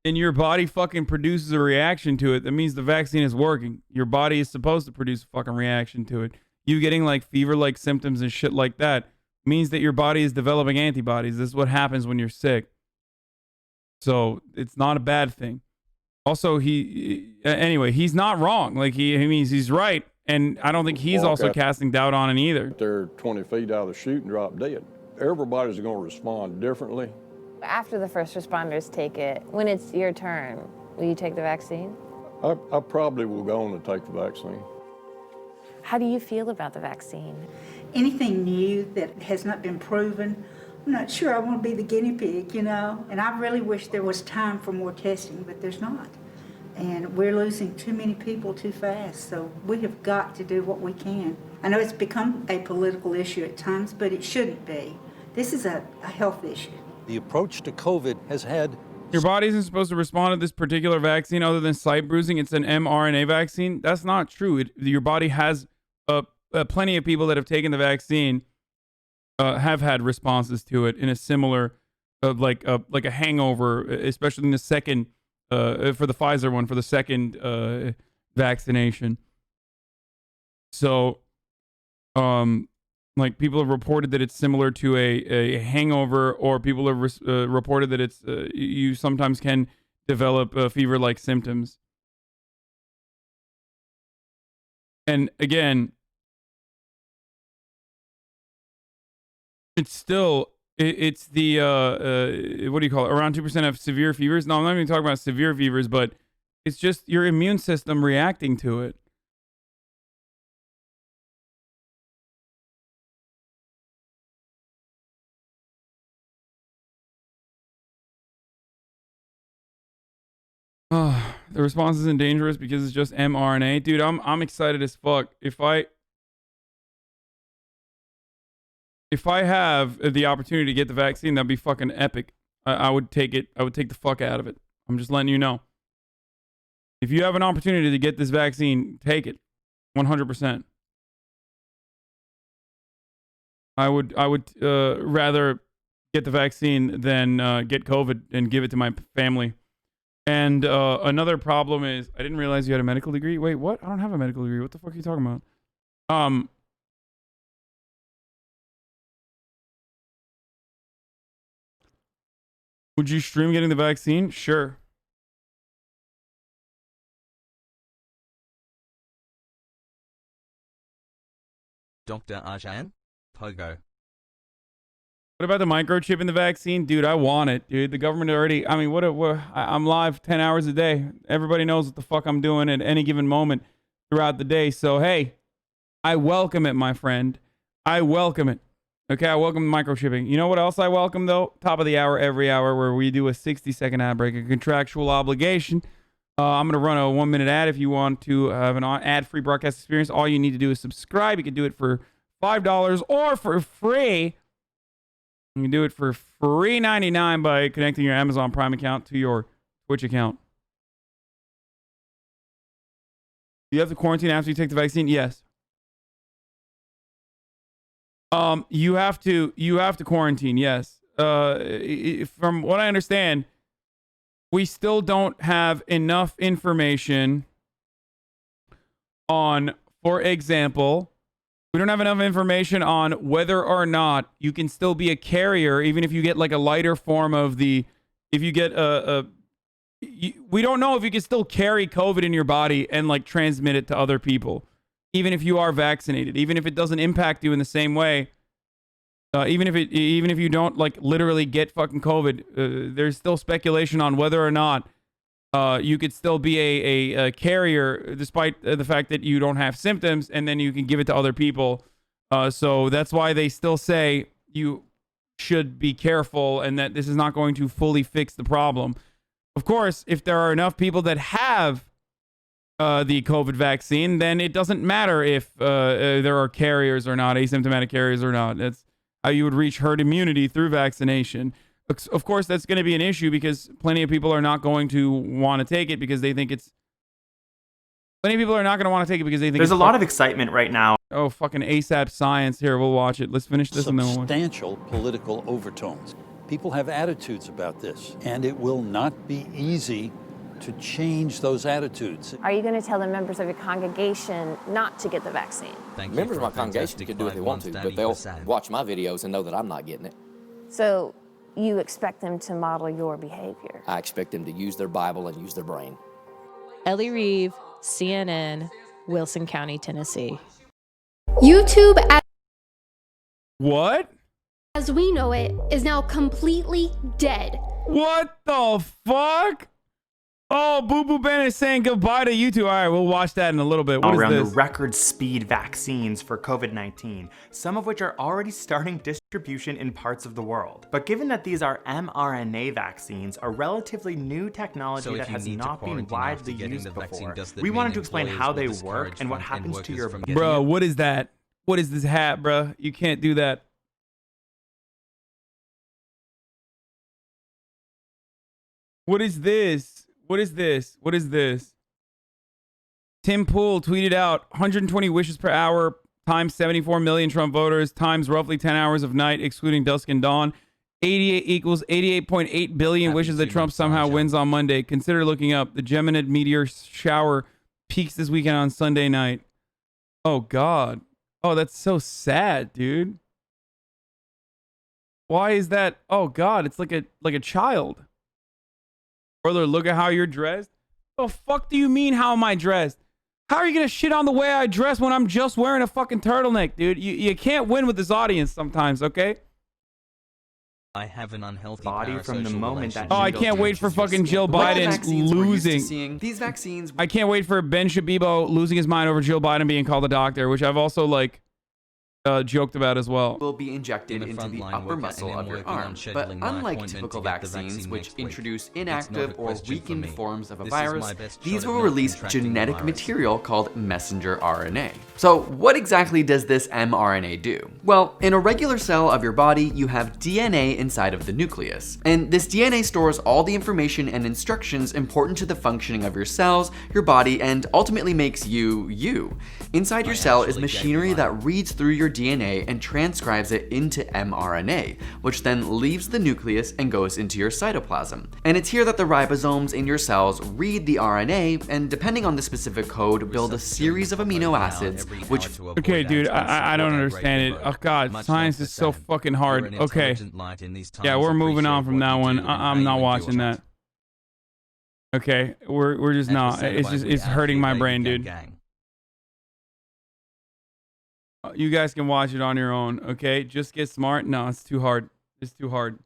and your body fucking produces a reaction to it, that means the vaccine is working. Your body is supposed to produce a fucking reaction to it. You getting like fever-like symptoms and shit like that means that your body is developing antibodies. This is what happens when you're sick. So it's not a bad thing. Also, anyway, he's not wrong. Like he means he's right. And I don't think he's also casting doubt on it either. They're 20 feet out of the chute and drop dead. Everybody's going to respond differently. After the first responders take it, when it's your turn, will you take the vaccine? I probably will go on to take the vaccine. How do you feel about the vaccine? Anything new that has not been proven, I'm not sure I want to be the guinea pig, you know? And I really wish there was time for more testing, but there's not. And we're losing too many people too fast, so we have got to do what we can. I know it's become a political issue at times, but it shouldn't be. This is a health issue. The approach to COVID has had... Your body isn't supposed to respond to this particular vaccine other than site bruising. It's an mRNA vaccine. That's not true. Your body has plenty of people that have taken the vaccine have had responses to it in a similar, like a hangover, especially in the second, for the Pfizer one, for the second vaccination. So, like people have reported that it's similar to a hangover, or people have reported that it's you sometimes can develop fever-like symptoms. And again, it's still, it's the, what do you call it? Around 2% have severe fevers. No, I'm not even talking about severe fevers, but it's just your immune system reacting to it. The response isn't dangerous because it's just mRNA. Dude, I'm excited as fuck. If I have the opportunity to get the vaccine, that'd be fucking epic. I would take it. I would take the fuck out of it. I'm just letting you know. If you have an opportunity to get this vaccine, take it. 100%. I would rather get the vaccine than get COVID and give it to my family. And another problem is, I didn't realize you had a medical degree. Wait, what? I don't have a medical degree. What the fuck are you talking about? Would you stream getting the vaccine? Sure. Dr. Arjan? Pogo. What about the microchip in the vaccine? Dude, I want it, dude. The government already, I mean, I'm live 10 hours a day. Everybody knows what the fuck I'm doing at any given moment throughout the day. So, hey, I welcome it, my friend. I welcome it. Okay, I welcome microchipping. You know what else I welcome, though? Top of the hour, every hour, where we do a 60-second ad break, a contractual obligation. I'm going to run a 1-minute ad. If you want to have an ad-free broadcast experience, all you need to do is subscribe. You can do it for $5 or for free. You can do it for free $99 by connecting your Amazon Prime account to your Twitch account. Do you have to quarantine after you take the vaccine? Yes. You have to quarantine. Yes. From what I understand, we still don't have enough information on, for example, we don't have enough information on whether or not you can still be a carrier, even if you get like a lighter form of the, if you get we don't know if you can still carry COVID in your body and like transmit it to other people, even if you are vaccinated, even if it doesn't impact you in the same way. Even if you don't like literally get fucking COVID, there's still speculation on whether or not you could still be a carrier despite the fact that you don't have symptoms, and then you can give it to other people. So that's why they still say you should be careful and that this is not going to fully fix the problem. Of course, if there are enough people that have the COVID vaccine, then it doesn't matter if there are carriers or not, asymptomatic carriers or not. That's how you would reach herd immunity through vaccination. Of course, that's going to be an issue because plenty of people are not going to want to take it because they think it's... Plenty of people are not going to want to take it because they think there's a lot of excitement right now. Oh, fucking ASAP science. Here, we'll watch it. Let's finish this and then we'll... Substantial political overtones. People have attitudes about this, and it will not be easy to change those attitudes. Are you going to tell the members of your congregation not to get the vaccine? Members of my congregation can do what they want to, but they'll watch my videos and know that I'm not getting it. So you expect them to model your behavior? I expect them to use their Bible and use their brain. Ellie Reeve, CNN, Wilson County, Tennessee. YouTube, What? as we know it, is now completely dead. What the fuck? Oh, Boo Boo Ben is saying goodbye to YouTube. All right, we'll watch that in a little bit. What around is the this? record speed vaccines for COVID-19, some of which are already starting distribution in parts of the world. But given that these are mRNA vaccines, a relatively new technology that has not been widely used before, we wanted to explain how they work and what happens to your body. Bro, what is that? What is this hat, bro? You can't do that. What is this? What is this? What is this? Tim Pool tweeted out 120 wishes per hour times 74 million Trump voters times roughly 10 hours of night, excluding dusk and dawn. 88 equals 88.8 billion wishes that Trump somehow wins on Monday. Consider looking up. The Geminid meteor shower peaks this weekend on Sunday night. Oh, God. Oh, that's so sad, dude. Why is that? Oh, God. It's like a child. Brother, look at how you're dressed. The fuck do you mean, how am I dressed? How are you going to shit on the way I dress when I'm just wearing a fucking turtleneck, dude? You can't win with this audience sometimes, okay? I have an unhealthy body from the moment that... Oh, I can't wait for fucking Jill Biden losing. These vaccines... I can't wait for Ben Shabibo losing his mind over Jill Biden being called a doctor, which I've also, like... joked about as well. Will be injected into the upper muscle of your arm, but unlike typical vaccines, which introduce inactive or weakened forms of a virus, these will release genetic material called messenger RNA. So what exactly does this mRNA do? Well, in a regular cell of your body, you have DNA inside of the nucleus, and this DNA stores all the information and instructions important to the functioning of your cells, your body, and ultimately makes you, you. Inside your cell is machinery that reads through your DNA and transcribes it into mRNA, which then leaves the nucleus and goes into your cytoplasm. And it's here that the ribosomes in your cells read the RNA and, depending on the specific code, build a series of amino acids, which... Okay, dude, I don't understand it. Oh god, science is so fucking hard. Okay. Yeah, we're moving on from that one. I'm not watching that. Okay, we're just not. It's hurting my brain, dude. You guys can watch it on your own, okay? Just get smart. No, it's too hard. It's too hard.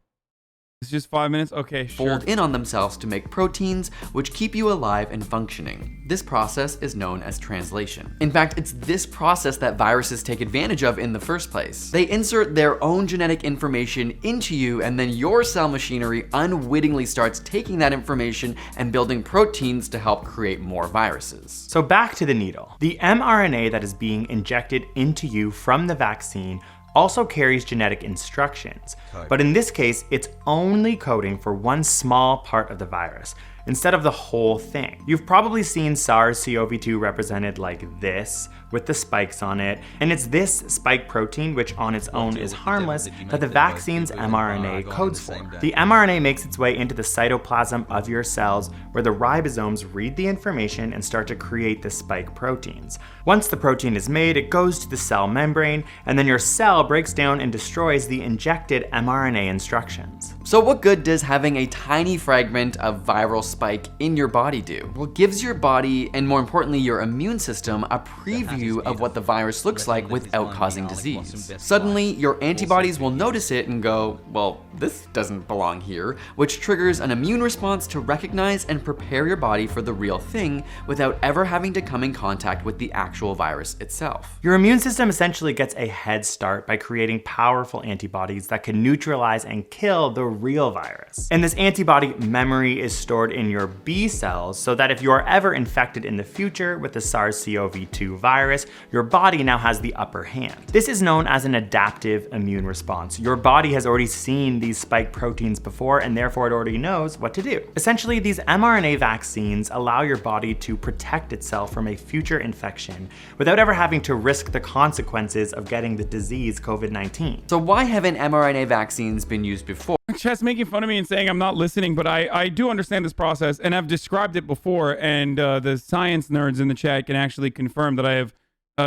It's just 5 minutes? Okay, sure. Fold in on themselves to make proteins, which keep you alive and functioning. This process is known as translation. In fact, it's this process that viruses take advantage of in the first place. They insert their own genetic information into you, and then your cell machinery unwittingly starts taking that information and building proteins to help create more viruses. So back to the needle. The mRNA that is being injected into you from the vaccine also carries genetic instructions, but in this case, it's only coding for one small part of the virus, instead of the whole thing. You've probably seen SARS-CoV-2 represented like this, with the spikes on it, and it's this spike protein, which on its own is harmless, that the vaccine's mRNA codes for. The mRNA makes its way into the cytoplasm of your cells, where the ribosomes read the information and start to create the spike proteins. Once the protein is made, it goes to the cell membrane, and then your cell breaks down and destroys the injected mRNA instructions. So what good does having a tiny fragment of viral spike in your body do? Well, it gives your body, and more importantly your immune system, a preview of what the virus looks like without causing disease. Suddenly, your antibodies will notice it and go, well, this doesn't belong here, which triggers an immune response to recognize and prepare your body for the real thing without ever having to come in contact with the actual virus itself. Your immune system essentially gets a head start by creating powerful antibodies that can neutralize and kill the real virus. And this antibody memory is stored in your B cells, so that if you are ever infected in the future with the SARS-CoV-2 virus, your body now has the upper hand. This is known as an adaptive immune response. Your body has already seen these spike proteins before, and therefore it already knows what to do. Essentially, these mRNA vaccines allow your body to protect itself from a future infection without ever having to risk the consequences of getting the disease COVID-19. So why haven't mRNA vaccines been used before? Chat's making fun of me and saying I'm not listening, but I do understand this process, and I've described it before, and the science nerds in the chat can actually confirm that I have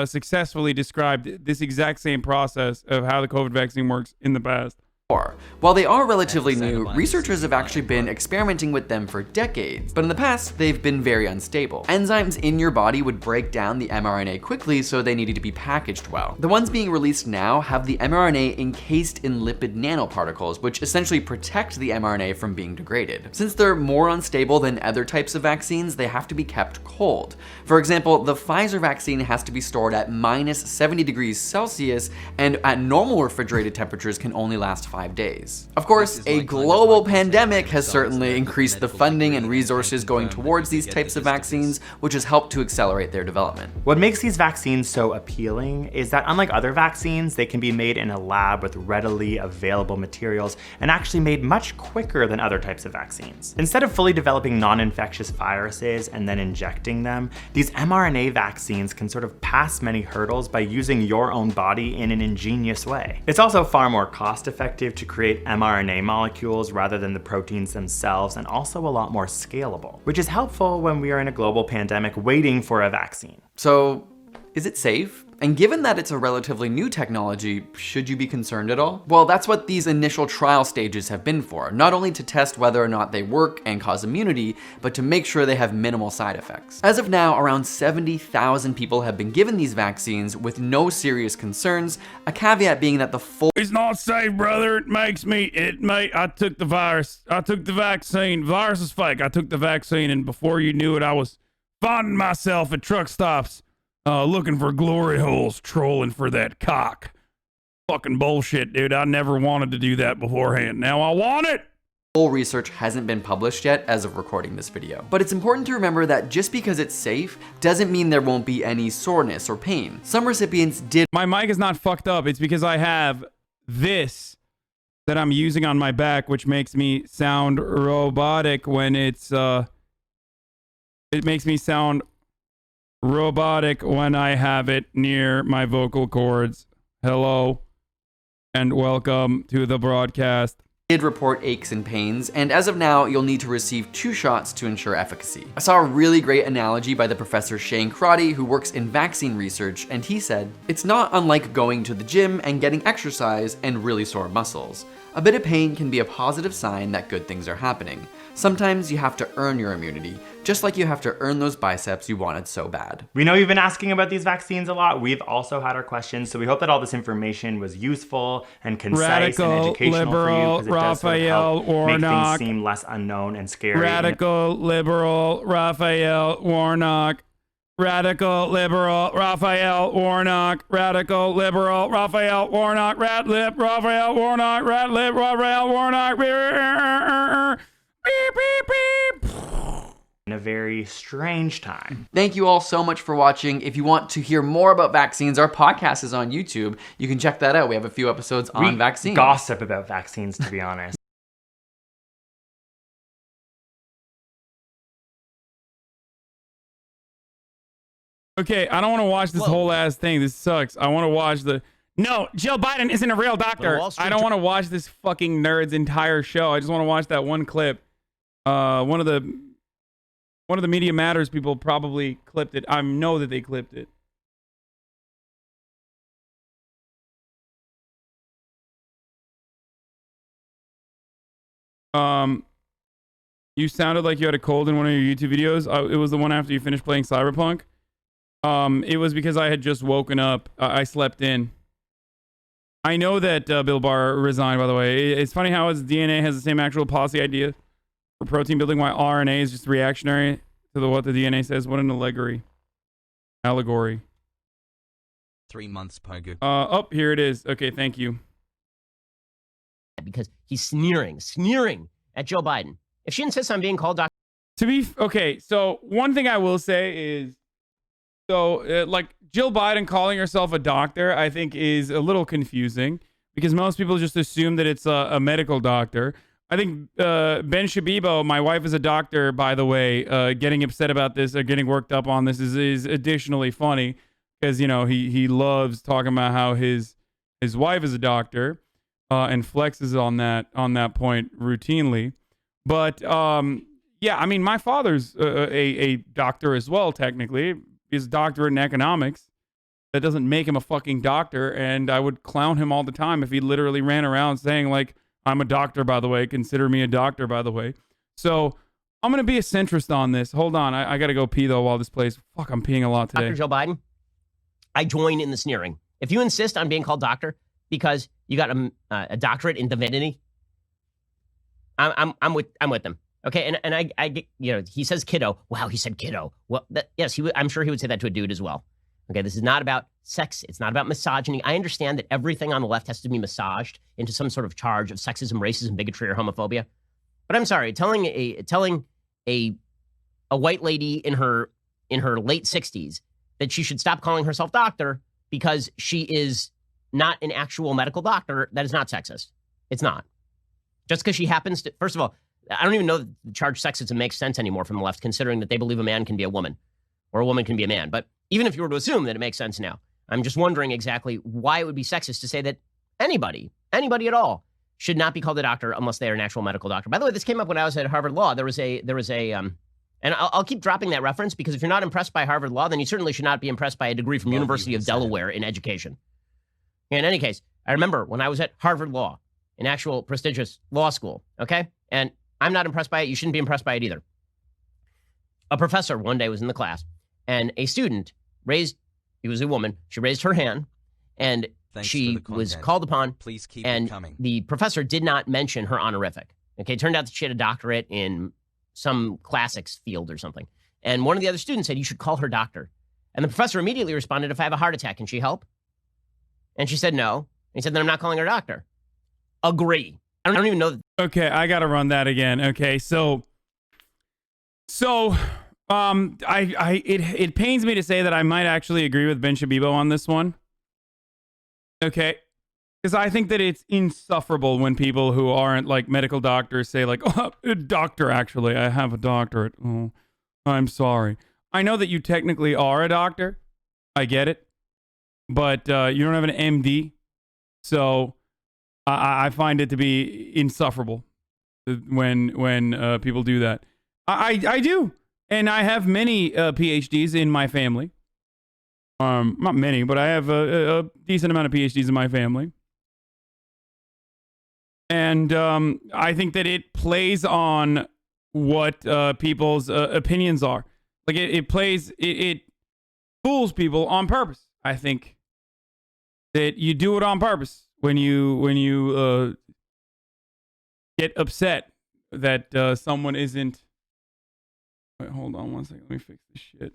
successfully described this exact same process of how the COVID vaccine works in the past. While they are relatively new, researchers have actually been experimenting with them for decades, but in the past, they've been very unstable. Enzymes in your body would break down the mRNA quickly, so they needed to be packaged well. The ones being released now have the mRNA encased in lipid nanoparticles, which essentially protect the mRNA from being degraded. Since they're more unstable than other types of vaccines, they have to be kept cold. For example, the Pfizer vaccine has to be stored at -70 degrees Celsius, and at normal refrigerated temperatures can only last 5 days. Of course, a global pandemic has certainly increased the funding and resources going towards these types of vaccines, which has helped to accelerate their development. What makes these vaccines so appealing is that unlike other vaccines, they can be made in a lab with readily available materials and actually made much quicker than other types of vaccines. Instead of fully developing non-infectious viruses and then injecting them, these mRNA vaccines can sort of pass many hurdles by using your own body in an ingenious way. It's also far more cost-effective to create mRNA molecules rather than the proteins themselves, and also a lot more scalable, which is helpful when we are in a global pandemic waiting for a vaccine. So, is it safe? And given that it's a relatively new technology, should you be concerned at all? Well, that's what these initial trial stages have been for, not only to test whether or not they work and cause immunity, but to make sure they have minimal side effects. As of now, around 70,000 people have been given these vaccines with no serious concerns, a caveat being that the full— It's not safe, brother. I took the virus. I took the vaccine. Virus is fake. I took the vaccine, and before you knew it, I was finding myself at truck stops looking for glory holes, trolling for that cock. Fucking bullshit, dude. I never wanted to do that beforehand. Now I want it! Full research hasn't been published yet as of recording this video. But it's important to remember that just because it's safe doesn't mean there won't be any soreness or pain. Some recipients did— My mic is not fucked up. It's because I have this that I'm using on my back, which makes me sound robotic when it's, it makes me sound robotic when I have it near my vocal cords. Hello, and welcome to the broadcast. Did report aches and pains, and as of now, you'll need to receive 2 shots to ensure efficacy. I saw a really great analogy by the Professor Shane Crotty, who works in vaccine research, and he said, "It's not unlike going to the gym and getting exercise and really sore muscles. A bit of pain can be a positive sign that good things are happening. Sometimes you have to earn your immunity, just like you have to earn those biceps you wanted so bad." We know you've been asking about these vaccines a lot. We've also had our questions, so we hope that all this information was useful and concise and educational for you, because it does sort of help make things seem less unknown and scary. Radical liberal Raphael Warnock. Radical liberal Raphael Warnock. Radical liberal Raphael Warnock. Radlib Raphael Warnock. Radlib Raphael Warnock. Beep, beep, beep. In a very strange time. Thank you all so much for watching. If you want to hear more about vaccines, our podcast is on YouTube. You can check that out. We have a few episodes on vaccines. Gossip about vaccines, to be honest. Okay, I don't want to watch this whole ass thing. This sucks. I want to watch the... No, Joe Biden isn't a real doctor. I don't want to watch this fucking nerd's entire show. I just want to watch that one clip. One of the Media Matters people probably clipped it. I know that they clipped it. You sounded like you had a cold in one of your YouTube videos. It was the one after you finished playing Cyberpunk. It was because I had just woken up. I slept in. I know that Bill Barr resigned, by the way. It's funny how his DNA has the same actual policy idea for protein building, while RNA is just reactionary to what the DNA says. What an allegory. 3 months, Pogu. Oh, here it is. Okay, thank you. Because he's sneering at Joe Biden. If she insists on being called Dr. Okay, so one thing I will say is, like Jill Biden calling herself a doctor, I think is a little confusing because most people just assume that it's a medical doctor. I think Ben Shabibo, my wife is a doctor, by the way, getting upset about this or getting worked up on this is additionally funny because, you know, he loves talking about how his wife is a doctor and flexes on that point routinely. But yeah, I mean, my father's a doctor as well, technically. He's a doctorate in economics. That doesn't make him a fucking doctor, and I would clown him all the time if he literally ran around saying, like, I'm a doctor, by the way. Consider me a doctor, by the way. So I'm going to be a centrist on this. Hold on. I got to go pee, though, while this plays. Fuck, I'm peeing a lot today. Dr. Joe Biden, I join in the sneering. If you insist on being called doctor because you got a doctorate in divinity, I'm with them. Okay, and I get, you know, he says kiddo. Wow, he said kiddo. Well, yes, I'm sure he would say that to a dude as well. Okay, this is not about sex. It's not about misogyny. I understand that everything on the left has to be massaged into some sort of charge of sexism, racism, bigotry, or homophobia. But I'm sorry, telling a white lady in her late 60s that she should stop calling herself doctor because she is not an actual medical doctor, that is not sexist. It's not. Just because she happens to, first of all, I don't even know that the charge sexism makes sense anymore from the left, considering that they believe a man can be a woman or a woman can be a man. But even if you were to assume that it makes sense now, I'm just wondering exactly why it would be sexist to say that anybody at all should not be called a doctor unless they are an actual medical doctor. By the way, this came up when I was at Harvard Law. There was a and I'll keep dropping that reference because if you're not impressed by Harvard Law, then you certainly should not be impressed by a degree from University of Delaware in education. In any case, I remember when I was at Harvard Law, an actual prestigious law school, okay? And I'm not impressed by it. You shouldn't be impressed by it either. A professor one day was in the class, and a student he was a woman, she raised her hand, and she was called upon, please keep and it coming. The professor did not mention her honorific. Okay, it turned out that she had a doctorate in some classics field or something. And one of the other students said, you should call her doctor. And the professor immediately responded, if I have a heart attack, can she help? And she said no. And he said, then I'm not calling her doctor. Agree. I don't even know. Okay, I gotta run that again. Okay, so it pains me to say that I might actually agree with Ben Shabibo on this one. Okay, because I think that it's insufferable when people who aren't like medical doctors say like, oh, doctor, actually, I have a doctorate. Oh, I'm sorry. I know that you technically are a doctor. I get it. but you don't have an MD. So I find it to be insufferable when people do that. I do. And I have many PhDs in my family. Not many, but I have a decent amount of PhDs in my family. And I think that it plays on what people's opinions are. Like it fools people on purpose. I think that you do it on purpose when you get upset that someone isn't. Wait, hold on one second. Let me fix this shit.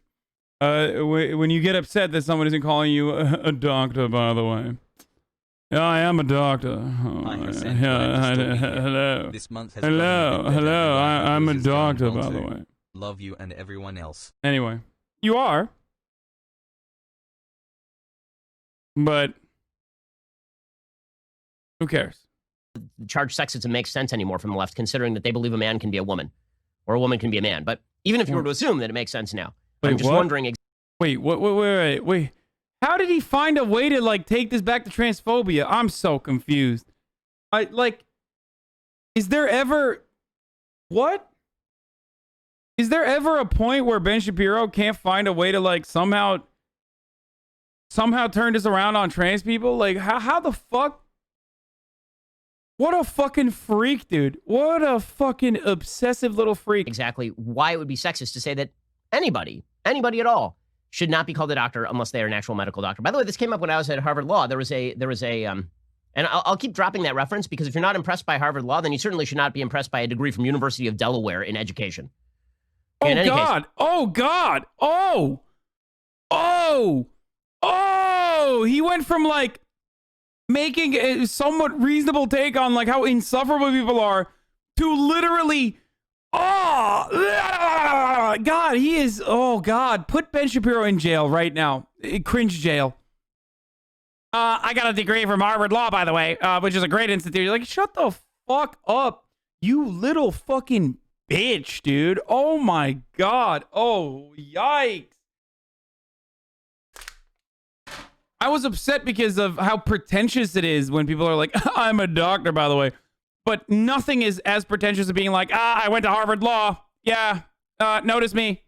When you get upset that someone isn't calling you a doctor, by the way. Yeah, I am a doctor. Hello. This month has hello. I'm a doctor, by the way. Love you and everyone else. Anyway, you are. But who cares? Charge sexism makes sense anymore from the left, considering that they believe a man can be a woman or a woman can be a man. But even if you were to assume that it makes sense now, I'm just wondering. Wait. How did he find a way to like take this back to transphobia? I'm so confused. Is there ever a point where Ben Shapiro can't find a way to like somehow turn this around on trans people? Like how the fuck? What a fucking freak, dude. What a fucking obsessive little freak. Exactly why it would be sexist to say that anybody at all should not be called a doctor unless they are an actual medical doctor. By the way, this came up when I was at Harvard Law. There was a and I'll keep dropping that reference because if you're not impressed by Harvard Law, then you certainly should not be impressed by a degree from University of Delaware in education. Oh God. Oh, he went from like making a somewhat reasonable take on like how insufferable people are to literally God, he is. Oh, God. Put Ben Shapiro in jail right now. Cringe jail. I got a degree from Harvard Law, by the way, which is a great institute. You're like, shut the fuck up, you little fucking bitch, dude. Oh, my God. Oh, yikes. I was upset because of how pretentious it is when people are like, I'm a doctor, by the way. But nothing is as pretentious as being like, I went to Harvard Law. Yeah, notice me.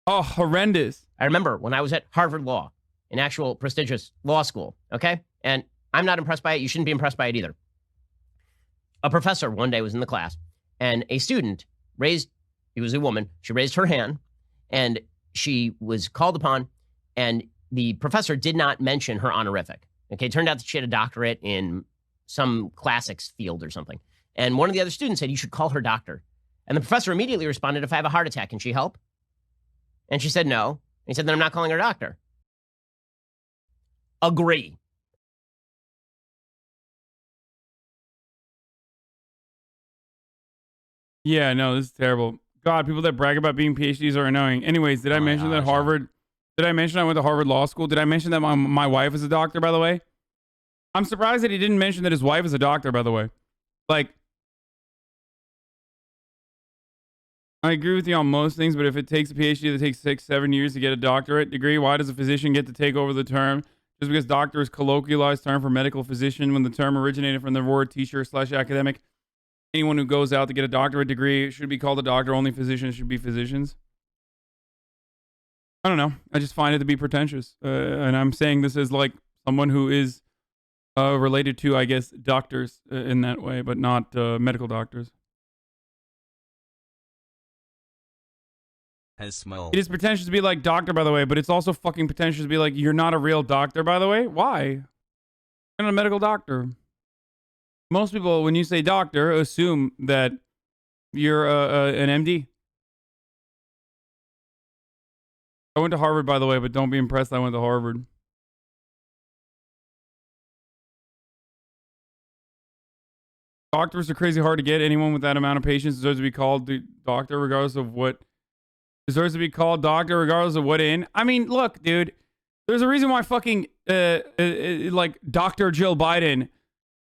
Oh, horrendous. I remember when I was at Harvard Law, an actual prestigious law school, okay? And I'm not impressed by it. You shouldn't be impressed by it either. A professor one day was in the class, and a student he was a woman, she raised her hand, and she was called upon, and the professor did not mention her honorific. Okay, it turned out that she had a doctorate in some classics field or something. And one of the other students said, you should call her doctor. And the professor immediately responded, if I have a heart attack, can she help? And she said no. And he said, then I'm not calling her doctor. Agree. Yeah, no, this is terrible. God, people that brag about being PhDs are annoying. Anyways, did I mention that Harvard... Did I mention I went to Harvard Law School? Did I mention that my wife is a doctor, by the way? I'm surprised that he didn't mention that his wife is a doctor, by the way. Like, I agree with you on most things, but if it takes a PhD that takes 6-7 years to get a doctorate degree, why does a physician get to take over the term? Just because doctor is colloquialized term for medical physician when the term originated from the word teacher/academic. Anyone who goes out to get a doctorate degree should be called a doctor. Only physicians should be physicians. I don't know. I just find it to be pretentious. And I'm saying this as like someone who is related to, I guess, doctors in that way, but not medical doctors. It is pretentious to be like doctor, by the way, but it's also fucking pretentious to be like, you're not a real doctor, by the way. Why? You're not a medical doctor. Most people, when you say doctor, assume that you're an MD. I went to Harvard, by the way, but don't be impressed I went to Harvard. Doctors are crazy hard to get. Anyone with that amount of patience deserves to be called the doctor regardless of what... Deserves to be called doctor regardless of what in. I mean, look, dude. There's a reason why fucking, like, Dr. Jill Biden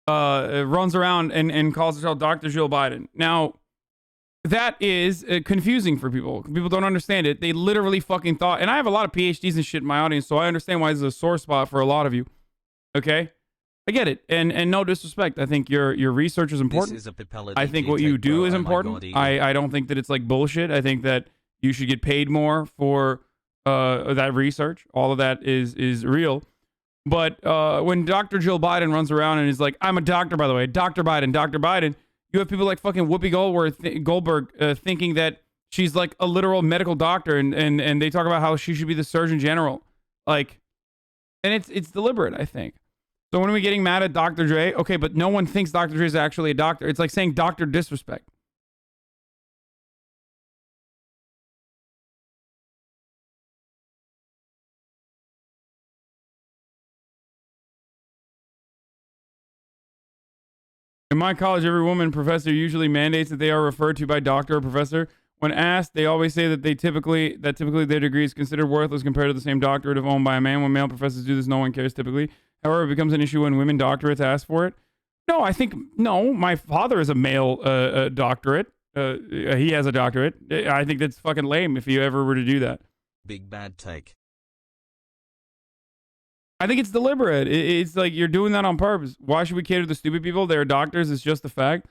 runs around and calls herself Dr. Jill Biden. Now, that is confusing for people. People don't understand it. They literally fucking thought, and I have a lot of PhDs and shit in my audience, so I understand why this is a sore spot for a lot of you. Okay? I get it. And no disrespect. I think your research is important. I think what you do is important. I don't think that it's like bullshit. I think that you should get paid more for that research. All of that is real. But when Dr. Jill Biden runs around and is like, I'm a doctor, by the way, Dr. Biden, you have people like fucking Whoopi Goldberg thinking that she's like a literal medical doctor, and they talk about how she should be the Surgeon General. Like, and it's deliberate, I think. So when are we getting mad at Dr. Dre? Okay, but no one thinks Dr. Dre is actually a doctor. It's like saying doctor disrespect. In my college, every woman professor usually mandates that they are referred to by doctor or professor. When asked, they always say that typically their degree is considered worthless compared to the same doctorate if owned by a man. When male professors do this, no one cares typically. However, it becomes an issue when women doctorates ask for it. No, my father is a male doctorate. He has a doctorate. I think that's fucking lame if you ever were to do that. Big bad take. I think it's deliberate. It's like you're doing that on purpose. Why should we cater to stupid people? They're doctors. It's just a fact.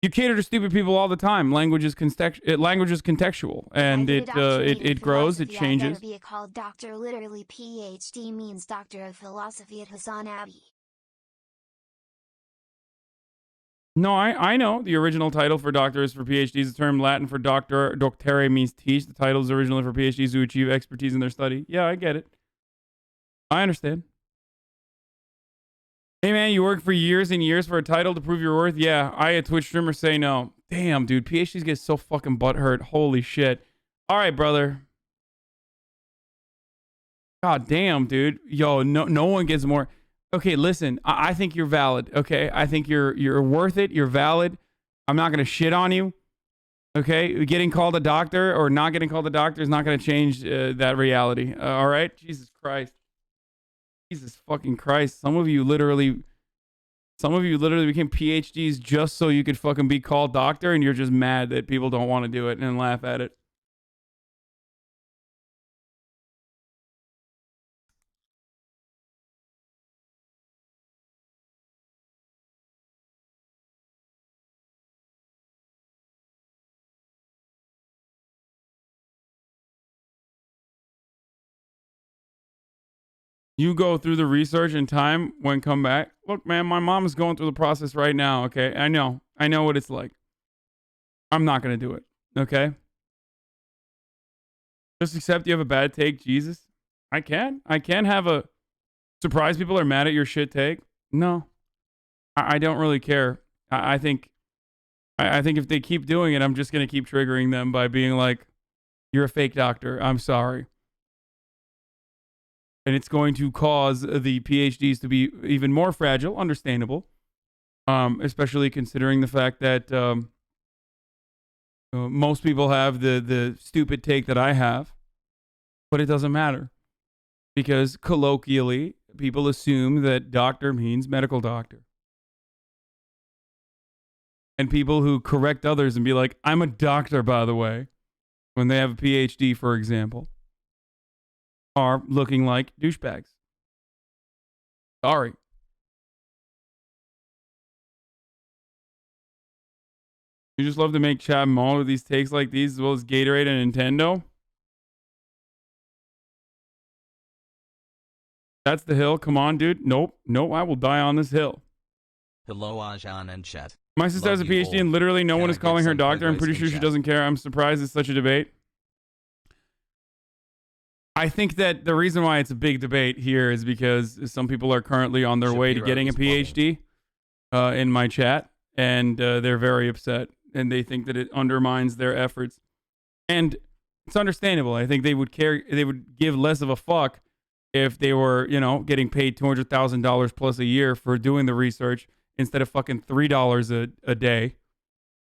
You cater to stupid people all the time. Language is contextual, and it grows, it changes. Be called doctor. Literally, PhD means Doctor of Philosophy at HasanAbi. No, I know the original title for doctor is for PhDs. The term Latin for doctere means teach. The title is originally for PhDs who achieve expertise in their study. Yeah, I get it. I understand. Hey, man, you work for years and years for a title to prove your worth? Yeah, I, a Twitch streamer, say no. Damn, dude, PhDs get so fucking butthurt. Holy shit. All right, brother. God damn, dude. Yo, no one gets more. Okay, listen, I think you're valid, okay? I think you're worth it. You're valid. I'm not going to shit on you, okay? Getting called a doctor or not getting called a doctor is not going to change that reality, all right? Jesus Christ. Jesus fucking Christ. Some of you literally became PhDs just so you could fucking be called doctor, and you're just mad that people don't want to do it and laugh at it. You go through the research and time when come back. Look, man, my mom is going through the process right now, okay? I know what it's like. I'm not going to do it, okay? Just accept you have a bad take, Jesus. I can't have a surprise people are mad at your shit take. No, I don't really care. I think if they keep doing it, I'm just going to keep triggering them by being like, you're a fake doctor. I'm sorry. And it's going to cause the PhDs to be even more fragile, understandable, especially considering the fact that most people have the stupid take that I have, but it doesn't matter because colloquially, people assume that doctor means medical doctor. And people who correct others and be like, I'm a doctor, by the way, when they have a PhD, for example, are looking like douchebags. Sorry. You just love to make chat maul with these takes like these as well as Gatorade and Nintendo? That's the hill. Come on, dude. Nope, I will die on this hill. Hello, Ajan and chat. My sister has a PhD and literally no one is calling her doctor. I'm pretty sure she doesn't care. I'm surprised it's such a debate. I think that the reason why it's a big debate here is because some people are currently on their way to getting a PhD in my chat, and they're very upset, and they think that it undermines their efforts. And it's understandable. I think they would give less of a fuck if they were, getting paid $200,000 plus a year for doing the research instead of fucking $3 a day.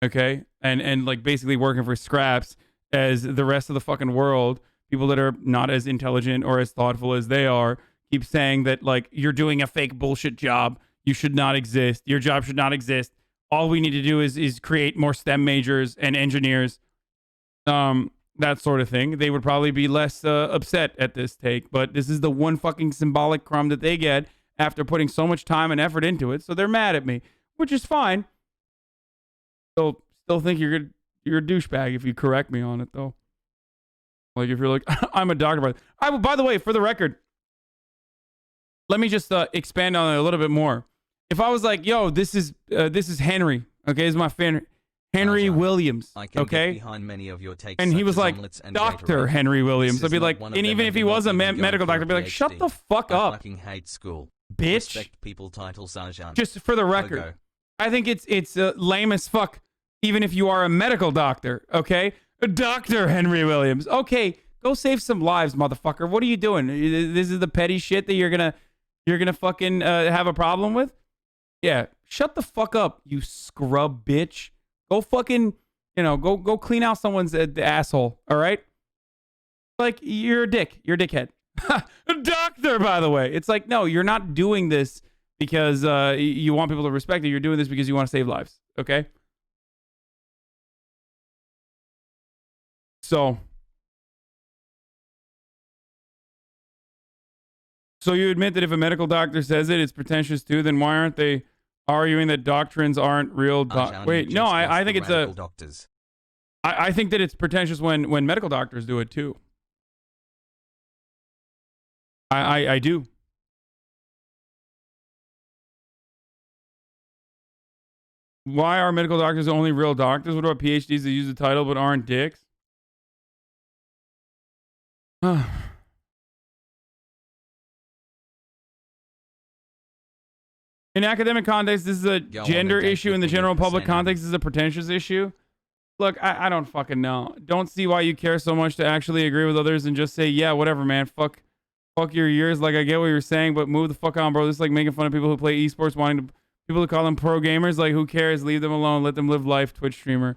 Okay? And like basically working for scraps as the rest of the fucking world. People that are not as intelligent or as thoughtful as they are keep saying that, like, you're doing a fake bullshit job. You should not exist. Your job should not exist. all we need to do is create more STEM majors and engineers, that sort of thing, they would probably be less upset at this take. But this is the one fucking symbolic crumb that they get after putting so much time and effort into it. So they're mad at me, which is fine. Still think you're a douchebag if you correct me on it, though. Like if you're like, I'm a doctor. By the way, for the record, let me just expand on it a little bit more. If I was like, yo, this is Henry, okay, this is my fan, Henry Williams, okay, behind many of your takes, and he was like, Dr. Henry Williams. I'd be like, and even if he was a medical doctor, I'd be like, shut the fuck up. I fucking hate school. Bitch. Respect people title Sarjan. Just for the record, I think it's lame as fuck, even if you are a medical doctor, okay? Dr. Henry Williams. Okay, go save some lives, motherfucker. What are you doing? This is the petty shit that you're gonna fucking have a problem with? Yeah, shut the fuck up, you scrub bitch. Go fucking, go clean out someone's asshole, all right? Like, you're a dick. You're a dickhead. A doctor, by the way. It's like, no, you're not doing this because you want people to respect you. You're doing this because you want to save lives, okay? So you admit that if a medical doctor says it, it's pretentious too, then why aren't they arguing that doctrines aren't real? Wait, no, I think it's a... Doctors. I think that it's pretentious when medical doctors do it too. I do. Why are medical doctors only real doctors? What about PhDs that use the title but aren't dicks? In academic context, this is a gender issue. In the general public context, this is a pretentious issue. Look, I don't fucking know. Don't see why you care so much to actually agree with others and just say, yeah, whatever, man. Fuck your years. Like, I get what you're saying, but move the fuck on, bro. This is like making fun of people who play esports, people to call them pro gamers. Like, who cares? Leave them alone. Let them live life, Twitch streamer.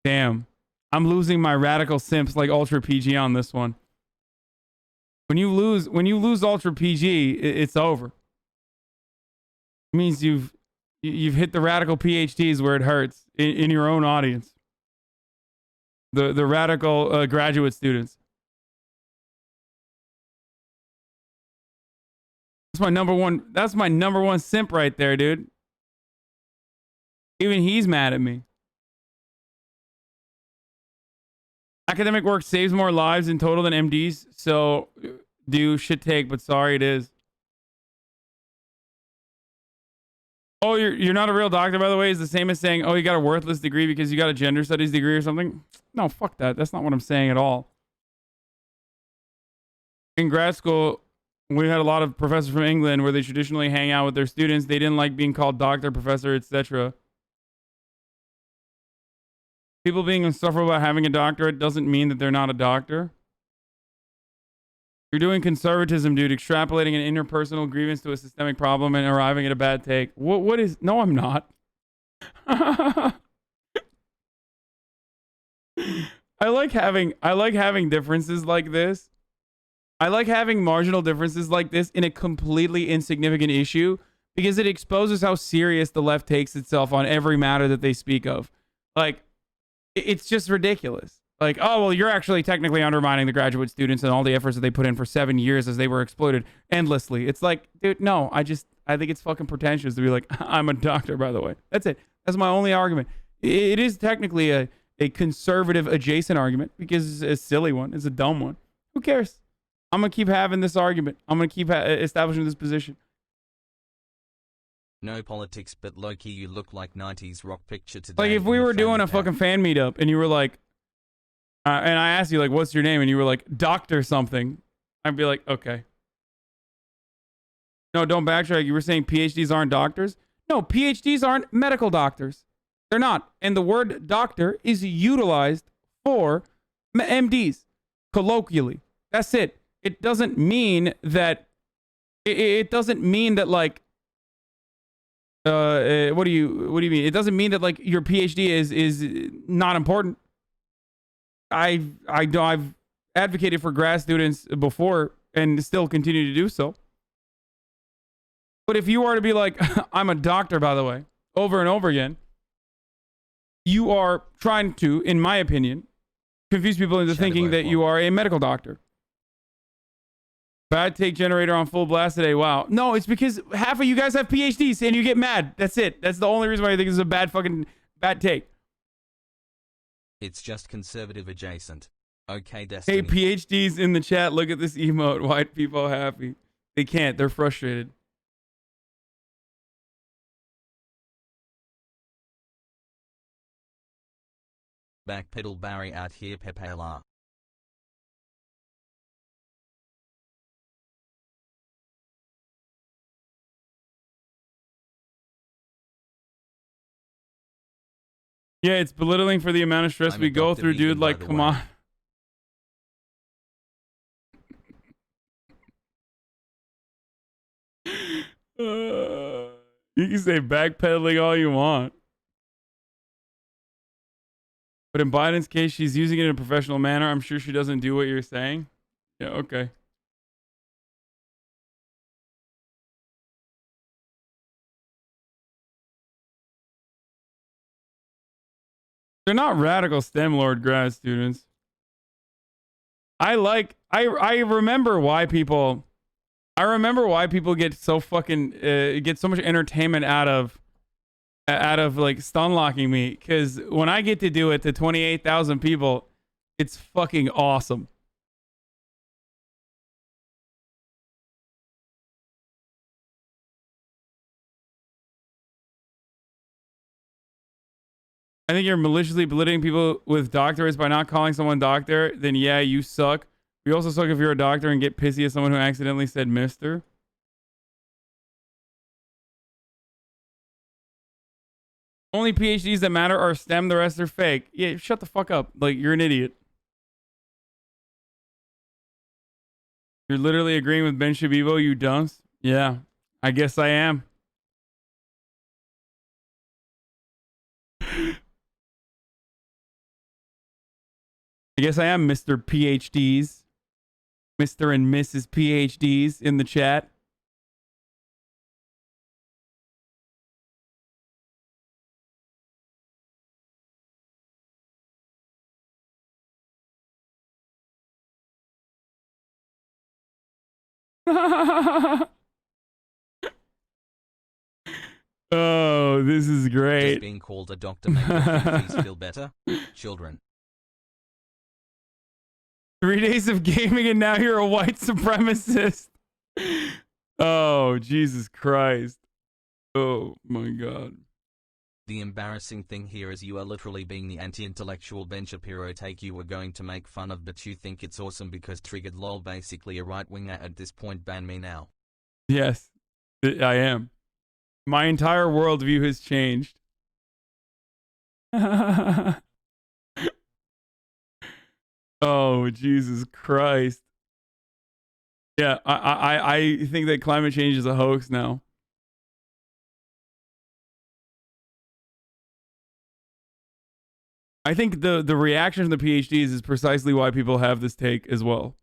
Damn. I'm losing my radical simps like Ultra PG on this one. When you lose Ultra PG, it's over. It means you've hit the radical PhDs where it hurts in your own audience. The radical graduate students. That's my number one simp right there, dude. Even he's mad at me. Academic work saves more lives in total than MDs, so do shit take, but sorry it is. Oh, you're not a real doctor, by the way, is the same as saying, oh, you got a worthless degree because you got a gender studies degree or something. No, fuck that. That's not what I'm saying at all. In grad school, we had a lot of professors from England where they traditionally hang out with their students. They didn't like being called doctor, professor, etc. People being insufferable about having a doctorate doesn't mean that they're not a doctor. You're doing conservatism, dude. Extrapolating an interpersonal grievance to a systemic problem and arriving at a bad take. What is... No, I'm not. I like having differences like this. I like having marginal differences like this in a completely insignificant issue because it exposes how serious the left takes itself on every matter that they speak of. Like, it's just ridiculous. Like, oh, well, you're actually technically undermining the graduate students and all the efforts that they put in for 7 years as they were exploited endlessly. It's like, dude, no, I think it's fucking pretentious to be like, I'm a doctor, by the way. That's it. That's my only argument. It is technically a conservative adjacent argument because it's a silly one. It's a dumb one. Who cares? I'm going to keep having this argument. I'm going to keep establishing this position. No politics, but low-key you look like 90s rock picture today. Like, if we were doing a fucking fan meetup and you were like, and I asked you, like, what's your name? And you were like, Doctor something. I'd be like, okay. No, don't backtrack. You were saying PhDs aren't doctors? No, PhDs aren't medical doctors. They're not. And the word doctor is utilized for MDs, colloquially. That's it. It doesn't mean that... It doesn't mean that, like... what do you mean? It doesn't mean that, like, your PhD is not important. I've advocated for grad students before and still continue to do so. But if you are to be like, I'm a doctor, by the way, over and over again, you are trying to, in my opinion, confuse people into thinking that you are a medical doctor. Bad take generator on full blast today. Wow. No, it's because half of you guys have PhDs and you get mad. That's it. That's the only reason why I think this is a bad take. It's just conservative adjacent. Okay, Destiny. Hey, PhDs in the chat, look at this emote. White people happy. They can't. They're frustrated. Backpedal Barry out here, Pepela. Yeah, it's belittling for the amount of stress we go through, dude. Like, come on. You can say backpedaling all you want. But in Biden's case, she's using it in a professional manner. I'm sure she doesn't do what you're saying. Yeah, okay. They're not radical STEM Lord grad students. I remember why people get so fucking get so much entertainment out of like stun locking me, because when I get to do it to 28,000 people, it's fucking awesome. I think you're maliciously belittling people with doctorates by not calling someone doctor. Then yeah, you suck. You also suck if you're a doctor and get pissy at someone who accidentally said mister. Only PhDs that matter are STEM, the rest are fake. Yeah, shut the fuck up. Like, you're an idiot. You're literally agreeing with Ben Shabibo, you dunce. Yeah, I guess I am. I guess I am Mr. PhDs. Mr. and Mrs. PhDs in the chat. Oh, this is great. Does being called a doctor make your PhDs feel better? Children. 3 days of gaming and now you're a white supremacist. Oh, Jesus Christ. Oh, my God. The embarrassing thing here is you are literally being the anti-intellectual Ben Shapiro take you were going to make fun of, but you think it's awesome because triggered lol, basically a right-winger at this point. Ban me now. Yes, I am. My entire worldview has changed. Oh, Jesus Christ. Yeah, I think that climate change is a hoax now. I think the reaction from the PhDs is precisely why people have this take as well.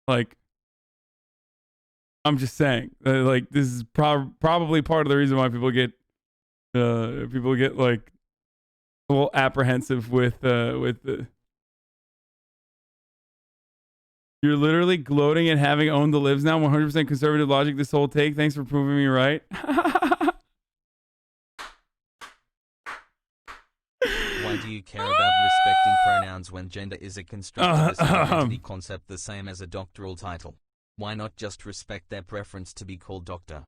Like, I'm just saying, like, this is probably part of the reason why people get like a little apprehensive with the. You're literally gloating at having owned the libs now. 100% conservative logic. This whole take. Thanks for proving me right. Why do you care about respecting pronouns when gender is a constructivist identity concept the same as a doctoral title? Why not just respect their preference to be called doctor?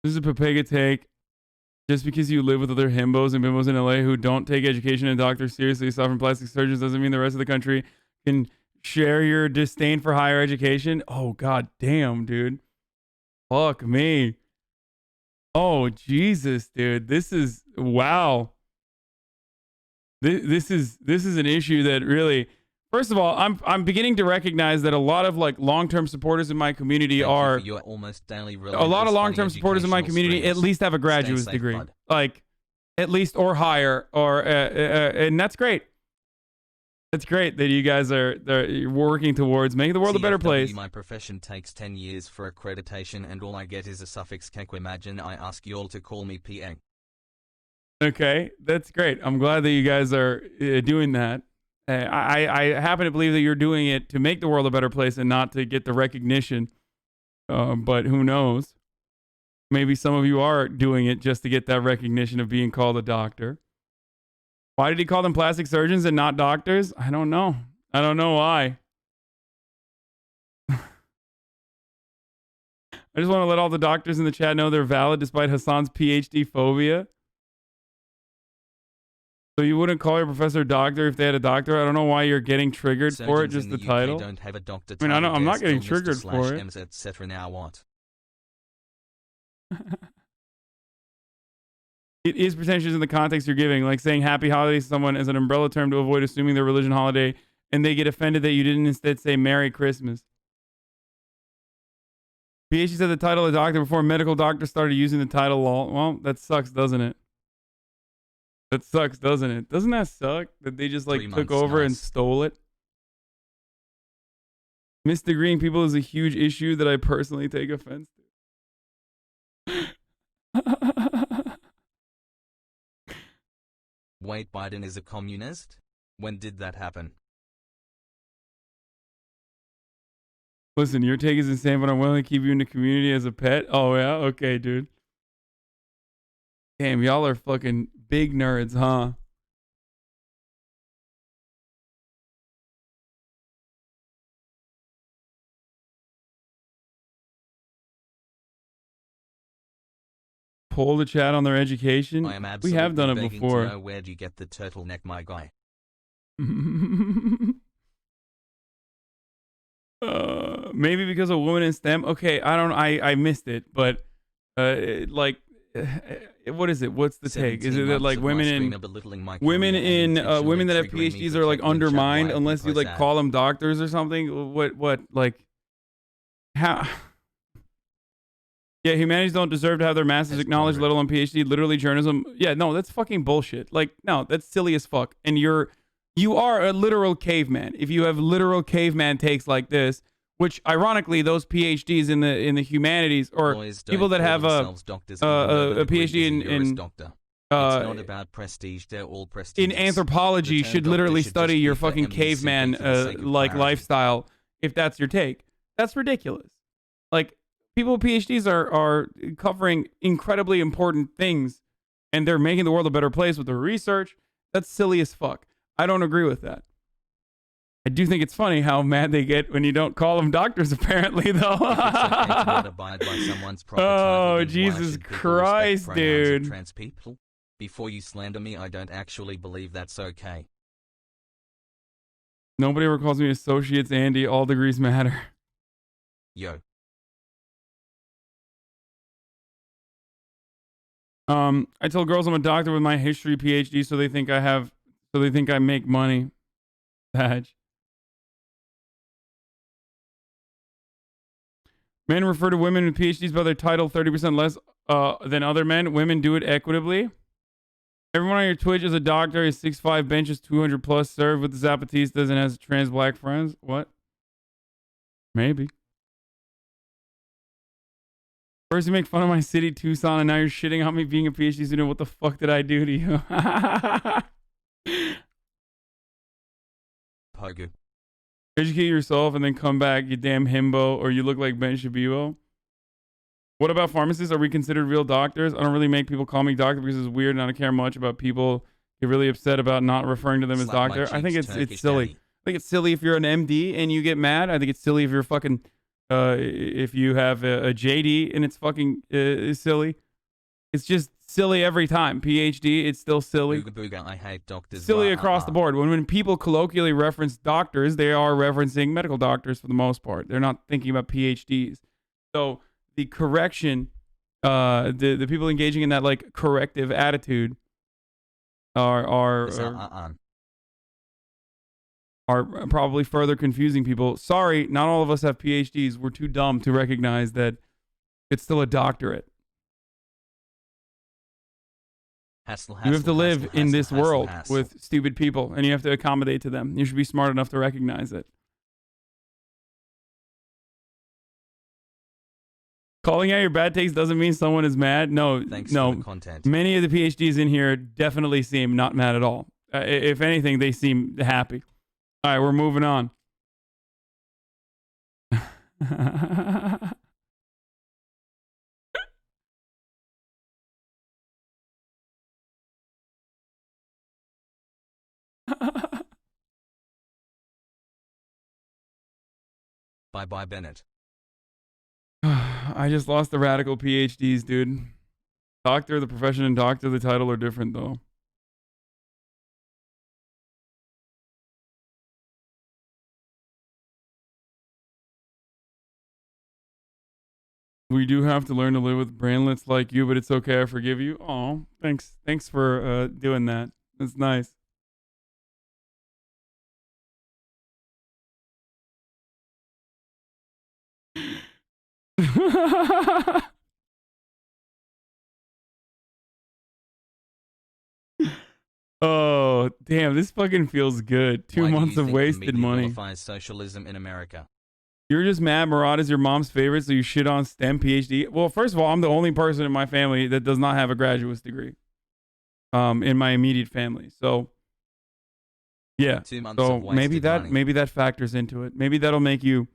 This is a Papega take. Just because you live with other himbos and bimbos in LA who don't take education and doctors seriously, sovereign plastic surgeons, doesn't mean the rest of the country can share your disdain for higher education. Oh, God damn, dude. Fuck me. Oh, Jesus, dude. This is, wow. This is an issue that really, First of all, I'm beginning to recognize that a lot of like long-term supporters in my community are almost daily a lot of long-term supporters in my community at least have a graduate degree, like at least or higher, or and that's great. It's great that you guys are working towards making the world a better place. My profession takes 10 years for accreditation, and all I get is a suffix kek. Imagine I ask you all to call me PA. Okay, that's great. I'm glad that you guys are doing that. I happen to believe that you're doing it to make the world a better place and not to get the recognition. But who knows? Maybe some of you are doing it just to get that recognition of being called a doctor. Why did he call them plastic surgeons and not doctors? I don't know. I don't know why. I just want to let all the doctors in the chat know they're valid despite Hasan's PhD phobia. So you wouldn't call your professor doctor if they had a doctor? I don't know why you're getting triggered for it, just the title. Don't have a doctor. I mean, I'm not getting triggered for it. Etc. Now what? It is pretentious in the context you're giving, like saying happy holidays to someone as an umbrella term to avoid assuming their religion holiday, and they get offended that you didn't instead say Merry Christmas. PhD said the title of doctor before medical doctors started using the title. Well, that sucks, doesn't it? That sucks, doesn't it? Doesn't that suck that they just like took over and stole it? Misdegreeing people is a huge issue that I personally take offense to. Wait, Biden is a communist? When did that happen? Listen, your take is insane, but I'm willing to keep you in the community as a pet. Oh, yeah? Okay, dude. Damn, y'all are fucking big nerds, huh? Poll the chat on their education. We have done it before. To know where'd you get the turtleneck, my guy? Maybe because a woman in STEM. Okay, I missed it, but like, what is it? What's the take? Is it that like women that have PhDs are like undermined unless you like call them doctors or something? What like how? Yeah, humanities don't deserve to have their masters acknowledged, let alone PhD. Literally journalism. Yeah, no, that's fucking bullshit. Like, no, that's silly as fuck. And you are a literal caveman. If you have literal caveman takes like this, which ironically, those PhDs in the humanities or people that have a PhD in it's not about prestige. They're all prestige. In anthropology, should literally study your fucking caveman like lifestyle. If that's your take, that's ridiculous. Like. People with PhDs are covering incredibly important things, and they're making the world a better place with their research. That's silly as fuck. I don't agree with that. I do think it's funny how mad they get when you don't call them doctors, apparently, though. Oh, Jesus Christ, dude. Trans people. Before you slander me, I don't actually believe that's okay. Nobody ever calls me associates, Andy. All degrees matter. Yo. I told girls I'm a doctor with my history PhD, so they think I make money. Badge. Men refer to women with PhDs by their title 30% less than other men. Women do it equitably. Everyone on your Twitch is a doctor, is 6'5", benches 200 plus, served with the Zapatistas and has trans black friends. What? Maybe. First you make fun of my city, Tucson, and now you're shitting on me being a PhD student. What the fuck did I do to you? Pogu. Educate yourself and then come back, you damn himbo, or you look like Ben Shabibo. What about pharmacists? Are we considered real doctors? I don't really make people call me doctor because it's weird and I don't care much about people get really upset about not referring to them as doctor. I think it's silly. I think it's silly if you're an MD and you get mad. I think it's silly if you're fucking... if you have a JD and it's fucking silly. It's just silly every time. PhD, it's still silly. Booga, I hate doctors. Silly across the board. When people colloquially reference doctors, they are referencing medical doctors for the most part. They're not thinking about PhDs. So the correction, the people engaging in that like corrective attitude are are probably further confusing people. Sorry, not all of us have PhDs. We're too dumb to recognize that it's still a doctorate. You have to live in this world with stupid people, and you have to accommodate to them. You should be smart enough to recognize it. Calling out your bad takes doesn't mean someone is mad. No, no. Many of the PhDs in here definitely seem not mad at all. If anything, they seem happy. All right, we're moving on. Bye-bye, Bennett. I just lost the radical PhDs, dude. Doctor, the profession, and doctor, the title are different, though. We do have to learn to live with brainlets like you, but it's okay. I forgive you. Oh, thanks. Thanks for doing that. That's nice. Oh, damn. This fucking feels good. 2 months of wasted money. Socialism in America. You're just mad Murad is your mom's favorite, so you shit on STEM PhD. Well, first of all, I'm the only person in my family that does not have a graduate's degree. In my immediate family. So yeah. 2 months so of wasted money. maybe that factors into it. Maybe that'll make you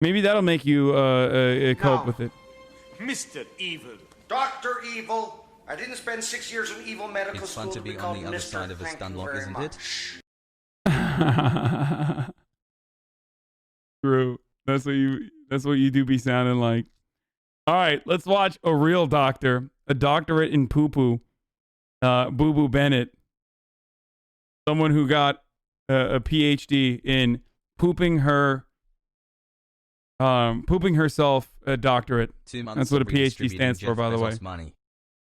cope with it. Mr. Evil. Dr. Evil. I didn't spend 6 years in evil medical It's school fun to be on the other side of a stunlock, isn't it? True. That's what you do be sounding like. All right, let's watch a real doctor, a doctorate in poo-poo, Boo Boo Bennett. Someone who got a PhD in pooping herself a doctorate. 2 months That's what a PhD stands for, by the way. Money.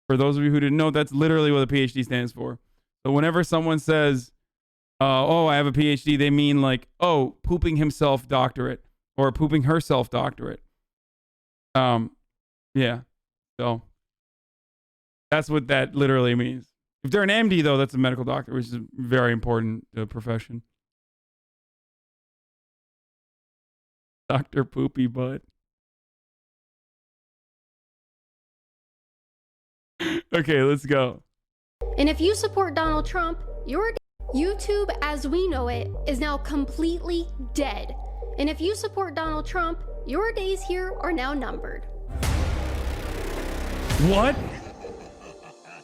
For those of you who didn't know, that's literally what a PhD stands for. So whenever someone says, oh, I have a PhD, they mean like, oh, pooping himself doctorate or pooping herself doctorate. Yeah. So that's what that literally means. If they're an MD, though, that's a medical doctor, which is a very important profession. Dr. Poopy Butt. Okay, let's go. And if you support Donald Trump, your YouTube as we know it is now completely dead. And if you support Donald Trump, your days here are now numbered. What?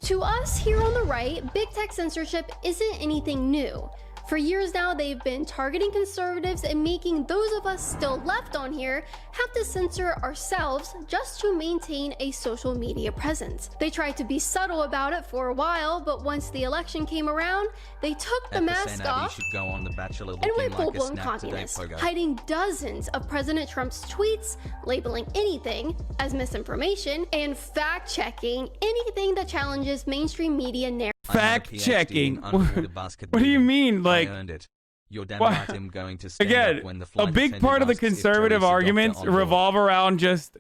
To us here on the right, big tech censorship isn't anything new. For years now, they've been targeting conservatives and making those of us still left on here have to censor ourselves just to maintain a social media presence. They tried to be subtle about it for a while, but once the election came around, they took the mask off should go on The Bachelor and went like full-blown communist, hiding dozens of President Trump's tweets, labeling anything as misinformation, and fact-checking anything that challenges mainstream media narrative. Fact-checking? What do you mean? Like, I earned it. You're damn right I'm going to stand again, up when the a flight big part of the attendant asks if conservative Teresa arguments Doctor on board. revolve around just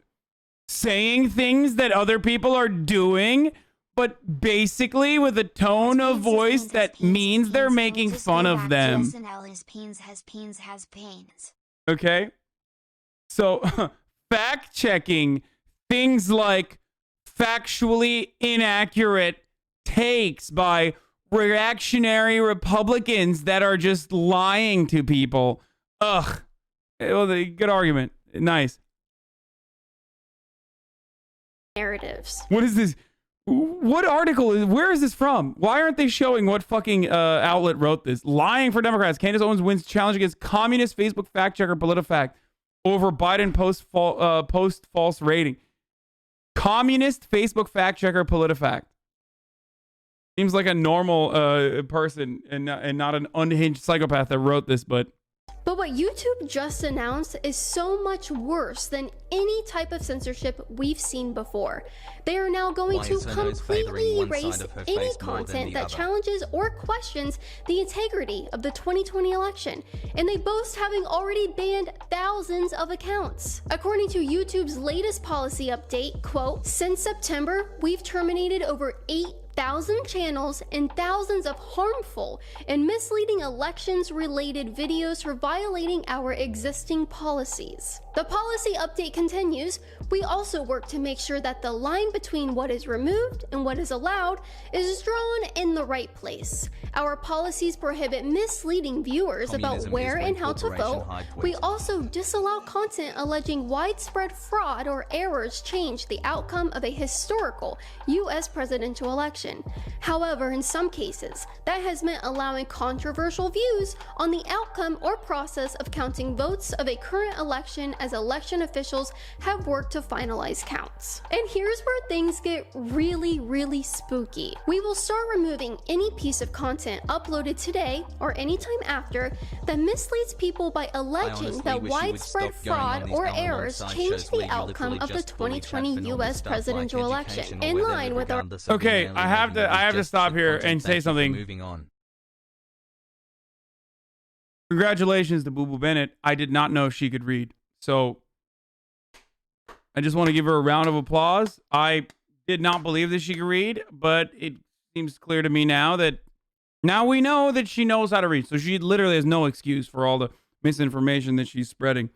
saying things that other people are doing, but basically with a tone of voice that means they're making fun of them. Okay? So, fact-checking things like factually inaccurate takes by reactionary Republicans that are just lying to people. Ugh. Well, good argument. Nice. Narratives. What is this? What article is? Where is this from? Why aren't they showing what fucking outlet wrote this? Lying for Democrats. Candace Owens wins challenge against communist Facebook fact checker PolitiFact over Biden post false rating. Communist Facebook fact checker PolitiFact. Seems like a normal person and not an unhinged psychopath that wrote this, but But what YouTube just announced is so much worse than any type of censorship we've seen before. They are now going to completely erase any content that challenges or questions the integrity of the 2020 election, and they boast having already banned thousands of accounts. According to YouTube's latest policy update, quote, "Since September, we've terminated over 8,000 channels and thousands of harmful and misleading elections-related videos for violating our existing policies." The policy update continues, "We also work to make sure that the line between what is removed and what is allowed is drawn in the right place. Our policies prohibit misleading viewers about where and how to vote. We also disallow content alleging widespread fraud or errors change the outcome of a historical U.S. presidential election. However, in some cases, that has meant allowing controversial views on the outcome or process of counting votes of a current election as election officials have worked to finalize counts." And here's where things get really spooky. "We will start removing any piece of content uploaded today or anytime after that misleads people by alleging that widespread fraud or errors changed the outcome of the 2020 U.S. presidential election, in line with our..." Okay, I have to stop here and say something. Moving on. Congratulations to Boo Boo Bennett. I did not know she could read. So I just want to give her a round of applause. I did not believe that she could read, but it seems clear to me now that we know that she knows how to read. So she literally has no excuse for all the misinformation that she's spreading.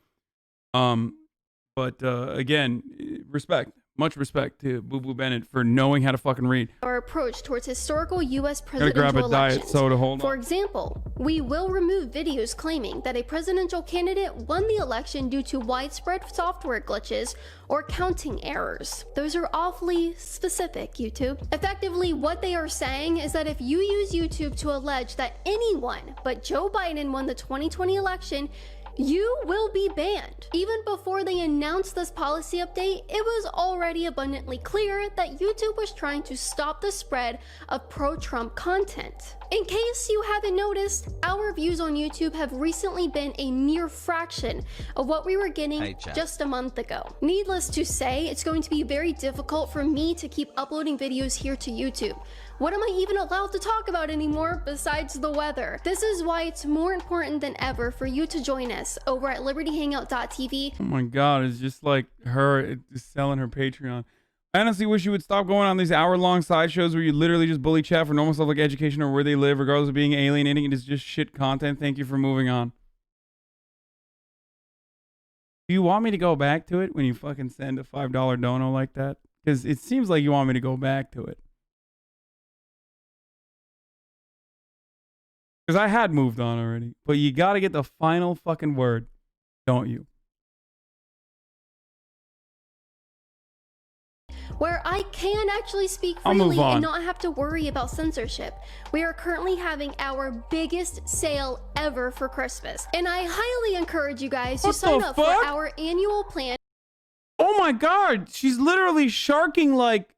But again, respect. Much respect to Boo Boo Bennett for knowing how to fucking read. Our approach towards historical U.S. presidential grab a elections. diet soda, hold on. For example, we will remove videos claiming that a presidential candidate won the election due to widespread software glitches or counting errors. Those are awfully specific, YouTube. Effectively, what they are saying is that if you use YouTube to allege that anyone but Joe Biden won the 2020 election, you will be banned. Even before they announced this policy update, it was already abundantly clear that YouTube was trying to stop the spread of pro-Trump content. In case you haven't noticed, our views on YouTube have recently been a mere fraction of what we were getting just a month ago. Needless to say, it's going to be very difficult for me to keep uploading videos here to YouTube. What am I even allowed to talk about anymore besides the weather? This is why it's more important than ever for you to join us over at libertyhangout.tv. Oh my God, it's just like her just selling her Patreon. I honestly wish you would stop going on these hour-long sideshows where you literally just bully chat for normal stuff like education or where they live, regardless of being alienating. It is just shit content. Thank you for moving on. Do you want me to go back to it when you fucking send a $5 dono like that? Because it seems like you want me to go back to it. Because I had moved on already. But you got to get the final fucking word, don't you? Where I can actually speak freely and not have to worry about censorship. We are currently having our biggest sale ever for Christmas. And I highly encourage you guys to sign up for our annual plan. Oh my God, she's literally sharking like...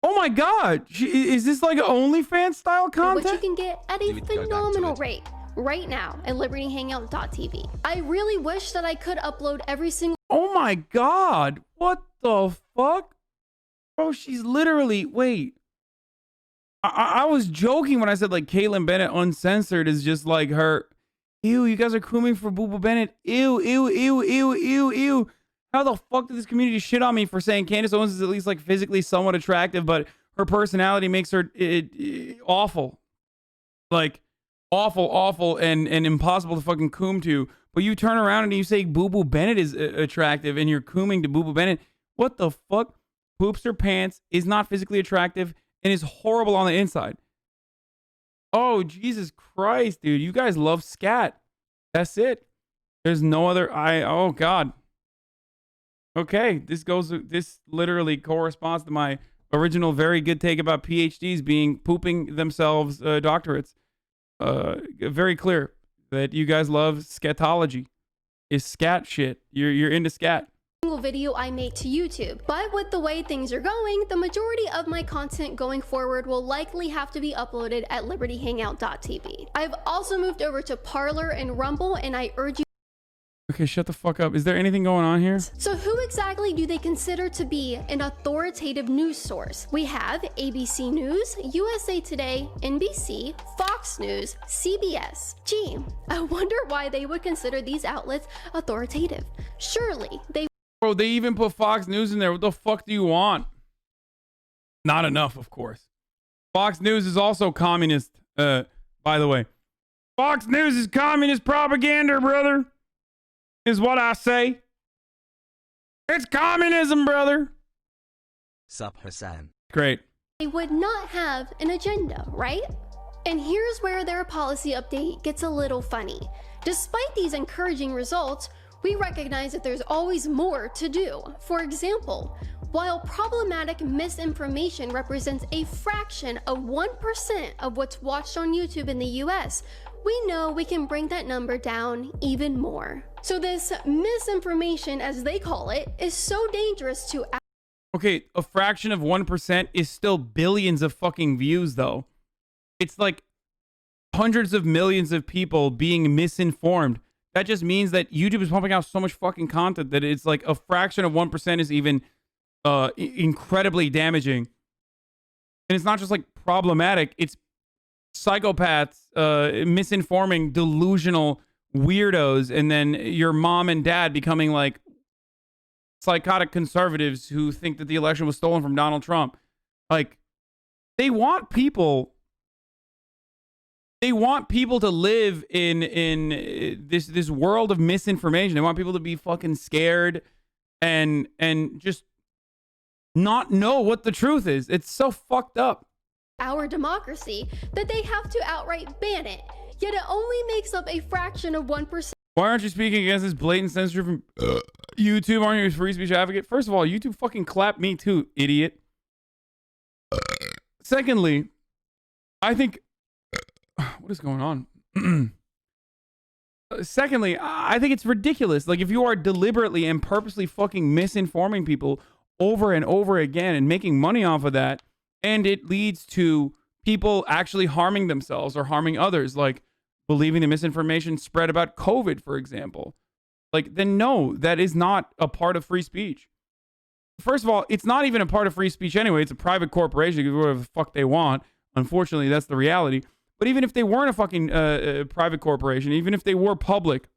Oh my God, is this like OnlyFans style content? Which you can get at a phenomenal rate right now at libertyhangout.tv. I really wish that I could upload every single... Oh my God, what the fuck? Bro, she's literally... Wait. I was joking when I said like Caitlyn Bennett Uncensored is just like her... Ew, you guys are grooming for Boo Boo Bennett. Ew, ew, ew, ew, ew, ew. How the fuck did this community shit on me for saying Candace Owens is at least like physically somewhat attractive, but her personality makes her awful. Like, awful, and impossible to fucking coom to. But you turn around and you say Boo Boo Bennett is attractive and you're cooming to Boo Boo Bennett. What the fuck? Poops her pants, is not physically attractive, and is horrible on the inside. Oh, Jesus Christ, dude. You guys love scat. That's it. There's no other... Oh, God. Okay, this literally corresponds to my original very good take about PhDs being pooping themselves doctorates. Very clear that you guys love scatology. Is scat shit. You're into scat. video I make to YouTube. But with the way things are going, the majority of my content going forward will likely have to be uploaded at libertyhangout.tv. I've also moved over to Parler and Rumble, and I urge you. Okay, shut the fuck up. Is there anything going on here? So who exactly do they consider to be an authoritative news source? We have ABC News, USA Today, NBC, Fox News, CBS. Gee, I wonder why they would consider these outlets authoritative. Surely they... Bro, they even put Fox News in there. What the fuck do you want? Not enough, of course. Fox News is also communist, by the way. Fox News is communist propaganda, brother. Is what I say. It's communism, brother. Sup, Hasan. Great. They would not have an agenda, right? And here's where their policy update gets a little funny. Despite these encouraging results, we recognize that there's always more to do. For example, while problematic misinformation represents a fraction of 1% of what's watched on YouTube in the US, we know we can bring that number down even more. So this misinformation, as they call it, is so dangerous to... Okay, a fraction of 1% is still billions of fucking views, though. It's like hundreds of millions of people being misinformed. That just means that YouTube is pumping out so much fucking content that it's like a fraction of 1% is even incredibly damaging. And it's not just like problematic, it's psychopaths misinforming delusional weirdos, and then your mom and dad becoming like psychotic conservatives who think that the election was stolen from Donald Trump. Like, they want people to live in this world of misinformation. They want people to be fucking scared and just not know what the truth is. It's so fucked up. Our democracy that they have to outright ban it, yet it only makes up a fraction of 1%. Why aren't you speaking against this blatant censorship from YouTube? Aren't you a free speech advocate? First of all, YouTube fucking clapped me too, idiot. Secondly, I think... What is going on? Secondly, I think it's ridiculous. Like, if you are deliberately and purposely fucking misinforming people over and over again and making money off of that, and it leads to people actually harming themselves or harming others, like believing the misinformation spread about COVID, for example, like, then no, that is not a part of free speech. First of all, it's not even a part of free speech anyway. It's a private corporation. They can do whatever the fuck they want. Unfortunately, that's the reality. But even if they weren't a fucking private corporation, even if they were public,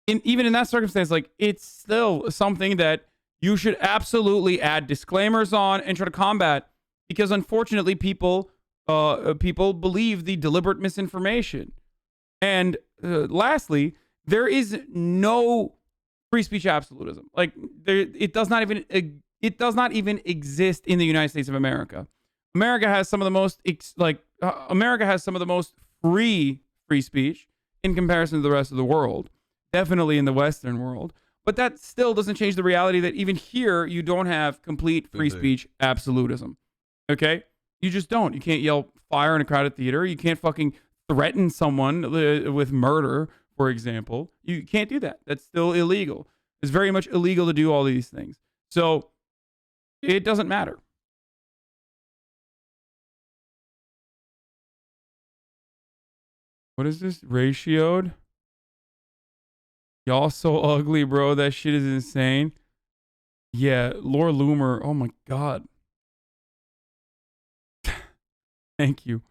even in that circumstance, like, it's still something that you should absolutely add disclaimers on and try to combat, because unfortunately people believe the deliberate misinformation. And lastly, there is no free speech absolutism. Like, it does not even exist in the United States of America. America has some of the most free speech in comparison to the rest of the world. Definitely in the Western world. But that still doesn't change the reality that even here, you don't have complete free speech absolutism. Okay? You just don't. You can't yell fire in a crowded theater. You can't fucking threaten someone with murder, for example. You can't do that. That's still illegal. It's very much illegal to do all these things. So it doesn't matter. What is this? Ratioed? Y'all so ugly, bro. That shit is insane. Yeah, Lore Loomer. Oh my god. Thank you.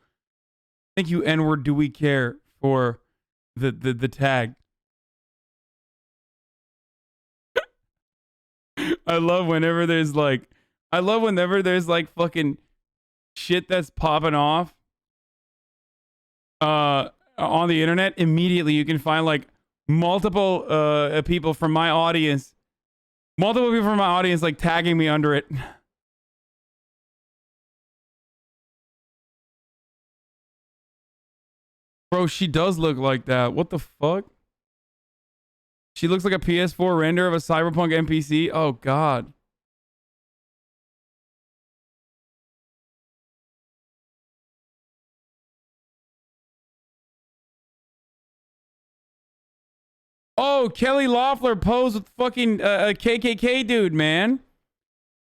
Thank you, N-word. Do we care for the tag? I love whenever there's like fucking shit that's popping off on the internet. Immediately you can find like multiple people from my audience like tagging me under it. Bro, she does look like that. What the fuck? She looks like a PS4 render of a Cyberpunk NPC. Oh god. Oh, Kelly Loeffler posed with fucking a KKK dude, man.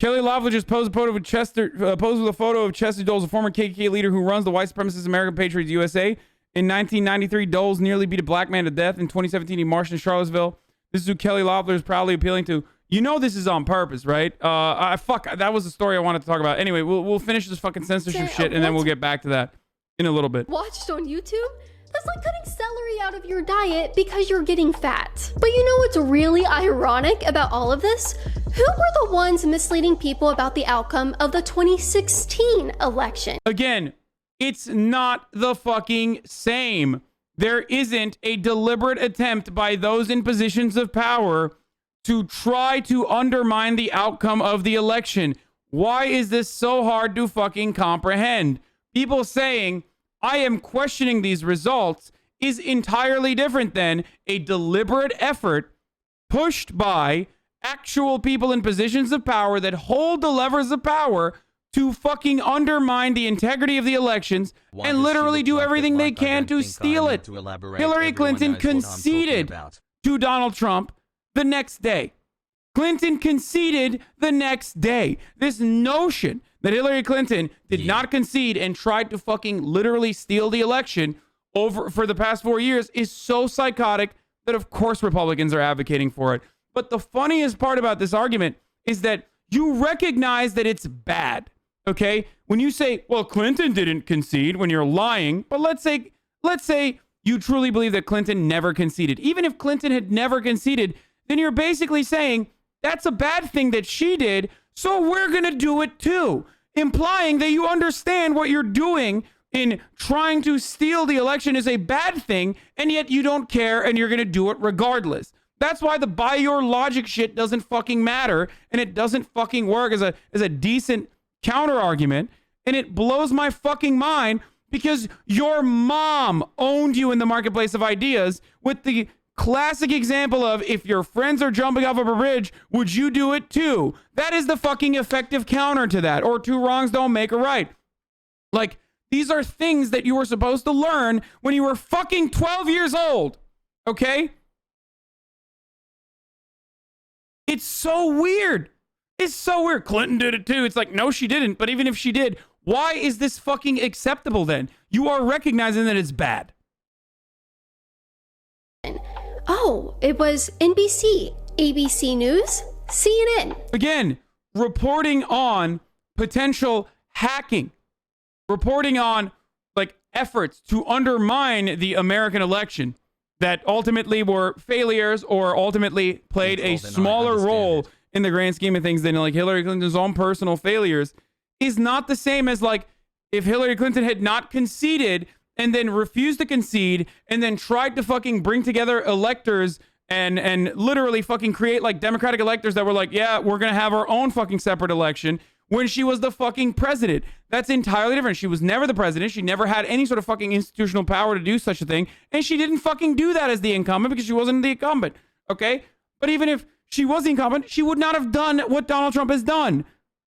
Kelly Loeffler just posed a photo with a photo of Chester Doles, a former KKK leader who runs the white supremacist American Patriots USA. In 1993, Doles nearly beat a black man to death. In 2017, he marched in Charlottesville. This is who Kelly Loeffler is proudly appealing to. You know this is on purpose, right? That was the story I wanted to talk about. Anyway, we'll finish this fucking censorship shit, and then we'll get back to that in a little bit. Watched on YouTube? That's like cutting celery out of your diet because you're getting fat. But you know what's really ironic about all of this? Who were the ones misleading people about the outcome of the 2016 election? Again, it's not the fucking same. There isn't a deliberate attempt by those in positions of power to try to undermine the outcome of the election. Why is this so hard to fucking comprehend? People saying, I am questioning these results is entirely different than a deliberate effort pushed by actual people in positions of power that hold the levers of power to fucking undermine the integrity of the elections and literally do everything they can to steal it. Hillary Clinton conceded to Donald Trump the next day. Clinton conceded the next day. This notion that Hillary Clinton did not concede and tried to fucking literally steal the election over for the past 4 years is so psychotic that of course Republicans are advocating for it. But the funniest part about this argument is that you recognize that it's bad, okay? When you say, well, Clinton didn't concede, when you're lying, but let's say you truly believe that Clinton never conceded. Even if Clinton had never conceded, then you're basically saying that's a bad thing that she did, so we're going to do it too, implying that you understand what you're doing in trying to steal the election is a bad thing, and yet you don't care and you're going to do it regardless. That's why the by your logic shit doesn't fucking matter, and it doesn't fucking work as a decent counter argument, and it blows my fucking mind because your mom owned you in the marketplace of ideas with the classic example of if your friends are jumping off of a bridge, would you do it too? That is the fucking effective counter to that, or two wrongs don't make a right. Like, these are things that you were supposed to learn when you were fucking 12 years old, okay? It's so weird. It's so weird. Clinton did it too. It's like, no, she didn't. But even if she did, why is this fucking acceptable then? You are recognizing that it's bad. Oh, it was NBC, ABC News, CNN. Again, reporting on potential hacking, reporting on like efforts to undermine the American election that ultimately were failures or ultimately played a smaller role in the grand scheme of things than like Hillary Clinton's own personal failures is not the same as like if Hillary Clinton had not conceded and then refused to concede and then tried to fucking bring together electors and literally fucking create like Democratic electors that were like, yeah, we're going to have our own fucking separate election when she was the fucking president. That's entirely different. She was never the president. She never had any sort of fucking institutional power to do such a thing. And she didn't fucking do that as the incumbent because she wasn't the incumbent. Okay. But even if she was the incumbent, she would not have done what Donald Trump has done.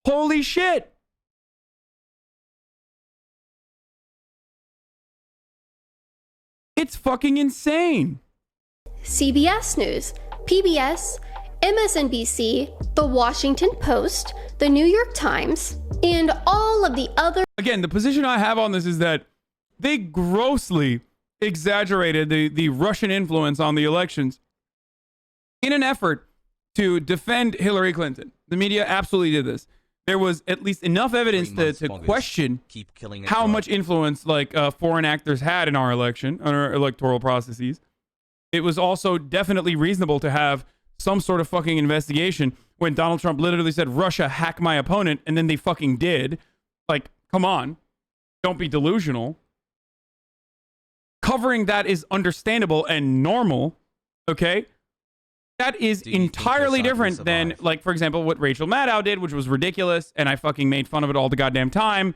Holy shit. It's fucking insane. CBS News, PBS, MSNBC, The Washington Post, The New York Times, and all of the other... Again, the position I have on this is that they grossly exaggerated the Russian influence on the elections in an effort to defend Hillary Clinton. The media absolutely did this. There was at least enough evidence to question how much influence like foreign actors had in our election, on our electoral processes. It was also definitely reasonable to have some sort of fucking investigation when Donald Trump literally said, Russia, hack my opponent, and then they fucking did. Like, come on. Don't be delusional. Covering that is understandable and normal, okay? That is entirely different than, like, for example, what Rachel Maddow did, which was ridiculous, and I fucking made fun of it all the goddamn time.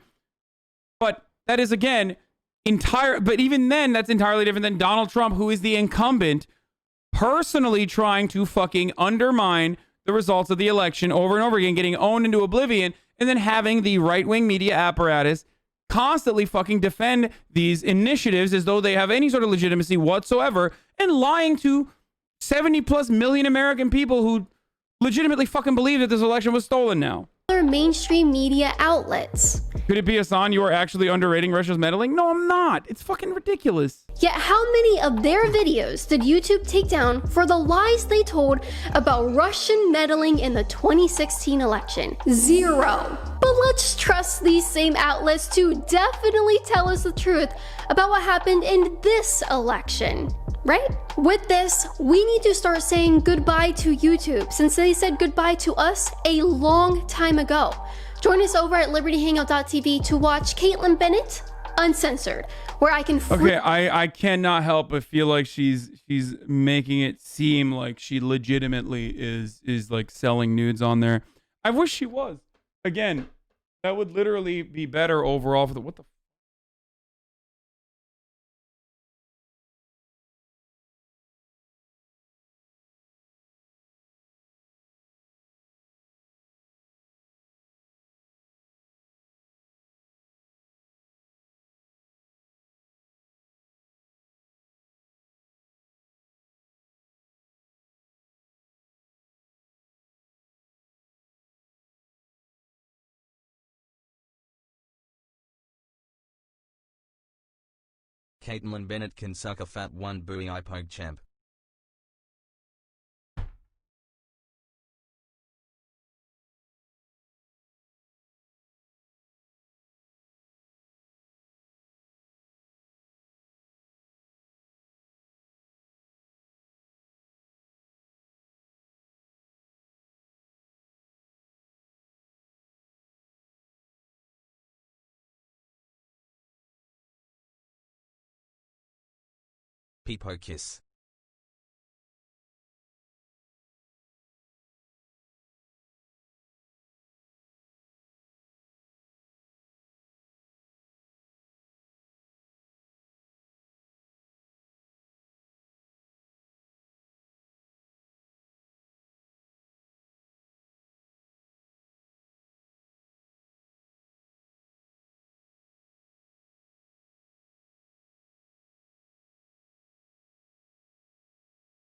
But that is, again, but even then, that's entirely different than Donald Trump, who is the incumbent, personally trying to fucking undermine the results of the election over and over again, getting owned into oblivion, and then having the right-wing media apparatus constantly fucking defend these initiatives as though they have any sort of legitimacy whatsoever, and lying to 70+ million American people who legitimately fucking believe that this election was stolen now. Other mainstream media outlets. Could it be, Hasan, you are actually underrating Russia's meddling? No, I'm not. It's fucking ridiculous. Yet how many of their videos did YouTube take down for the lies they told about Russian meddling in the 2016 election? 0. But let's trust these same outlets to definitely tell us the truth about what happened in this election. Right? With this, we need to start saying goodbye to YouTube since they said goodbye to us a long time ago. Join us over at libertyhangout.tv to watch Caitlin Bennett Uncensored, where I can Okay, I cannot help but feel like she's making it seem like she legitimately is like selling nudes on there. I wish she was. Again, that would literally be better overall for the what the Caitlin Bennett can suck a fat one buoy I poke champ. Peepo kiss.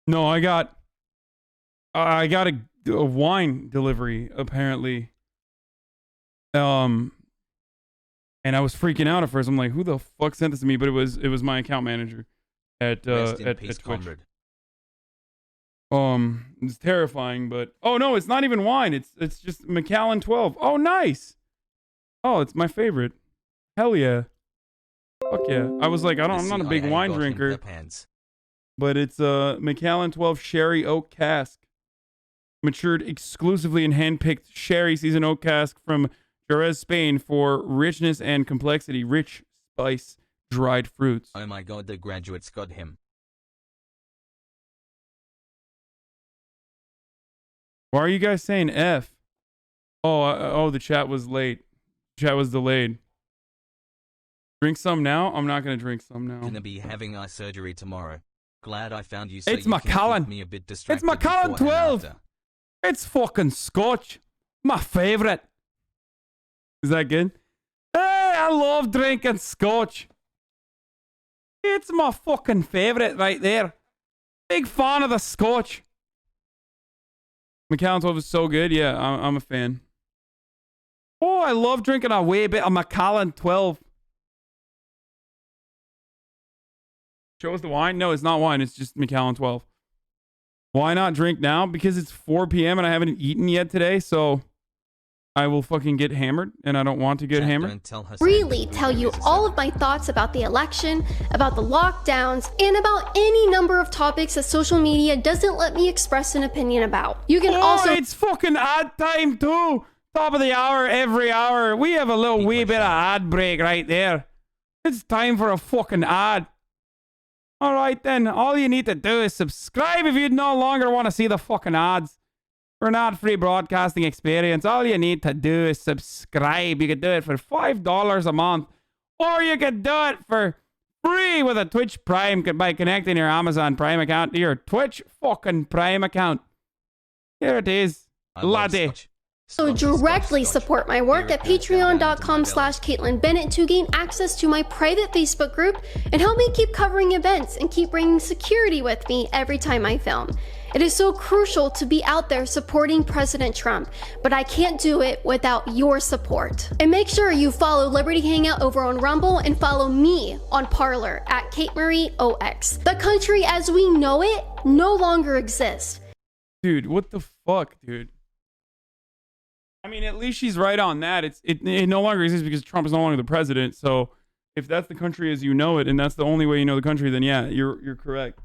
No, I got a wine delivery apparently. And I was freaking out at first. I'm like, who the fuck sent this to me? But it was my account manager at Twitch. Conrad. It's terrifying, but oh no, it's not even wine. It's just Macallan 12. Oh, nice. Oh, it's my favorite. Hell yeah. Fuck yeah. I was like, I'm not a big wine drinker. But it's Macallan 12 Sherry Oak Cask. Matured exclusively in hand-picked sherry seasoned oak cask from Jerez, Spain for richness and complexity. Rich spice, dried fruits. Oh my god, the graduates got him. Why are you guys saying F? Oh, the chat was late. Chat was delayed. Drink some now? I'm not going to drink some now. Gonna be having eye surgery tomorrow. Glad I found you. So it's Macallan. Me a bit distracted. It's Macallan 12. It's fucking Scotch. My favorite. Is that good? Hey, I love drinking Scotch. It's my fucking favorite right there. Big fan of the Scotch. Macallan 12 is so good. Yeah, I'm a fan. Oh, I love drinking a wee bit of Macallan 12. Show us the wine? No, it's not wine. It's just Macallan 12. Why not drink now? Because it's 4 p.m. and I haven't eaten yet today, so I will fucking get hammered, and I don't want to get hammered. Really tell you all of my thoughts about the election, about the lockdowns, and about any number of topics that social media doesn't let me express an opinion about. You can also... it's fucking ad time too! Top of the hour, every hour. We have a little wee bit of ad break right there. It's time for a fucking ad. All right, then. All you need to do is subscribe if you no longer want to see the fucking ads. For an ad-free broadcasting experience, all you need to do is subscribe. You can do it for $5 a month. Or you can do it for free with a Twitch Prime by connecting your Amazon Prime account to your Twitch fucking Prime account. Here it is. Laddie. So directly support my work at patreon.com/Caitlin Bennett to gain access to my private Facebook group and help me keep covering events and keep bringing security with me every time I film. It is so crucial to be out there supporting President Trump, but I can't do it without your support. And make sure you follow Liberty Hangout over on Rumble and follow me on Parler at KateMarieOX. The country as we know it no longer exists. Dude, what the fuck, dude? I mean, at least she's right on that. It no longer exists because Trump is no longer the president. So if that's the country as you know it, and that's the only way you know the country, then yeah, you're correct.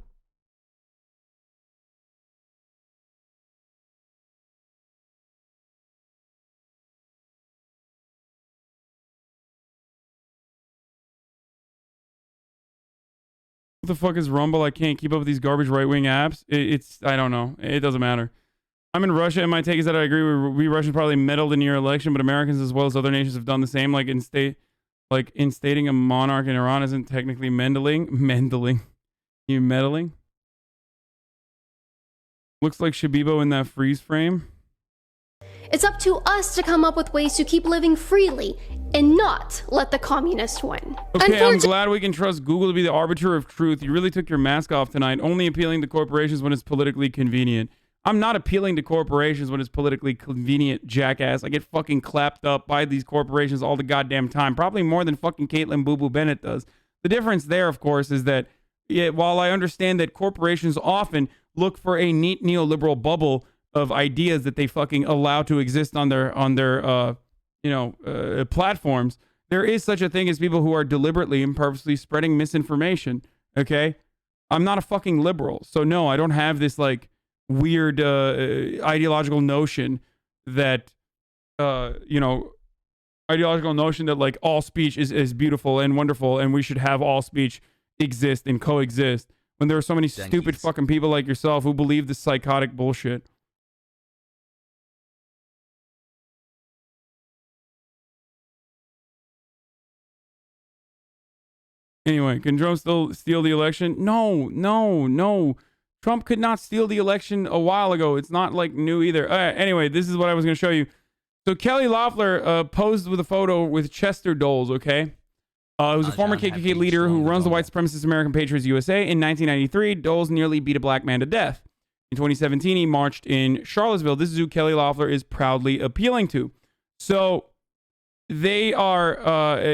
What the fuck is Rumble? I can't keep up with these garbage right-wing apps. I don't know. It doesn't matter. I'm in Russia, and my take is that I agree we Russians probably meddled in your election, but Americans as well as other nations have done the same. Like instating a monarch in Iran isn't technically meddling. You meddling? Looks like Shabibo in that freeze frame. It's up to us to come up with ways to keep living freely and not let the communists win. Okay, I'm glad we can trust Google to be the arbiter of truth. You really took your mask off tonight, only appealing to corporations when it's politically convenient. I'm not appealing to corporations when it's politically convenient, jackass. I get fucking clapped up by these corporations all the goddamn time. Probably more than fucking Caitlin Boo Boo Bennett does. The difference there, of course, is that while I understand that corporations often look for a neat neoliberal bubble of ideas that they fucking allow to exist on their platforms, there is such a thing as people who are deliberately and purposely spreading misinformation. Okay, I'm not a fucking liberal, so no, I don't have this weird ideological notion that all speech is beautiful and wonderful and we should have all speech exist and coexist when there are so many stupid fucking people like yourself who believe this psychotic bullshit. Anyway, can Trump still steal the election? No. Trump could not steal the election a while ago. It's not new either. Anyway, this is what I was going to show you. So Kelly Loeffler posed with a photo with Chester Doles, okay? It was a former KKK leader who runs the white supremacist American Patriots USA. In 1993, Doles nearly beat a black man to death. In 2017, he marched in Charlottesville. This is who Kelly Loeffler is proudly appealing to. So they are,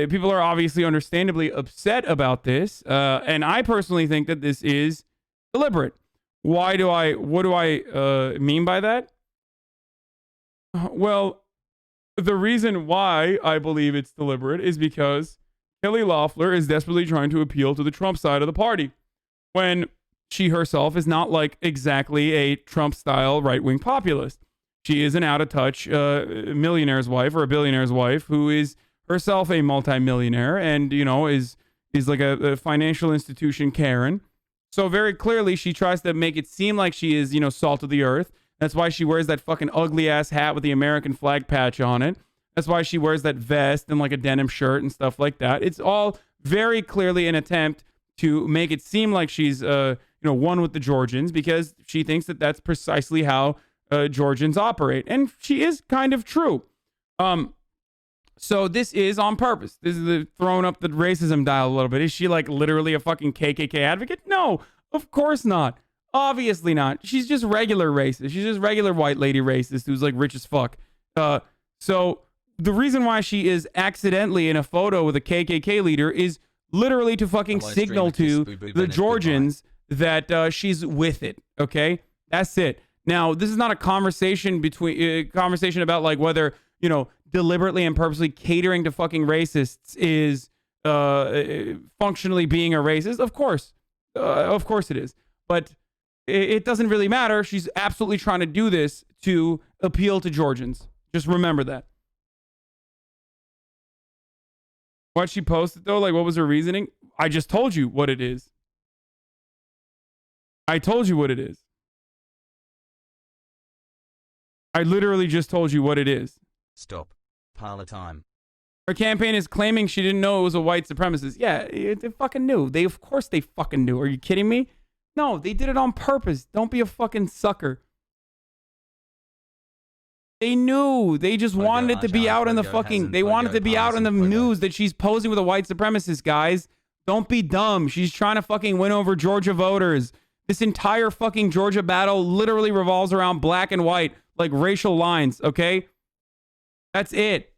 people are obviously understandably upset about this. And I personally think that this is deliberate. What do I mean by that? Well, the reason why I believe it's deliberate is because Kelly Loeffler is desperately trying to appeal to the Trump side of the party when she herself is not exactly a Trump-style right-wing populist. She is an out-of-touch millionaire's wife or a billionaire's wife who is herself a multimillionaire and, is like a financial institution Karen. So very clearly, she tries to make it seem like she is, salt of the earth. That's why she wears that fucking ugly-ass hat with the American flag patch on it. That's why she wears that vest and a denim shirt and stuff like that. It's all very clearly an attempt to make it seem like she's, one with the Georgians because she thinks that that's precisely how Georgians operate. And she is kind of true. So this is on purpose. This is throwing up the racism dial a little bit. Is she literally a fucking KKK advocate? No, of course not. Obviously not. She's just regular racist. She's just regular white lady racist who's rich as fuck. So the reason why she is accidentally in a photo with a KKK leader is literally to fucking signal to the Georgians that she's with it. Okay, that's it. Now this is not a conversation about whether deliberately and purposely catering to fucking racists is functionally being a racist. Of course it is. But it doesn't really matter. She's absolutely trying to do this to appeal to Georgians. Just remember that. Why'd she post it though? What was her reasoning? I just told you what it is. I told you what it is. I literally just told you what it is. Stop. Parlor time. Her campaign is claiming she didn't know it was a white supremacist. Yeah, they fucking knew. Of course they fucking knew. Are you kidding me? No, they did it on purpose. Don't be a fucking sucker. They knew. They just wanted it to be out in the fucking... They wanted to be out in the news that she's posing with a white supremacist, guys. Don't be dumb. She's trying to fucking win over Georgia voters. This entire fucking Georgia battle literally revolves around black and white, like racial lines, okay? That's it.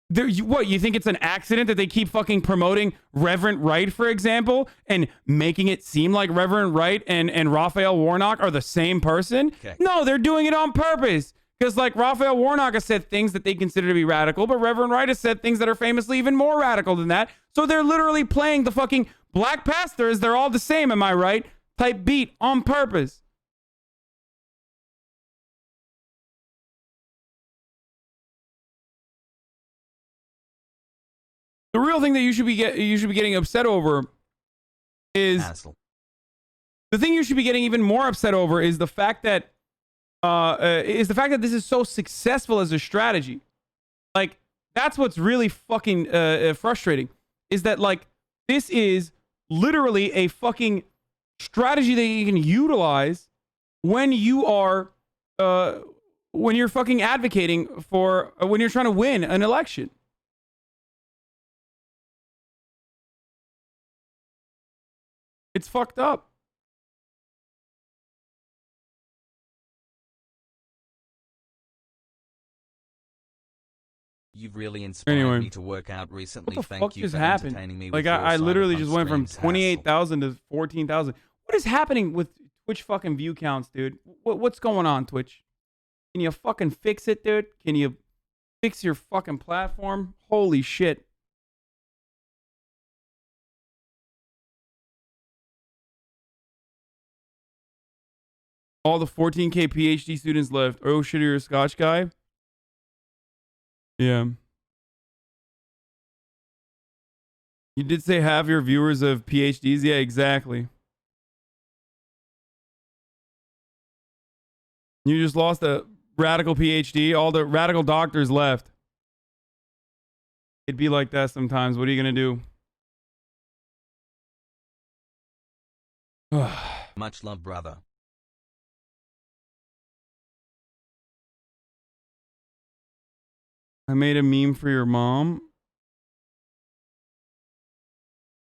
What, you think it's an accident that they keep fucking promoting Reverend Wright, for example, and making it seem like Reverend Wright and Raphael Warnock are the same person? Okay. No, they're doing it on purpose. Because, like, Raphael Warnock has said things that they consider to be radical, but Reverend Wright has said things that are famously even more radical than that. So they're literally playing the fucking black pastors, they're all the same, am I right? Type beat on purpose. The real thing that you should be getting upset over is the thing you should be getting even more upset over is the fact that this is so successful as a strategy. Like, that's what's really fucking frustrating, is that, like, this is literally a fucking strategy that you can utilize when you are when you're fucking advocating for when you're trying to win an election. It's fucked up. You've really inspired me to work out recently. What the fuck just happened? Like, I literally just went from 28,000 to 14,000. What is happening with Twitch fucking view counts, dude? What's going on, Twitch? Can you fucking fix it, dude? Can you fix your fucking platform? Holy shit. All the 14K PhD students left. Oh shit, you're a Scotch guy? Yeah. You did say half your viewers have PhDs? Yeah, exactly. You just lost a radical PhD. All the radical doctors left. It'd be like that sometimes. What are you going to do? Much love, brother. I made a meme for your mom.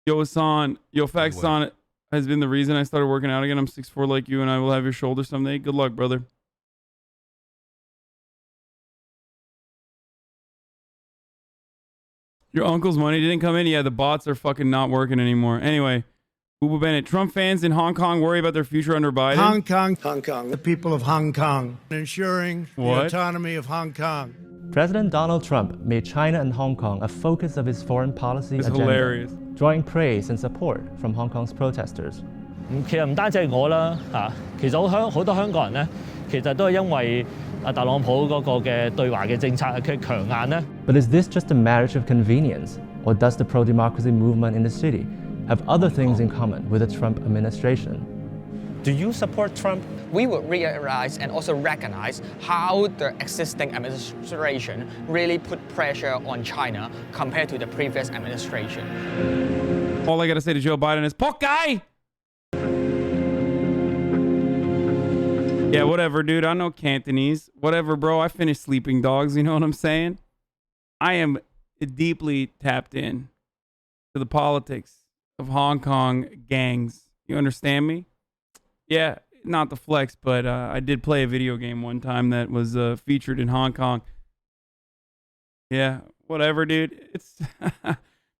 Yo, Hasan. Yo, facts, Hasan has been the reason I started working out again. I'm 6'4" like you, and I will have your shoulder someday. Good luck, brother. Your uncle's money didn't come in? Yeah, the bots are fucking not working anymore. Anyway, Ubu Bennett. Trump fans in Hong Kong worry about their future under Biden. Hong Kong. The people of Hong Kong. Ensuring the autonomy of Hong Kong. President Donald Trump made China and Hong Kong a focus of his foreign policy agenda, hilarious. Drawing praise and support from Hong Kong's protesters. 其實唔單止係我啦，其實好多香港人咧，其實都係因為特朗普嗰個嘅對華嘅政策嘅強硬咧。But is this just a marriage of convenience, or does the pro-democracy movement in the city have other things in common with the Trump administration? Do you support Trump? We would realize and also recognize how the existing administration really put pressure on China compared to the previous administration. All I gotta say to Joe Biden is, "Pork guy!" Yeah, whatever, dude. I know Cantonese. Whatever, bro. I finished Sleeping Dogs. You know what I'm saying? I am deeply tapped in to the politics of Hong Kong gangs. You understand me? Yeah, not the flex, but I did play a video game one time that was featured in Hong Kong. Yeah, whatever, dude. It's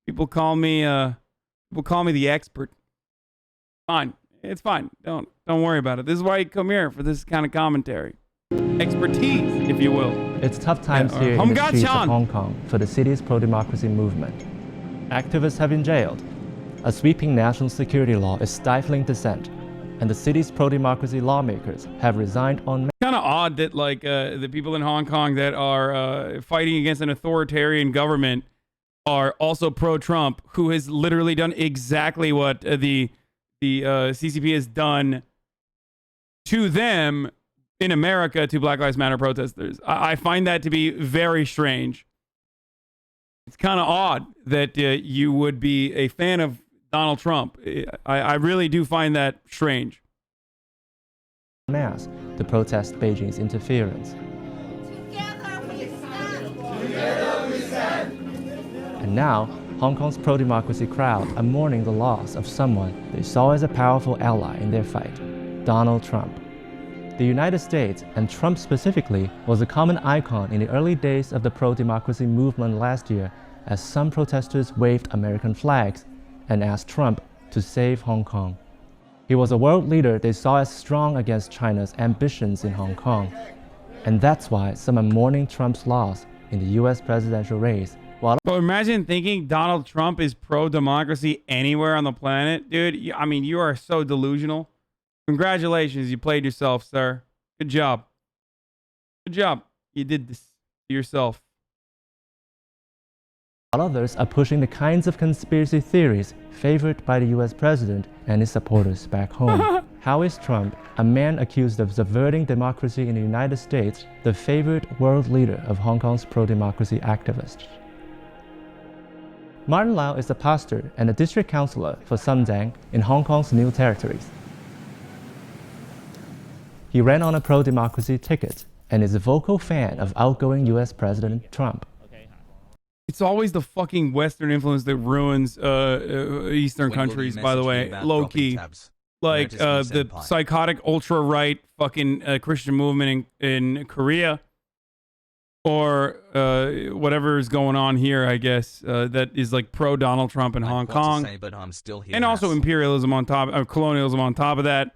people call me the expert. Fine, it's fine. Don't worry about it. This is why you come here, for this kind of commentary, expertise, if you will. It's tough times here in the streets of Hong Kong for the city's pro-democracy movement. Activists have been jailed. A sweeping national security law is stifling dissent. And the city's pro-democracy lawmakers have resigned on... Kind of odd that, like, the people in Hong Kong that are fighting against an authoritarian government are also pro-Trump, who has literally done exactly what the CCP has done to them in America to Black Lives Matter protesters. I find that to be very strange. It's kind of odd that you would be a fan of Donald Trump. I really do find that strange. Mass to protest Beijing's interference. And now, Hong Kong's pro-democracy crowd are mourning the loss of someone they saw as a powerful ally in their fight, Donald Trump. The United States, and Trump specifically, was a common icon in the early days of the pro-democracy movement last year, as some protesters waved American flags and asked Trump to save Hong Kong. He was a world leader they saw as strong against China's ambitions in Hong Kong. And that's why some are mourning Trump's loss in the US presidential race. But imagine thinking Donald Trump is pro-democracy anywhere on the planet. Dude, I mean, you are so delusional. Congratulations, you played yourself, sir. Good job. Good job. You did this to yourself. While others are pushing the kinds of conspiracy theories favored by the US president and his supporters back home. How is Trump, a man accused of subverting democracy in the United States, the favored world leader of Hong Kong's pro-democracy activists? Martin Lau is a pastor and a district councillor for Sundang in Hong Kong's New Territories. He ran on a pro-democracy ticket and is a vocal fan of outgoing US President Trump. It's always the fucking Western influence that ruins Eastern countries, by the way, low-key. Like the psychotic ultra-right fucking Christian movement in Korea, or whatever is going on here, I guess, that is like pro-Donald Trump in Hong Kong. But I'm still here, and also imperialism on top, colonialism on top of that.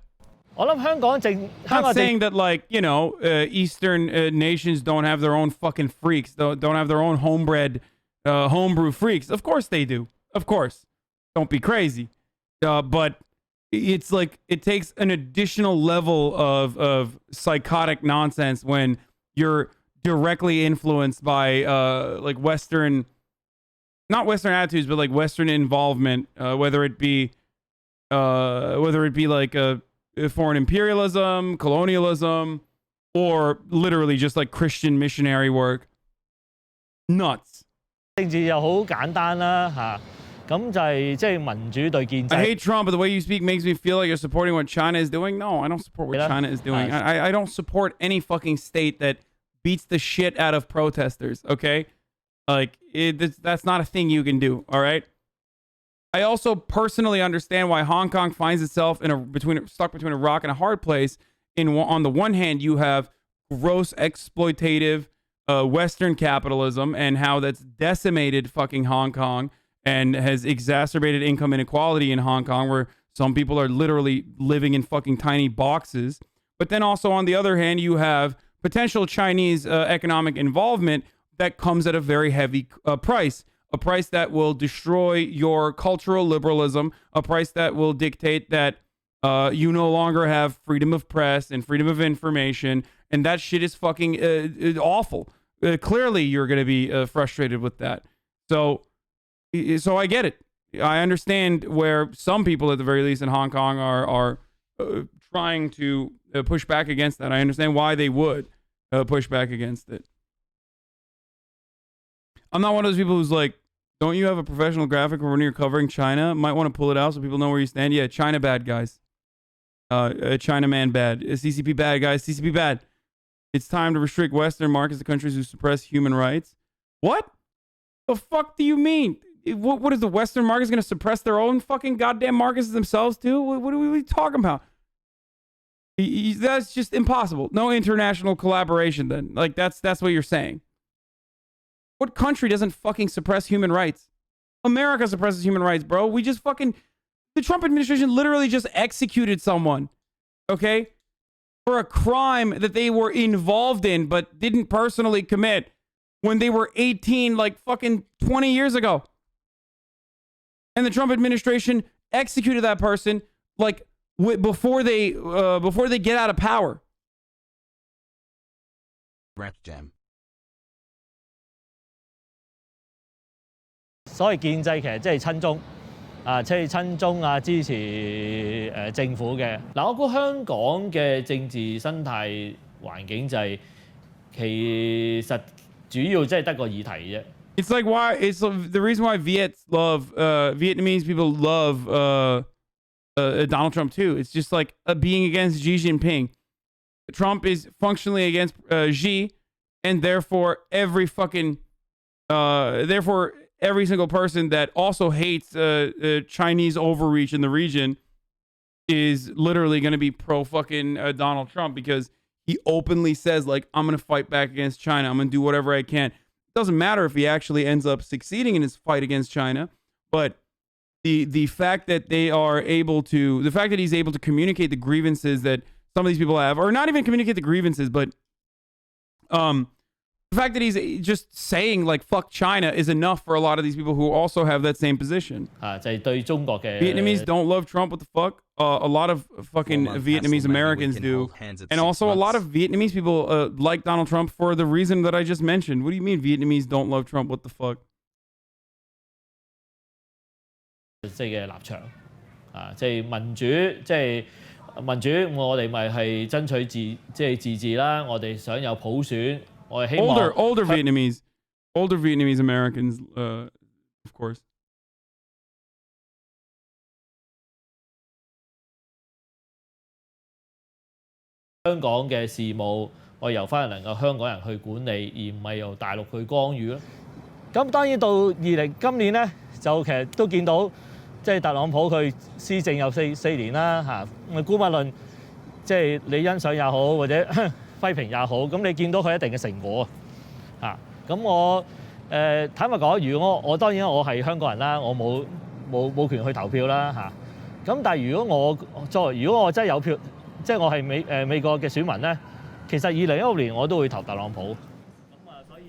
Not saying that, like, you know, Eastern nations don't have their own fucking freaks, don't have their own homebred homebrew freaks. Of course they do. Of course. Don't be crazy. But it's like it takes an additional level of psychotic nonsense when you're directly influenced by like Western, not Western attitudes, but like Western involvement, whether it be like foreign imperialism, colonialism, or literally just like Christian missionary work. Nuts. I hate Trump, but the way you speak makes me feel like you're supporting what China is doing. No, I don't support what China is doing. I don't support any fucking state that beats the shit out of protesters, okay? Like, that's not a thing you can do, all right? I also personally understand why Hong Kong finds itself stuck between a rock and a hard place. On the one hand, you have gross exploitative Western capitalism and how that's decimated fucking Hong Kong and has exacerbated income inequality in Hong Kong, where some people are literally living in fucking tiny boxes. But then also on the other hand, you have potential Chinese economic involvement that comes at a very heavy price. A price that will destroy your cultural liberalism, a price that will dictate that you no longer have freedom of press and freedom of information, and that shit is fucking awful. Clearly, you're going to be frustrated with that. So I get it. I understand where some people, at the very least in Hong Kong, are trying to push back against that. I understand why they would push back against it. I'm not one of those people who's like, don't you have a professional graphic when you're covering China? Might want to pull it out so people know where you stand. Yeah, China bad, guys. China man bad. CCP bad, guys. CCP bad. It's time to restrict Western markets to countries who suppress human rights. What? The fuck do you mean? What is the Western markets going to suppress their own fucking goddamn markets themselves too? What are we talking about? That's just impossible. No international collaboration then. Like, that's what you're saying. What country doesn't fucking suppress human rights? America suppresses human rights, bro. We just fucking... The Trump administration literally just executed someone, okay? For a crime that they were involved in but didn't personally commit when they were 18, like fucking 20 years ago. And the Trump administration executed that person like before they get out of power. Rap jam. 所謂建制其實即係親中即係親中支持政府嘅。嗱，我估香港嘅政治生態環境就係其實主要即係得個議題啫。It's like why it's the reason why Vietnamese people love Donald Trump too. It's just like being against Xi Jinping. Trump is functionally against Xi, and therefore every every single person that also hates Chinese overreach in the region is literally going to be pro fucking Donald Trump, because he openly says, like, I'm going to fight back against China. I'm going to do whatever I can. It doesn't matter if he actually ends up succeeding in his fight against China, but the fact that he's able to communicate the grievances that some of these people have, or not even communicate the grievances, but the fact that he's just saying, like, fuck China is enough for a lot of these people who also have that same position. Vietnamese don't love Trump. What the fuck? A lot of fucking Vietnamese Americans do. And also a lot of Vietnamese people like Donald Trump for the reason that I just mentioned. What do you mean Vietnamese don't love Trump? What the fuck? 即係立場即係民主，即係民主，我哋咪係爭取自治啦。我哋想有普選，我哋希望 older Vietnamese Americans, of course. 香港嘅事務，我由翻能夠香港人去管理，而唔係由大陸去干預咯。咁當然到今年咧，就其實都見到。 即係特朗普佢施政有4年啦嚇，姑勿論即係你欣賞也好，或者批評也好，咁你見到佢一定嘅成果啊。咁我坦白講，如果我當然我係香港人啦，我冇權去投票啦嚇。咁但係如果我真係有票，即係我係美國嘅選民咧，其實2016年我都會投特朗普。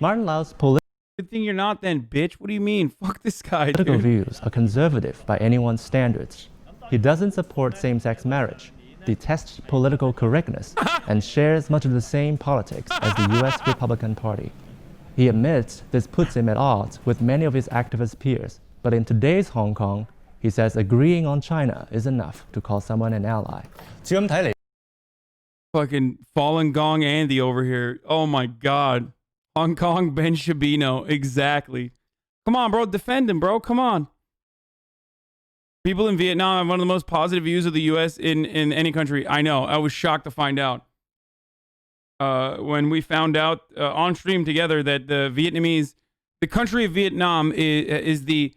Pᴑrnhub's political Good thing you're not then, bitch. What do you mean? Fuck this guy, dude. Political views are conservative by anyone's standards. He doesn't support same-sex marriage, detests political correctness, and shares much of the same politics as the US Republican Party. He admits this puts him at odds with many of his activist peers, but in today's Hong Kong, he says agreeing on China is enough to call someone an ally. Fucking Falun Gong Andy over here. Oh my god. Hong Kong Ben Shabino, exactly. Come on, bro, defend him, bro. Come on. People in Vietnam have one of the most positive views of the U.S. in any country. I know. I was shocked to find out. When we found out on stream together that the country of Vietnam is the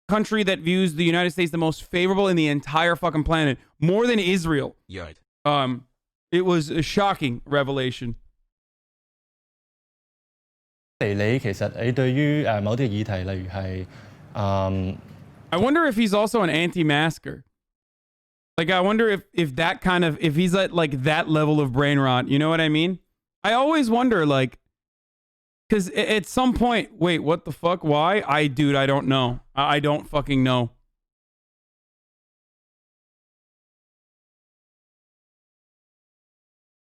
country that views the United States the most favorable in the entire fucking planet, more than Israel. Right. It was a shocking revelation. 你其實你對於某啲議題，例如係I wonder if he's also an anti-masker. Like, I wonder if that kind of, if he's at like that level of brain rot, you know what I mean? I always wonder, like, because at some point, wait, what the fuck? Why? Dude, I don't know. I don't fucking know.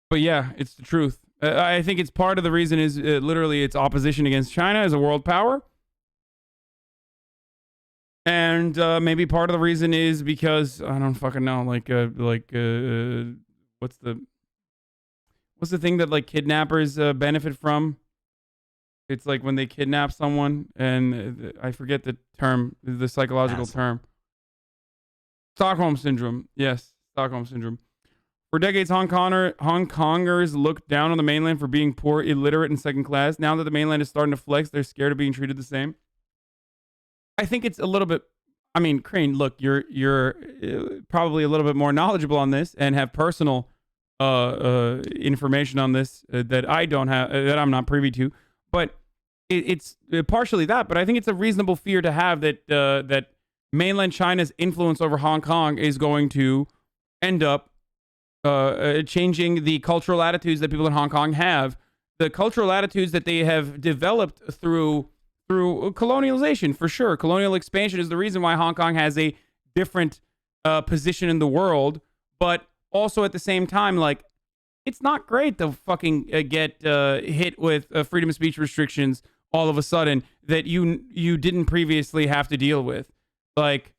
But yeah, it's the truth. I think it's part of the reason is literally its opposition against China as a world power. And maybe part of the reason is because I don't fucking know, what's the thing that like kidnappers benefit from? It's like when they kidnap someone, and I forget the term, the psychological term. Stockholm syndrome. Yes, Stockholm syndrome. For decades, Hong Kongers looked down on the mainland for being poor, illiterate, and second class. Now that the mainland is starting to flex, they're scared of being treated the same. I think it's a little bit. I mean, Crane, look, you're probably a little bit more knowledgeable on this and have personal information on this that I don't have, that I'm not privy to. But it's partially that. But I think it's a reasonable fear to have that that mainland China's influence over Hong Kong is going to end up changing the cultural attitudes that people in Hong Kong have, the cultural attitudes that they have developed through colonialization, for sure. Colonial expansion is the reason why Hong Kong has a different position in the world, but also at the same time, like, it's not great to fucking get hit with freedom of speech restrictions all of a sudden that you didn't previously have to deal with. Like,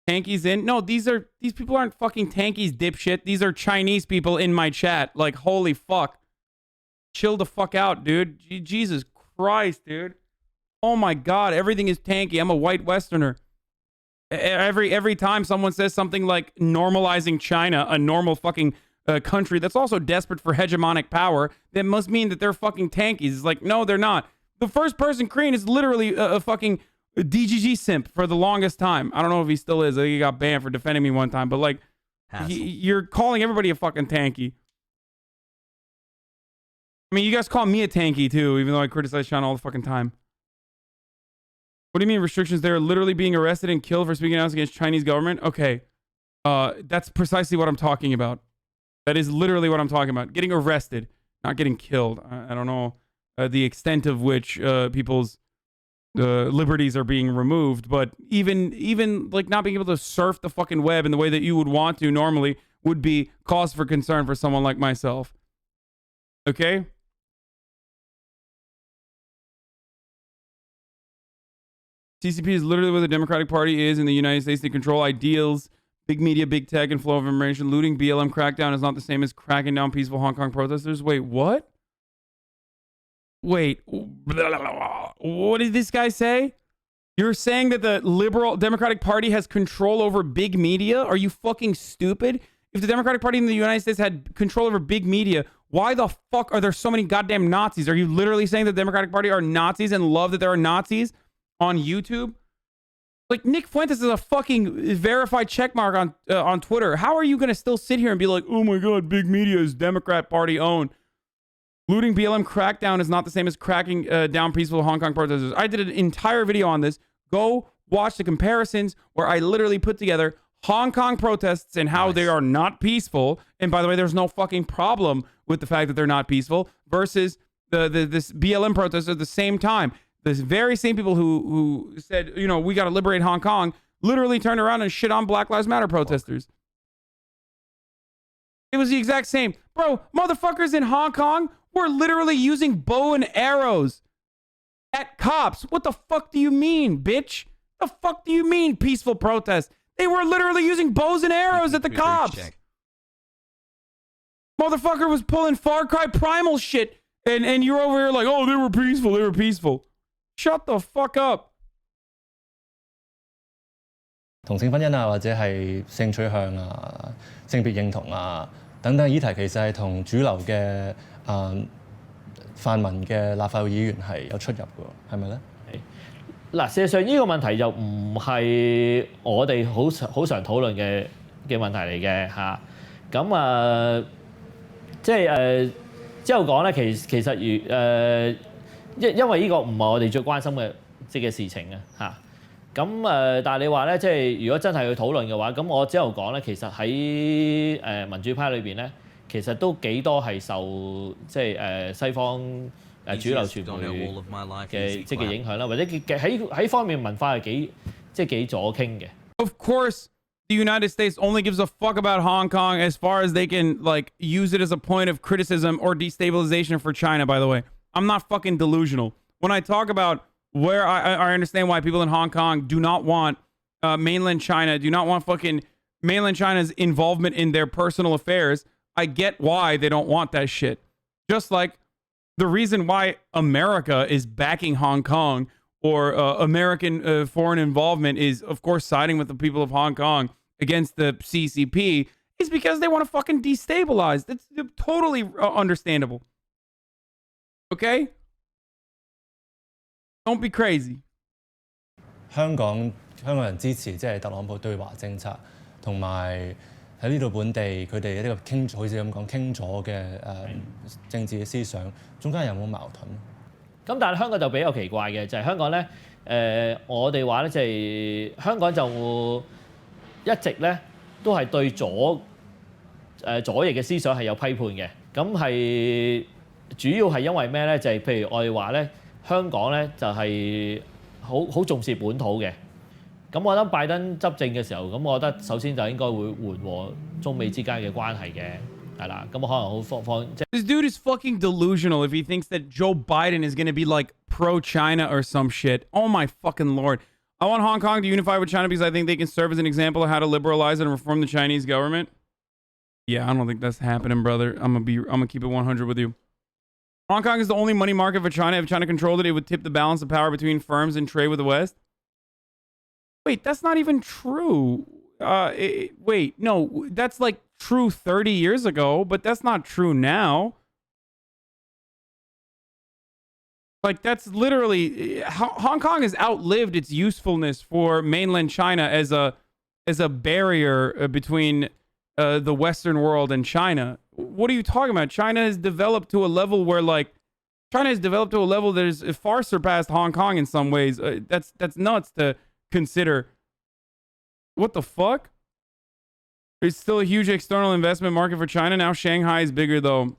tankies in? No, these people aren't fucking tankies, dipshit. These are Chinese people in my chat. Like, holy fuck. Chill the fuck out, dude. Jesus Christ, dude. Oh my god, everything is tanky. I'm a white Westerner. Every time someone says something like normalizing China, a normal fucking country that's also desperate for hegemonic power, that must mean that they're fucking tankies. It's like, no, they're not. The first person Korean is literally a fucking DGG simp for the longest time. I don't know if he still is. I think he got banned for defending me one time. But like, you're calling everybody a fucking tanky. I mean, you guys call me a tanky too, even though I criticize China all the fucking time. What do you mean restrictions? They're literally being arrested and killed for speaking out against Chinese government? Okay. That's precisely what I'm talking about. That is literally what I'm talking about. Getting arrested, not getting killed. I don't know the extent of which people's liberties are being removed, but even like not being able to surf the fucking web in the way that you would want to normally would be cause for concern for someone like myself. Okay? CCP is literally what the Democratic Party is in the United States. They control ideals, big media, big tech, and flow of information. Looting BLM crackdown is not the same as cracking down peaceful Hong Kong protesters. Wait, what? Wait, what did this guy say? You're saying that the liberal Democratic Party has control over big media? Are you fucking stupid? If the Democratic Party in the United States had control over big media, why the fuck are there so many goddamn Nazis? Are you literally saying the Democratic Party are Nazis and love that there are Nazis on YouTube? Like, Nick Fuentes is a fucking verified checkmark on Twitter. How are you going to still sit here and be like, oh my God, big media is Democrat Party owned? Looting BLM crackdown is not the same as cracking down peaceful Hong Kong protesters. I did an entire video on this. Go watch the comparisons where I literally put together Hong Kong protests and how they are not peaceful. And by the way, there's no fucking problem with the fact that they're not peaceful versus this BLM protest at the same time. The very same people who said, you know, we got to liberate Hong Kong, literally turned around and shit on Black Lives Matter protesters. It was the exact same. Bro, motherfuckers in Hong Kong were literally using bow and arrows at cops. What the fuck do you mean, bitch? The fuck do you mean peaceful protest? They were literally using bows and arrows at the cops. Motherfucker was pulling Far Cry Primal shit. And you're over here like, oh, they were peaceful. They were peaceful. Shut the fuck up. 同性婚姻啊，或者係性取向啊、性別認同啊等等議題，其實係同主流嘅泛民嘅立法會議員係有出入嘅，係咪咧？嗱，事實上呢個問題就唔係我哋好常討論嘅問題嚟嘅嚇。咁即係之後講咧，其實因為呢個唔係我哋最關心嘅事情啊嚇。咁但係你話咧，即係如果真係去討論嘅話，咁我之後講咧，其實喺民主派裏邊咧，其實都幾多係受即係西方主流傳媒嘅即係影響啦，或者喺方面文化係幾左傾嘅。Of course, the United States only gives a fuck about Hong Kong as far as they can like use it as a point of criticism or destabilization for China. By the way, I'm not fucking delusional when I talk about where I understand why people in Hong Kong do not want mainland China, do not want fucking mainland China's involvement in their personal affairs. I get why they don't want that shit. Just like the reason why America is backing Hong Kong or American foreign involvement is, of course, siding with the people of Hong Kong against the CCP is because they want to fucking destabilize. That's totally understandable. Okay? Don't be crazy. 香港人支持即係特朗普對華政策，同埋喺呢度本地佢哋呢個傾，好似咁講傾咗嘅政治嘅思想，中間有冇矛盾？咁但係香港就比較奇怪嘅，就係香港咧，我哋話咧，就係香港就一直咧都係對左翼嘅思想係有批判嘅。咁係主要係因為咩咧？就係譬如我哋話咧。香港咧就係好重視本土嘅，咁我覺得拜登執政嘅時候，咁我覺得首先就應該會緩和中美之間嘅關係嘅，係啦，咁可能好方。This dude is fucking delusional if he thinks that Joe Biden is gonna be like pro-China or some shit. Oh my fucking lord! I want Hong Kong to unify with China because I think they can serve as an example of how to liberalize and reform the Chinese government. Yeah, I don't think that's happening, brother. I'm gonna keep it 100 with you. Hong Kong is the only money market for China. If China controlled it, it would tip the balance of power between firms and trade with the West. Wait, that's not even true. Wait, no, that's like true 30 years ago, but that's not true now. Like, that's literally, Hong Kong has outlived its usefulness for mainland China as a barrier between the Western world and China. What are you talking about? China has developed to a level where, like, China has developed to a level that is far surpassed Hong Kong in some ways. That's nuts to consider. What the fuck? There's still a huge external investment market for China. Now Shanghai is bigger, though.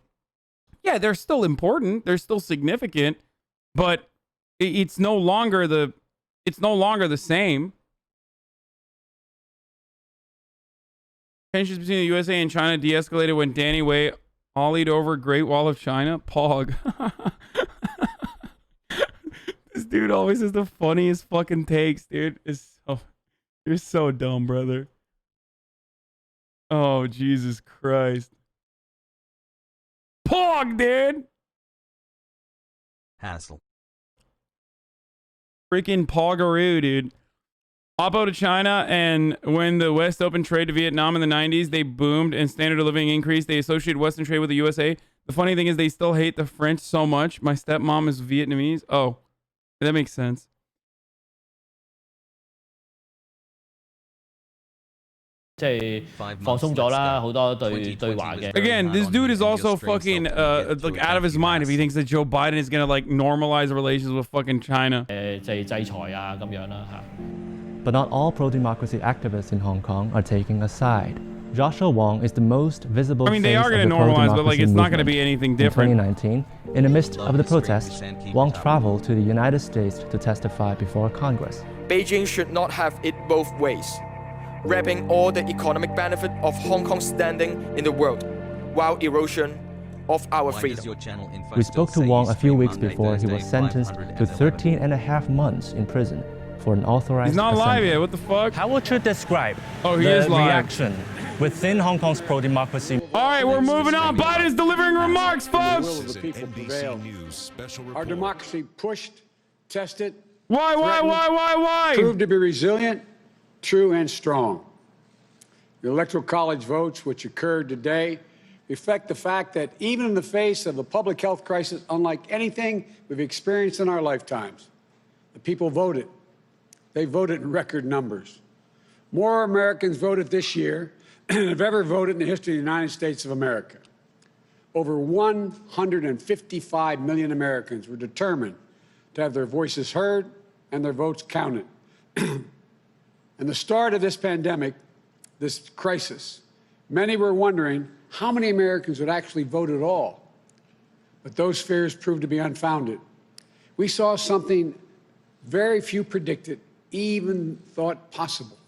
Yeah, they're still important. They're still significant, but it's no longer the same. Tensions between the USA and China de-escalated when Danny Way ollied over Great Wall of China. Pog. This dude always has the funniest fucking takes, dude. You're so dumb, brother. Oh, Jesus Christ. Pog, dude! Hassle. Freaking Pogaroo, dude. Oppo to China, and when the West opened trade to Vietnam in the 90s, they boomed and standard of living increased. They associated Western trade with the USA. The funny thing is they still hate the French so much. My stepmom is Vietnamese. Oh, that makes sense. Again, this dude is also fucking like out of his mind if he thinks that Joe Biden is gonna like normalize relations with fucking China. But not all pro-democracy activists in Hong Kong are taking a side. Joshua Wong is the most visible face of the pro-democracy movement. I mean, they are going to normalize, but like it's not going to be anything different. In 2019, in the midst of the protests, Wong traveled to the United States to testify before Congress. Beijing should not have it both ways, grabbing all the economic benefit of Hong Kong's standing in the world, while erosion of our freedom. We spoke to Wong a few weeks before he was sentenced to 13.5 months in prison for an authorized He's not live assembly. yet. What the fuck? How would you describe the reaction within Hong Kong's pro-democracy? All right, we're moving on. Biden's delivering remarks, folks. Our democracy pushed, tested. Why? Proved to be resilient, true, and strong. The Electoral College votes, which occurred today, reflect the fact that even in the face of a public health crisis unlike anything we've experienced in our lifetimes, the people voted. They voted in record numbers. More Americans voted this year than have ever voted in the history of the United States of America. Over 155 million Americans were determined to have their voices heard and their votes counted. And the start of this pandemic, this crisis, many were wondering how many Americans would actually vote at all. But those fears proved to be unfounded. We saw something very few predicted, even thought possible.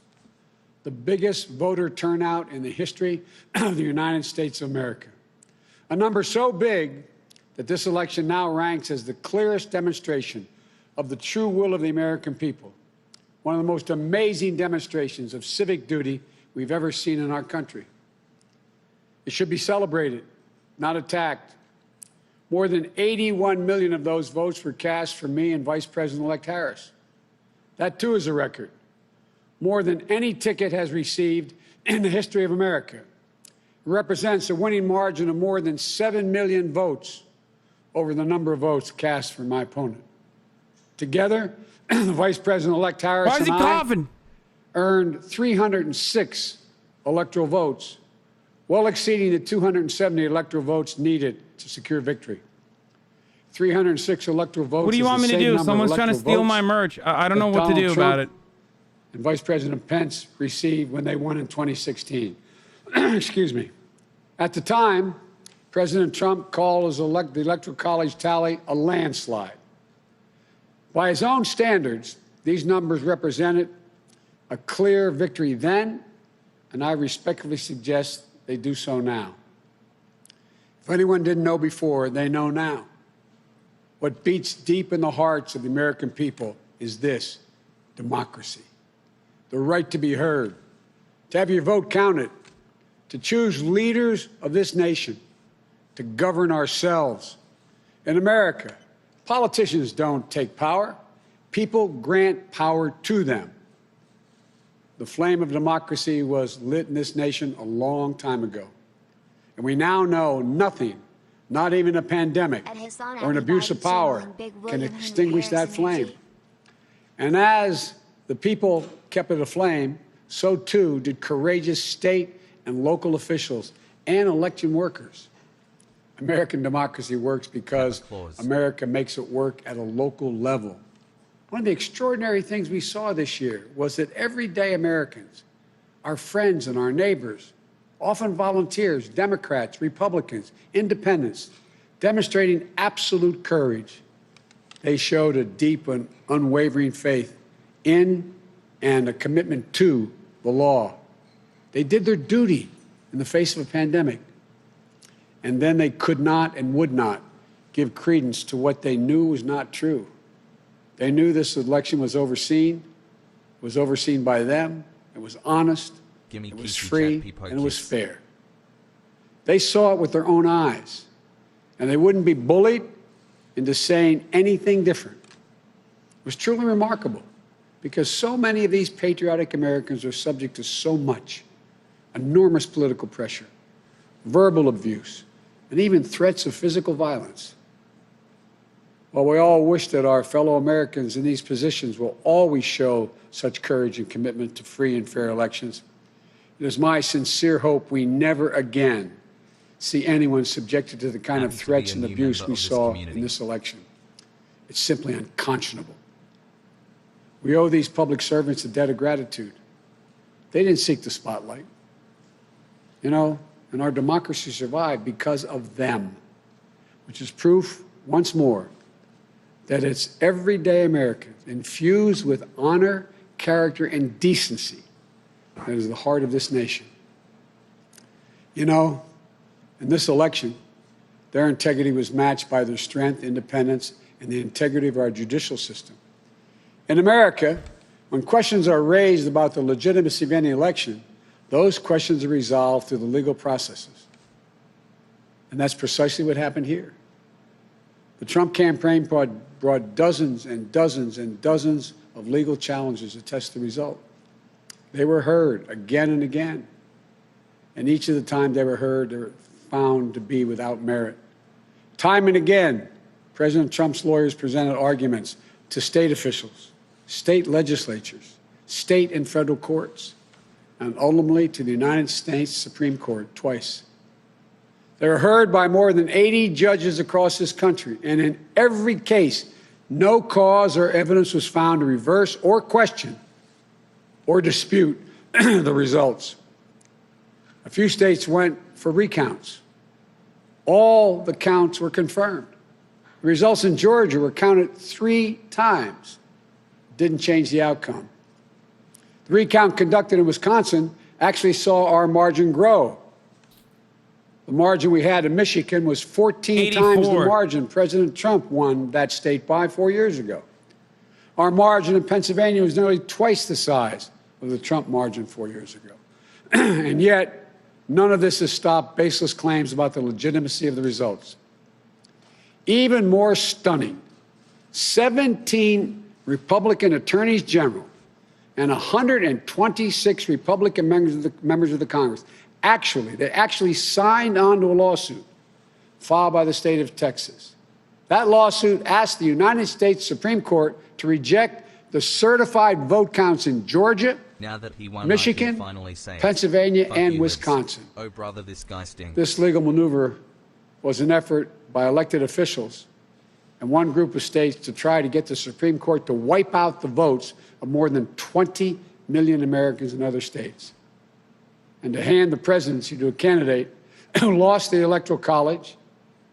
The biggest voter turnout in the history of the United States of America. A number so big that this election now ranks as the clearest demonstration of the true will of the American people. One of the most amazing demonstrations of civic duty we've ever seen in our country. It should be celebrated, not attacked. More than 81 million of those votes were cast for me and Vice President-elect Harris. That, too, is a record. More than any ticket has received in the history of America. It represents a winning margin of more than 7 million votes over the number of votes cast for my opponent. Together, the Vice President-elect Harris and I earned 306 electoral votes, well exceeding the 270 electoral votes needed to secure victory. 306 electoral votes. What do you want me to do? Someone's trying to steal my merch. I don't know what to do about it. And Vice President Pence received when they won in 2016. Excuse me. At the time, President Trump called the Electoral College tally a landslide. By his own standards, these numbers represented a clear victory then, and I respectfully suggest they do so now. If anyone didn't know before, they know now. What beats deep in the hearts of the American people is this: democracy. The right to be heard, to have your vote counted, to choose leaders of this nation, to govern ourselves. In America, politicians don't take power. People grant power to them. The flame of democracy was lit in this nation a long time ago. And we now know nothing Not even a pandemic or an abuse of power can extinguish that flame. And as the people kept it aflame, so too did courageous state and local officials and election workers. American democracy works because America makes it work at a local level. One of the extraordinary things we saw this year was that everyday Americans, our friends and our neighbors, often volunteers, Democrats, Republicans, independents, demonstrating absolute courage. They showed a deep and unwavering faith in and a commitment to the law. They did their duty in the face of a pandemic. And then they could not and would not give credence to what they knew was not true. They knew this election was overseen by them, it was honest, it was free, and it was fair. They saw it with their own eyes, and they wouldn't be bullied into saying anything different. It was truly remarkable, because so many of these patriotic Americans are subject to so much, enormous political pressure, verbal abuse, and even threats of physical violence. While we all wish that our fellow Americans in these positions will always show such courage and commitment to free and fair elections, it is my sincere hope we never again see anyone subjected to the kind of threats and abuse we saw in this election. It's simply unconscionable. We owe these public servants a debt of gratitude. They didn't seek the spotlight. You know, and our democracy survived because of them, which is proof, once more, that it's everyday Americans infused with honor, character, and decency that is the heart of this nation. You know, in this election, their integrity was matched by their strength, independence, and the integrity of our judicial system. In America, when questions are raised about the legitimacy of any election, those questions are resolved through the legal processes. And that's precisely what happened here. The Trump campaign brought dozens and dozens and dozens of legal challenges to test the result. They were heard again and again. And each of the times they were heard, they were found to be without merit. Time and again, President Trump's lawyers presented arguments to state officials, state legislatures, state and federal courts, and ultimately to the United States Supreme Court twice. They were heard by more than 80 judges across this country, and in every case, no cause or evidence was found to reverse or question or dispute the results. A few states went for recounts. All the counts were confirmed. The results in Georgia were counted 3 times. Didn't change the outcome. The recount conducted in Wisconsin actually saw our margin grow. The margin we had in Michigan was 14 times the margin President Trump won that state by 4 years ago. Our margin in Pennsylvania was nearly twice the size of the Trump margin 4 years ago. And yet, none of this has stopped baseless claims about the legitimacy of the results. Even more stunning, 17 Republican attorneys general and 126 Republican members of the Congress actually signed on to a lawsuit filed by the state of Texas. That lawsuit asked the United States Supreme Court to reject the certified vote counts in Georgia, now that he won, Michigan, finally say, Pennsylvania, and Wisconsin. Oh, brother, this guy stinks. This legal maneuver was an effort by elected officials and one group of states to try to get the Supreme Court to wipe out the votes of more than 20 million Americans in other states, and to hand the presidency to a candidate who lost the Electoral College,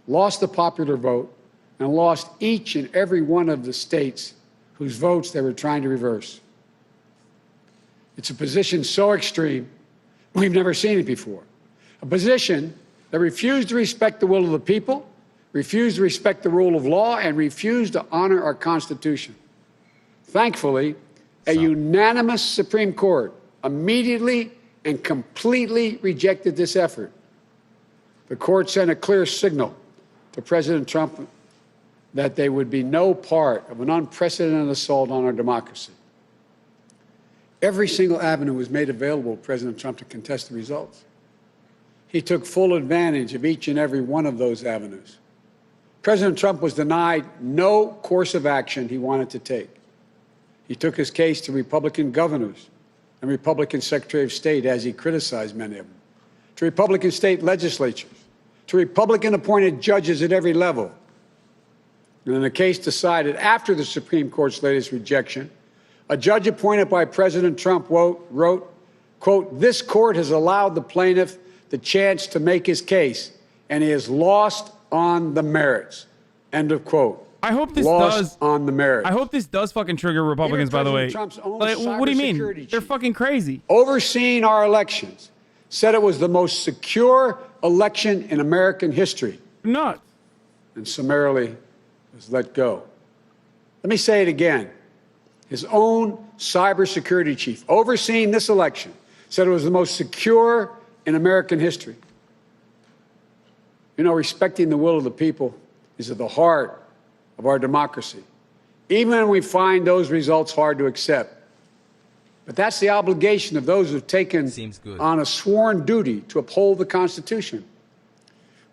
lost the popular vote, and lost each and every one of the states whose votes they were trying to reverse. It's a position so extreme, we've never seen it before. A position that refused to respect the will of the people, refused to respect the rule of law, and refused to honor our Constitution. Thankfully, a unanimous Supreme Court immediately and completely rejected this effort. The court sent a clear signal to President Trump that there would be no part of an unprecedented assault on our democracy. Every single avenue was made available to President Trump to contest the results. he took full advantage of each and every one of those avenues. President Trump was denied no course of action he wanted to take. He took his case to Republican governors and Republican Secretary of State, as he criticized many of them, to Republican state legislatures, to Republican-appointed judges at every level. And in a case decided after the Supreme Court's latest rejection, a judge appointed by President Trump wrote, quote, "This court has allowed the plaintiff the chance to make his case, and he has lost on the merits." End of quote. I hope this lost on the merits. I hope this does fucking trigger Republicans, by the way. Like, what do you mean? They're fucking crazy. Overseeing our elections, said it was the most secure election in American history. Not. And summarily was let go. Let me say it again. His own cybersecurity chief, overseeing this election, said it was the most secure in American history. You know, respecting the will of the people is at the heart of our democracy, even when we find those results hard to accept. But that's the obligation of those who've taken on a sworn duty to uphold the Constitution.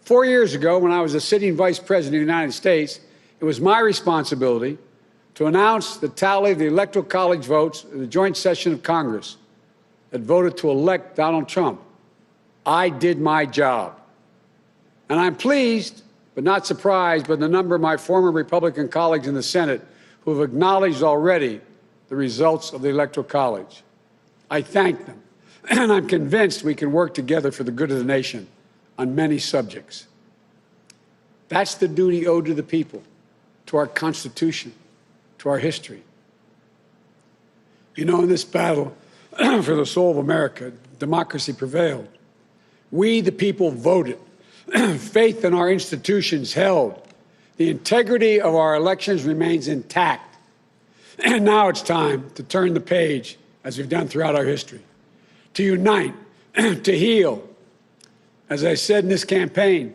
4 years ago, when I was a sitting vice president of the United States, it was my responsibility to announce the tally of the Electoral College votes in the joint session of Congress that voted to elect Donald Trump. I did my job. And I'm pleased, but not surprised, by the number of my former Republican colleagues in the Senate who have acknowledged already the results of the Electoral College. I thank them, and I'm convinced we can work together for the good of the nation on many subjects. That's the duty owed to the people, to our Constitution, to our history. You know, in this battle for the soul of America, democracy prevailed. We, the people, voted. Faith in our institutions held. The integrity of our elections remains intact. And now it's time to turn the page, as we've done throughout our history, to unite, to heal. As I said in this campaign,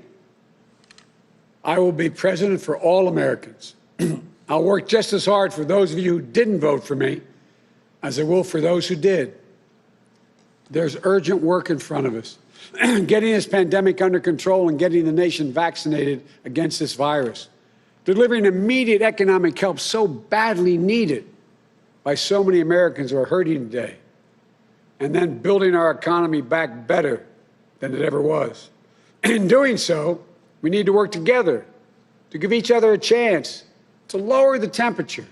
I will be president for all Americans. I'll work just as hard for those of you who didn't vote for me as I will for those who did. There's urgent work in front of us. Getting this pandemic under control and getting the nation vaccinated against this virus. Delivering immediate economic help so badly needed by so many Americans who are hurting today. And then building our economy back better than it ever was. In doing so, we need to work together to give each other a chance to lower the temperature.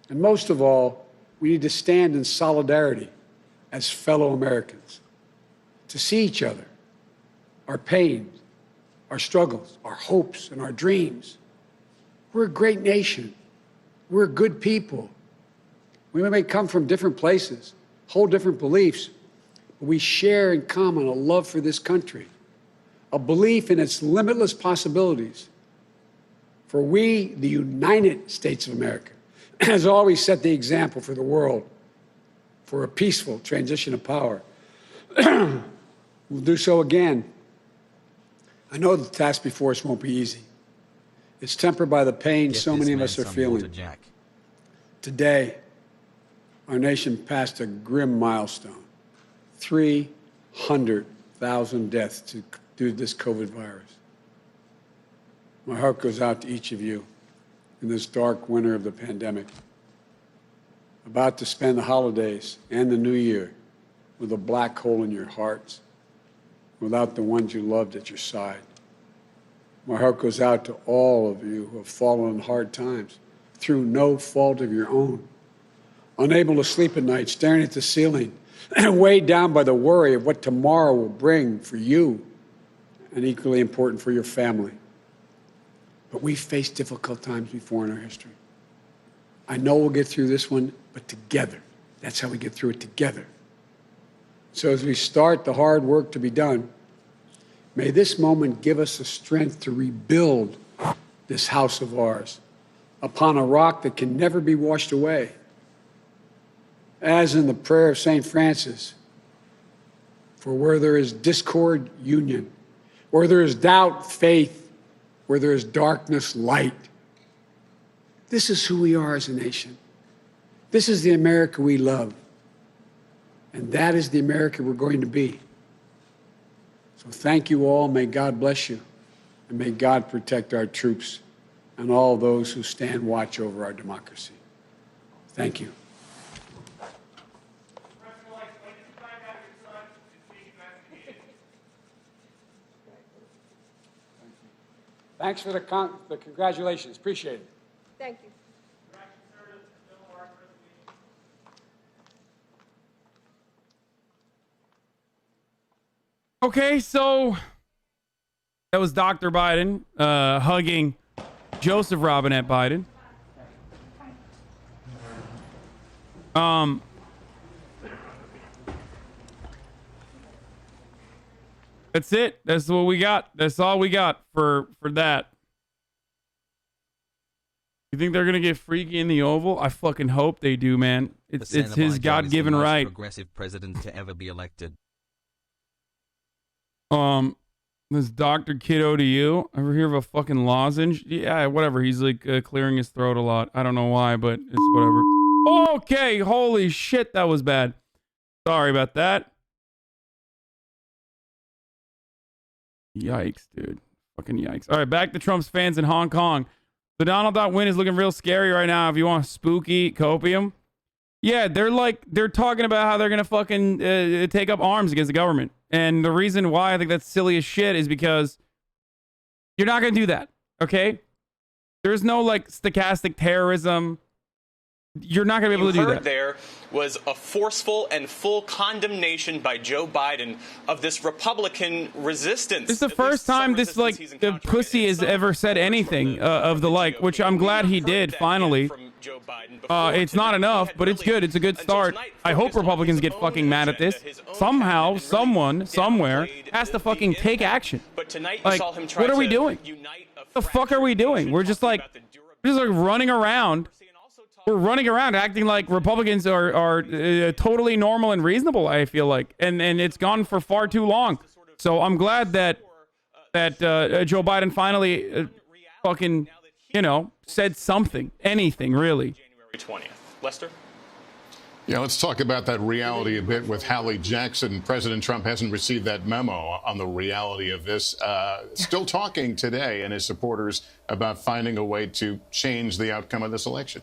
And most of all, we need to stand in solidarity as fellow Americans, to see each other, our pains, our struggles, our hopes, and our dreams. We're a great nation. We're good people. We may come from different places, hold different beliefs, but we share in common a love for this country, a belief in its limitless possibilities. For we, the United States of America, has always set the example for the world for a peaceful transition of power. We'll do so again. I know the task before us won't be easy. It's tempered by the pain so many of us are feeling. Today, our nation passed a grim milestone. 300,000 deaths due to this COVID virus. My heart goes out to each of you in this dark winter of the pandemic. About to spend the holidays and the new year with a black hole in your hearts, without the ones you loved at your side. My heart goes out to all of you who have fallen in hard times through no fault of your own, unable to sleep at night, staring at the ceiling, and weighed down by the worry of what tomorrow will bring for you, and equally important for your family. But we've faced difficult times before in our history. I know we'll get through this one, but together. That's how we get through it, together. So as we start the hard work to be done, may this moment give us the strength to rebuild this house of ours upon a rock that can never be washed away. As in the prayer of St. Francis, for where there is discord, union, where there is doubt, faith, where there is darkness, light. This is who we are as a nation. This is the America we love. And that is the America we're going to be. So thank you all. May God bless you. And may God protect our troops and all those who stand watch over our democracy. Thank you. Thanks for the congratulations. Appreciate it. Thank you. Okay, so that was Dr. Biden hugging Joseph Robinette Biden. That's it. That's what we got. That's all we got for that. You think they're gonna get freaky in the Oval? I fucking hope they do, man. It's his God-given right. Progressive president to ever be elected. This Dr. Kiddo to you. Ever hear of a fucking lozenge? Yeah, whatever. He's like clearing his throat a lot. I don't know why, but it's whatever. Okay, holy shit, that was bad. Sorry about that. Yikes, dude. Fucking yikes. All right, back to Trump's fans in Hong Kong. The Donald.win is looking real scary right now. If you want spooky copium. Yeah, they're talking about how they're going to fucking take up arms against the government. And the reason why I think that's silly as shit is because you're not going to do that, okay? There's no, like, stochastic terrorism. You're not going to be able to do that. There was a forceful and full condemnation by Joe Biden of this Republican resistance. It's the first time this, like, the pussy has ever said anything of the like, which I'm glad he did, finally. It's not enough, but it's good. It's a good start. I hope Republicans get fucking mad at this. Somehow, someone, somewhere, has to fucking take action. Like, what are we doing? What the fuck are we doing? We're just like running around. We're running around acting like Republicans are totally normal and reasonable, I feel like. And it's gone for far too long. So I'm glad that Joe Biden finally fucking, you know, said something. Anything, really. January 20th. Lester? Yeah, let's talk about that reality a bit with Hallie Jackson. President Trump hasn't received that memo on the reality of this. Still talking today and his supporters about finding a way to change the outcome of this election.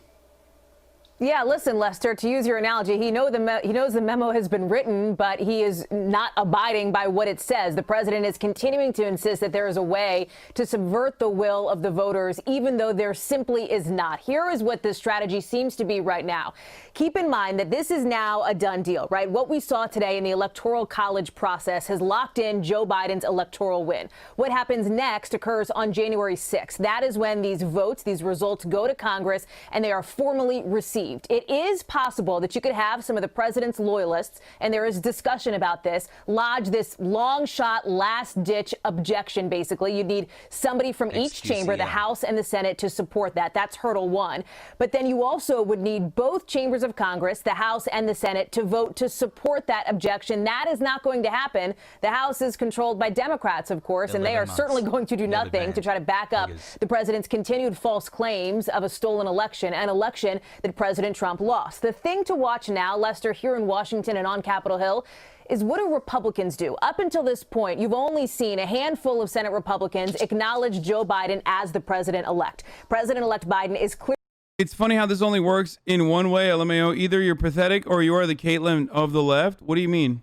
Yeah, listen, Lester, to use your analogy, he knows the memo has been written, but he is not abiding by what it says. The president is continuing to insist that there is a way to subvert the will of the voters, even though there simply is not. Here is what the strategy seems to be right now. Keep in mind that this is now a done deal, right? What we saw today in the Electoral College process has locked in Joe Biden's electoral win. What happens next occurs on January 6th. That is when these votes, these results go to Congress and they are formally received. It is possible that you could have some of the president's loyalists, and there is discussion about this, lodge this long shot, last ditch objection, basically. You'd need somebody from each chamber, the House and the Senate, to support that. That's hurdle one. But then you also would need both chambers of Congress, the House and the Senate, to vote to support that objection. That is not going to happen. The House is controlled by Democrats, of course, and they are certainly going to do nothing to try to back up the president's continued false claims of a stolen election, an election that President Trump lost. The thing to watch now, Lester, here in Washington and on Capitol Hill, is what do Republicans do? Up until this point, you've only seen a handful of Senate Republicans acknowledge Joe Biden as the president-elect. President-elect Biden is clear. It's funny how this only works in one way, LMAO. Either you're pathetic or you are the Caitlyn of the left. What do you mean?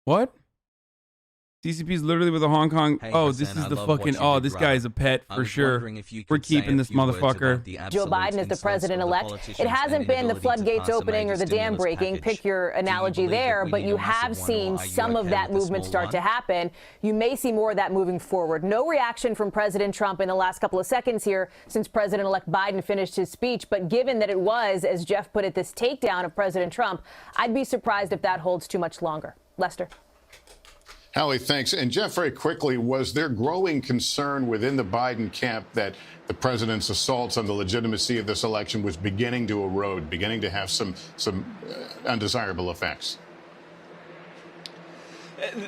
What? CCP is literally with a Hong Kong. Hey, oh, Hasan, this is the I fucking. Oh, this guy is a pet for sure. We're keeping this motherfucker. Joe Biden is the president-elect. It hasn't been the floodgates opening or the dam breaking. Pick your analogy there, but you have seen some of that movement start to happen. You may see more of that moving forward. No reaction from President Trump in the last couple of seconds here since President-elect Biden finished his speech. But given that it was, as Jeff put it, this takedown of President Trump, I'd be surprised if that holds too much longer. Lester. Hallie, thanks. And Jeff, very quickly, was there growing concern within the Biden camp that the president's assaults on the legitimacy of this election was beginning to erode, beginning to have some undesirable effects?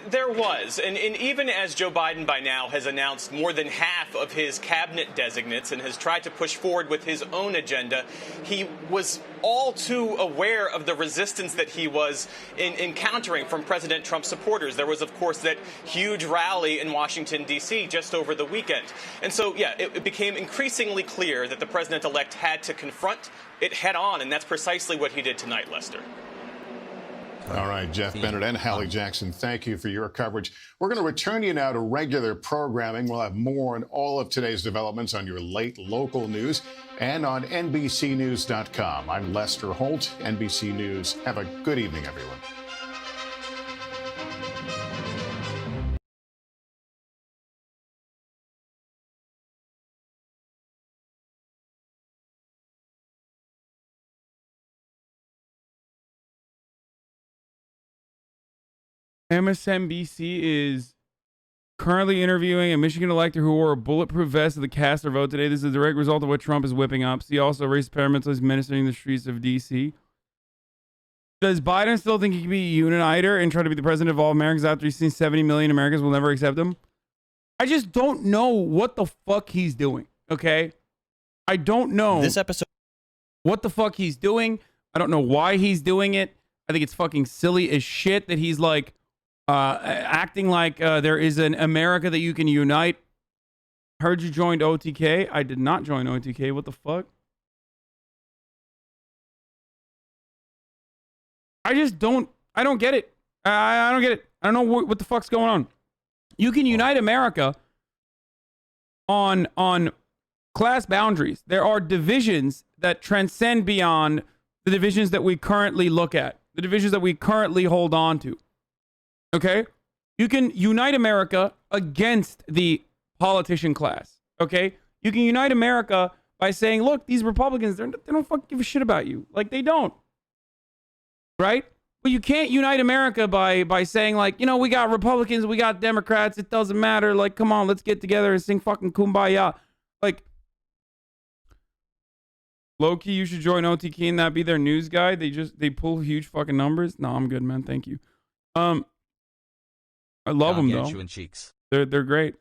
There was, and even as Joe Biden by now has announced more than half of his cabinet designates and has tried to push forward with his own agenda, he was all too aware of the resistance that he was encountering from President Trump supporters. There was, of course, that huge rally in Washington, D.C. just over the weekend. And so, yeah, it became increasingly clear that the president-elect had to confront it head on, and that's precisely what he did tonight, Lester. All right, Jeff Bennett and Hallie Jackson, thank you for your coverage. We're going to return you now to regular programming. We'll have more on all of today's developments on your late local news and on NBCNews.com. I'm Lester Holt, NBC News. Have a good evening, everyone. MSNBC is currently interviewing a Michigan elector who wore a bulletproof vest to cast their vote today. This is a direct result of what Trump is whipping up. See also racist paramilitaries ministering the streets of D.C. Does Biden still think he can be a uniter and try to be the president of all Americans after he's seen 70 million Americans will never accept him? I just don't know what the fuck he's doing, okay? I don't know this episode what the fuck he's doing. I don't know why he's doing it. I think it's fucking silly as shit that he's like, acting like there is an America that you can unite. Heard you joined OTK. I did not join OTK. What the fuck? I don't get it. I don't get it. I don't know what the fuck's going on. You can unite America on class boundaries. There are divisions that transcend beyond the divisions that we currently look at, the divisions that we currently hold on to. Okay? You can unite America against the politician class. Okay? You can unite America by saying, look, these Republicans, they don't fucking give a shit about you. Like, they don't. Right? But you can't unite America by saying, like, you know, we got Republicans, we got Democrats, it doesn't matter. Like, come on, let's get together and sing fucking Kumbaya. Like, low-key, you should join OTK and that be their news guy. They pull huge fucking numbers. No, I'm good, man. Thank you. I love them though. Cheeks. They're great.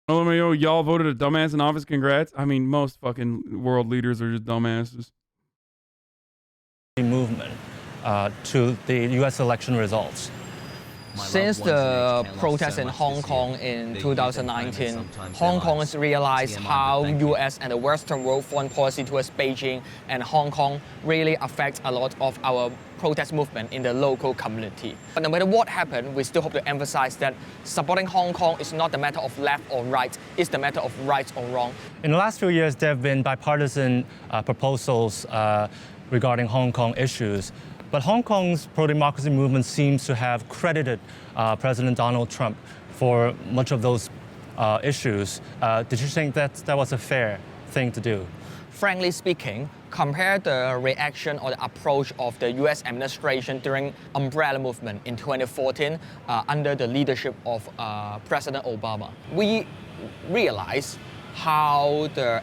Oh, yo, y'all voted a dumbass in office. Congrats. I mean, most fucking world leaders are just dumbasses. Movement to the U.S. election results. Since the protests in Hong Kong in 2019, Hong Kongers realized how U.S. and the Western world foreign policy towards Beijing and Hong Kong really affects a lot of our protest movement in the local community. But no matter what happened, we still hope to emphasize that supporting Hong Kong is not the matter of left or right, it's the matter of right or wrong. In the last few years, there have been bipartisan proposals regarding Hong Kong issues. But Hong Kong's pro-democracy movement seems to have credited President Donald Trump for much of those issues. Did you think that was a fair thing to do? Frankly speaking, compare the reaction or the approach of the U.S. administration during Umbrella Movement in 2014 under the leadership of President Obama. We realized how the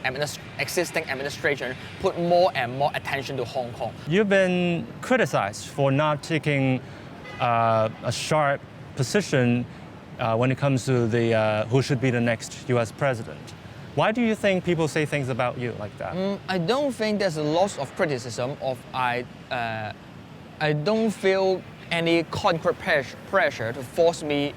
existing administration put more and more attention to Hong Kong. You've been criticized for not taking a sharp position when it comes to the who should be the next U.S. president. Why do you think people say things about you like that? I don't think there's a lot of criticism of I don't feel any concrete pressure to force me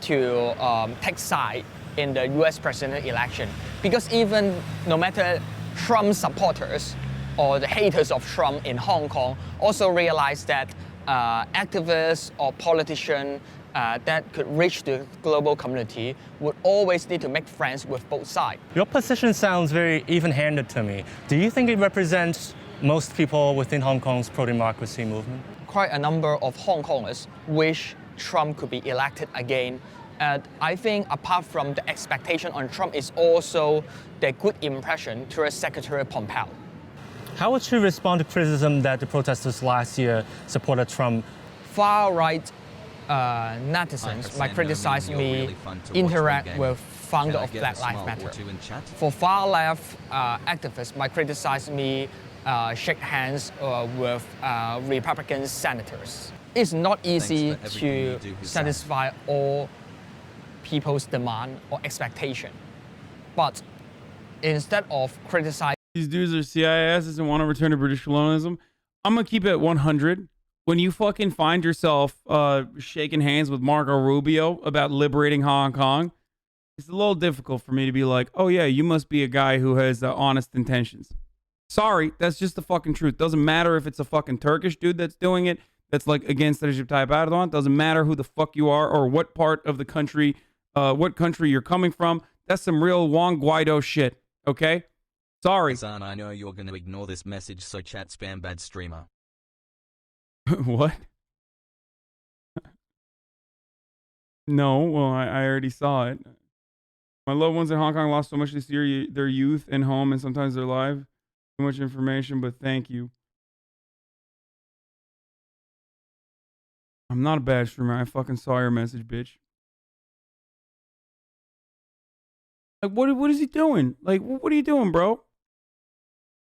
to take side in the U.S. presidential election, because even no matter Trump supporters or the haters of Trump in Hong Kong also realize that activists or politicians that could reach the global community would always need to make friends with both sides. Your position sounds very even-handed to me. Do you think it represents most people within Hong Kong's pro-democracy movement? Quite a number of Hong Kongers wish Trump could be elected again. And I think apart from the expectation on Trump is also the good impression towards Secretary Pompeo. How would you respond to criticism that the protesters last year supported Trump? Far-right netizens might criticize me interact with founder of Black Lives Matter. For far left activists might criticize me shake hands with Republican senators. It's not easy to satisfy all people's demand or expectation. But instead of criticizing these dudes are CIA asses and want to return to British colonialism, I'm gonna keep it at 100. When you fucking find yourself shaking hands with Marco Rubio about liberating Hong Kong, it's a little difficult for me to be like, oh yeah, you must be a guy who has honest intentions. Sorry, that's just the fucking truth. Doesn't matter if it's a fucking Turkish dude that's doing it, that's like against Recep Tayyip Erdogan. Doesn't matter who the fuck you are or what part of the country, what country you're coming from. That's some real Juan Guaido shit, okay? Sorry. Hasan, I know you're gonna ignore this message, so chat spam bad streamer. What? No, well, I already saw it. My loved ones in Hong Kong lost so much this year, their youth and home and sometimes their life. Too much information, but thank you. I'm not a bad streamer. I fucking saw your message, bitch. Like, what is he doing? Like, what are you doing, bro?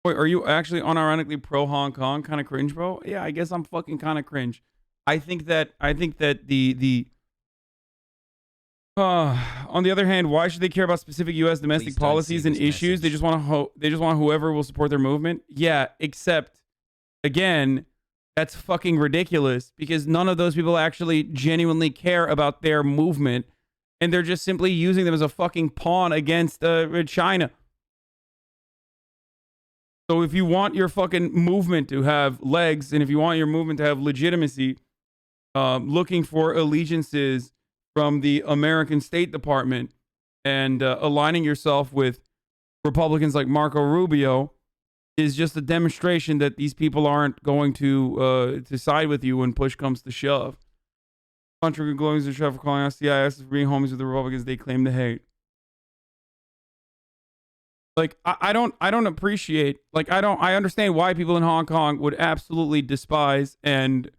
Wait, are you actually unironically pro Hong Kong? Kind of cringe, bro? Yeah, I guess I'm fucking kind of cringe. I think that the on the other hand, why should they care about specific U.S. domestic policies and issues? They just want whoever will support their movement. Yeah, except again, that's fucking ridiculous because none of those people actually genuinely care about their movement, and they're just simply using them as a fucking pawn against China. So if you want your fucking movement to have legs, and if you want your movement to have legitimacy, looking for allegiances from the American State Department and aligning yourself with Republicans like Marco Rubio is just a demonstration that these people aren't going to side with you when push comes to shove. Country glowing the chef for calling us CIS for being homies with the Republicans they claim to hate. Like I don't appreciate, like I understand why people in Hong Kong would absolutely despise and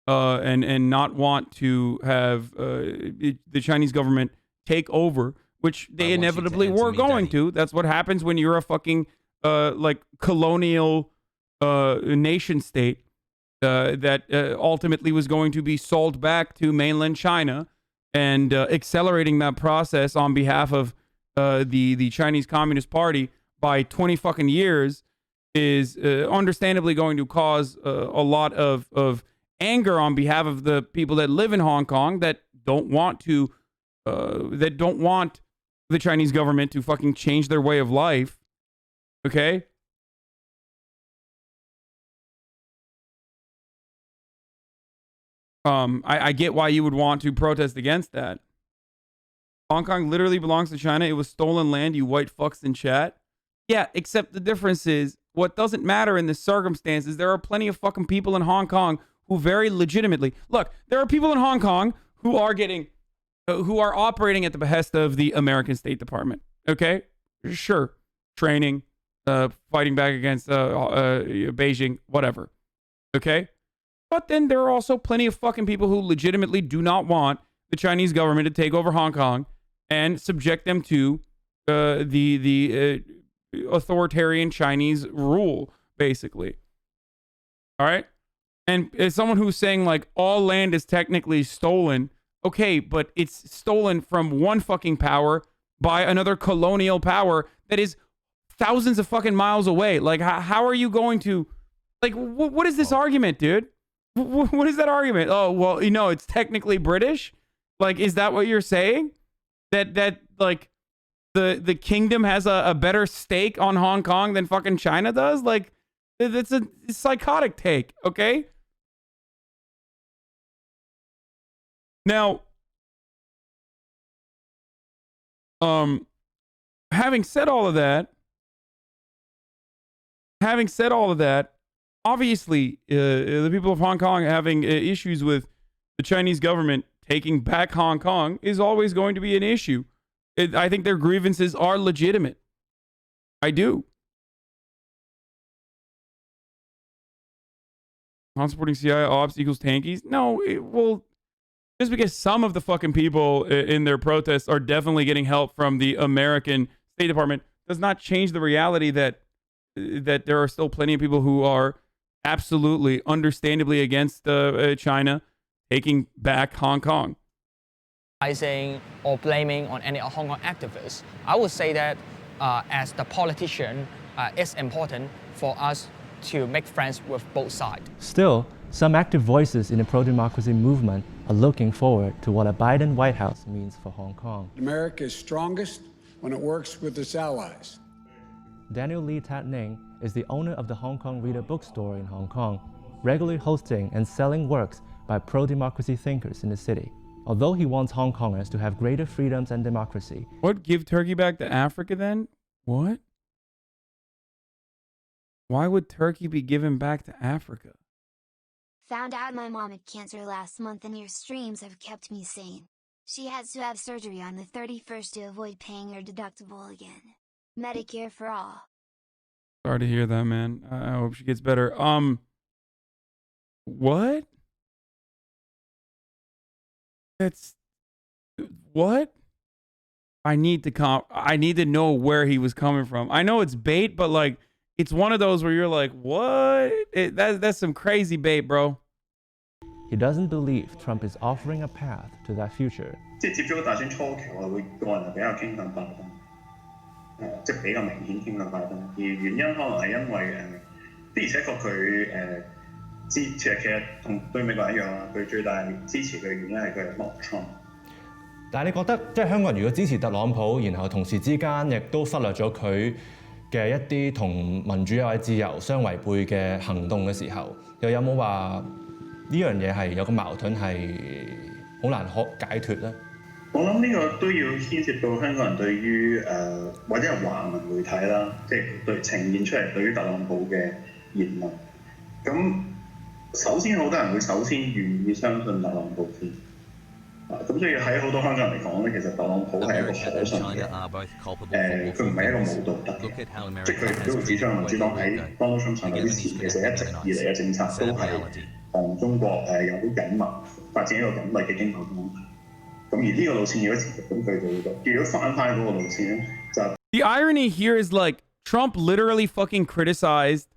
not want to have the Chinese government take over, which they inevitably were going to. That's what happens when you're a fucking like colonial nation state that ultimately was going to be sold back to mainland China, and accelerating that process on behalf of the Chinese Communist Party by 20 fucking years is understandably going to cause a lot of anger on behalf of the people that live in Hong Kong that don't want to that don't want the Chinese government to fucking change their way of life. Okay? I get why you would want to protest against that. Hong Kong literally belongs to China. It was stolen land, you white fucks in chat. Yeah, except the difference is, what doesn't matter in the circumstances, there are plenty of fucking people in Hong Kong who very legitimately... Look, there are people in Hong Kong who are getting... who are operating at the behest of the American State Department. Okay? Sure. Training, fighting back against Beijing, whatever. Okay? But then there are also plenty of fucking people who legitimately do not want the Chinese government to take over Hong Kong and subject them to the authoritarian Chinese rule, basically. All right? And as someone who's saying, like, all land is technically stolen, okay, but it's stolen from one fucking power by another colonial power that is thousands of fucking miles away. Like, how are you going to... Like, what is this argument, dude? What is that argument? Oh, well, you know, it's technically British? Like, is that what you're saying? That like, the kingdom has a better stake on Hong Kong than fucking China does? Like, it's a psychotic take, okay? Now, having said all of that, obviously, the people of Hong Kong having issues with the Chinese government taking back Hong Kong is always going to be an issue. I think their grievances are legitimate. I do. Non-supporting CIA ops equals tankies? No, well, just because some of the fucking people in their protests are definitely getting help from the American State Department does not change the reality that there are still plenty of people who are absolutely, understandably against China taking back Hong Kong. Or blaming on any Hong Kong activists. I would say that as the politician, it's important for us to make friends with both sides. Still, some active voices in the pro-democracy movement are looking forward to what a Biden White House means for Hong Kong. America is strongest when it works with its allies. Daniel Lee Tat Ning is the owner of the Hong Kong Reader bookstore in Hong Kong, regularly hosting and selling works by pro-democracy thinkers in the city. Although he wants Hong Kongers to have greater freedoms and democracy. What? Give Turkey back to Africa then? What? Why would Turkey be given back to Africa? Found out my mom had cancer last month and your streams have kept me sane. She has to have surgery on the 31st to avoid paying her deductible again. Medicare for all. Sorry to hear that, man. I hope she gets better. What? That's what? I need to know where he was coming from. I know it's bait, but like it's one of those where you're like, what? That's some crazy bait, bro. He doesn't believe Trump is offering a path to that future. 即係接觸大選初期，我會個人係比較傾向拜登，即係比較明顯傾向拜登。而原因可能係因為的而且確佢其實同對美國人一樣啦，佢最大支持嘅原因係佢係落 Trump。但係你覺得即係香港人如果支持特朗普，然後同時之間亦都忽略咗佢嘅一啲同民主或者自由相違背嘅行動嘅時候，又有冇話呢樣嘢係有個矛盾係好難解脫咧？我諗呢個都要牽涉到香港人對於或者係華文媒體啦，即係對呈現出嚟對於特朗普嘅言論。咁首先好多人會首先願意相信特朗普先。咁所以喺好多香港人嚟講咧，其實特朗普係一個可信嘅，佢唔係一個冇道德嘅，即係佢都會指出民主黨喺 Donald Trump 上台之前，其實一直以嚟嘅政策都係同中國有好緊密發展一個緊密嘅經貿關係。咁而呢個路線如果持續，咁佢就會如果翻嗰個路線咧，就 The irony here is like Trump literally criticized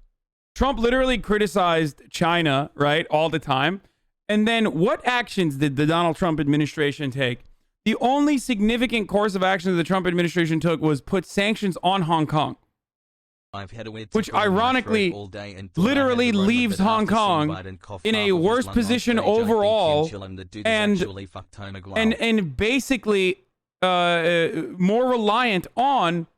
China, right, all the time. And then what actions did the Donald Trump administration take? The only significant course of action that the Trump administration took was put sanctions on Hong Kong, which ironically literally leaves Hong Kong in a worse position overall and basically more reliant on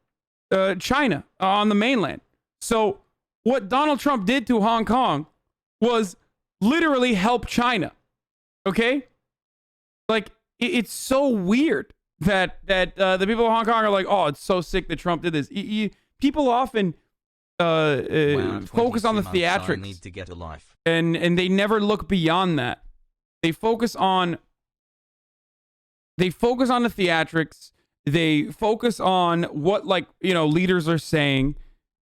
China, on the mainland. So what Donald Trump did to Hong Kong was literally help China. Okay? Like, it's so weird that the people of Hong Kong are like, oh, it's so sick that Trump did this. People often focus on the theatrics. And they never look beyond that. They focus on the theatrics. They focus on what, like, you know, leaders are saying.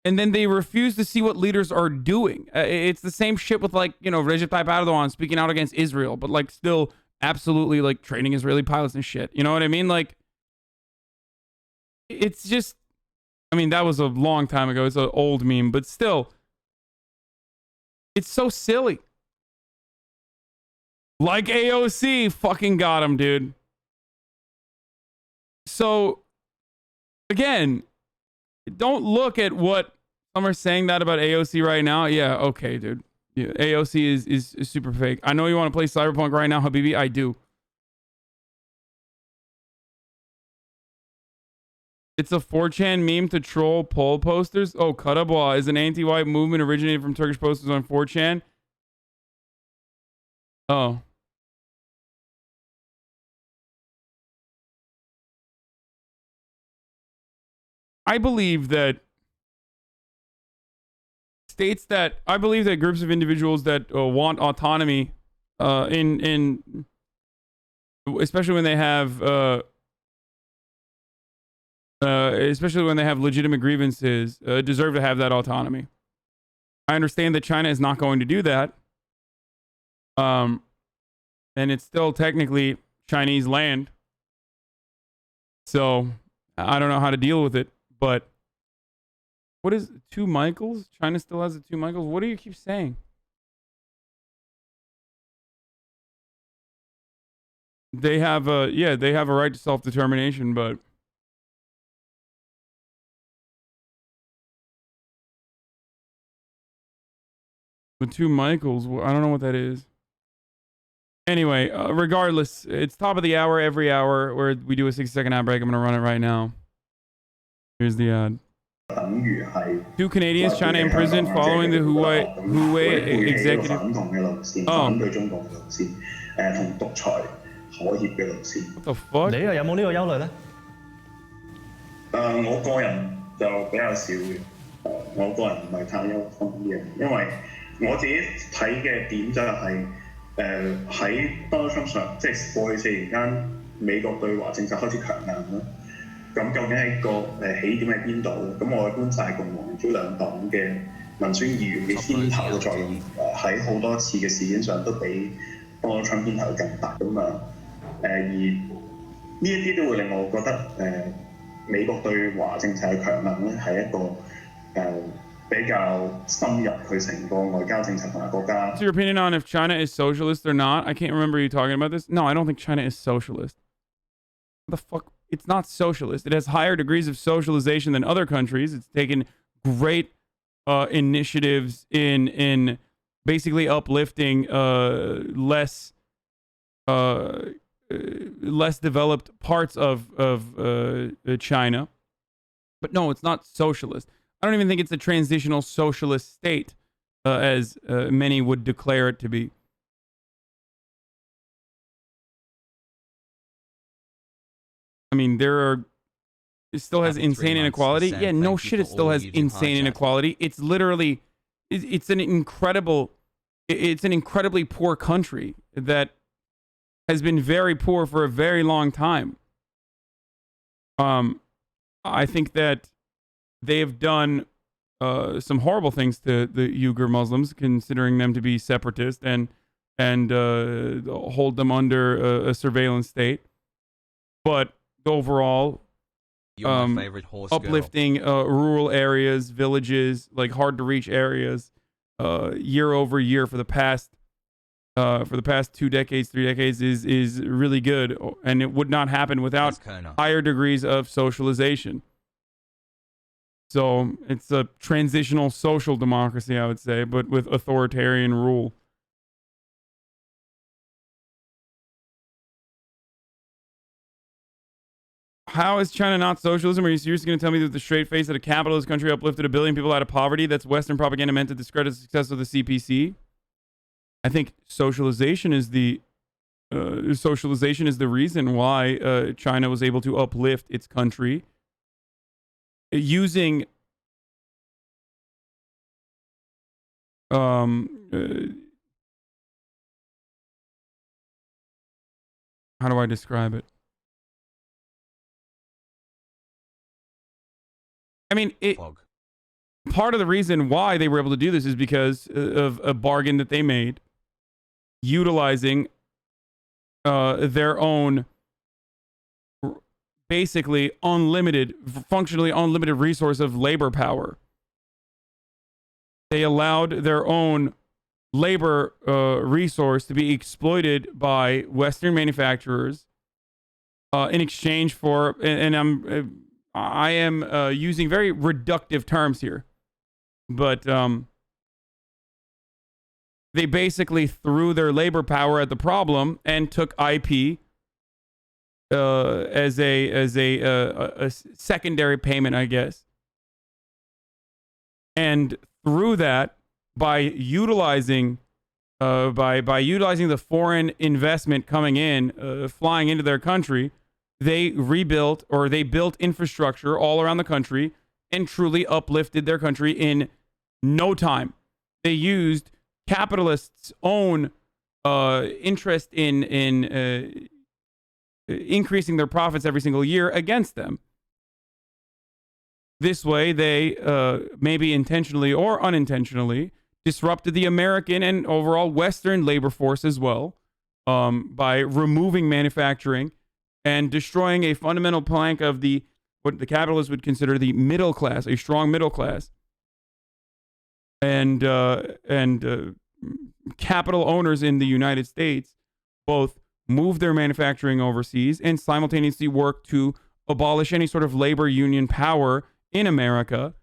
And then they refuse to see what leaders are doing. It's the same shit with, like, you know, Recep Tayyip Erdogan speaking out against Israel, but, like, still absolutely, like, training Israeli pilots and shit. You know what I mean? Like, it's just, I mean, that was a long time ago. It's an old meme, but still, it's so silly. Like AOC fucking got him, dude. So, again, don't look at what some are saying that about AOC right now. Yeah, okay, dude. Yeah, AOC is super fake. I know you want to play Cyberpunk right now, Habibi. I do. It's a 4chan meme to troll poll posters. Oh, Karabağ is an anti-white movement originated from Turkish posters on 4chan. Oh. I believe that groups of individuals that want autonomy, especially when they have legitimate grievances, deserve to have that autonomy. I understand that China is not going to do that. and it's still technically Chinese land. So I don't know how to deal with it, but what is 2 Michaels? China still has the 2 Michaels. What do you keep saying? They have a right to self-determination, but the 2 Michaels, I don't know what that is. Anyway, regardless, it's top of the hour every hour where we do a 60-second ad break. I'm going to run it right now. Here's the ad. 2 Canadians, China imprisoned following the Huawei executive. What the fuck? 你又有冇呢個憂慮咧？我個人就比較少嘅，我個人唔係太憂方面嘅，因為我自己睇嘅點就係喺 Donald Trump 上，即係過去4年間美國對華政策開始強硬啦。咁究竟係個起點喺邊度？咁我嘅觀察係共和民主兩黨嘅民選議員嘅牽頭嘅作用，喺好多次嘅事件上都比 Donald Trump 牽頭更大咁啊！而呢一啲都會令我覺得美國對華政策嘅強硬咧係一個比較深入佢成個外交政策同埋國家。What's your opinion on if China is socialist or not? I can't remember you talking about this. No, I don't think China is socialist. What the fuck? It's not socialist. It has higher degrees of socialization than other countries. It's taken great initiatives in basically uplifting less developed parts of China. But no, it's not socialist. I don't even think it's a transitional socialist state, as many would declare it to be. I mean, it still has insane inequality. Yeah, no shit, it still has insane inequality. It's literally, it's an incredibly poor country that has been very poor for a very long time. I think that they have done some horrible things to the Uyghur Muslims, considering them to be separatist and hold them under a surveillance state. But overall, uplifting rural areas, villages, like hard to reach areas, year over year for the past 2 decades, 3 decades is really good, and it would not happen without higher degrees of socialization. So it's a transitional social democracy, I would say, but with authoritarian rule. How is China not socialism? Are you seriously going to tell me that the straight face that a capitalist country uplifted 1 billion people out of poverty? That's Western propaganda meant to discredit the success of the CPC. I think socialization is the reason why China was able to uplift its country using how do I describe it? I mean, part of the reason why they were able to do this is because of a bargain that they made, utilizing their own basically functionally unlimited resource of labor power. They allowed their own labor resource to be exploited by Western manufacturers in exchange for, and I am using very reductive terms here, but they basically threw their labor power at the problem and took IP as a secondary payment, I guess. And through that, by utilizing the foreign investment coming in, flying into their country, they rebuilt or they built infrastructure all around the country and truly uplifted their country in no time. They used capitalists' own interest in increasing their profits every single year against them. This way, they maybe intentionally or unintentionally disrupted the American and overall Western labor force as well, by removing manufacturing and destroying a fundamental plank of what the capitalists would consider the middle class, a strong middle class, and capital owners in the United States both move their manufacturing overseas and simultaneously work to abolish any sort of labor union power in America,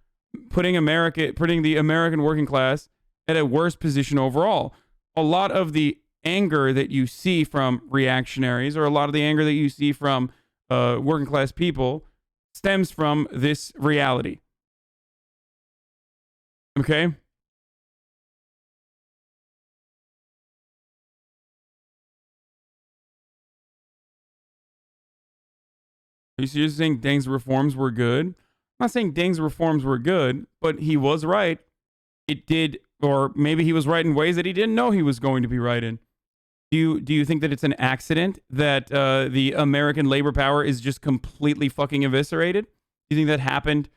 putting the American working class at a worse position overall. A lot of the anger that you see from reactionaries, or a lot of the anger that you see from working class people, stems from this reality. Okay? Are you seriously saying Deng's reforms were good? I'm not saying Deng's reforms were good, but he was right. It did, or maybe he was right in ways that he didn't know he was going to be right in. Do you think that it's an accident that the American labor power is just completely fucking eviscerated? Do you think that happened?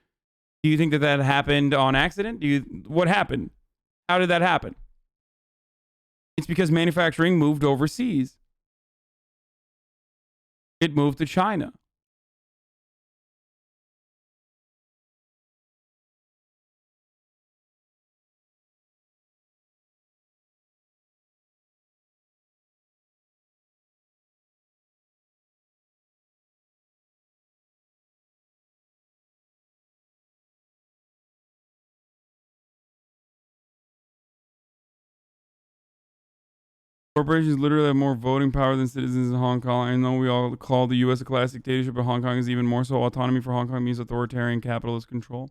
Do you think that happened on accident? What happened? How did that happen? It's because manufacturing moved overseas. It moved to China. Corporations literally have more voting power than citizens in Hong Kong. I know we all call the U.S. a classic dictatorship, but Hong Kong is even more so. Autonomy for Hong Kong means authoritarian capitalist control.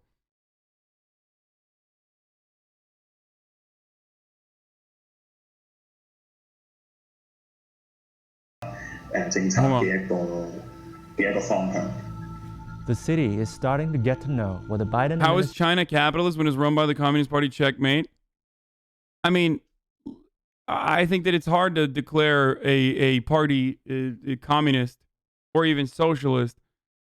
The city is starting to get to know what the Biden. How is China capitalist when it's run by the Communist Party? Checkmate. I mean, I think that it's hard to declare a party a communist or even socialist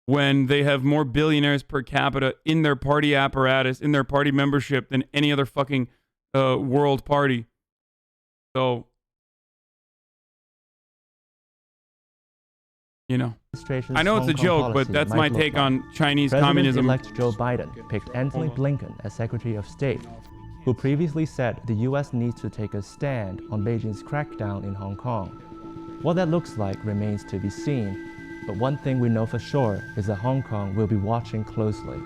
when they have more billionaires per capita in their party apparatus, in their party membership than any other fucking world party. So, you know, I know it's a joke, but that's my take on Chinese communism. President-elect Joe Biden picked Anthony Blinken as Secretary of State, who previously said the U.S. needs to take a stand on Beijing's crackdown in Hong Kong. What that looks like remains to be seen, but one thing we know for sure is that Hong Kong will be watching closely.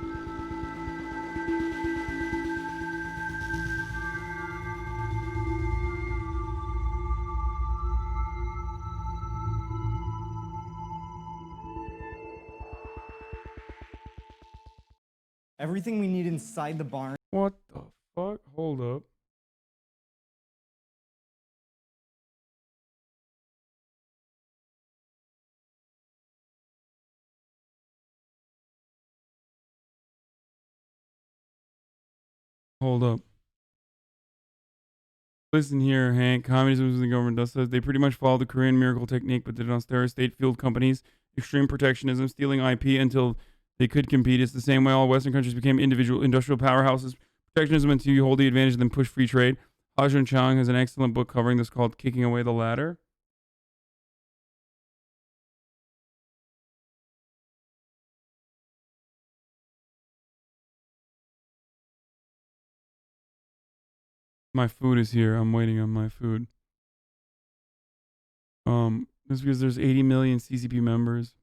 Everything we need inside the barn. What the fuck? Hold up. Hold up. Listen here, Hank. Communism is the government does says they pretty much follow the Korean miracle technique, but did on austerity state-fueled companies, extreme protectionism, stealing IP until they could compete. It's the same way all Western countries became individual industrial powerhouses. Protectionism until you hold the advantage and then push free trade. Hasan Chang has an excellent book covering this called Kicking Away the Ladder. My food is here. I'm waiting on my food. That's because there's 80 million CCP members.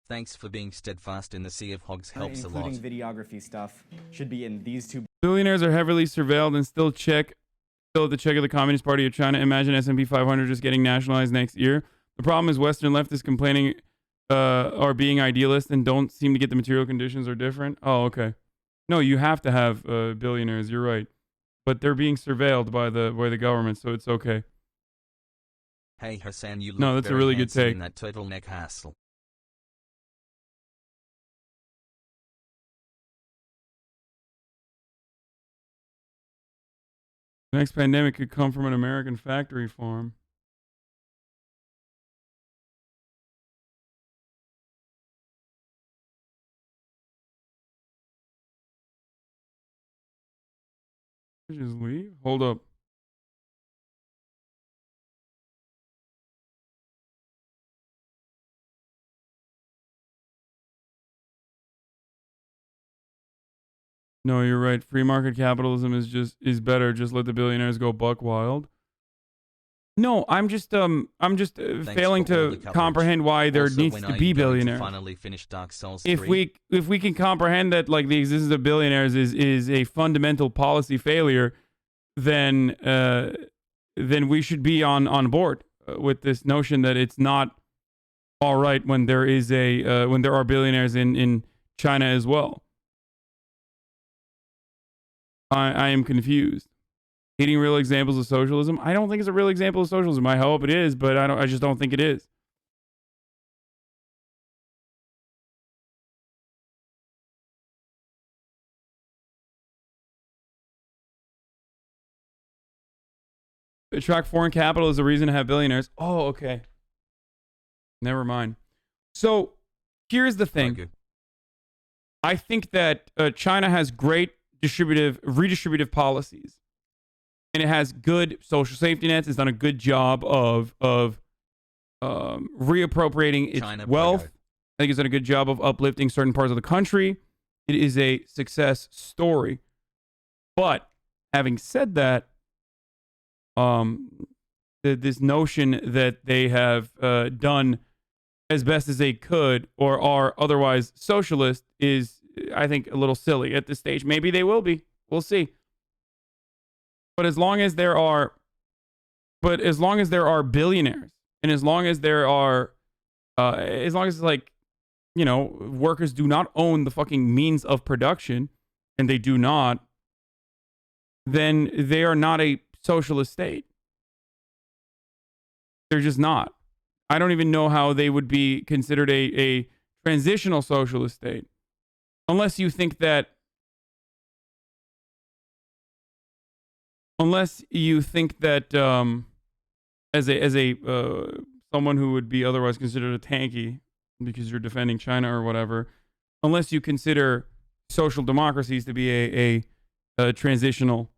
Thanks for being steadfast in the sea of hogs helps a lot. Including videography stuff should be in these two. Billionaires are heavily surveilled and still at the check of the Communist Party of China. Imagine S&P 500 just getting nationalized next year. The problem is Western leftists complaining are being idealist and don't seem to get the material conditions are different. Oh, okay. No, you have to have billionaires. You're right, but they're being surveilled by the government, so it's okay. Hey Hasan, you look no, that's a very really good take. In that turtleneck hassle. The next pandemic could come from an American factory farm. Just leave? Hold up. No, you're right. Free market capitalism is better. Just let the billionaires go buck wild. No, I'm just failing to comprehend why there needs to be billionaires. Finally finish Dark Souls 3. If we can comprehend that like the existence of billionaires is a fundamental policy failure, then we should be on board with this notion that it's not all right when there is when there are billionaires in China as well. I am confused. Hating real examples of socialism? I don't think it's a real example of socialism. I hope it is, but I just don't think it is. Attract foreign capital is a reason to have billionaires. Oh, okay. Never mind. So, here's the thing. I think that China has great redistributive policies. And it has good social safety nets. It's done a good job of reappropriating its wealth. I think it's done a good job of uplifting certain parts of the country. It is a success story. But having said that, this notion that they have done as best as they could or are otherwise socialist is, I think, a little silly at this stage. Maybe they will be. We'll see. But as long as there are billionaires, and as long as there are, as long as like, you know, workers do not own the fucking means of production, and they do not, then they are not a socialist state. They're just not. I don't even know how they would be considered a transitional socialist state, unless you think that. Unless you think that as a someone who would be otherwise considered a tanky because you're defending China or whatever, unless you consider social democracies to be a transitional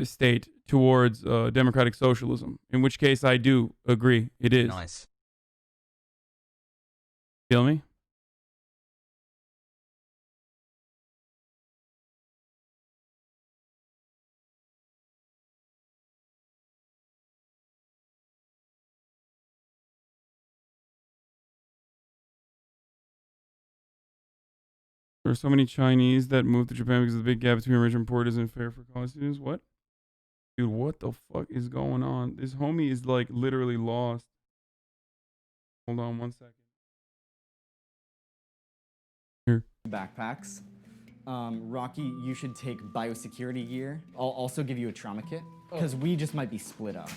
state towards democratic socialism, in which case I do agree it is. Nice. Feel me? There are so many Chinese that moved to Japan because the big gap between rich and poor isn't fair for college students. What? Dude, what the fuck is going on? This homie is like literally lost. Hold on 1 second. Here. Backpacks. Rocky, you should take biosecurity gear. I'll also give you a trauma kit because we just might be split up.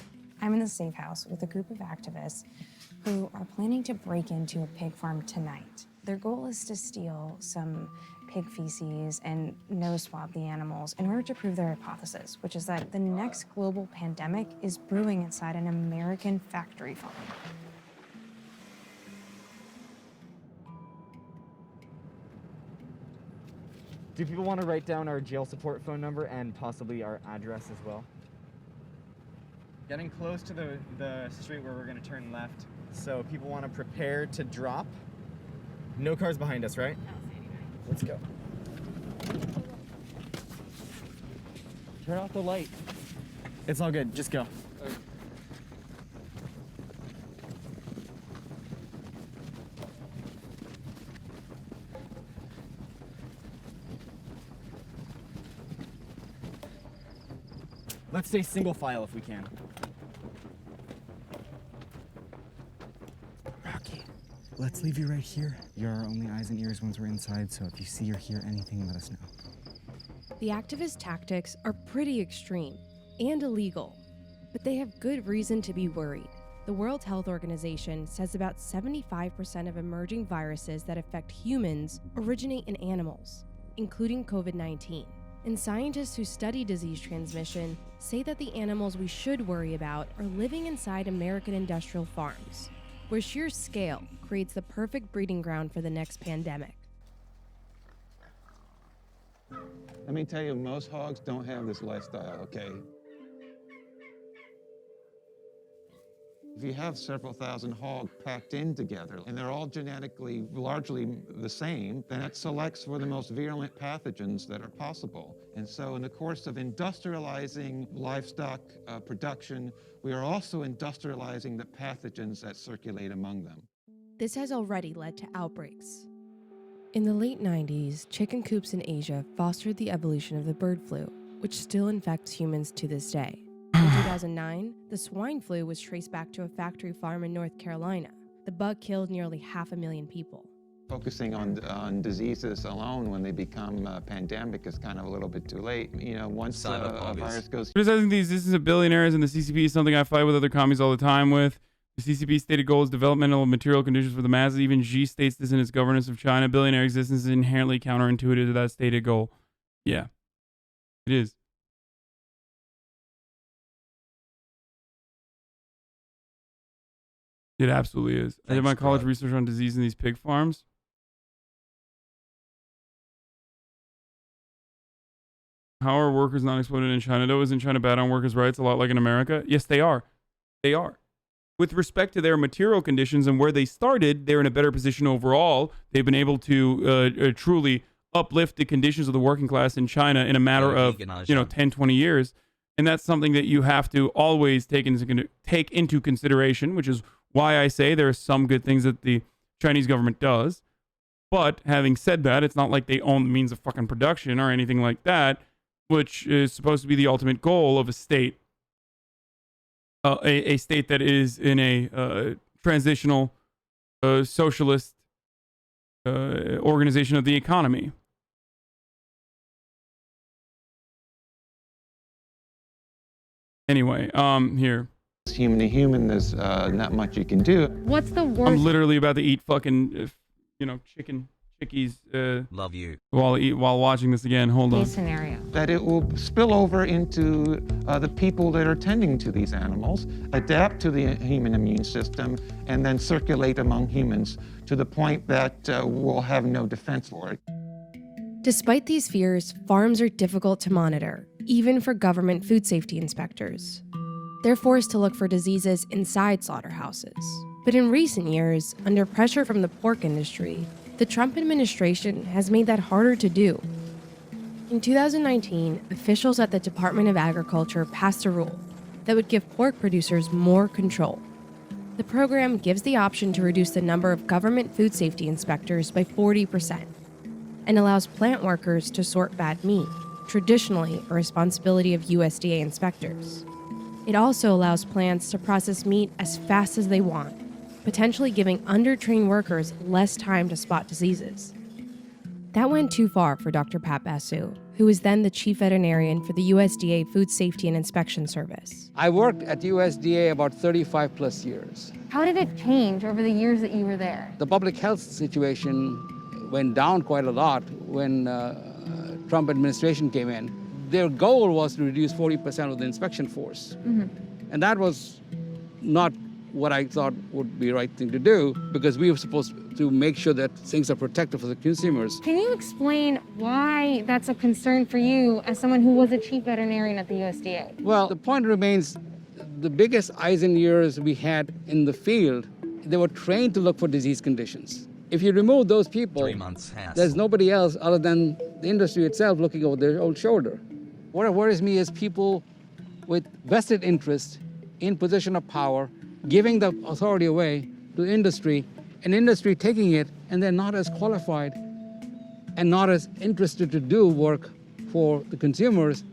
I'm in the safe house with a group of activists who are planning to break into a pig farm tonight. Their goal is to steal some pig feces and nose swab the animals in order to prove their hypothesis, which is that the next global pandemic is brewing inside an American factory farm. Do people want to write down our jail support phone number and possibly our address as well? Getting close to the street where we're going to turn left, so people want to prepare to drop. No cars behind us, right? Let's go. Turn off the light. It's all good. Just go. Let's stay single file if we can. Rocky, let's leave you right here. You're our only eyes and ears once we're inside, so if you see or hear anything, let us know. The activist tactics are pretty extreme and illegal, but they have good reason to be worried. The World Health Organization says about 75% of emerging viruses that affect humans originate in animals, including COVID-19. And scientists who study disease transmission say that the animals we should worry about are living inside American industrial farms, where sheer scale creates the perfect breeding ground for the next pandemic. Let me tell you, most hogs don't have this lifestyle, okay? If you have several thousand hogs packed in together, and they're all genetically largely the same, then it selects for the most virulent pathogens that are possible. And so in the course of industrializing livestock production, we are also industrializing the pathogens that circulate among them. This has already led to outbreaks. In the late 90s, chicken coops in Asia fostered the evolution of the bird flu, which still infects humans to this day. In 2009, the swine flu was traced back to a factory farm in North Carolina. The bug killed nearly 500,000 people. Focusing on diseases alone when they become pandemic is kind of a little bit too late. You know, once a virus goes... Criticizing the existence of billionaires and the CCP is something I fight with other commies all the time with. The CCP's stated goal is developmental and material conditions for the masses. Even Xi states this in its governance of China. Billionaire existence is inherently counterintuitive to that stated goal. Yeah, it is. It absolutely is. I did my college research on disease in these pig farms. How are workers not exploited in China? Though, isn't China bad on workers' rights a lot like in America? Yes, they are. They are. With respect to their material conditions and where they started, they're in a better position overall. They've been able to truly uplift the conditions of the working class in China in a matter of 10, 20 years. And that's something that you have to always take into consideration, which is why I say there are some good things that the Chinese government does. But having said that, it's not like they own the means of fucking production or anything like that, which is supposed to be the ultimate goal of a state. A state that is in a transitional socialist organization of the economy. Anyway, here. Human to human, there's not much you can do. What's the worst? I'm literally about to eat fucking, chickies. Love you. While watching this again. Hold on. Scenario. That it will spill over into the people that are tending to these animals, adapt to the human immune system, and then circulate among humans to the point that we'll have no defense for it. Despite these fears, farms are difficult to monitor, even for government food safety inspectors. They're forced to look for diseases inside slaughterhouses. But in recent years, under pressure from the pork industry, the Trump administration has made that harder to do. In 2019, officials at the Department of Agriculture passed a rule that would give pork producers more control. The program gives the option to reduce the number of government food safety inspectors by 40% and allows plant workers to sort bad meat, traditionally a responsibility of USDA inspectors. It also allows plants to process meat as fast as they want, potentially giving undertrained workers less time to spot diseases. That went too far for Dr. Pat Basu, who was then the chief veterinarian for the USDA Food Safety and Inspection Service. I worked at USDA about 35 plus years. How did it change over the years that you were there? The public health situation went down quite a lot when Trump administration came in. Their goal was to reduce 40% of the inspection force. Mm-hmm. And that was not what I thought would be the right thing to do, because we were supposed to make sure that things are protected for the consumers. Can you explain why that's a concern for you as someone who was a chief veterinarian at the USDA? Well, the point remains, the biggest eyes and ears we had in the field, they were trained to look for disease conditions. If you remove those people, there's nobody else other than the industry itself looking over their own shoulder. What worries me is people with vested interest in position of power giving the authority away to industry, and industry taking it, and they're not as qualified and not as interested to do work for the consumers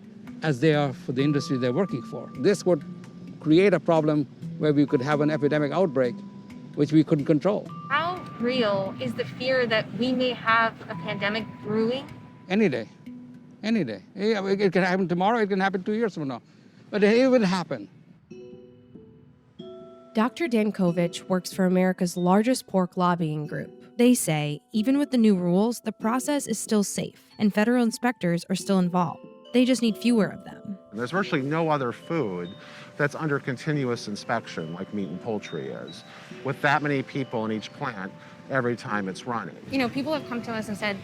as they are for the industry they're working for. This would create a problem where we could have an epidemic outbreak, which we couldn't control. How real is the fear that we may have a pandemic brewing? Any day. Any day. It can happen tomorrow, it can happen 2 years from now. But it will happen. Dr. Dankovich works for America's largest pork lobbying group. They say, even with the new rules, the process is still safe, and federal inspectors are still involved. They just need fewer of them. There's virtually no other food that's under continuous inspection like meat and poultry is, with that many people in each plant every time it's running. You know, people have come to us and said,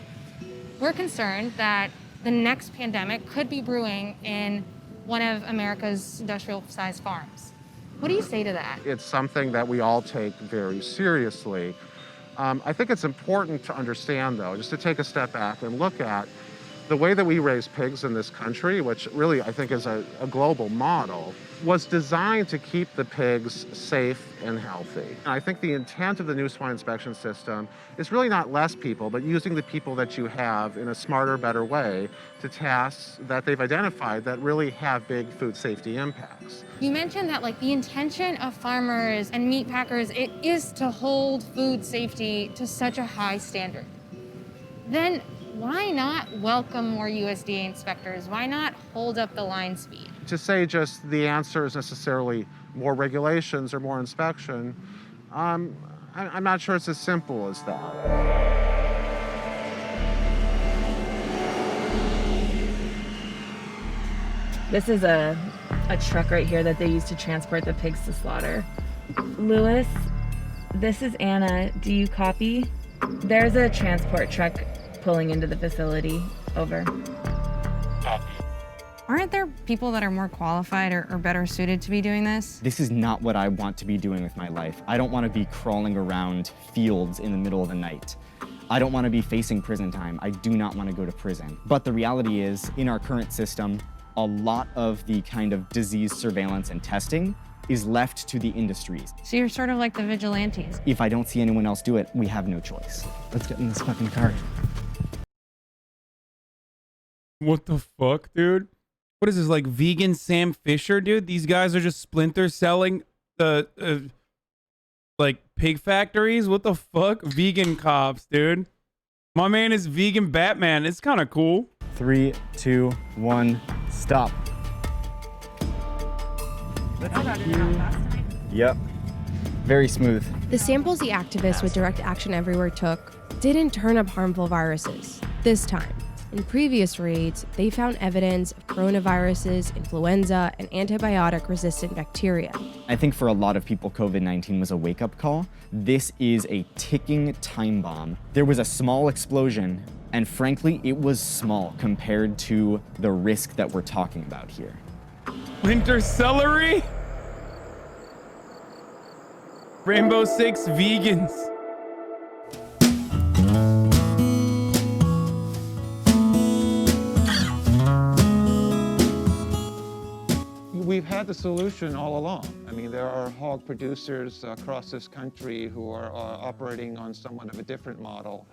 we're concerned that the next pandemic could be brewing in one of America's industrial-sized farms. What do you say to that? It's something that we all take very seriously. I think it's important to understand, though, just to take a step back and look at the way that we raise pigs in this country, which really I think is a global model, was designed to keep the pigs safe and healthy. And I think the intent of the new swine inspection system is really not less people, but using the people that you have in a smarter, better way to tasks that they've identified that really have big food safety impacts. You mentioned that the intention of farmers and meat packers, it is to hold food safety to such a high standard. Then why not welcome more USDA inspectors? Why not hold up the line speed? To say just the answer is necessarily more regulations or more inspection, I'm not sure it's as simple as that. This is a truck right here that they use to transport the pigs to slaughter. Lewis, this is Anna. Do you copy? There's a transport truck pulling into the facility. Over. Aren't there people that are more qualified or better suited to be doing this? This is not what I want to be doing with my life. I don't want to be crawling around fields in the middle of the night. I don't want to be facing prison time. I do not want to go to prison. But the reality is, in our current system, a lot of the kind of disease surveillance and testing is left to the industries. So you're sort of like the vigilantes. If I don't see anyone else do it, we have no choice. Let's get in this fucking car. What the fuck, dude? What is this, like vegan Sam Fisher, dude? These guys are just Splinter selling the like pig factories? What the fuck? Vegan cops, dude. My man is vegan Batman. It's kind of cool. 3, 2, 1, stop. Yep. Very smooth. The samples the activists with Direct Action Everywhere took didn't turn up harmful viruses this time. In previous raids, they found evidence of coronaviruses, influenza, and antibiotic-resistant bacteria. I think for a lot of people, COVID-19 was a wake-up call. This is a ticking time bomb. There was a small explosion, and frankly, it was small compared to the risk that we're talking about here. Winter celery? Rainbow Six vegans. We've had the solution all along. I mean, there are hog producers across this country who are operating on somewhat of a different model.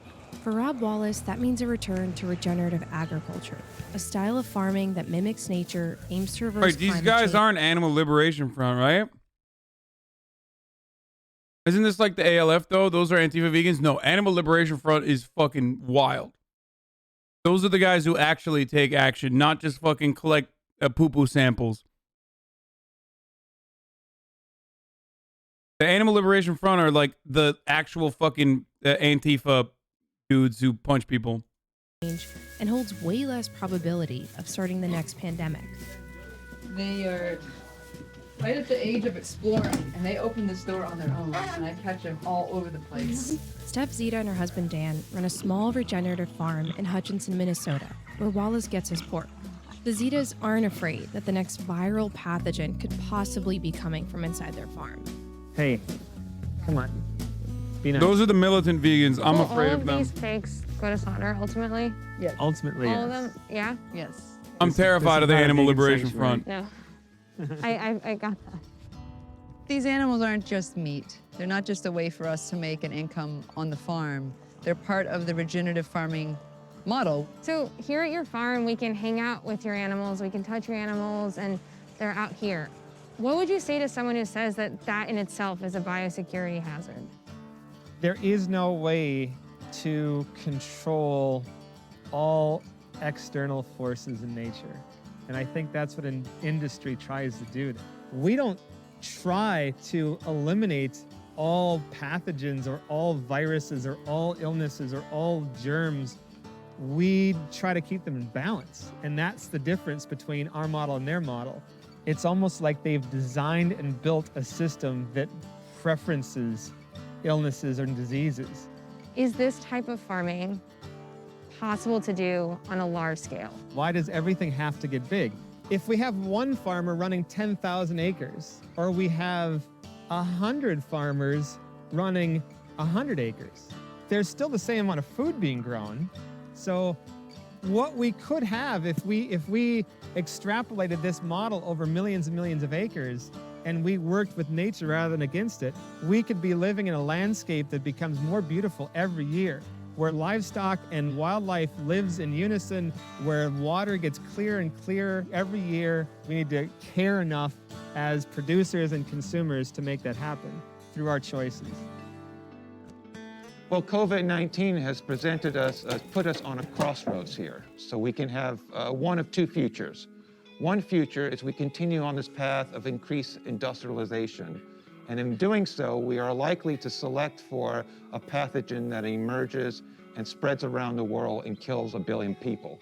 For Rob Wallace, that means a return to regenerative agriculture, a style of farming that mimics nature, aims to reverse Right, these guys aren't Animal Liberation Front, right? Isn't this like the ALF, though? Those are Antifa vegans? No, Animal Liberation Front is fucking wild. Those are the guys who actually take action, not just fucking collect poo-poo samples. The Animal Liberation Front are like the actual fucking Antifa dudes who punch people. And holds way less probability of starting the next pandemic. They are right at the age of exploring, and they open this door on their own, and I catch them all over the place. Steph Zita and her husband Dan run a small regenerative farm in Hutchinson, Minnesota, where Wallace gets his pork. The Zitas aren't afraid that the next viral pathogen could possibly be coming from inside their farm. Hey, come on. Be nice. Those are the militant vegans. I'm afraid of them. All of these pigs go to slaughter ultimately? Yes. Ultimately, All yes. of them? Yeah? Yes. I'm terrified of the Animal Liberation Front. No. I got that. These animals aren't just meat. They're not just a way for us to make an income on the farm. They're part of the regenerative farming model. So here at your farm, we can hang out with your animals, we can touch your animals, and they're out here. What would you say to someone who says that that in itself is a biosecurity hazard? There is no way to control all external forces in nature. And I think that's what an industry tries to do. We don't try to eliminate all pathogens or all viruses or all illnesses or all germs. We try to keep them in balance. And that's the difference between our model and their model. It's almost like they've designed and built a system that preferences illnesses or diseases. Is this type of farming impossible to do on a large scale. Why does everything have to get big? If we have one farmer running 10,000 acres, or we have 100 farmers running 100 acres, there's still the same amount of food being grown. So what we could have if we extrapolated this model over millions and millions of acres and we worked with nature rather than against it, we could be living in a landscape that becomes more beautiful every year, where livestock and wildlife lives in unison, where water gets clearer and clearer every year. We need to care enough as producers and consumers to make that happen through our choices. Well, COVID-19 has put us on a crossroads here. So we can have one of two futures. One future is we continue on this path of increased industrialization. And in doing so, we are likely to select for a pathogen that emerges and spreads around the world and kills 1 billion people.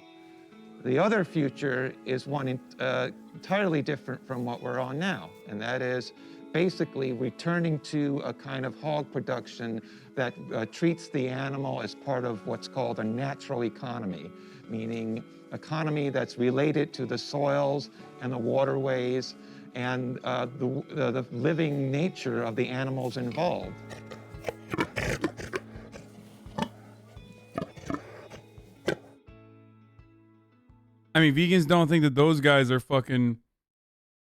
The other future is one entirely different from what we're on now, and that is basically returning to a kind of hog production that treats the animal as part of what's called a natural economy, meaning economy that's related to the soils and the waterways and the living nature of the animals involved. I mean, vegans don't think that those guys are fucking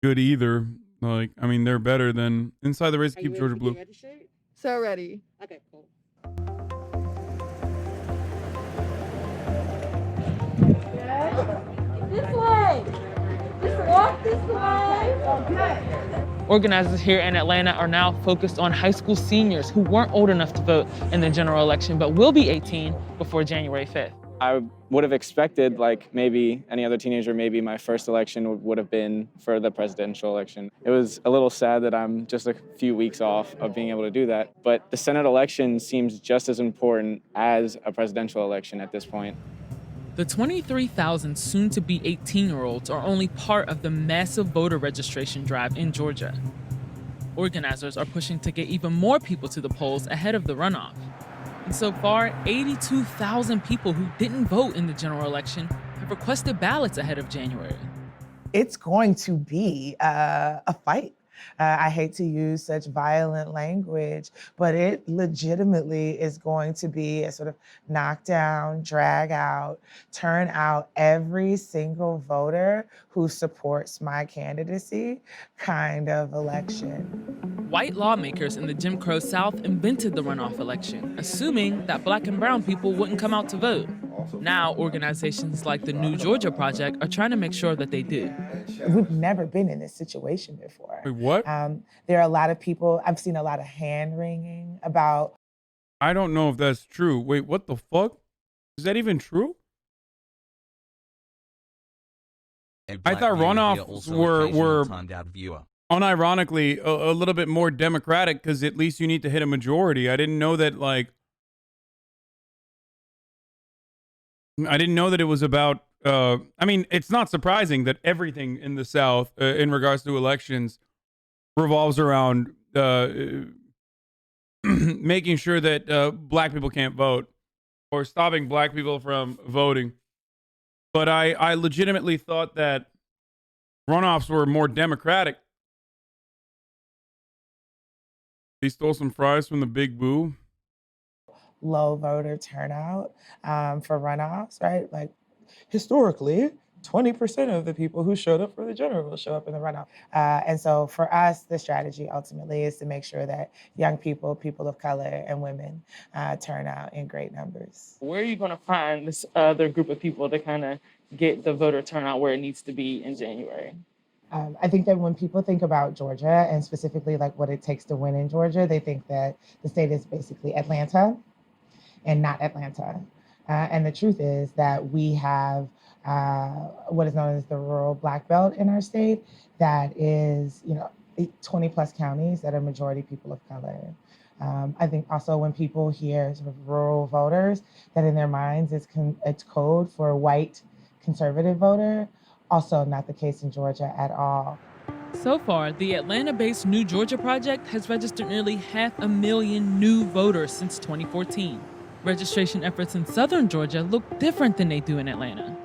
good either. Like, I mean, they're better than Inside the Race to Keep Georgia Blue. So ready. Okay, cool. This way! Just walk this way! Okay. Organizers here in Atlanta are now focused on high school seniors who weren't old enough to vote in the general election, but will be 18 before January 5th. I would have expected, like maybe any other teenager, maybe my first election would have been for the presidential election. It was a little sad that I'm just a few weeks off of being able to do that, but the Senate election seems just as important as a presidential election at this point. The 23,000 soon-to-be 18-year-olds are only part of the massive voter registration drive in Georgia. Organizers are pushing to get even more people to the polls ahead of the runoff. And so far, 82,000 people who didn't vote in the general election have requested ballots ahead of January. It's going to be a fight. I hate to use such violent language, but it legitimately is going to be a sort of knockdown, drag out, turn out every single voter who supports my candidacy kind of election. White lawmakers in the Jim Crow South invented the runoff election, assuming that Black and brown people wouldn't come out to vote. Now, organizations like the New Georgia Project are trying to make sure that they do. We've never been in this situation before. Wait, what? There are a lot of people, I've seen a lot of hand-wringing about... I don't know if that's true. Wait, what the fuck? Is that even true? I thought runoffs were unironically a little bit more democratic because at least you need to hit a majority. I didn't know that, like... I didn't know that it was about... I mean, it's not surprising that everything in the South, in regards to elections, revolves around making sure that Black people can't vote or stopping Black people from voting. But I legitimately thought that runoffs were more democratic. They stole some fries from the Big Boo. Low voter turnout for runoffs, right? Like, historically, 20% of the people who showed up for the general will show up in the runoff. And so for us, the strategy ultimately is to make sure that young people, people of color, and women turn out in great numbers. Where are you going to find this other group of people to kind of get the voter turnout where it needs to be in January? I think that when people think about Georgia, and specifically like what it takes to win in Georgia, they think that the state is basically Atlanta and not Atlanta. And the truth is that we have what is known as the rural Black Belt in our state that is, 20 plus counties that are majority people of color. I think also when people hear sort of rural voters, that in their minds it's code for a white conservative voter. Also not the case in Georgia at all. So far, the Atlanta-based New Georgia Project has registered nearly 500,000 new voters since 2014. registration efforts in southern Georgia look different than they do in Atlanta.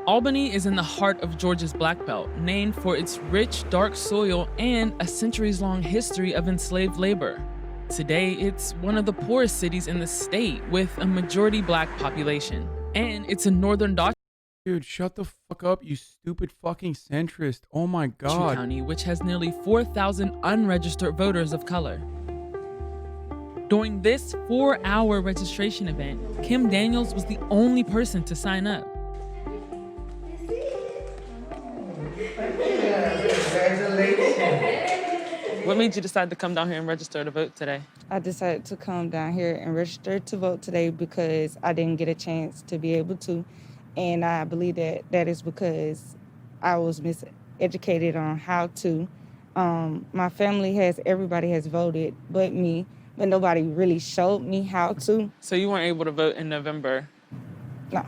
Albany is in the heart of Georgia's Black Belt, named for its rich, dark soil and a centuries-long history of enslaved labor. Today, it's one of the poorest cities in the state with a majority Black population. And it's a northern Dodge Dude, shut the fuck up, you stupid fucking centrist. Oh my god. County, which has nearly 4,000 unregistered voters of color. During this 4-hour registration event, Kim Daniels was the only person to sign up. What made you decide to come down here and register to vote today? I decided to come down here and register to vote today because I didn't get a chance to be able to. And I believe that that is because I was miseducated on how to. My family everybody has voted but me, but nobody really showed me how to. So you weren't able to vote in November? No,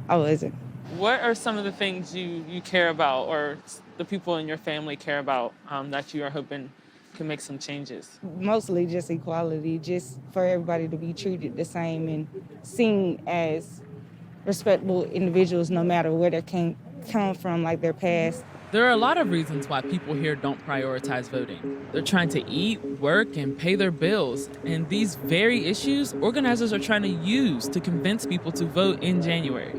I wasn't. What are some of the things you care about or the people in your family care about that you are hoping can make some changes? Mostly just equality, just for everybody to be treated the same and seen as respectable individuals no matter where they come from, like their past. There are a lot of reasons why people here don't prioritize voting. They're trying to eat, work, and pay their bills. And these very issues, organizers are trying to use to convince people to vote in January.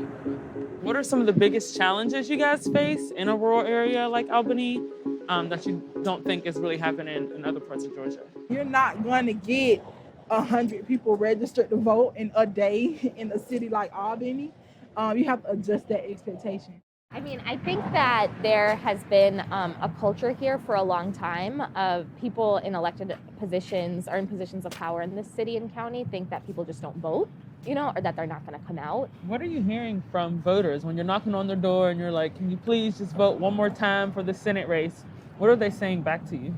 What are some of the biggest challenges you guys face in a rural area like Albany that you don't think is really happening in other parts of Georgia? You're not going to get 100 people registered to vote in a day in a city like Albany. You have to adjust that expectation. I mean, I think that there has been a culture here for a long time of people in elected positions or in positions of power in this city and county think that people just don't vote, or that they're not going to come out. What are you hearing from voters when you're knocking on their door and you're like, can you please just vote one more time for the Senate race? What are they saying back to you?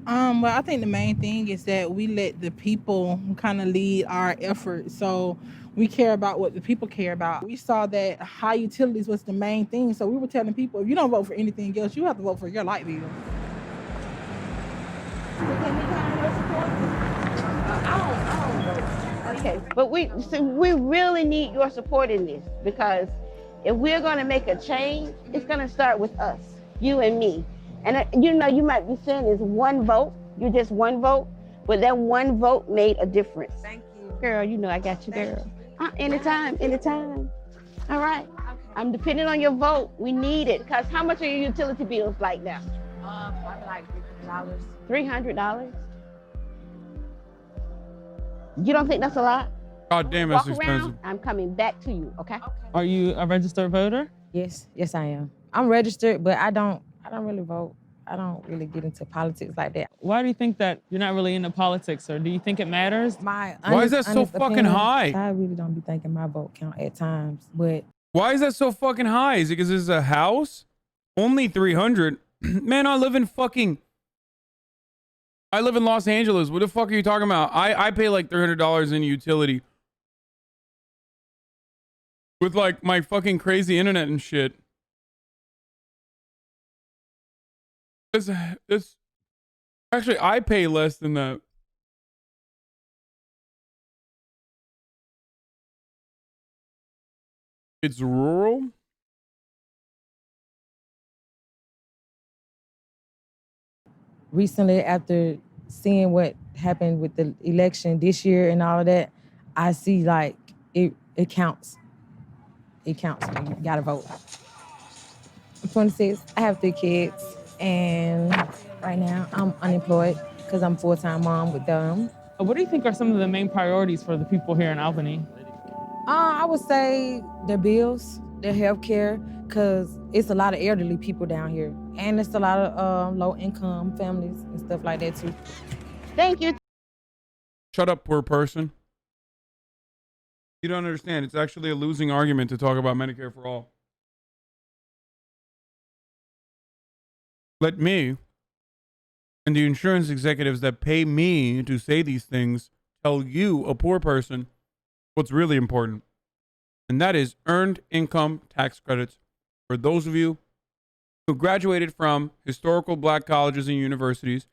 Well, I think the main thing is that we let the people kind of lead our effort. So we care about what the people care about. We saw that high utilities was the main thing. So we were telling people, if you don't vote for anything else, you have to vote for your light bill. Okay, but we really need your support in this, because if we're going to make a change, it's going to start with us, you and me. And you might be saying it's one vote, you're just one vote, but that one vote made a difference. Thank you. Girl, I got you, girl. Anytime. All right. Okay. I'm depending on your vote. We need it, because how much are your utility bills like now? Probably like $300. $300? You don't think that's a lot? God damn, that's expensive. I'm coming back to you, okay? Are you a registered voter? Yes, I am. I'm registered, but I don't really vote. I don't really get into politics like that. Why do you think that you're not really into politics, or do you think it matters? Why is that so fucking high? I really don't be thinking my vote count at times, but... Why is that so fucking high? Is it because it's a house? Only 300? Man, I live in Los Angeles. What the fuck are you talking about? I pay like $300 in utility. With like my fucking crazy internet and shit. It's actually, I pay less than that. It's rural. Recently, after seeing what happened with the election this year and all of that, I see like it counts. It counts. You gotta vote. I'm 26. I have 3 kids. And right now, I'm unemployed because I'm a full-time mom with them. What do you think are some of the main priorities for the people here in Albany? I would say their bills, their health care, because it's a lot of elderly people down here. And it's a lot of low-income families and stuff like that, too. Thank you. Shut up, poor person. You don't understand. It's actually a losing argument to talk about Medicare for all. Let me and the insurance executives that pay me to say these things tell you, a poor person, what's really important. And that is earned income tax credits for those of you who graduated from historical Black colleges and universities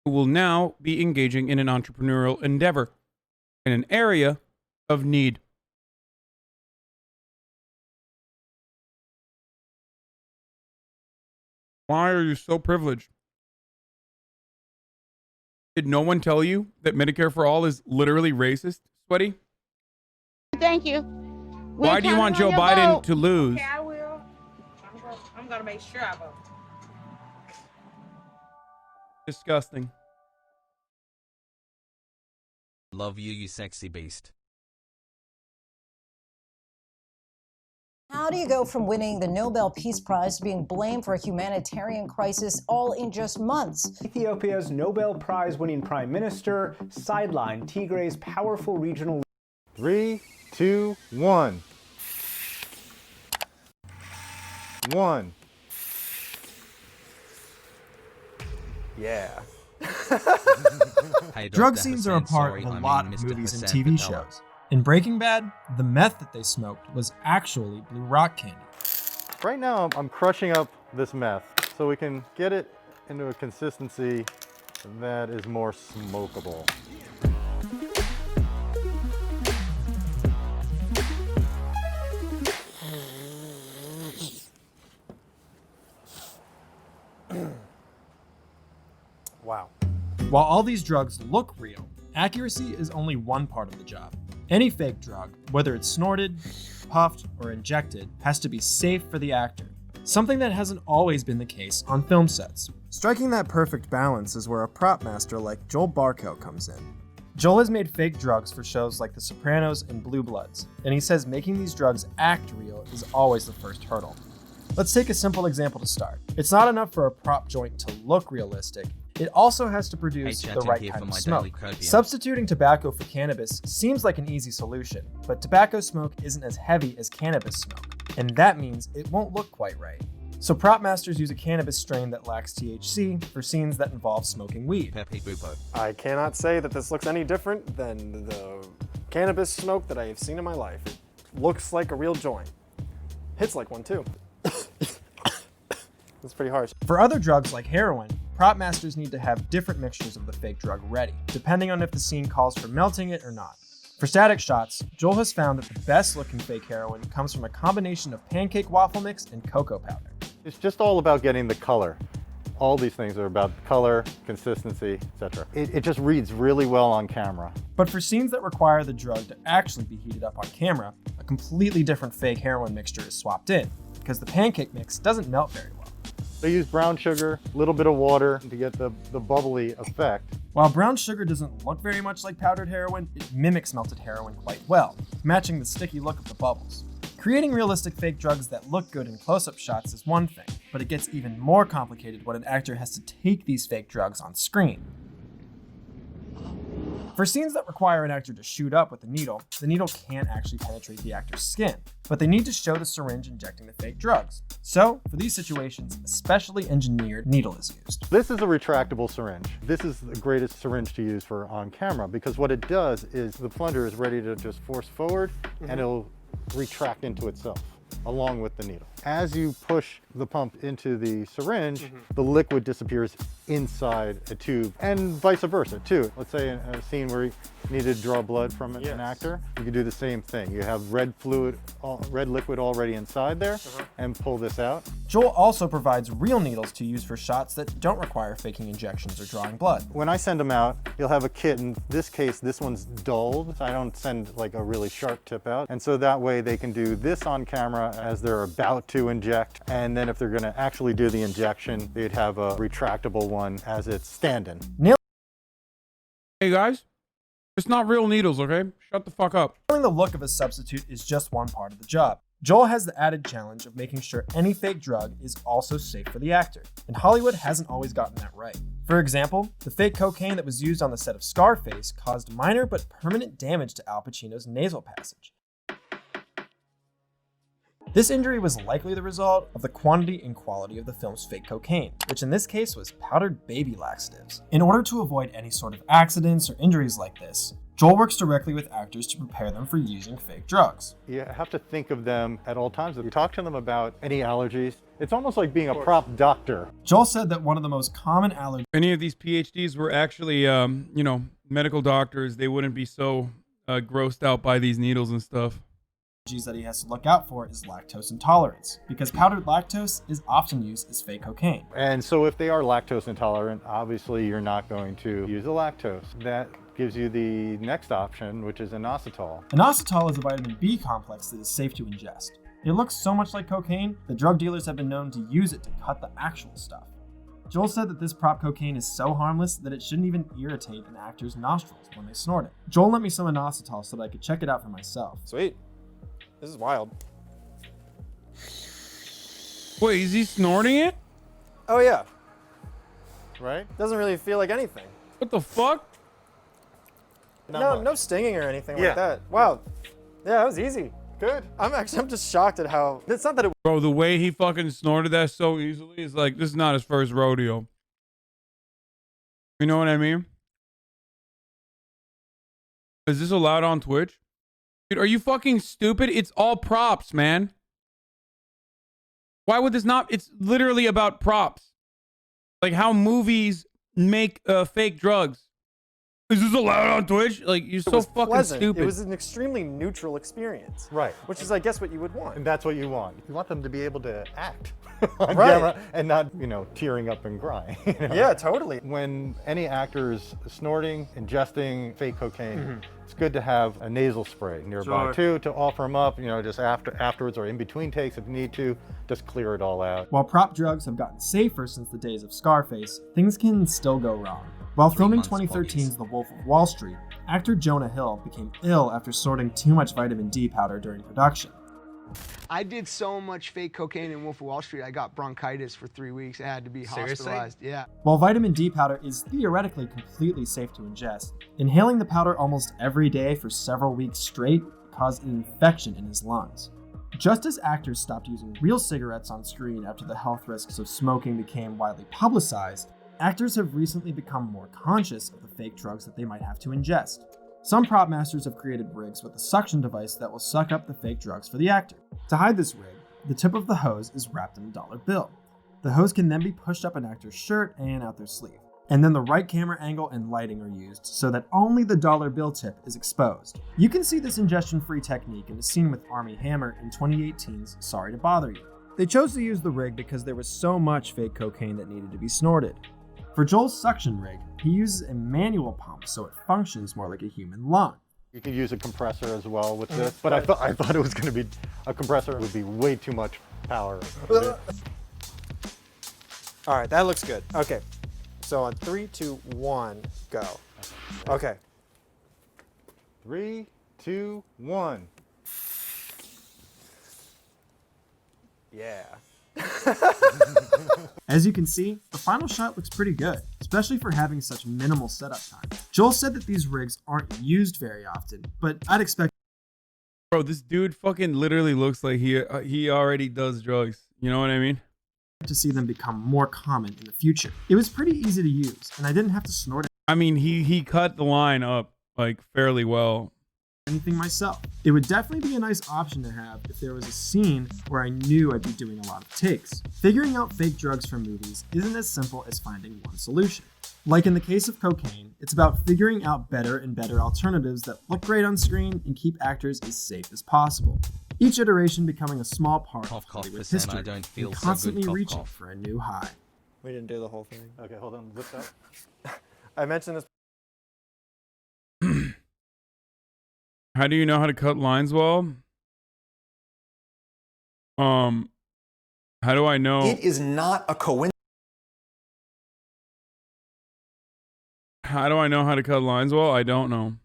who will now be engaging in an entrepreneurial endeavor in an area of need. Why are you so privileged? Did no one tell you that Medicare for All is literally racist, Sweaty? Thank you. Why do you want Joe Biden to lose? Okay, I will. I'm gonna make sure I vote. Disgusting. Love you, you sexy beast. How do you go from winning the Nobel Peace Prize to being blamed for a humanitarian crisis all in just months? Ethiopia's Nobel Prize winning prime minister sidelined Tigray's powerful regional. 3, 2, 1. 1. Yeah. Drug scenes are a part of a lot of movies and TV shows. In Breaking Bad, the meth that they smoked was actually blue rock candy. Right now, I'm crushing up this meth so we can get it into a consistency that is more smokable. Wow. While all these drugs look real, accuracy is only one part of the job. Any fake drug, whether it's snorted, puffed, or injected, has to be safe for the actor. Something that hasn't always been the case on film sets. Striking that perfect balance is where a prop master like Joel Barkow comes in. Joel has made fake drugs for shows like The Sopranos and Blue Bloods, and he says making these drugs act real is always the first hurdle. Let's take a simple example to start. It's not enough for a prop joint to look realistic. It also has to produce the right kind of smoke. Substituting tobacco for cannabis seems like an easy solution, but tobacco smoke isn't as heavy as cannabis smoke, and that means it won't look quite right. So prop masters use a cannabis strain that lacks THC for scenes that involve smoking weed. I cannot say that this looks any different than the cannabis smoke that I have seen in my life. It looks like a real joint. Hits like one too. It's pretty harsh. For other drugs like heroin, prop masters need to have different mixtures of the fake drug ready, depending on if the scene calls for melting it or not. For static shots, Joel has found that the best looking fake heroin comes from a combination of pancake waffle mix and cocoa powder. It's just all about getting the color. All these things are about color, consistency, etc. It just reads really well on camera. But for scenes that require the drug to actually be heated up on camera, a completely different fake heroin mixture is swapped in, because the pancake mix doesn't melt very well. They use brown sugar, a little bit of water to get the bubbly effect. While brown sugar doesn't look very much like powdered heroin, it mimics melted heroin quite well, matching the sticky look of the bubbles. Creating realistic fake drugs that look good in close-up shots is one thing, but it gets even more complicated when an actor has to take these fake drugs on screen. For scenes that require an actor to shoot up with the needle can't actually penetrate the actor's skin, but they need to show the syringe injecting the fake drugs. So, for these situations, a specially engineered needle is used. This is a retractable syringe. This is the greatest syringe to use for on camera because what it does is the plunger is ready to just force forward and it'll retract into itself along with the needle. As you push the pump into the syringe, the liquid disappears inside a tube and vice versa too. Let's say in a scene where you need to draw blood from an actor, you can do the same thing. You have red liquid already inside there and pull this out. Joel also provides real needles to use for shots that don't require faking injections or drawing blood. When I send them out, you'll have a kit. In this case, this one's dulled. I don't send like a really sharp tip out. And so that way they can do this on camera as they're about to inject. And then if they're gonna actually do the injection, they'd have a retractable one as it's standing. Hey guys, it's not real needles, okay? Shut the fuck up. Knowing the look of a substitute is just one part of the job. Joel has the added challenge of making sure any fake drug is also safe for the actor, and Hollywood hasn't always gotten that right. For example, the fake cocaine that was used on the set of Scarface caused minor but permanent damage to Al Pacino's nasal passage. This injury was likely the result of the quantity and quality of the film's fake cocaine, which in this case was powdered baby laxatives. In order to avoid any sort of accidents or injuries like this, Joel works directly with actors to prepare them for using fake drugs. You have to think of them at all times. If you talk to them about any allergies, it's almost like being a prop doctor. Joel said that one of the most common allergies... If any of these PhDs were actually, medical doctors, they wouldn't be so grossed out by these needles and stuff. That he has to look out for is lactose intolerance, because powdered lactose is often used as fake cocaine. And so if they are lactose intolerant, obviously you're not going to use the lactose. That gives you the next option, which is inositol. Inositol is a vitamin B complex that is safe to ingest. It looks so much like cocaine that drug dealers have been known to use it to cut the actual stuff. Joel said that this prop cocaine is so harmless that it shouldn't even irritate an actor's nostrils when they snort it. Joel lent me some inositol so that I could check it out for myself. Sweet. This is wild. Wait, is he snorting it? Oh yeah. Right? Doesn't really feel like anything. What the fuck? No stinging or anything like that. Wow. Yeah, that was easy. Good. I'm just shocked at how, it's not that it. Bro, the way he fucking snorted that so easily is like, this is not his first rodeo. You know what I mean? Is this allowed on Twitch? Dude, are you fucking stupid? It's all props, man. Why would this not? It's literally about props. Like how movies make fake drugs. Is this allowed on Twitch? Like, you're so fucking pleasant. stupid. It was an extremely neutral experience. Right. Which is, I guess, what you would want. And that's what you want. You want them to be able to act on Right. camera and not, you know, tearing up and crying. You know? Yeah, totally. When any actor is snorting, ingesting fake cocaine, it's good to have a nasal spray nearby Sure. too, to offer them up, you know, just afterwards or in between takes if you need to, just clear it all out. While prop drugs have gotten safer since the days of Scarface, things can still go wrong. While filming 2013's The Wolf of Wall Street, actor Jonah Hill became ill after snorting too much vitamin D powder during production. I did so much fake cocaine in Wolf of Wall Street, I got bronchitis for 3 weeks. I had to be hospitalized. Yeah. While vitamin D powder is theoretically completely safe to ingest, inhaling the powder almost every day for several weeks straight caused an infection in his lungs. Just as actors stopped using real cigarettes on screen after the health risks of smoking became widely publicized, actors have recently become more conscious of the fake drugs that they might have to ingest. Some prop masters have created rigs with a suction device that will suck up the fake drugs for the actor. To hide this rig, the tip of the hose is wrapped in a dollar bill. The hose can then be pushed up an actor's shirt and out their sleeve. And then the right camera angle and lighting are used so that only the dollar bill tip is exposed. You can see this ingestion-free technique in a scene with Armie Hammer in 2018's Sorry to Bother You. They chose to use the rig because there was so much fake cocaine that needed to be snorted. For Joel's suction rig, he uses a manual pump so it functions more like a human lung. You can use a compressor as well with this, but I thought it was going to be, a compressor would be way too much power. All right, that looks good. Okay, so on 3, 2, 1, go. Okay. 3, 2, 1. Yeah. As you can see, the final shot looks pretty good, especially for having such minimal setup time. Joel said that these rigs aren't used very often, but I'd expect. Bro, this dude fucking literally looks like he already does drugs. You know what I mean? To see them become more common in the future. It was pretty easy to use, and I didn't have to snort it. I mean, he cut the line up like fairly well. Anything myself. It would definitely be a nice option to have if there was a scene where I knew I'd be doing a lot of takes. Figuring out fake drugs from movies isn't as simple as finding one solution. Like in the case of cocaine, it's about figuring out better and better alternatives that look great on screen and keep actors as safe as possible. Each iteration becoming a small part of Hollywood history I don't feel and so constantly good, reaching for a new high. We didn't do the whole thing. Okay, hold on, zip that. I mentioned this. How do you know how to cut lines well? How do I know? It is not a coincidence. How do I know how to cut lines well? I don't know.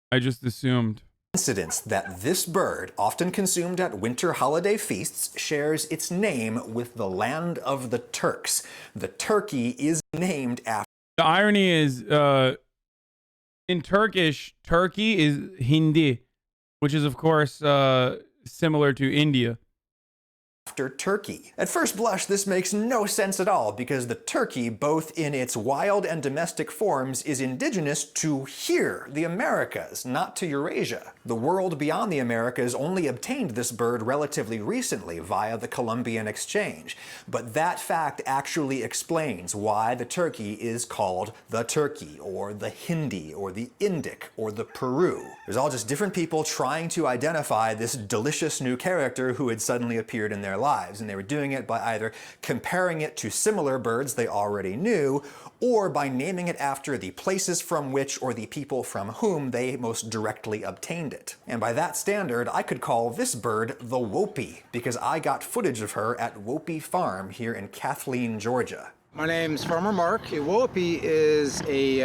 I just assumed. Coincidence that this bird, often consumed at winter holiday feasts, shares its name with the land of the Turks. The turkey is named after. The irony is, in Turkish, Turkey is Hindi, which is of course similar to India. after turkey. At first blush, this makes no sense at all because the turkey, both in its wild and domestic forms, is indigenous to here, the Americas, not to Eurasia. The world beyond the Americas only obtained this bird relatively recently via the Columbian Exchange, but that fact actually explains why the turkey is called the turkey, or the Hindi, or the Indic, or the Peru. There's all just different people trying to identify this delicious new character who had suddenly appeared in their lives, and they were doing it by either comparing it to similar birds they already knew, or by naming it after the places from which or the people from whom they most directly obtained it. And by that standard, I could call this bird the Whoopie, because I got footage of her at Whoopie Farm here in Kathleen, Georgia. My name's Farmer Mark. Whoopie is a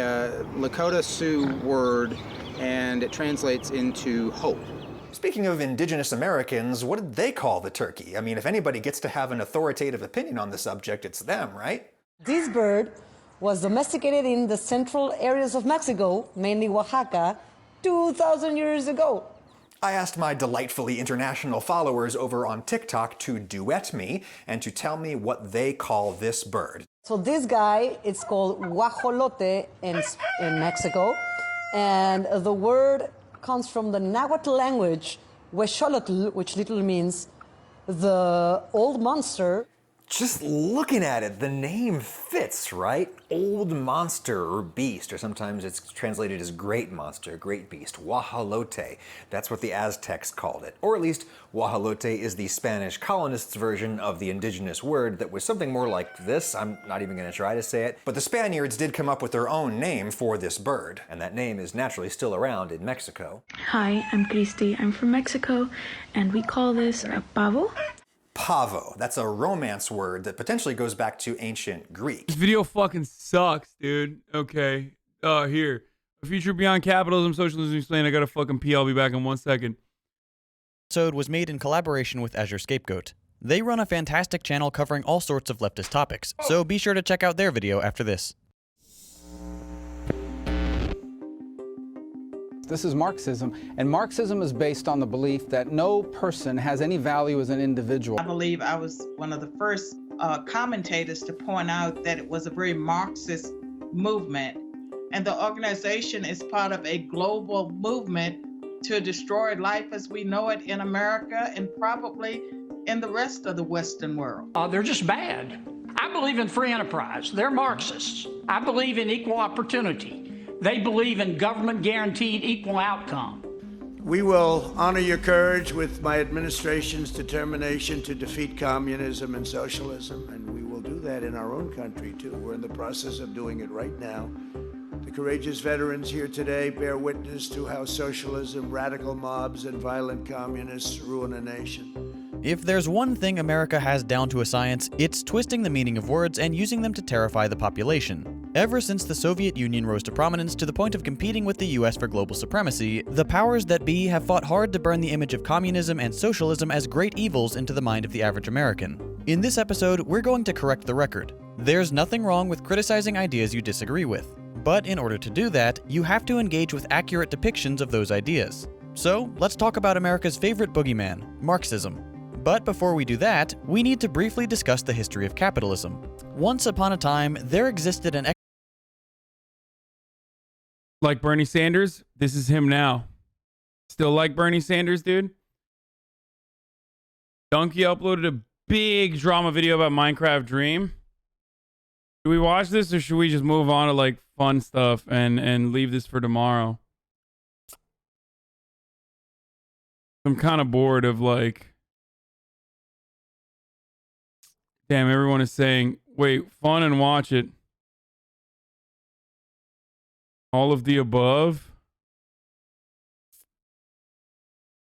Lakota Sioux word, and it translates into hope. Speaking of indigenous Americans, what did they call the turkey? I mean, if anybody gets to have an authoritative opinion on the subject, it's them, right? This bird was domesticated in the central areas of Mexico, mainly Oaxaca, 2,000 years ago. I asked my delightfully international followers over on TikTok to duet me and to tell me what they call this bird. So this guy, it's called guajolote in Mexico, and the word comes from the Nahuatl language, huexolotl, which literally means the old monster. Just looking at it, the name fits, right? Old monster or beast, or sometimes it's translated as great monster, great beast. Guajolote. That's what the Aztecs called it. Or at least, guajolote is the Spanish colonists' version of the indigenous word that was something more like this. I'm not even going to try to say it. But the Spaniards did come up with their own name for this bird, and that name is naturally still around in Mexico. Hi, I'm Christy. I'm from Mexico, and we call this a pavo. Pavo. That's a Romance word that potentially goes back to ancient Greek. This video fucking sucks, dude. Okay. Here. A future beyond capitalism, socialism, explained. I gotta fucking pee. I'll be back in 1 second. Episode was made in collaboration with Azure Scapegoat. They run a fantastic channel covering all sorts of leftist topics, so be sure to check out their video after this. This is Marxism, and Marxism is based on the belief that no person has any value as an individual. I believe I was one of the first commentators to point out that it was a very Marxist movement, and the organization is part of a global movement to destroy life as we know it in America and probably in the rest of the Western world. They're just bad. I believe in free enterprise. They're Marxists. I believe in equal opportunity. They believe in government-guaranteed equal outcome. We will honor your courage with my administration's determination to defeat communism and socialism, and we will do that in our own country, too. We're in the process of doing it right now. The courageous veterans here today bear witness to how socialism, radical mobs, and violent communists ruin a nation. If there's one thing America has down to a science, it's twisting the meaning of words and using them to terrify the population. Ever since the Soviet Union rose to prominence to the point of competing with the US for global supremacy, the powers that be have fought hard to burn the image of communism and socialism as great evils into the mind of the average American. In this episode, we're going to correct the record. There's nothing wrong with criticizing ideas you disagree with, but in order to do that, you have to engage with accurate depictions of those ideas. So, let's talk about America's favorite boogeyman, Marxism. But before we do that, we need to briefly discuss the history of capitalism. Once upon a time, there existed an Like Bernie Sanders? This is him now. Still like Bernie Sanders, dude? Donkey uploaded a big drama video about Minecraft Dream. Do we watch this or should we just move on to like fun stuff and leave this for tomorrow? I'm kind of bored of like... Damn, everyone is saying, wait, fun and watch it. All of the above?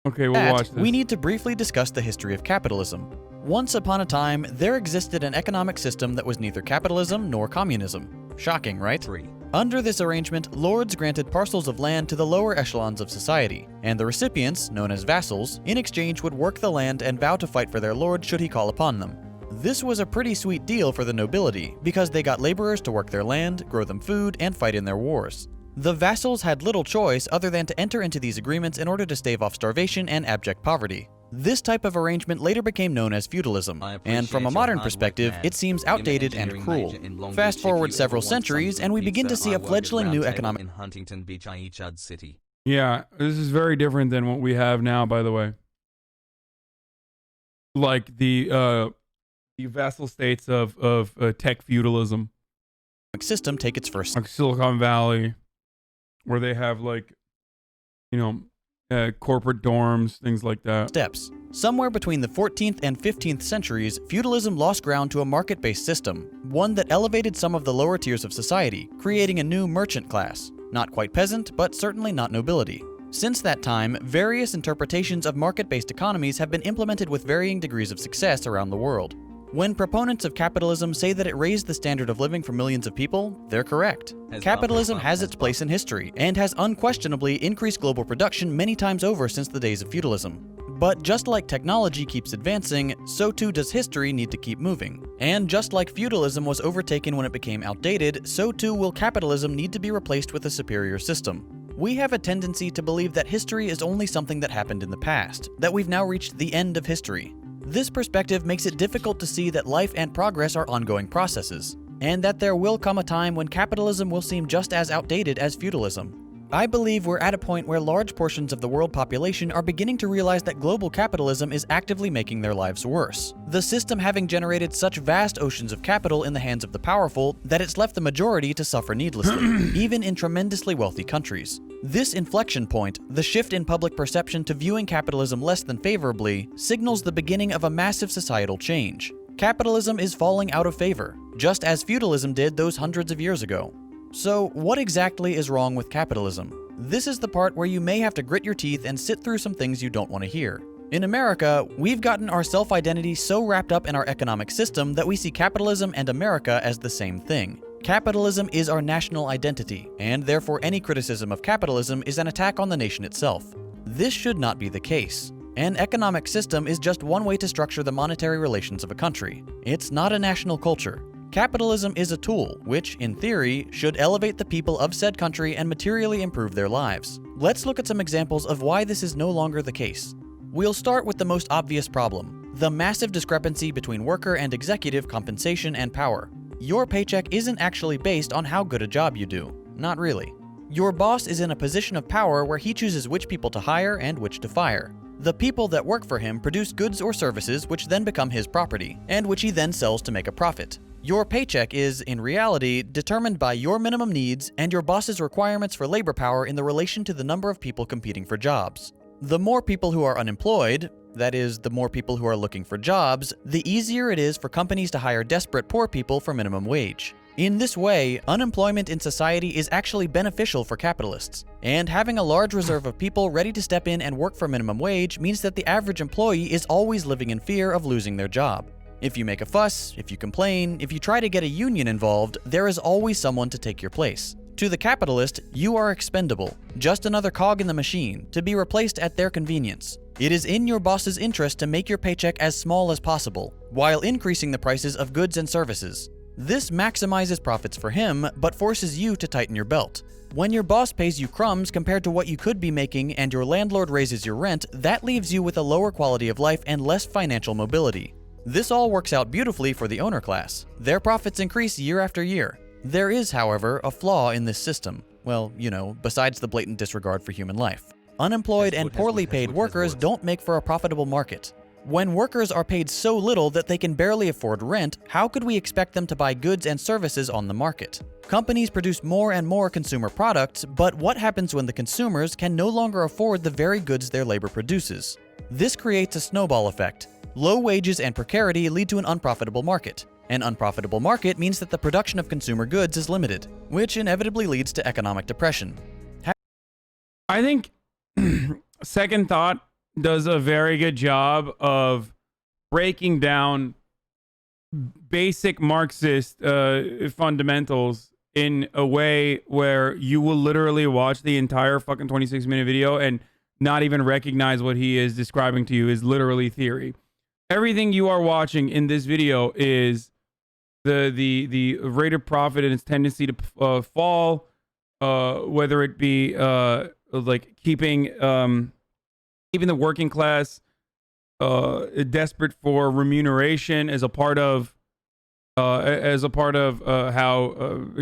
Okay, we'll watch this. We need to briefly discuss the history of capitalism. Once upon a time, there existed an economic system that was neither capitalism nor communism. Shocking, right? Under this arrangement, lords granted parcels of land to the lower echelons of society, and the recipients, known as vassals, in exchange would work the land and vow to fight for their lord should he call upon them. This was a pretty sweet deal for the nobility, because they got laborers to work their land, grow them food, and fight in their wars. The vassals had little choice other than to enter into these agreements in order to stave off starvation and abject poverty. This type of arrangement later became known as feudalism, and from a modern perspective, it seems outdated and cruel. Fast forward several centuries, and we begin to see a fleggling new economic... in Huntington Beach, Chud City. Yeah, this is very different than what we have now, by the way. Like the vassal states of tech feudalism. System take its first... Like Silicon Valley, where they have like, you know, corporate dorms, things like that. Steps. Somewhere between the 14th and 15th centuries, feudalism lost ground to a market-based system, one that elevated some of the lower tiers of society, creating a new merchant class. Not quite peasant, but certainly not nobility. Since that time, various interpretations of market-based economies have been implemented with varying degrees of success around the world. When proponents of capitalism say that it raised the standard of living for millions of people, they're correct. Capitalism has its place in history, and has unquestionably increased global production many times over since the days of feudalism. But just like technology keeps advancing, so too does history need to keep moving. And just like feudalism was overtaken when it became outdated, so too will capitalism need to be replaced with a superior system. We have a tendency to believe that history is only something that happened in the past, that we've now reached the end of history. This perspective makes it difficult to see that life and progress are ongoing processes, and that there will come a time when capitalism will seem just as outdated as feudalism. I believe we're at a point where large portions of the world population are beginning to realize that global capitalism is actively making their lives worse. The system having generated such vast oceans of capital in the hands of the powerful that it's left the majority to suffer needlessly, even in tremendously wealthy countries. This inflection point, the shift in public perception to viewing capitalism less than favorably, signals the beginning of a massive societal change. Capitalism is falling out of favor, just as feudalism did those hundreds of years ago. So, what exactly is wrong with capitalism? This is the part where you may have to grit your teeth and sit through some things you don't want to hear. In America, we've gotten our self-identity so wrapped up in our economic system that we see capitalism and America as the same thing. Capitalism is our national identity, and therefore any criticism of capitalism is an attack on the nation itself. This should not be the case. An economic system is just one way to structure the monetary relations of a country. It's not a national culture. Capitalism is a tool which, in theory, should elevate the people of said country and materially improve their lives. Let's look at some examples of why this is no longer the case. We'll start with the most obvious problem, the massive discrepancy between worker and executive compensation and power. Your paycheck isn't actually based on how good a job you do. Not really. Your boss is in a position of power where he chooses which people to hire and which to fire. The people that work for him produce goods or services which then become his property, and which he then sells to make a profit. Your paycheck is, in reality, determined by your minimum needs and your boss's requirements for labor power in the relation to the number of people competing for jobs. The more people who are unemployed, that is, the more people who are looking for jobs, the easier it is for companies to hire desperate poor people for minimum wage. In this way, unemployment in society is actually beneficial for capitalists, and having a large reserve of people ready to step in and work for minimum wage means that the average employee is always living in fear of losing their job. If you make a fuss, if you complain, if you try to get a union involved, there is always someone to take your place. To the capitalist, you are expendable, just another cog in the machine, to be replaced at their convenience. It is in your boss's interest to make your paycheck as small as possible, while increasing the prices of goods and services. This maximizes profits for him, but forces you to tighten your belt. When your boss pays you crumbs compared to what you could be making and your landlord raises your rent, that leaves you with a lower quality of life and less financial mobility. This all works out beautifully for the owner class. Their profits increase year after year. There is, however, a flaw in this system. Well, you know, besides the blatant disregard for human life. Unemployed and poorly paid workers don't make for a profitable market. When workers are paid so little that they can barely afford rent, how could we expect them to buy goods and services on the market? Companies produce more and more consumer products, but what happens when the consumers can no longer afford the very goods their labor produces? This creates a snowball effect. Low wages and precarity lead to an unprofitable market. An unprofitable market means that the production of consumer goods is limited, which inevitably leads to economic depression. I think Second Thought does a very good job of breaking down basic Marxist fundamentals in a way where you will literally watch the entire fucking 26-minute video and not even recognize what he is describing to you is literally theory. Everything you are watching in this video is the rate of profit and its tendency to fall, whether it be like keeping the working class desperate for remuneration as a part of how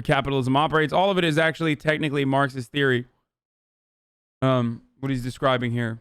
capitalism operates. All of it is actually technically Marxist theory. What he's describing here.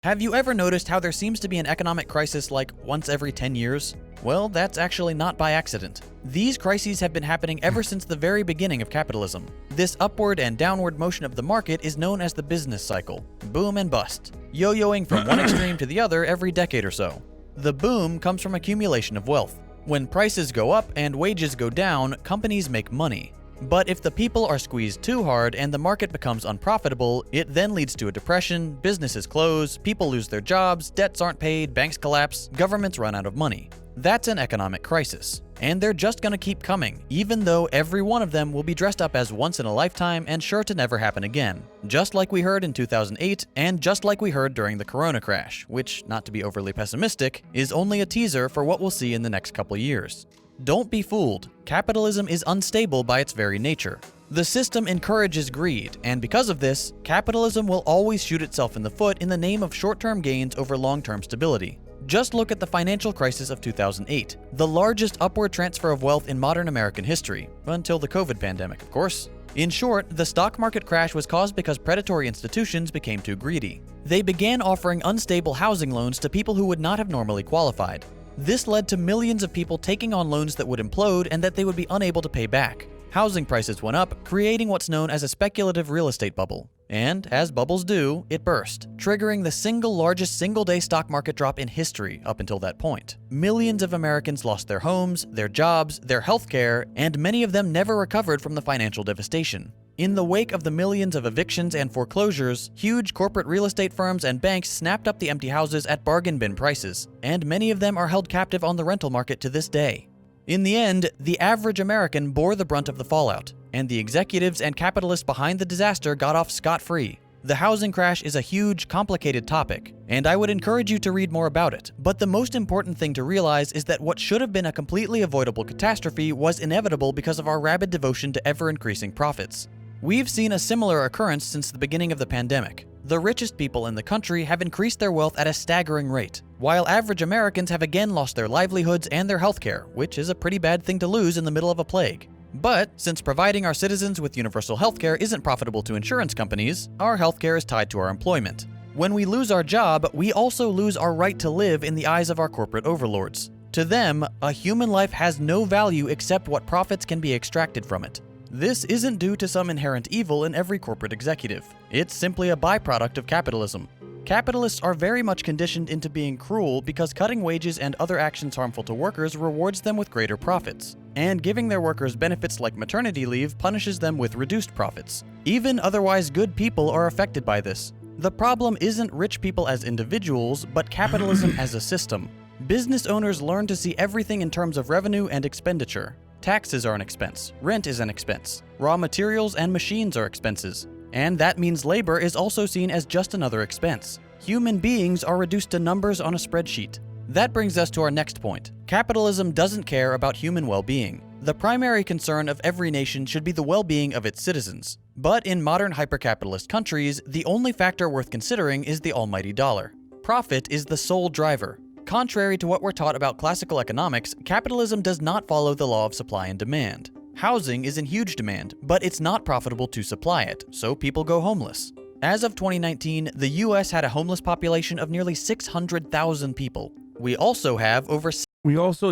Have you ever noticed how there seems to be an economic crisis like once every 10 years? Well, that's actually not by accident. These crises have been happening ever since the very beginning of capitalism. This upward and downward motion of the market is known as the business cycle. Boom and bust. Yo-yoing from one extreme to the other every decade or so. The boom comes from accumulation of wealth. When prices go up and wages go down, companies make money. But if the people are squeezed too hard and the market becomes unprofitable, it then leads to a depression, businesses close, people lose their jobs, debts aren't paid, banks collapse, governments run out of money. That's an economic crisis. And they're just gonna keep coming, even though every one of them will be dressed up as once in a lifetime and sure to never happen again. Just like we heard in 2008, and just like we heard during the Corona crash, which, not to be overly pessimistic, is only a teaser for what we'll see in the next couple years. Don't be fooled. Capitalism is unstable by its very nature. The system encourages greed, and because of this, capitalism will always shoot itself in the foot in the name of short-term gains over long-term stability. Just look at the financial crisis of 2008, the largest upward transfer of wealth in modern American history, until the COVID pandemic, of course. In short, the stock market crash was caused because predatory institutions became too greedy. They began offering unstable housing loans to people who would not have normally qualified. This led to millions of people taking on loans that would implode and that they would be unable to pay back. Housing prices went up, creating what's known as a speculative real estate bubble. And, as bubbles do, it burst, triggering the single largest single-day stock market drop in history up until that point. Millions of Americans lost their homes, their jobs, their healthcare, and many of them never recovered from the financial devastation. In the wake of the millions of evictions and foreclosures, huge corporate real estate firms and banks snapped up the empty houses at bargain bin prices, and many of them are held captive on the rental market to this day. In the end, the average American bore the brunt of the fallout, and the executives and capitalists behind the disaster got off scot-free. The housing crash is a huge, complicated topic, and I would encourage you to read more about it. But the most important thing to realize is that what should have been a completely avoidable catastrophe was inevitable because of our rabid devotion to ever-increasing profits. We've seen a similar occurrence since the beginning of the pandemic. The richest people in the country have increased their wealth at a staggering rate, while average Americans have again lost their livelihoods and their healthcare, which is a pretty bad thing to lose in the middle of a plague. But since providing our citizens with universal healthcare isn't profitable to insurance companies, our healthcare is tied to our employment. When we lose our job, we also lose our right to live in the eyes of our corporate overlords. To them, a human life has no value except what profits can be extracted from it. This isn't due to some inherent evil in every corporate executive. It's simply a byproduct of capitalism. Capitalists are very much conditioned into being cruel because cutting wages and other actions harmful to workers rewards them with greater profits. And giving their workers benefits like maternity leave punishes them with reduced profits. Even otherwise good people are affected by this. The problem isn't rich people as individuals, but capitalism as a system. Business owners learn to see everything in terms of revenue and expenditure. Taxes are an expense, rent is an expense, raw materials and machines are expenses, and that means labor is also seen as just another expense. Human beings are reduced to numbers on a spreadsheet. That brings us to our next point. Capitalism doesn't care about human well-being. The primary concern of every nation should be the well-being of its citizens. But in modern hyper-capitalist countries, the only factor worth considering is the almighty dollar. Profit is the sole driver. Contrary to what we're taught about classical economics, capitalism does not follow the law of supply and demand. Housing is in huge demand, but it's not profitable to supply it, so people go homeless. As of 2019, the US had a homeless population of nearly 600,000 people. We also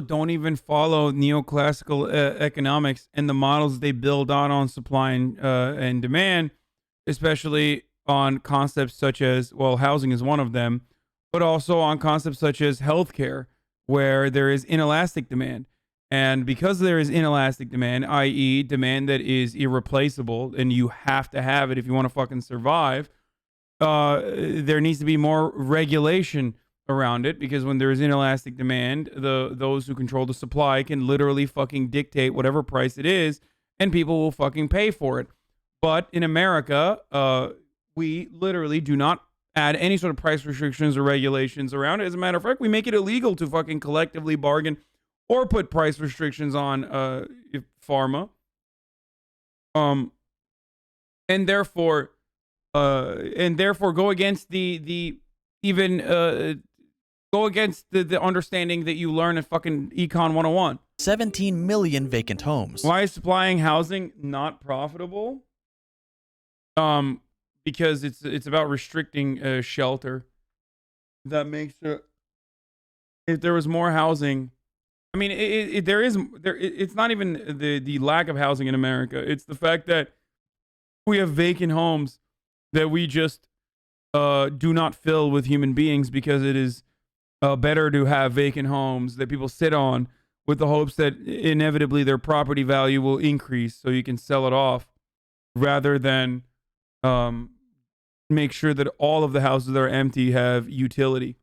don't even follow neoclassical economics and the models they build on supply and demand, especially on concepts such as, well, housing is one of them, but also on concepts such as healthcare, where there is inelastic demand. And because there is inelastic demand, i.e. demand that is irreplaceable and you have to have it if you want to fucking survive, there needs to be more regulation around it, because when there is inelastic demand, those who control the supply can literally fucking dictate whatever price it is, and people will fucking pay for it. But in America, we literally do not add any sort of price restrictions or regulations around it. As a matter of fact, we make it illegal to fucking collectively bargain or put price restrictions on pharma. And therefore go against the even go against the understanding that you learn in fucking Econ 101. 17 million vacant homes. Why is supplying housing not profitable? Because it's about restricting shelter. That makes it. If there was more housing, I mean, it's not even the lack of housing in America. It's the fact that we have vacant homes that we just do not fill with human beings, because it is better to have vacant homes that people sit on with the hopes that inevitably their property value will increase so you can sell it off, rather than make sure that all of the houses that are empty have utility.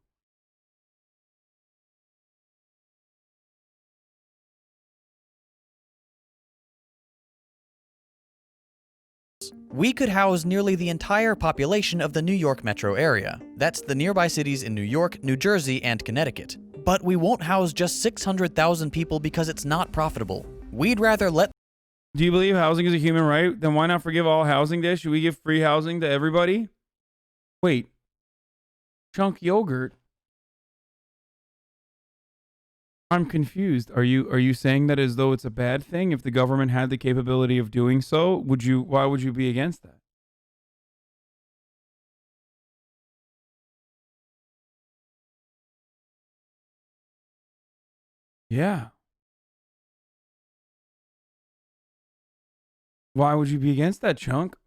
We could house nearly the entire population of the New York metro area. That's the nearby cities in New York, New Jersey, and Connecticut. But we won't house just 600,000 people because it's not profitable. We'd rather let... Do you believe housing is a human right? Then why not forgive all housing there? Should we give free housing to everybody? Wait. Chunk yogurt? I'm confused. Are you saying that as though it's a bad thing if the government had the capability of doing so? Why would you be against that? Yeah. Why would you be against that, Chunk?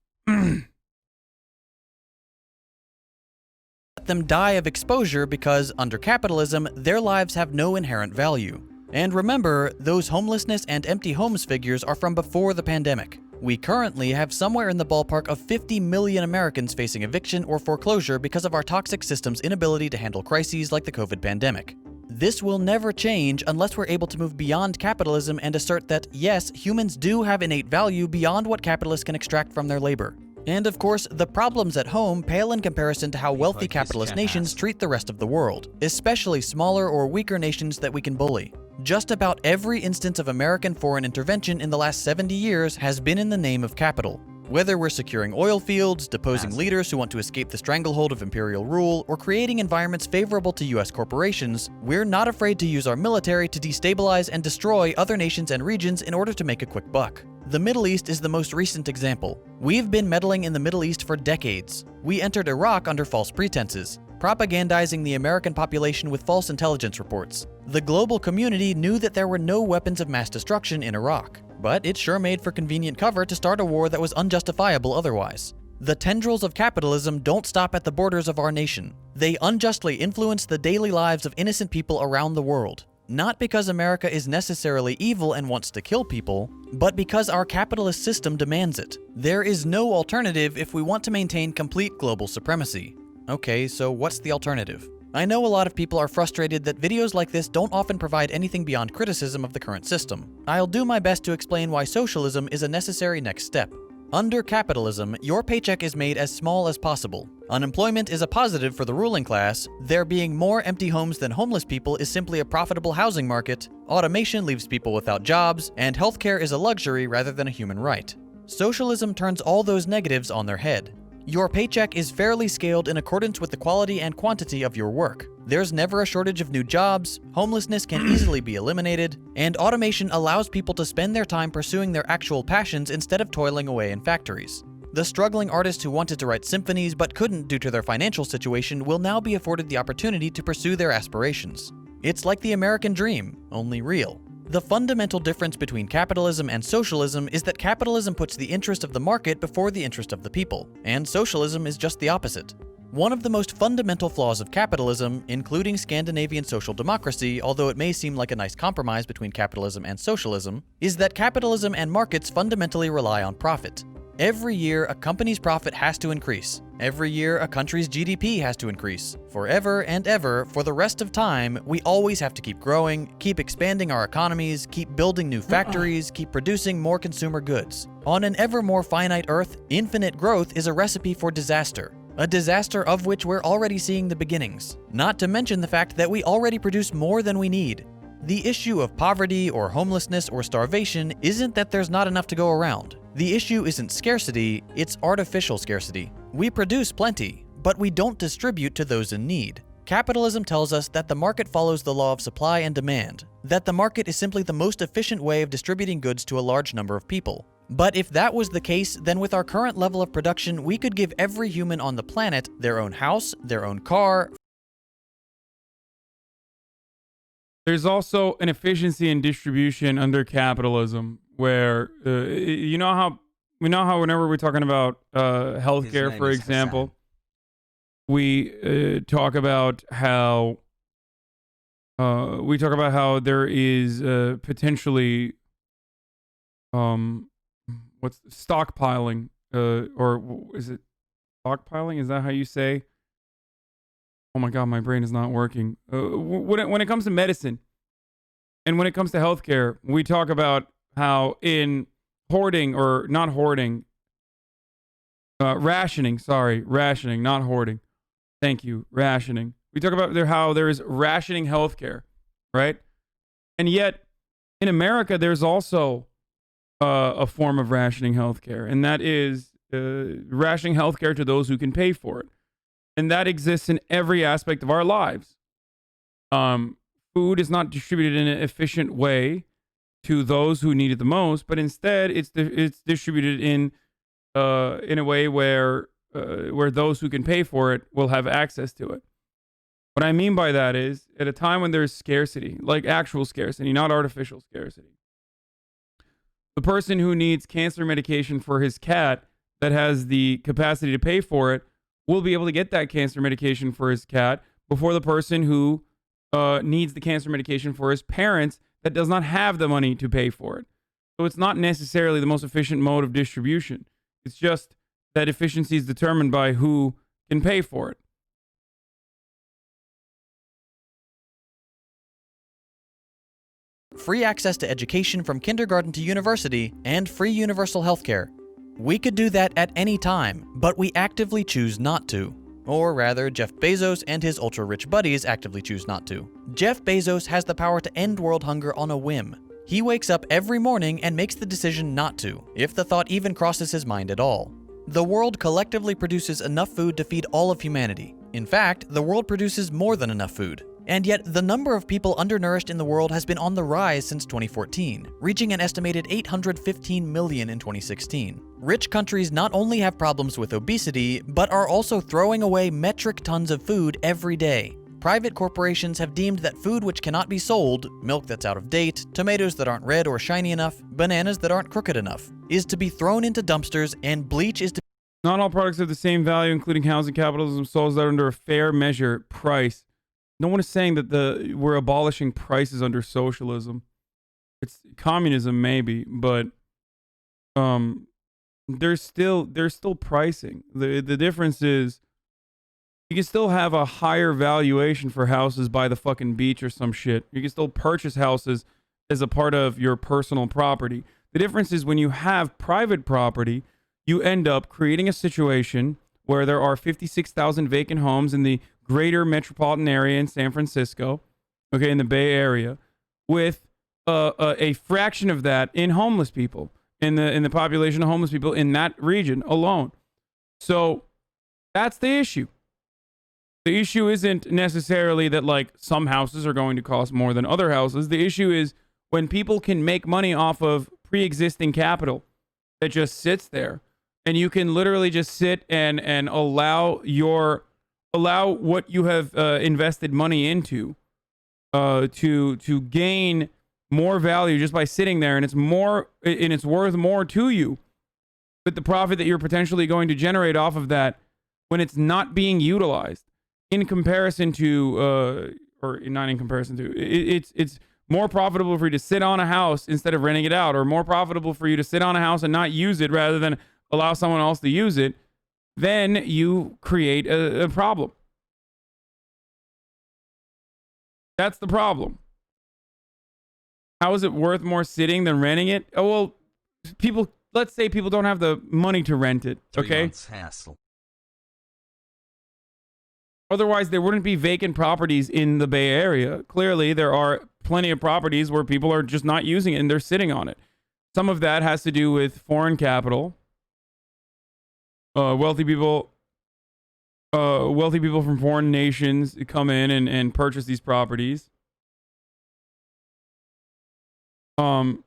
them die of exposure because, under capitalism, their lives have no inherent value. And remember, those homelessness and empty homes figures are from before the pandemic. We currently have somewhere in the ballpark of 50 million Americans facing eviction or foreclosure because of our toxic system's inability to handle crises like the COVID pandemic. This will never change unless we're able to move beyond capitalism and assert that, yes, humans do have innate value beyond what capitalists can extract from their labor. And of course, the problems at home pale in comparison to how wealthy capitalist nations treat the rest of the world, especially smaller or weaker nations that we can bully. Just about every instance of American foreign intervention in the last 70 years has been in the name of capital. Whether we're securing oil fields, deposing leaders who want to escape the stranglehold of imperial rule, or creating environments favorable to US corporations, we're not afraid to use our military to destabilize and destroy other nations and regions in order to make a quick buck. The Middle East is the most recent example. We've been meddling in the Middle East for decades. We entered Iraq under false pretenses, propagandizing the American population with false intelligence reports. The global community knew that there were no weapons of mass destruction in Iraq, but it sure made for convenient cover to start a war that was unjustifiable otherwise. The tendrils of capitalism don't stop at the borders of our nation. They unjustly influence the daily lives of innocent people around the world. Not because America is necessarily evil and wants to kill people, but because our capitalist system demands it. There is no alternative if we want to maintain complete global supremacy. Okay, so what's the alternative? I know a lot of people are frustrated that videos like this don't often provide anything beyond criticism of the current system. I'll do my best to explain why socialism is a necessary next step. Under capitalism, your paycheck is made as small as possible. Unemployment is a positive for the ruling class. There being more empty homes than homeless people is simply a profitable housing market. Automation leaves people without jobs, and healthcare is a luxury rather than a human right. Socialism turns all those negatives on their head. Your paycheck is fairly scaled in accordance with the quality and quantity of your work. There's never a shortage of new jobs, homelessness can easily be eliminated, and automation allows people to spend their time pursuing their actual passions instead of toiling away in factories. The struggling artists who wanted to write symphonies but couldn't due to their financial situation will now be afforded the opportunity to pursue their aspirations. It's like the American dream, only real. The fundamental difference between capitalism and socialism is that capitalism puts the interest of the market before the interest of the people, and socialism is just the opposite. One of the most fundamental flaws of capitalism, including Scandinavian social democracy, although it may seem like a nice compromise between capitalism and socialism, is that capitalism and markets fundamentally rely on profit. Every year, a company's profit has to increase. Every year, a country's GDP has to increase. Forever and ever, for the rest of time, we always have to keep growing, keep expanding our economies, keep building new factories, keep producing more consumer goods. On an ever more finite Earth, infinite growth is a recipe for disaster. A disaster of which we're already seeing the beginnings. Not to mention the fact that we already produce more than we need. The issue of poverty or homelessness or starvation isn't that there's not enough to go around. The issue isn't scarcity, it's artificial scarcity. We produce plenty, but we don't distribute to those in need. Capitalism tells us that the market follows the law of supply and demand, that the market is simply the most efficient way of distributing goods to a large number of people. But if that was the case, then with our current level of production, we could give every human on the planet their own house, their own car. There's also an efficiency in distribution under capitalism where, you know how whenever we're talking about healthcare, for example, we talk about how there is potentially what's stockpiling, or is it stockpiling? Is that how you say? Oh my God, my brain is not working. When it comes to medicine and when it comes to healthcare, we talk about how in hoarding, or not hoarding, rationing, not hoarding. Thank you, rationing. We talk about how there is rationing healthcare, right? And yet, in America, there's also a form of rationing healthcare, and that is rationing healthcare to those who can pay for it. And that exists in every aspect of our lives. Food is not distributed in an efficient way to those who need it the most, but instead it's distributed in a way where those who can pay for it will have access to it. What I mean by that is, at a time when there's scarcity, like actual scarcity, not artificial scarcity, the person who needs cancer medication for his cat that has the capacity to pay for it will be able to get that cancer medication for his cat before the person who needs the cancer medication for his parents that does not have the money to pay for it. So it's not necessarily the most efficient mode of distribution. It's just that efficiency is determined by who can pay for it. Free access to education from kindergarten to university, and free universal healthcare. We could do that at any time, but we actively choose not to. Or rather, Jeff Bezos and his ultra-rich buddies actively choose not to. Jeff Bezos has the power to end world hunger on a whim. He wakes up every morning and makes the decision not to, if the thought even crosses his mind at all. The world collectively produces enough food to feed all of humanity. In fact, the world produces more than enough food. And yet, the number of people undernourished in the world has been on the rise since 2014, reaching an estimated 815 million in 2016. Rich countries not only have problems with obesity, but are also throwing away metric tons of food every day. Private corporations have deemed that food which cannot be sold, milk that's out of date, tomatoes that aren't red or shiny enough, bananas that aren't crooked enough, is to be thrown into dumpsters, and bleach is to... Not all products have the same value, including housing capitalism solves that under a fair measure price. No one is saying that we're abolishing prices under socialism. It's communism, maybe, but there's still pricing. The difference is you can still have a higher valuation for houses by the fucking beach or some shit. You can still purchase houses as a part of your personal property. The difference is when you have private property, you end up creating a situation where there are 56,000 vacant homes in the greater metropolitan area in San Francisco, okay, in the Bay Area, with a fraction of that in homeless people, in the population of homeless people in that region alone. So that's the issue. The issue isn't necessarily that like some houses are going to cost more than other houses. The issue is when people can make money off of pre-existing capital that just sits there, and you can literally just sit and allow what you have invested money into to gain more value just by sitting there, and it's worth more to you. But the profit that you're potentially going to generate off of that, when it's not being utilized, in comparison to, or not in comparison to, it's more profitable for you to sit on a house instead of renting it out, or more profitable for you to sit on a house and not use it rather than allow someone else to use it, then you create a problem. That's the problem. How is it worth more sitting than renting it? Oh, well, let's say people don't have the money to rent it, okay? Hassle. Otherwise, there wouldn't be vacant properties in the Bay Area. Clearly, there are plenty of properties where people are just not using it and they're sitting on it. Some of that has to do with foreign capital. Wealthy people wealthy people from foreign nations come in and purchase these properties. Some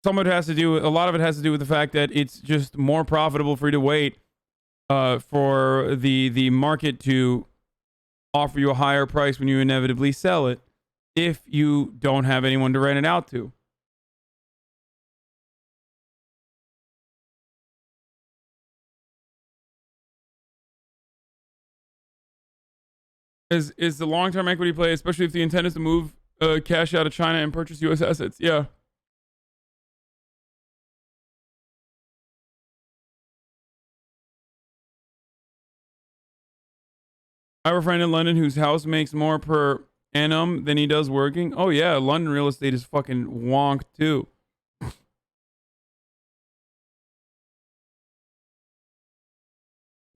of it has to do with, a lot of it has to do with the fact that it's just more profitable for you to wait for the market to offer you a higher price when you inevitably sell it if you don't have anyone to rent it out to. Is the long-term equity play, especially if the intent is to move cash out of China and purchase U.S. assets. Yeah. I have a friend in London whose house makes more per annum than he does working. Oh yeah, London real estate is fucking wonk too.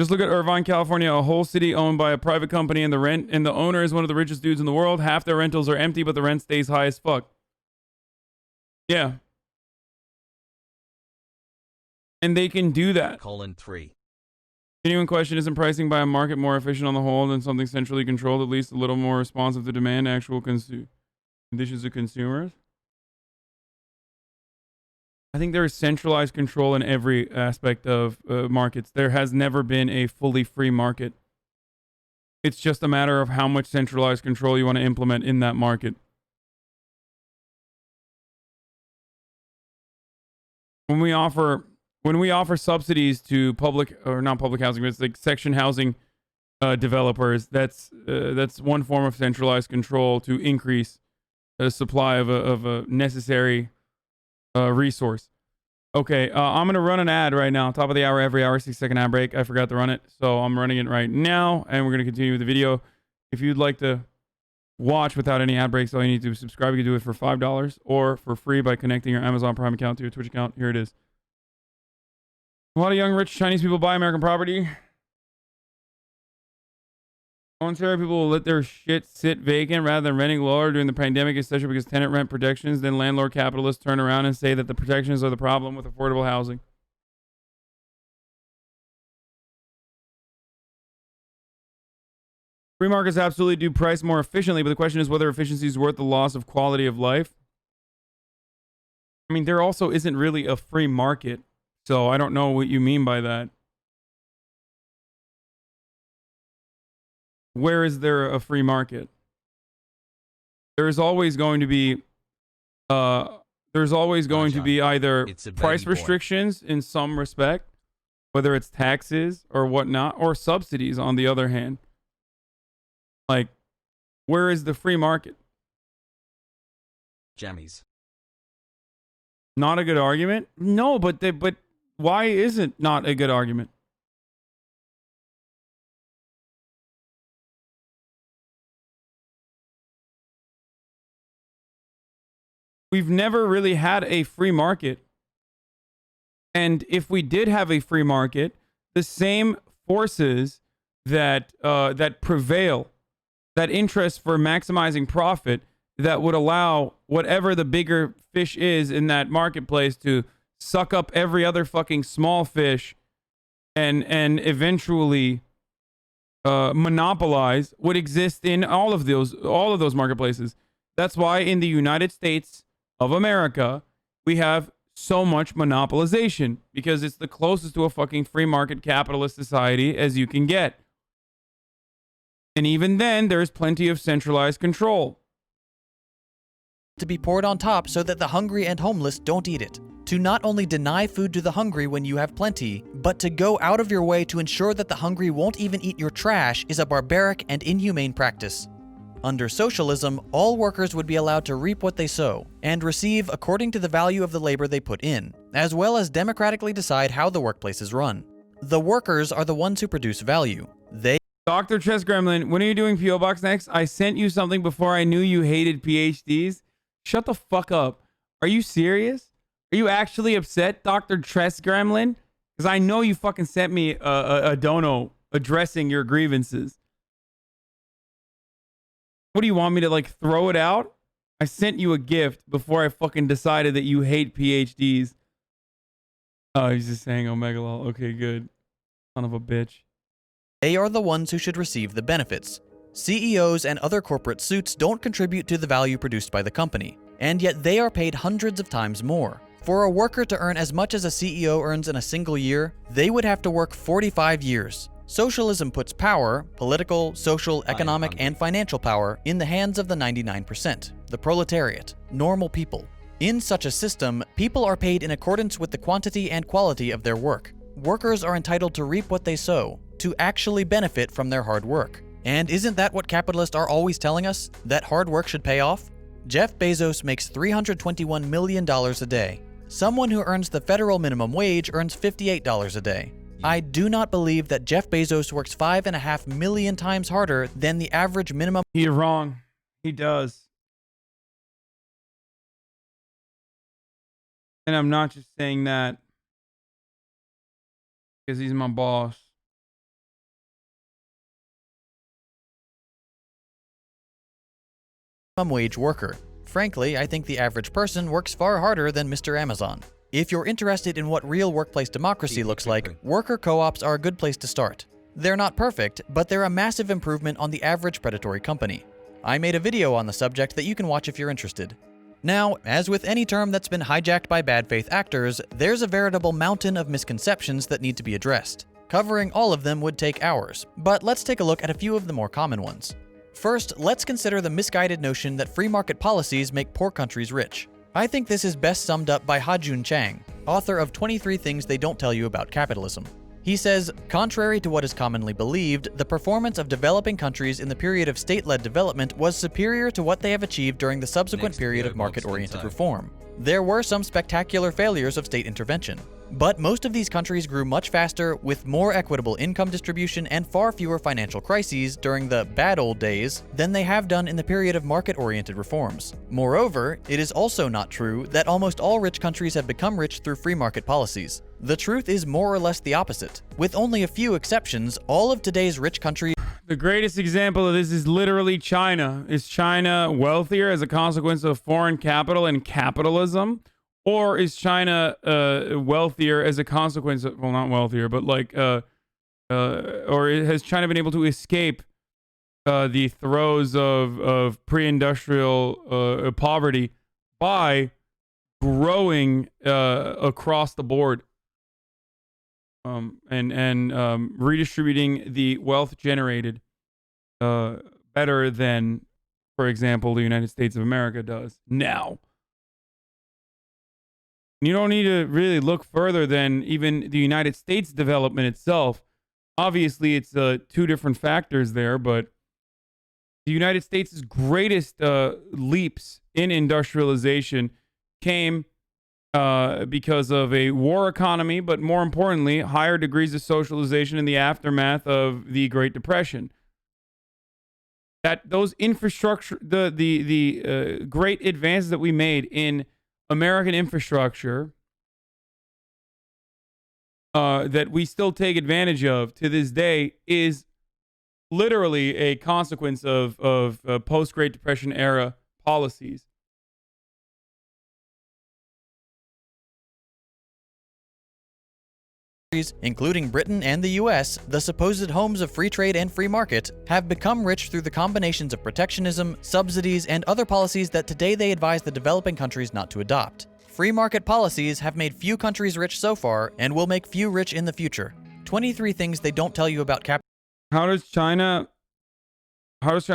Just look at Irvine, California, a whole city owned by a private company, and the owner is one of the richest dudes in the world. Half their rentals are empty, but the rent stays high as fuck. Yeah. And they can do that. :3. Genuine question, isn't pricing by a market more efficient on the whole than something centrally controlled, at least a little more responsive to demand, actual conditions of consumers? I think there is centralized control in every aspect of markets. There has never been a fully free market. It's just a matter of how much centralized control you want to implement in that market. When we offer subsidies to public, or not public housing, but it's like section housing developers, that's one form of centralized control to increase the supply of a necessary resource. Okay, I'm going to run an ad right now. Top of the hour, every hour, 6-second ad break. I forgot to run it, so I'm running it right now, and we're going to continue with the video. If you'd like to watch without any ad breaks, all you need to do is subscribe. You can do it for $5 or for free by connecting your Amazon Prime account to your Twitch account. Here it is. A lot of young, rich Chinese people buy American property. Ontario people will let their shit sit vacant rather than renting lower during the pandemic, especially because tenant rent protections. Then landlord capitalists turn around and say that the protections are the problem with affordable housing. Free markets absolutely do price more efficiently, but the question is whether efficiency is worth the loss of quality of life. I mean, there also isn't really a free market, so I don't know what you mean by that. Where is there a free market? There is always going to be either price restrictions in some respect, whether it's taxes or whatnot, or subsidies on the other hand. Like, where is the free market? Jammies. Not a good argument? No, but why is it not a good argument? We've never really had a free market. And if we did have a free market, the same forces that prevail, that interest for maximizing profit, that would allow whatever the bigger fish is in that marketplace to suck up every other fucking small fish and eventually monopolize, would exist in all of those marketplaces. That's why in the United States of America, we have so much monopolization, because it's the closest to a fucking free market capitalist society as you can get. And even then, there's plenty of centralized control. To be poured on top so that the hungry and homeless don't eat it. To not only deny food to the hungry when you have plenty, but to go out of your way to ensure that the hungry won't even eat your trash is a barbaric and inhumane practice. Under socialism, all workers would be allowed to reap what they sow, and receive according to the value of the labor they put in, as well as democratically decide how the workplace is run. The workers are the ones who produce value. Dr. Chess Gremlin, when are you doing P.O. Box next? I sent you something before I knew you hated PhDs. Shut the fuck up. Are you serious? Are you actually upset, Dr. Chess Gremlin? Because I know you fucking sent me a dono addressing your grievances. What do you want me to, like, throw it out? I sent you a gift before I fucking decided that you hate PhDs. Oh, he's just saying Omega Lol. Okay, good. Son of a bitch. They are the ones who should receive the benefits. CEOs and other corporate suits don't contribute to the value produced by the company, and yet they are paid hundreds of times more. For a worker to earn as much as a CEO earns in a single year, they would have to work 45 years. Socialism puts power, political, social, economic, and financial power, in the hands of the 99%, the proletariat, normal people. In such a system, people are paid in accordance with the quantity and quality of their work. Workers are entitled to reap what they sow, to actually benefit from their hard work. And isn't that what capitalists are always telling us? That hard work should pay off? Jeff Bezos makes $321 million a day. Someone who earns the federal minimum wage earns $58 a day. I do not believe that Jeff Bezos works 5.5 million times harder than the average minimum. You're wrong. He does. And I'm not just saying that because he's my boss. Wage worker. Frankly, I think the average person works far harder than Mr. Amazon. If you're interested in what real workplace democracy looks like, worker co-ops are a good place to start. They're not perfect, but they're a massive improvement on the average predatory company. I made a video on the subject that you can watch if you're interested. Now, as with any term that's been hijacked by bad faith actors, there's a veritable mountain of misconceptions that need to be addressed. Covering all of them would take hours, but let's take a look at a few of the more common ones. First, let's consider the misguided notion that free market policies make poor countries rich. I think this is best summed up by Ha-Joon Chang, author of 23 Things They Don't Tell You About Capitalism. He says, contrary to what is commonly believed, the performance of developing countries in the period of state-led development was superior to what they have achieved during the subsequent period of market-oriented reform. There were some spectacular failures of state intervention, but most of these countries grew much faster, with more equitable income distribution and far fewer financial crises during the bad old days than they have done in the period of market-oriented reforms. Moreover, it is also not true that almost all rich countries have become rich through free market policies. The truth is more or less the opposite. With only a few exceptions, all of today's rich countries— The greatest example of this is literally China. Is China wealthier as a consequence of foreign capital and capitalism? Or is China wealthier as a consequence of, well, not wealthier, but like, or has China been able to escape the throes of pre-industrial poverty by growing across the board and redistributing the wealth generated better than, for example, the United States of America does now? You don't need to really look further than even the United States development itself. Obviously, it's two different factors there, but the United States' greatest leaps in industrialization came because of a war economy, but more importantly, higher degrees of socialization in the aftermath of the Great Depression. That those infrastructure, the great advances that we made in American infrastructure that we still take advantage of to this day is literally a consequence of post-Great Depression era policies. Including Britain and the US, the supposed homes of free trade and free market, have become rich through the combinations of protectionism, subsidies, and other policies that today they advise the developing countries not to adopt. Free market policies have made few countries rich so far and will make few rich in the future. 23 things they don't tell you about capitalism. How does China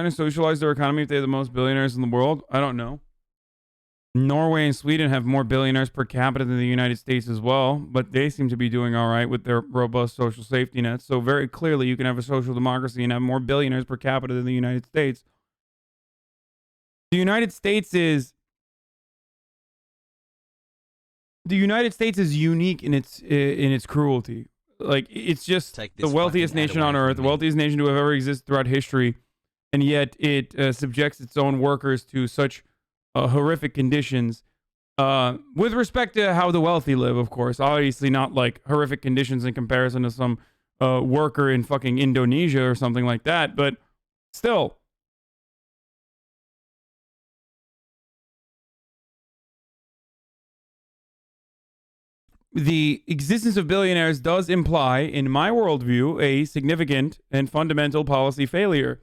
socialize their economy if they have the most billionaires in the world? I don't know. Norway and Sweden have more billionaires per capita than the United States as well, but they seem to be doing all right with their robust social safety nets. So very clearly, you can have a social democracy and have more billionaires per capita than the United States. The United States is unique in its cruelty. Like, it's just the wealthiest nation on earth, the wealthiest nation to have ever existed throughout history, and yet it subjects its own workers to such horrific conditions with respect to how the wealthy live, of course. Obviously not like horrific conditions in comparison to some worker in fucking Indonesia or something like that, but still. the existence of billionaires does imply, in my worldview, a significant and fundamental policy failure.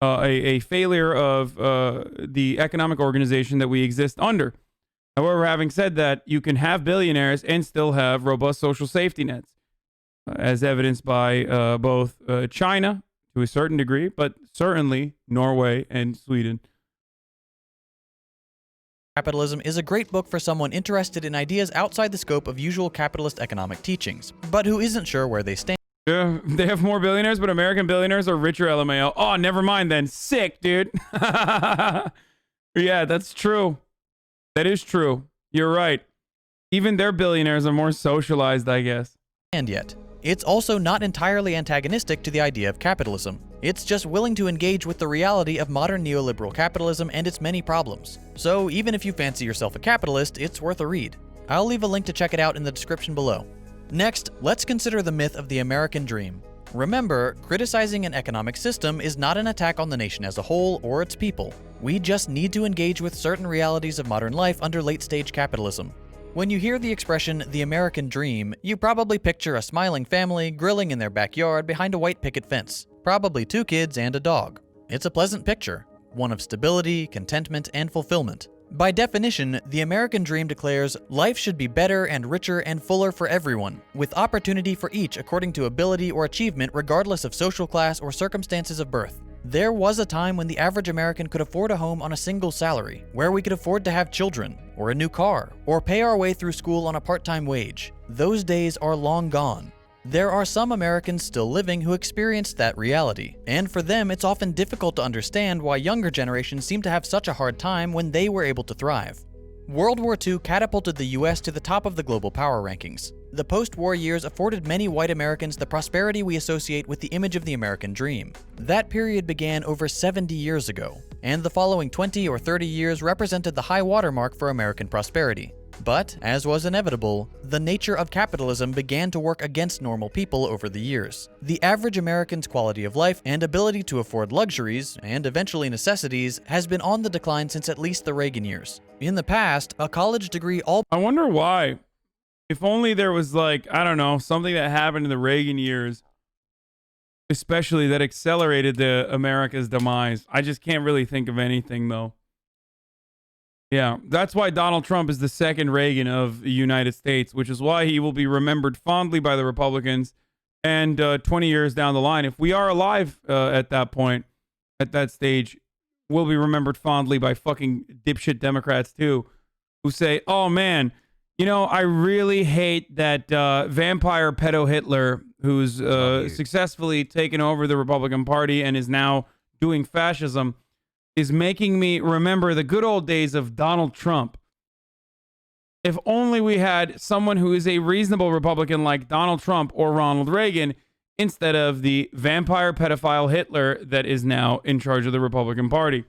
A failure of the economic organization that we exist under. However, having said that, you can have billionaires and still have robust social safety nets, as evidenced by both China, to a certain degree, but certainly Norway and Sweden. Capitalism is a great book for someone interested in ideas outside the scope of usual capitalist economic teachings, but who isn't sure where they stand. Yeah, they have more billionaires, but American billionaires are richer, LMAO. Oh, never mind then. Sick, dude. Yeah, that's true. That is true. You're right. Even their billionaires are more socialized, I guess. And yet, it's also not entirely antagonistic to the idea of capitalism. It's just willing to engage with the reality of modern neoliberal capitalism and its many problems. So even if you fancy yourself a capitalist, it's worth a read. I'll leave a link to check it out in the description below. Next, let's consider the myth of the American dream. Remember, criticizing an economic system is not an attack on the nation as a whole or its people. We just need to engage with certain realities of modern life under late-stage capitalism. When you hear the expression, the American dream, you probably picture a smiling family grilling in their backyard behind a white picket fence, probably 2 kids and a dog. It's a pleasant picture, one of stability, contentment, and fulfillment. By definition, the American dream declares life should be better and richer and fuller for everyone, with opportunity for each according to ability or achievement regardless of social class or circumstances of birth. There was a time when the average American could afford a home on a single salary, where we could afford to have children, or a new car, or pay our way through school on a part-time wage. Those days are long gone. There are some Americans still living who experienced that reality, and for them it's often difficult to understand why younger generations seem to have such a hard time when they were able to thrive. World War II catapulted the US to the top of the global power rankings. The post-war years afforded many white Americans the prosperity we associate with the image of the American dream. That period began over 70 years ago, and the following 20 or 30 years represented the high watermark for American prosperity. But, as was inevitable, the nature of capitalism began to work against normal people over the years. The average American's quality of life and ability to afford luxuries, and eventually necessities, has been on the decline since at least the Reagan years. In the past, a college degree I wonder why. If only there was, like, I don't know, something that happened in the Reagan years, especially that accelerated the America's demise. I just can't really think of anything, though. Yeah, that's why Donald Trump is the second Reagan of the United States, which is why he will be remembered fondly by the Republicans. And 20 years down the line, if we are alive at that point, at that stage, we'll be remembered fondly by fucking dipshit Democrats too, who say, oh man, you know, I really hate that vampire pedo Hitler, who's successfully taken over the Republican Party and is now doing fascism, is making me remember the good old days of Donald Trump. If only we had someone who is a reasonable Republican like Donald Trump or Ronald Reagan instead of the vampire pedophile Hitler that is now in charge of the Republican Party.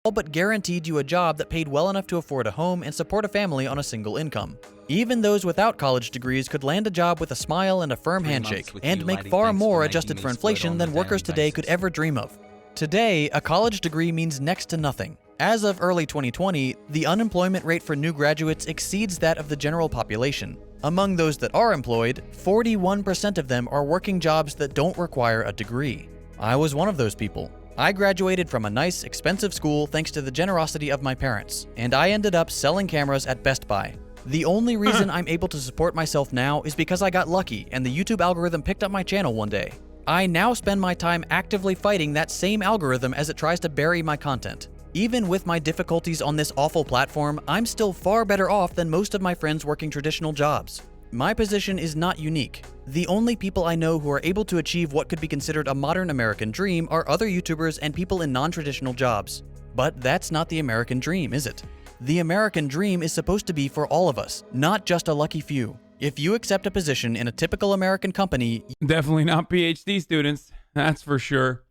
all but guaranteed you a job that paid well enough to afford a home and support a family on a single income. Even those without college degrees could land a job with a smile and a firm handshake, and make far more adjusted for inflation than workers today could ever dream of. Today, a college degree means next to nothing. As of early 2020, the unemployment rate for new graduates exceeds that of the general population. Among those that are employed, 41% of them are working jobs that don't require a degree. I was one of those people. I graduated from a nice, expensive school thanks to the generosity of my parents, and I ended up selling cameras at Best Buy. The only reason I'm able to support myself now is because I got lucky and the YouTube algorithm picked up my channel one day. I now spend my time actively fighting that same algorithm as it tries to bury my content. Even with my difficulties on this awful platform, I'm still far better off than most of my friends working traditional jobs. My position is not unique. The only people I know who are able to achieve what could be considered a modern American dream are other YouTubers and people in non-traditional jobs. But that's not the American dream, is it? The American dream is supposed to be for all of us, not just a lucky few. If you accept a position in a typical American company... Definitely not PhD students, that's for sure.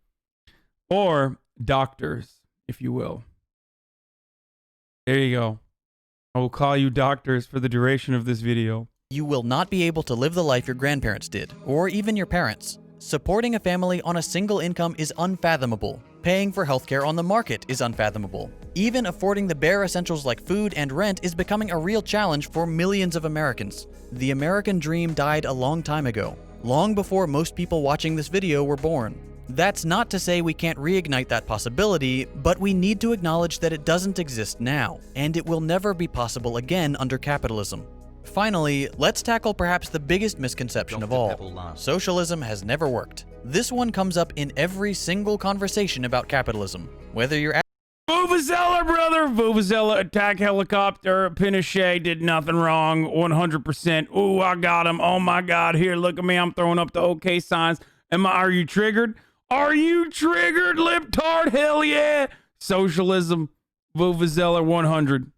Or doctors, if you will. There you go. I will call you doctors for the duration of this video. You will not be able to live the life your grandparents did, or even your parents. Supporting a family on a single income is unfathomable. Paying for healthcare on the market is unfathomable. Even affording the bare essentials like food and rent is becoming a real challenge for millions of Americans. The American dream died a long time ago, long before most people watching this video were born. That's not to say we can't reignite that possibility, but we need to acknowledge that it doesn't exist now, and it will never be possible again under capitalism. Finally, let's tackle perhaps the biggest misconception of all. Socialism has never worked. This one comes up in every single conversation about capitalism. Whether you're Vuvuzela, brother! Vuvuzela attack helicopter. Pinochet did nothing wrong. 100%. Ooh, I got him. Oh my God. Here, look at me. I'm throwing up the OK signs. Are you triggered? Are you triggered, libtard? Hell yeah! Socialism. Vuvuzela 100.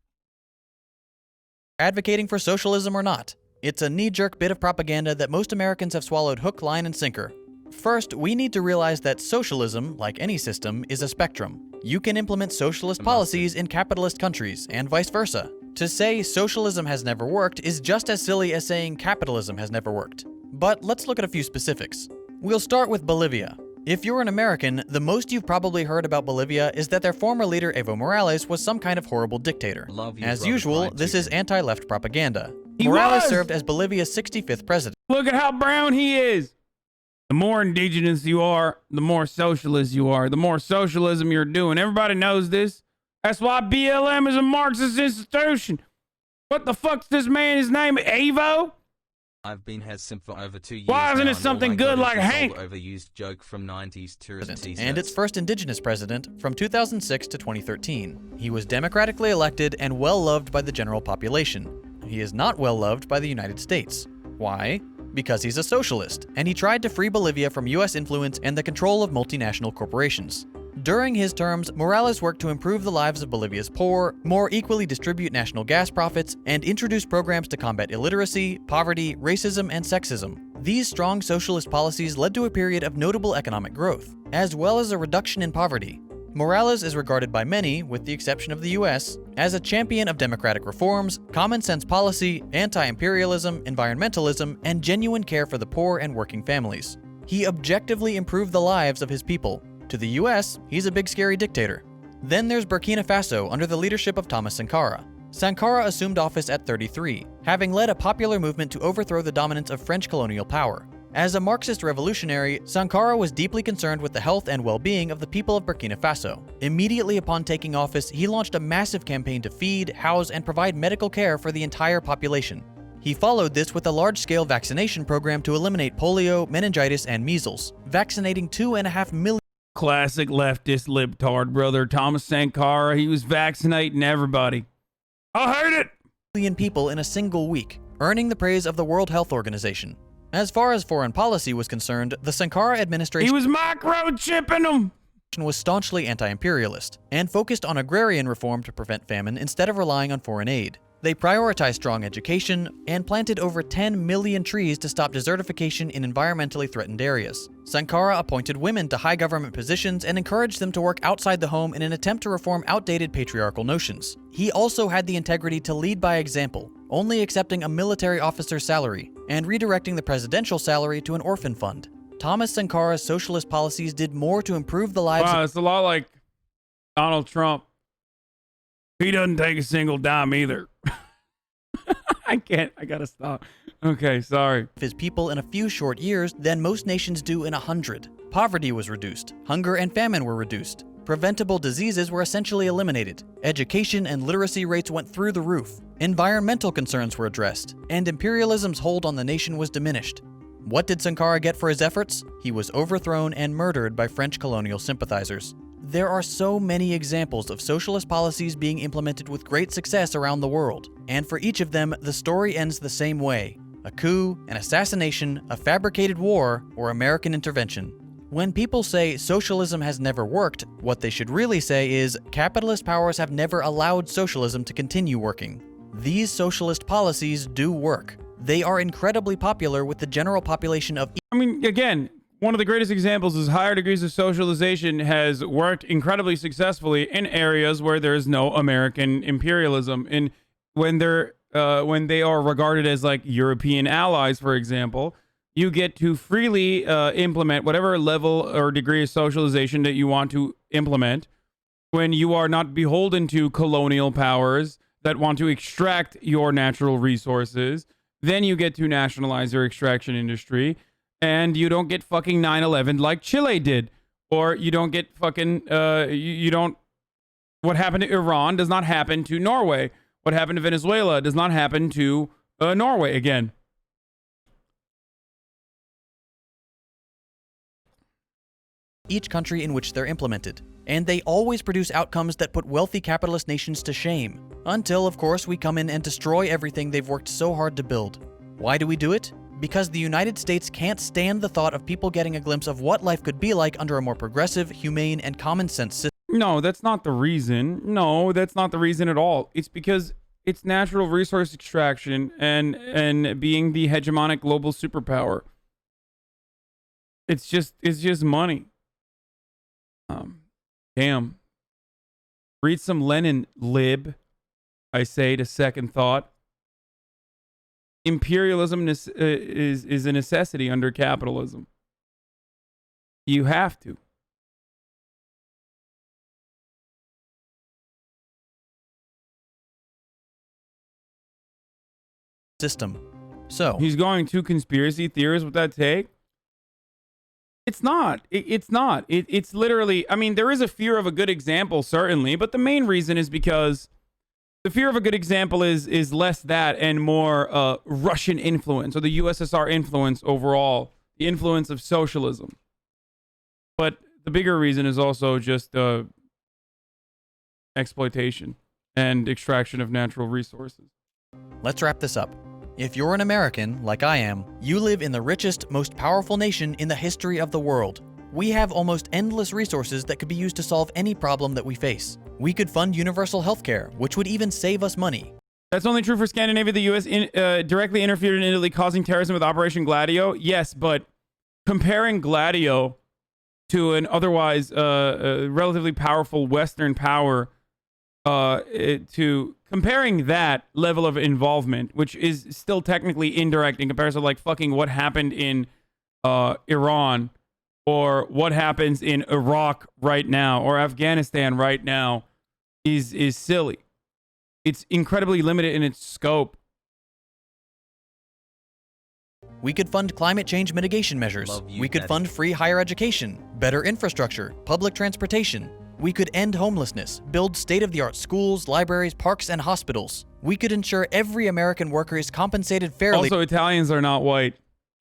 Advocating for socialism or not, it's a knee-jerk bit of propaganda that most Americans have swallowed hook, line, and sinker. First, we need to realize that socialism, like any system, is a spectrum. You can implement socialist policies in capitalist countries, and vice versa. To say socialism has never worked is just as silly as saying capitalism has never worked. But let's look at a few specifics. We'll start with Bolivia. If you're an American, the most you've probably heard about Bolivia is that their former leader Evo Morales was some kind of horrible dictator. As usual, this is anti-left propaganda. Morales served as Bolivia's 65th president. Look at how brown he is. The more indigenous you are, the more socialist you are, the more socialism you're doing. Everybody knows this. That's why BLM is a Marxist institution. What the fuck's this man? His name Evo? I've been Hasan for over 2 years. Why isn't it something good like Hank? Overused joke from 90s tourist t-shirts. And its first indigenous president from 2006 to 2013. He was democratically elected and well-loved by the general population. He is not well-loved by the United States. Why? Because he's a socialist, and he tried to free Bolivia from US influence and the control of multinational corporations. During his terms, Morales worked to improve the lives of Bolivia's poor, more equally distribute national gas profits, and introduce programs to combat illiteracy, poverty, racism, and sexism. These strong socialist policies led to a period of notable economic growth, as well as a reduction in poverty. Morales is regarded by many, with the exception of the US, as a champion of democratic reforms, common sense policy, anti-imperialism, environmentalism, and genuine care for the poor and working families. He objectively improved the lives of his people. To the US, he's a big scary dictator. Then there's Burkina Faso under the leadership of Thomas Sankara. Sankara assumed office at 33, having led a popular movement to overthrow the dominance of French colonial power. As a Marxist revolutionary, Sankara was deeply concerned with the health and well-being of the people of Burkina Faso. Immediately upon taking office, he launched a massive campaign to feed, house, and provide medical care for the entire population. He followed this with a large-scale vaccination program to eliminate polio, meningitis, and measles, vaccinating 2.5 million. Classic leftist libtard, brother. Thomas Sankara, he was vaccinating everybody. I heard it! Million people in a single week, earning the praise of the World Health Organization. As far as foreign policy was concerned, the Sankara administration— he was microchipping them! —was staunchly anti-imperialist, and focused on agrarian reform to prevent famine instead of relying on foreign aid. They prioritized strong education, and planted over 10 million trees to stop desertification in environmentally threatened areas. Sankara appointed women to high government positions and encouraged them to work outside the home in an attempt to reform outdated patriarchal notions. He also had the integrity to lead by example, only accepting a military officer's salary, and redirecting the presidential salary to an orphan fund. Thomas Sankara's socialist policies did more to improve the lives— wow, it's a lot like Donald Trump. He doesn't take a single dime either. I gotta stop. Okay, sorry. His people in a few short years than most nations do in 100. Poverty was reduced. Hunger and famine were reduced. Preventable diseases were essentially eliminated. Education and literacy rates went through the roof. Environmental concerns were addressed. And imperialism's hold on the nation was diminished. What did Sankara get for his efforts? He was overthrown and murdered by French colonial sympathizers. There are so many examples of socialist policies being implemented with great success around the world, and for each of them, the story ends the same way: a coup, an assassination, a fabricated war, or American intervention. When people say socialism has never worked, what they should really say is capitalist powers have never allowed socialism to continue working. These socialist policies do work. They are incredibly popular with the general population of— I mean, again, one of the greatest examples is higher degrees of socialization has worked incredibly successfully in areas where there is no American imperialism. And when they are regarded as like European allies, for example, you get to freely implement whatever level or degree of socialization that you want to implement when you are not beholden to colonial powers that want to extract your natural resources. Then you get to nationalize your extraction industry, and you don't get fucking 9/11 like Chile did. Or you don't get fucking, you don't, what happened to Iran does not happen to Norway. What happened to Venezuela does not happen to Norway again. Each country in which they're implemented, and they always produce outcomes that put wealthy capitalist nations to shame, until, of course, we come in and destroy everything they've worked so hard to build. Why do we do it? Because the United States can't stand the thought of people getting a glimpse of what life could be like under a more progressive, humane, and common sense system. No, that's not the reason. No, that's not the reason at all. It's because it's natural resource extraction and being the hegemonic global superpower. It's just money. Damn. Read some Lenin, lib. I say to second thought. Imperialism is a necessity under capitalism. You have to. System. So he's going to conspiracy theories with that take? It's not. It's not. It's literally, I mean, there is a fear of a good example, certainly, but the main reason is because the fear of a good example is less that and more Russian influence or the USSR influence overall, the influence of socialism. But the bigger reason is also just exploitation and extraction of natural resources. Let's wrap this up. If you're an American, like I am, you live in the richest, most powerful nation in the history of the world. We have almost endless resources that could be used to solve any problem that we face. We could fund universal healthcare, which would even save us money. That's only true for Scandinavia. The U.S. Directly interfered in Italy, causing terrorism with Operation Gladio. Yes, but comparing Gladio to an otherwise relatively powerful Western power, to comparing that level of involvement, which is still technically indirect in comparison to like fucking what happened in Iran or what happens in Iraq right now or Afghanistan right now, is silly. It's incredibly limited in its scope. We could fund climate change mitigation measures. We could fund free higher education, better infrastructure, public transportation. We could end homelessness, build state-of-the-art schools, libraries, parks, and hospitals. We could ensure every American worker is compensated fairly. Also, Italians are not white.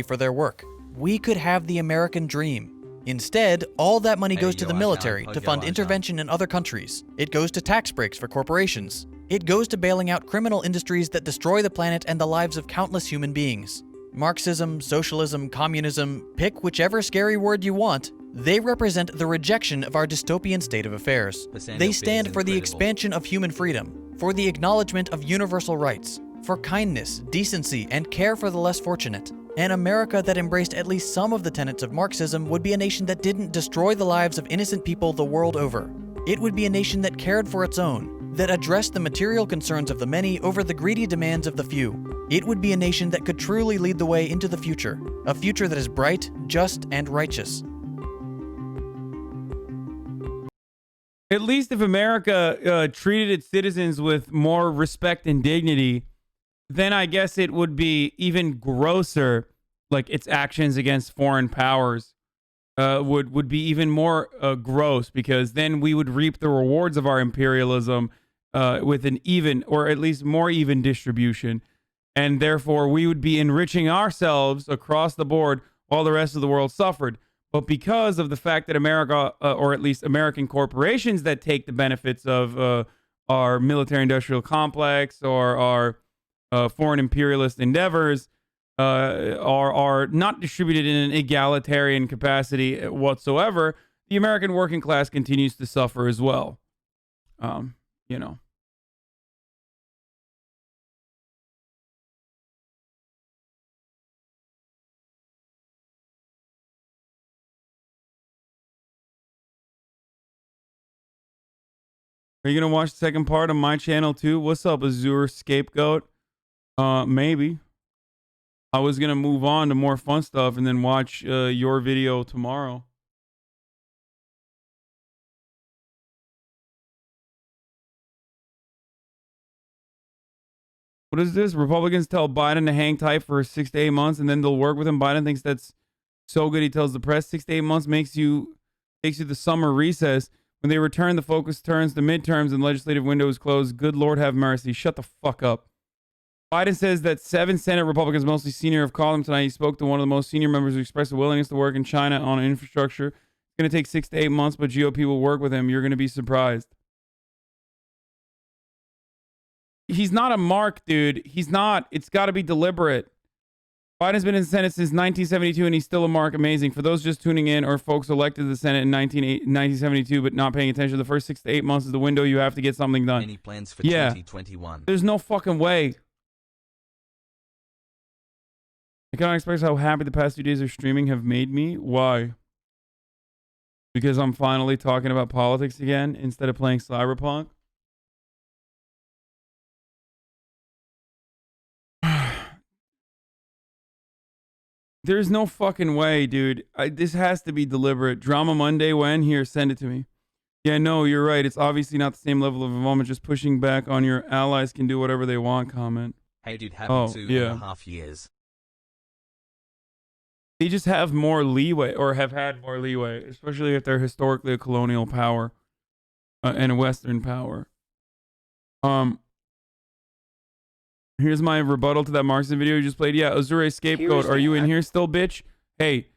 For their work. We could have the American dream. Instead, all that money goes to the military to fund intervention in other countries. It goes to tax breaks for corporations. It goes to bailing out criminal industries that destroy the planet and the lives of countless human beings. Marxism, socialism, communism, pick whichever scary word you want, they represent the rejection of our dystopian state of affairs. They stand for the expansion of human freedom, for the acknowledgement of universal rights, for kindness, decency, and care for the less fortunate. An America that embraced at least some of the tenets of Marxism would be a nation that didn't destroy the lives of innocent people the world over. It would be a nation that cared for its own, that addressed the material concerns of the many over the greedy demands of the few. It would be a nation that could truly lead the way into the future, a future that is bright, just, and righteous. At least if America treated its citizens with more respect and dignity, then I guess it would be even grosser, like its actions against foreign powers would be even more gross, because then we would reap the rewards of our imperialism with an even, or at least more even distribution. And therefore, we would be enriching ourselves across the board while the rest of the world suffered. But because of the fact that America, or at least American corporations that take the benefits of our military-industrial complex or our foreign imperialist endeavors, are not distributed in an egalitarian capacity whatsoever, the American working class continues to suffer as well. You know. Are you going to watch the second part of my channel too? What's up, Azure Scapegoat? Maybe. I was going to move on to more fun stuff and then watch your video tomorrow. What is this? Republicans tell Biden to hang tight for 6 to 8 months and then they'll work with him. Biden thinks that's so good. He tells the press 6 to 8 months takes you the summer recess. When they return, the focus turns to midterms and legislative window is closed. Good Lord have mercy. Shut the fuck up. Biden says that 7 Senate Republicans, mostly senior, have called him tonight. He spoke to one of the most senior members who expressed a willingness to work in China on infrastructure. It's going to take 6 to 8 months, but GOP will work with him. You're going to be surprised. He's not a mark, dude. He's not. It's got to be deliberate. Biden's been in the Senate since 1972, and he's still a mark. Amazing. For those just tuning in or folks elected to the Senate in 1972 but not paying attention, the first 6 to 8 months is the window you have to get something done. Any plans for 2021? There's no fucking way. I cannot express how happy the past 2 days of streaming have made me. Why? Because I'm finally talking about politics again instead of playing Cyberpunk. There's no fucking way, dude. This has to be deliberate. Drama Monday, when? Here, send it to me. Yeah, no, you're right. It's obviously not the same level of involvement. Just pushing back on your allies can do whatever they want comment. Hey, dude, having 2.5 years. They just have more leeway, or have had more leeway, especially if they're historically a colonial power and a Western power. Here's my rebuttal to that Marxist video you just played. Yeah, Azure Scapegoat, are you in here still, bitch? Hey,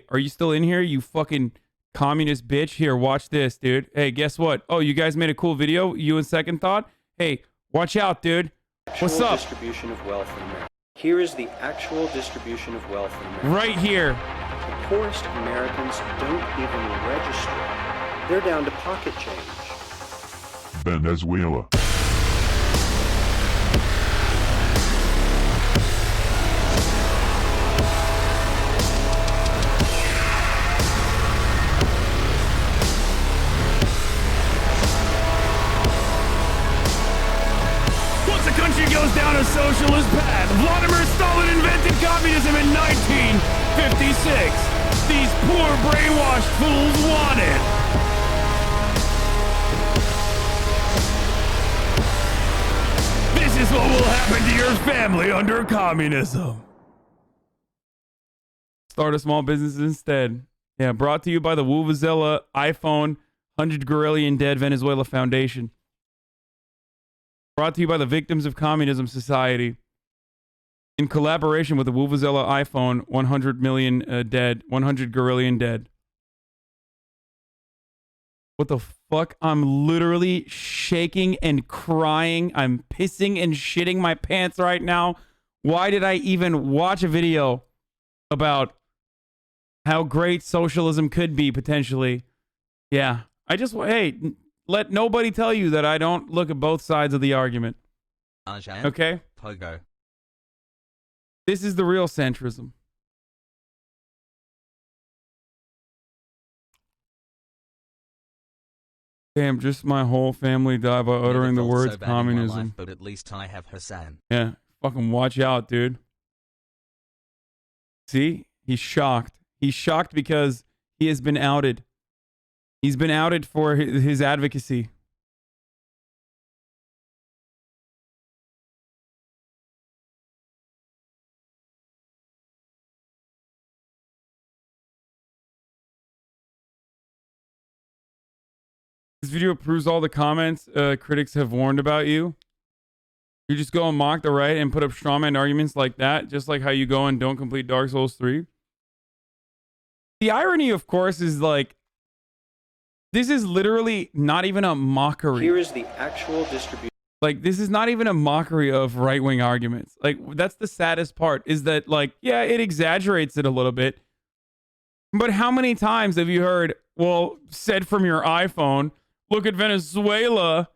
are you still in here, you fucking communist bitch? Here, watch this, dude. Hey, guess what? Oh, you guys made a cool video, you and Second Thought? Hey, watch out, dude. What's up? Distribution of wealth in America. Here is the actual distribution of wealth in America. Right here. The poorest Americans don't even register. They're down to pocket change. Venezuela. Goes down a socialist path. Vladimir Stalin invented communism in 1956. These poor brainwashed fools want it. This is what will happen to your family under communism. Start a small business instead. Yeah, brought to you by the Vuvuzela iPhone 100 Gorillion Dead Venezuela Foundation. Brought to you by the Victims of Communism Society. In collaboration with the Vuvuzela iPhone 100 million dead, 100 Gorillion dead. What the fuck? I'm literally shaking and crying. I'm pissing and shitting my pants right now. Why did I even watch a video about how great socialism could be potentially? Yeah. Hey, let nobody tell you that I don't look at both sides of the argument. Okay? Pogo. This is the real centrism. Damn, just my whole family died by uttering the words communism. Life, but at least I have Hasan. Yeah, fucking watch out, dude. See? He's shocked. He's shocked because he has been outed. He's been outed for his advocacy. This video proves all the comments critics have warned about you. You just go and mock the right and put up strawman arguments like that, just like how you go and don't complete Dark Souls 3. The irony, of course, is like, this is literally not even a mockery. Here is the actual distribution. Like, this is not even a mockery of right-wing arguments. Like, that's the saddest part, is that, like, yeah, it exaggerates it a little bit. But how many times have you heard, well, said from your iPhone, look at Venezuela.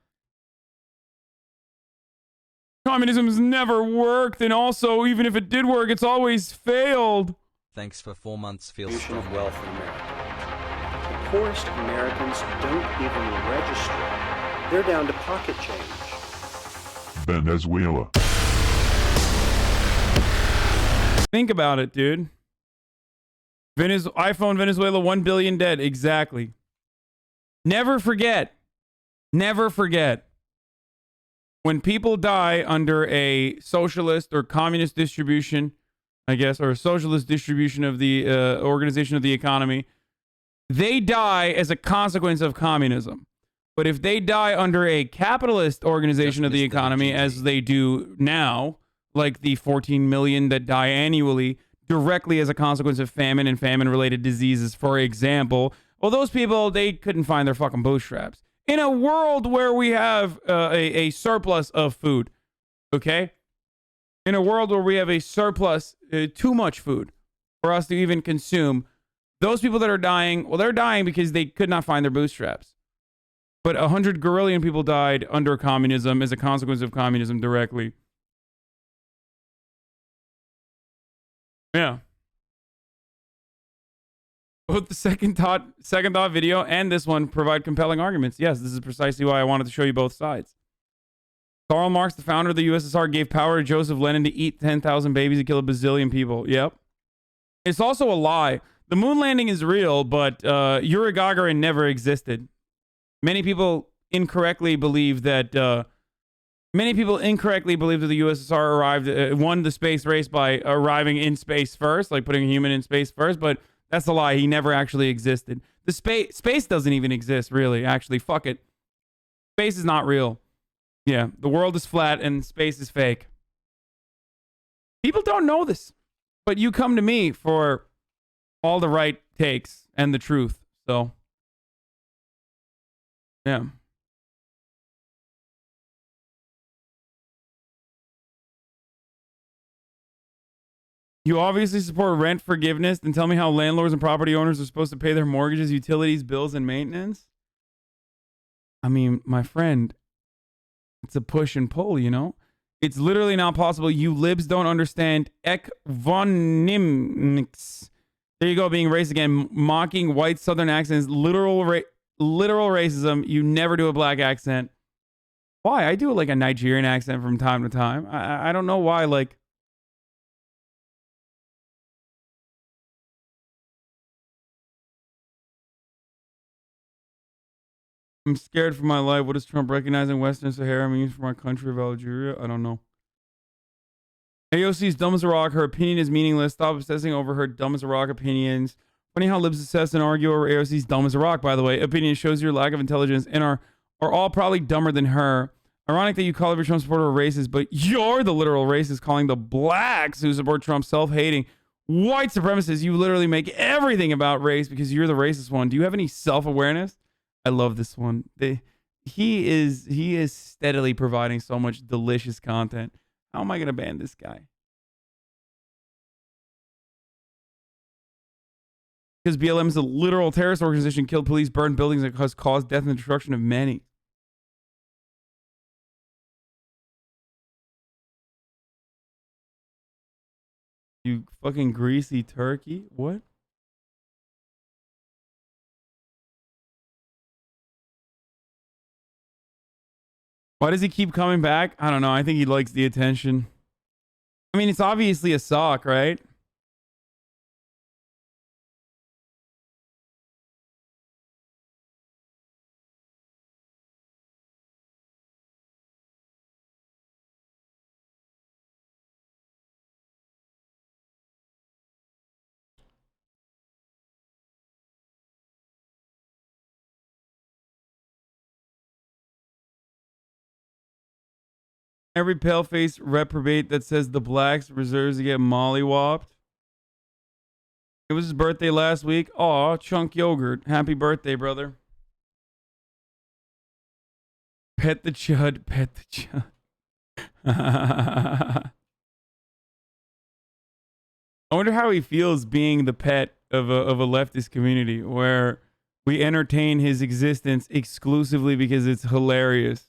Communism's never worked, and also, even if it did work, it's always failed. Thanks for 4 months. Feels Distribution strong. of wealth in America. The poorest Americans don't even register. They're down to pocket change. Venezuela. Think about it, dude. iPhone Venezuela 1 billion dead. Exactly. Never forget. Never forget. When people die under a socialist or communist distribution, I guess, or a socialist distribution of the organization of the economy, they die as a consequence of communism. But if they die under a capitalist organization of the economy, as they do now, like the 14 million that die annually directly as a consequence of famine and famine-related diseases, for example, well, those people, they couldn't find their fucking bootstraps. In a world where we have a surplus of food, okay? In a world where we have a surplus, too much food for us to even consume, those people that are dying, well, they're dying because they could not find their bootstraps. But 100 gorillion people died under communism as a consequence of communism directly. Yeah. Both the second thought video and this one provide compelling arguments. Yes, this is precisely why I wanted to show you both sides. Karl Marx, the founder of the USSR, gave power to Joseph Lenin to eat 10,000 babies and kill a bazillion people. Yep. It's also a lie. The moon landing is real, but Yuri Gagarin never existed. Many people incorrectly believe that the USSR won the space race by arriving in space first, like putting a human in space first, but that's a lie. He never actually existed. The space doesn't even exist, really. Actually, fuck it. Space is not real. Yeah, the world is flat and space is fake. People don't know this, but you come to me for all the right takes and the truth. So, yeah. You obviously support rent forgiveness, then tell me how landlords and property owners are supposed to pay their mortgages, utilities, bills, and maintenance. I mean, my friend, it's a push and pull, you know? It's literally not possible. You libs don't understand ekvonimics. There you go, being racist again. Mocking white southern accents. Literal racism. You never do a black accent. Why? I do like a Nigerian accent from time to time. I don't know why, like... I'm scared for my life. What does Trump recognizing Western Sahara mean for my country of Algeria? I don't know. AOC is dumb as a rock. Her opinion is meaningless. Stop obsessing over her dumb as a rock opinions. Funny how libs assess and argue over AOC's dumb as a rock, by the way. Opinion shows your lack of intelligence and are all probably dumber than her. Ironic that you call every Trump supporter a racist, but you're the literal racist calling the blacks who support Trump self-hating white supremacists. You literally make everything about race because you're the racist one. Do you have any self-awareness? I love this one. He is steadily providing so much delicious content. How am I going to ban this guy? Because BLM is a literal terrorist organization, killed police, burned buildings, and has caused death and destruction of many. You fucking greasy turkey. What? Why does he keep coming back? I don't know. I think he likes the attention. I mean, it's obviously a sock, right? Every pale-faced reprobate that says the blacks reserves to get mollywopped. It was his birthday last week. Aw, chunk yogurt. Happy birthday, brother. Pet the chud, pet the chud. I wonder how he feels being the pet of a leftist community where we entertain his existence exclusively because it's hilarious.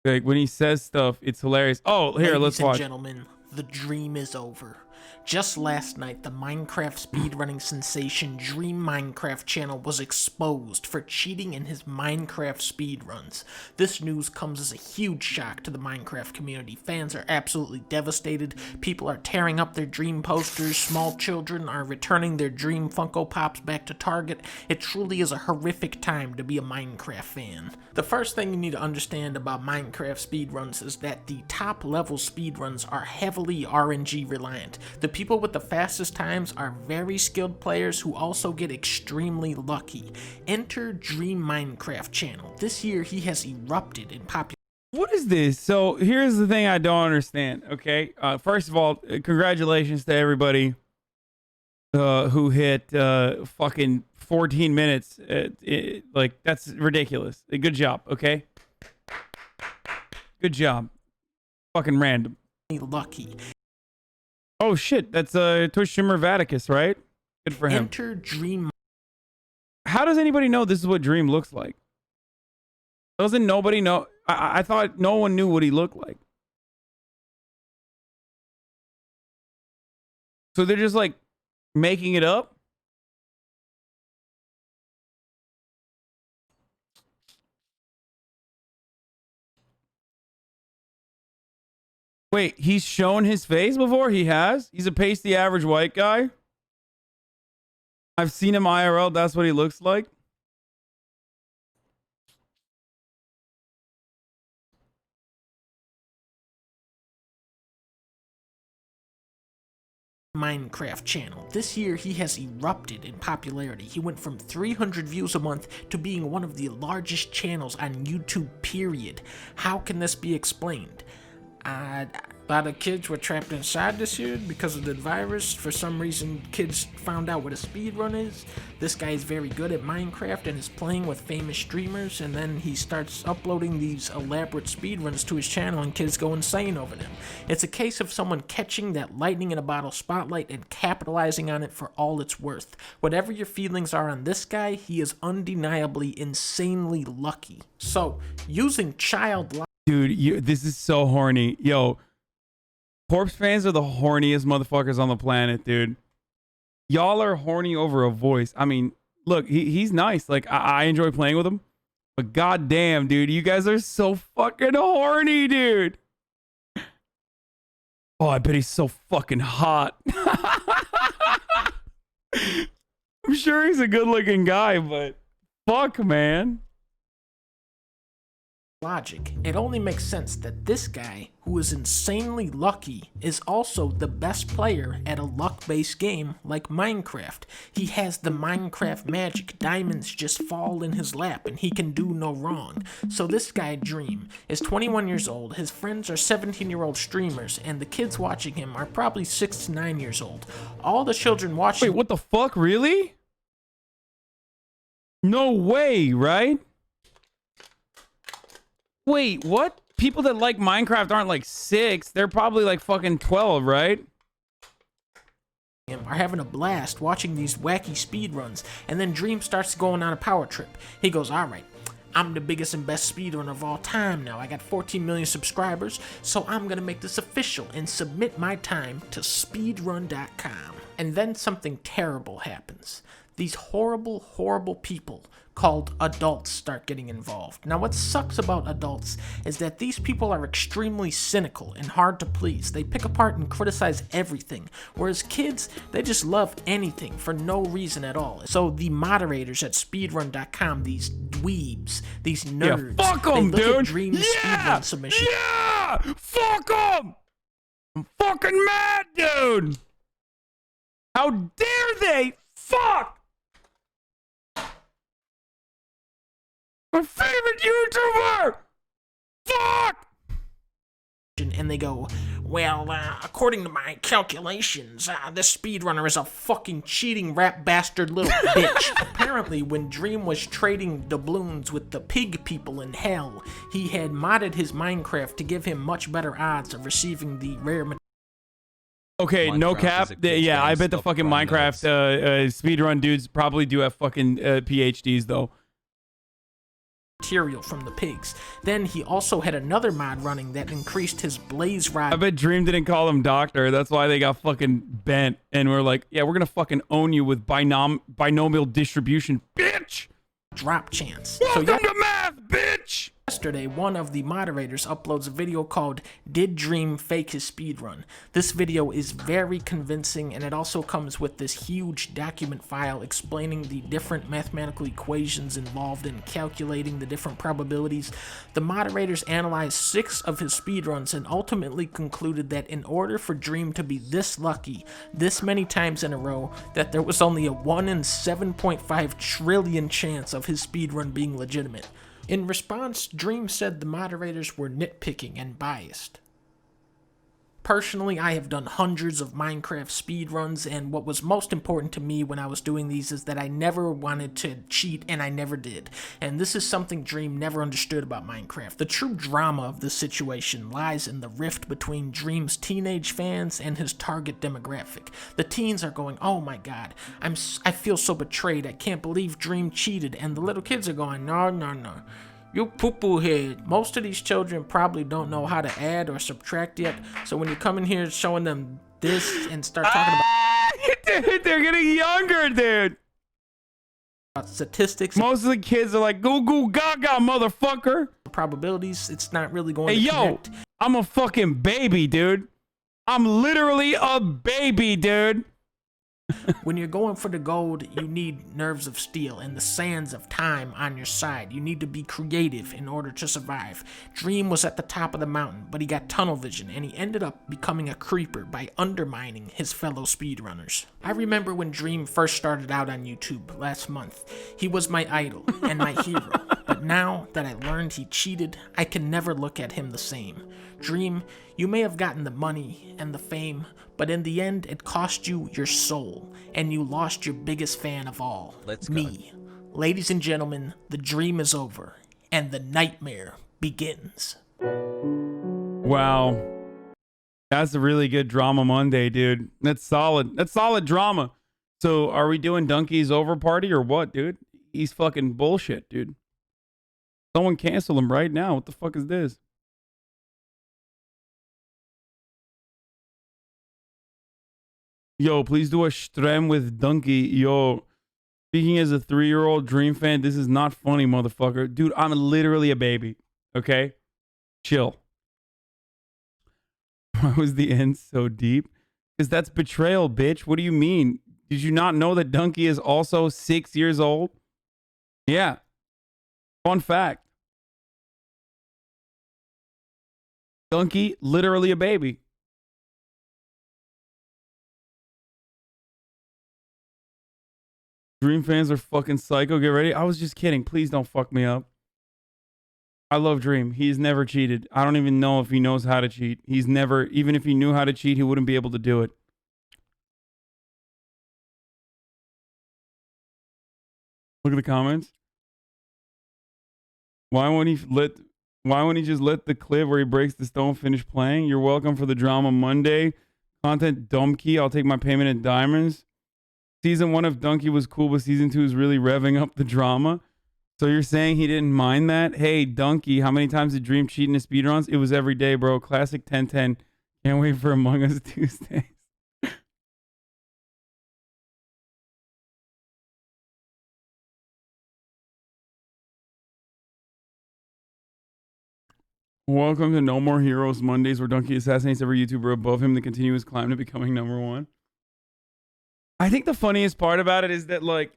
Like when he says stuff, it's hilarious. Oh, here, let's watch. Ladies and gentlemen, the dream is over. Just last night, the Minecraft speedrunning sensation Dream Minecraft channel was exposed for cheating in his Minecraft speedruns. This news comes as a huge shock to the Minecraft community. Fans are absolutely devastated. People are tearing up their Dream posters. Small children are returning their Dream Funko Pops back to Target. It truly is a horrific time to be a Minecraft fan. The first thing you need to understand about Minecraft speedruns is that the top level speedruns are heavily RNG reliant. The people with the fastest times are very skilled players who also get extremely lucky. Enter Dream Minecraft channel. This year he has erupted in popularity. What is this? So here's the thing I don't understand. Okay, first of all, congratulations to everybody who hit fucking 14 minutes. Like, that's ridiculous. Good job. Okay, good job. Fucking random. Lucky. Oh shit, that's Twitch streamer Vaticus, right? Good for him. Enter Dream. How does anybody know this is what Dream looks like? Doesn't nobody know? I thought no one knew what he looked like. So they're just like making it up? Wait, he's shown his face before? He has? He's a pasty average white guy? I've seen him IRL. That's what he looks like? Minecraft channel. This year he has erupted in popularity. He went from 300 views a month to being one of the largest channels on YouTube, period. How can this be explained? A lot of kids were trapped inside this year because of the virus. For some reason, kids found out what a speedrun is. This guy is very good at Minecraft and is playing with famous streamers, and then he starts uploading these elaborate speedruns to his channel, and kids go insane over them. It's a case of someone catching that lightning in a bottle spotlight and capitalizing on it for all it's worth. Whatever your feelings are on this guy, he is undeniably insanely lucky. So, using child... Dude, this is so horny. Yo, Corpse fans are the horniest motherfuckers on the planet, dude. Y'all are horny over a voice. I mean, look, he's nice. Like, I enjoy playing with him. But goddamn, dude, you guys are so fucking horny, dude. Oh, I bet he's so fucking hot. I'm sure he's a good-looking guy, but fuck, man. Logic. It only makes sense that this guy, who is insanely lucky, is also the best player at a luck-based game like Minecraft. He has the Minecraft magic. Diamonds just fall in his lap and he can do no wrong. So this guy, Dream, is 21 years old. His friends are 17-year-old streamers, and the kids watching him are probably 6 to 9 years old. All the children watching... Wait, what the fuck? Really? No way, right? Wait, what? People that like Minecraft aren't like 6. They're probably like fucking 12, right? Are having a blast watching these wacky speedruns, and then Dream starts going on a power trip. He goes, alright, I'm the biggest and best speedrunner of all time now. I got 14 million subscribers, so I'm gonna make this official and submit my time to speedrun.com. And then something terrible happens. These horrible, horrible people called adults start getting involved. Now, what sucks about adults is that these people are extremely cynical and hard to please. They pick apart and criticize everything, whereas kids, they just love anything for no reason at all. So the moderators at speedrun.com, these dweebs, these nerds, yeah, fuck them, they look dude. at Dream's speedrun submission. Yeah, fuck them. I'm fucking mad, dude. How dare they? Fuck. My favorite YouTuber! Fuck! And they go, well, according to my calculations, this speedrunner is a fucking cheating rap bastard little bitch. Apparently, when Dream was trading doubloons with the pig people in hell, he had modded his Minecraft to give him much better odds of receiving the rare material. Okay, Minecraft no cap. Yeah, I bet the fucking Minecraft speedrun dudes probably do have fucking PhDs, though. material from the pigs. Then he also had another mod running that increased his blaze rod. I bet Dream didn't call him doctor. That's why they got fucking bent. And we're like, yeah, we're gonna fucking own you with binomial distribution, bitch. Drop chance. Welcome to math, bitch. Yesterday, one of the moderators uploads a video called "Did Dream Fake His Speedrun?" This video is very convincing, and it also comes with this huge document file explaining the different mathematical equations involved in calculating the different probabilities. The moderators analyzed 6 of his speedruns and ultimately concluded that in order for Dream to be this lucky, this many times in a row, that there was only a 1 in 7.5 trillion chance of his speedrun being legitimate. In response, Dream said the moderators were nitpicking and biased. Personally, I have done hundreds of Minecraft speedruns, and what was most important to me when I was doing these is that I never wanted to cheat, and I never did. And this is something Dream never understood about Minecraft. The true drama of this situation lies in the rift between Dream's teenage fans and his target demographic. The teens are going, "Oh my god, I feel so betrayed, I can't believe Dream cheated," and the little kids are going, "No, no, no. You poo-poo head." Most of these children probably don't know how to add or subtract yet, so when you come in here showing them this and start talking about Dude, they're getting younger, dude. Statistics. Most of the kids are like, goo goo gaga, motherfucker. Probabilities, it's not really going to connect. I'm a fucking baby, dude. I'm literally a baby, dude. When you're going for the gold, you need nerves of steel and the sands of time on your side. You need to be creative in order to survive. Dream was at the top of the mountain, but he got tunnel vision, and he ended up becoming a creeper by undermining his fellow speedrunners. I remember when Dream first started out on YouTube last month. He was my idol and my hero, but now that I learned he cheated, I can never look at him the same. Dream, you may have gotten the money and the fame, but in the end, it cost you your soul, and you lost your biggest fan of all, me. Ladies and gentlemen, the dream is over, and the nightmare begins. Wow. That's a really good drama Monday, dude. That's solid. That's solid drama. So are we doing Donkey's over party or what, dude? He's fucking bullshit, dude. Someone cancel him right now. What the fuck is this? Yo, please do a stream with Donkey. Yo, speaking as a 3-year-old Dream fan, this is not funny, motherfucker. Dude, I'm literally a baby. Okay? Chill. Why was the end so deep? Because that's betrayal, bitch. What do you mean? Did you not know that Donkey is also 6 years old? Yeah. Fun fact. Donkey, literally a baby. Dream fans are fucking psycho. Get ready. I was just kidding. Please don't fuck me up. I love Dream. He's never cheated. I don't even know if he knows how to cheat. He's never, even if he knew how to cheat, he wouldn't be able to do it. Look at the comments. Why won't he just let the clip where he breaks the stone finish playing? You're welcome for the drama Monday. Content Dumpkey. I'll take my payment in diamonds. Season 1 of Donkey was cool, but season 2 is really revving up the drama. So you're saying he didn't mind that? Hey, Donkey, how many times did Dream cheat in his speedruns? It was every day, bro. Classic 1010. Can't wait for Among Us Tuesdays. Welcome to No More Heroes Mondays, where Donkey assassinates every YouTuber above him to continue his climb to becoming #1. I think the funniest part about it is that, like,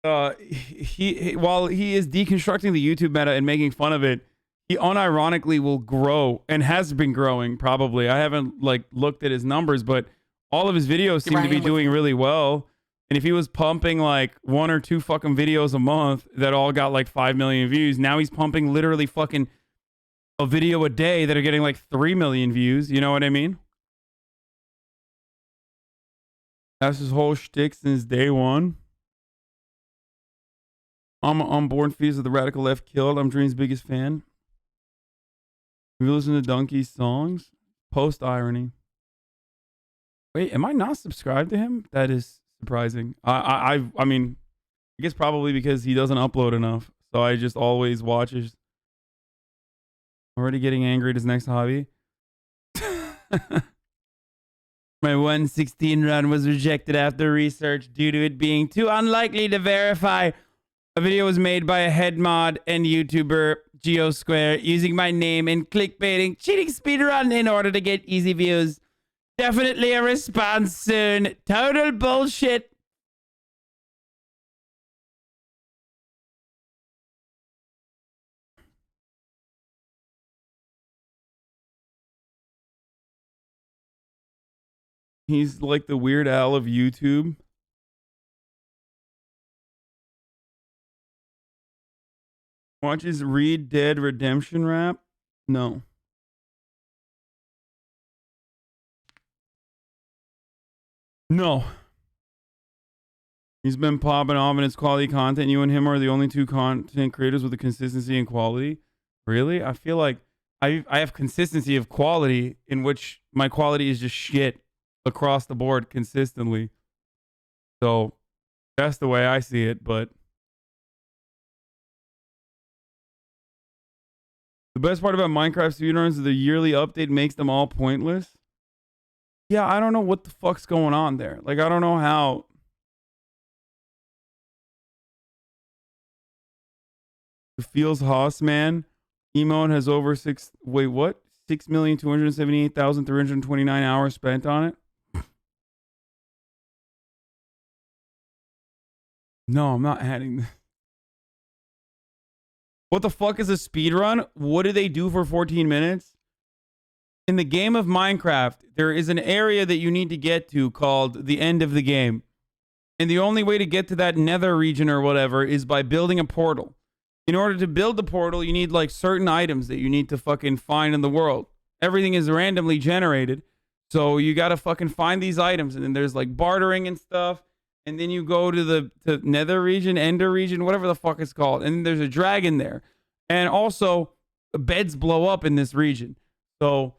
he while he is deconstructing the YouTube meta and making fun of it, he unironically will grow and has been growing, probably. I haven't, like, looked at his numbers, but all of his videos seem to be doing really well. And if he was pumping, like, 1 or 2 fucking videos a month that all got, like, 5 million views, now he's pumping literally fucking a video a day that are getting, like, 3 million views. You know what I mean? That's his whole shtick since day one. I'm on board fees of the radical left killed. I'm Dream's biggest fan. Have you listened to Donkey's songs? Post irony. Wait, am I not subscribed to him? That is surprising. I mean, I guess probably because he doesn't upload enough. so I just always watch his. Already getting angry at his next hobby. My 116 run was rejected after research due to it being too unlikely to verify. A video was made by a head mod and YouTuber GeoSquare using my name and clickbaiting cheating speedrun in order to get easy views. Definitely a response soon. Total bullshit. He's like the Weird Al of YouTube. Watches Red Dead Redemption rap? No. No. He's been popping off in his quality content. You and him are the only two content creators with the consistency and quality. Really? I feel like I have consistency of quality in which my quality is just shit across the board consistently. So that's the way I see it, but the best part about Minecraft speedruns is the yearly update makes them all pointless. Yeah, I don't know what the fuck's going on there. Like, I don't know how. The Feels Hoss Man emote has over 6,278,329 hours spent on it. No, I'm not adding this. What the fuck is a speedrun? What do they do for 14 minutes? In the game of Minecraft, there is an area that you need to get to called the end of the game. And the only way to get to that nether region or whatever is by building a portal. In order to build the portal, you need like certain items that you need to fucking find in the world. Everything is randomly generated. So you gotta fucking find these items. And then there's like bartering and stuff. And then you go to the nether region, ender region, whatever the fuck it's called. And there's a dragon there. And also, beds blow up in this region. So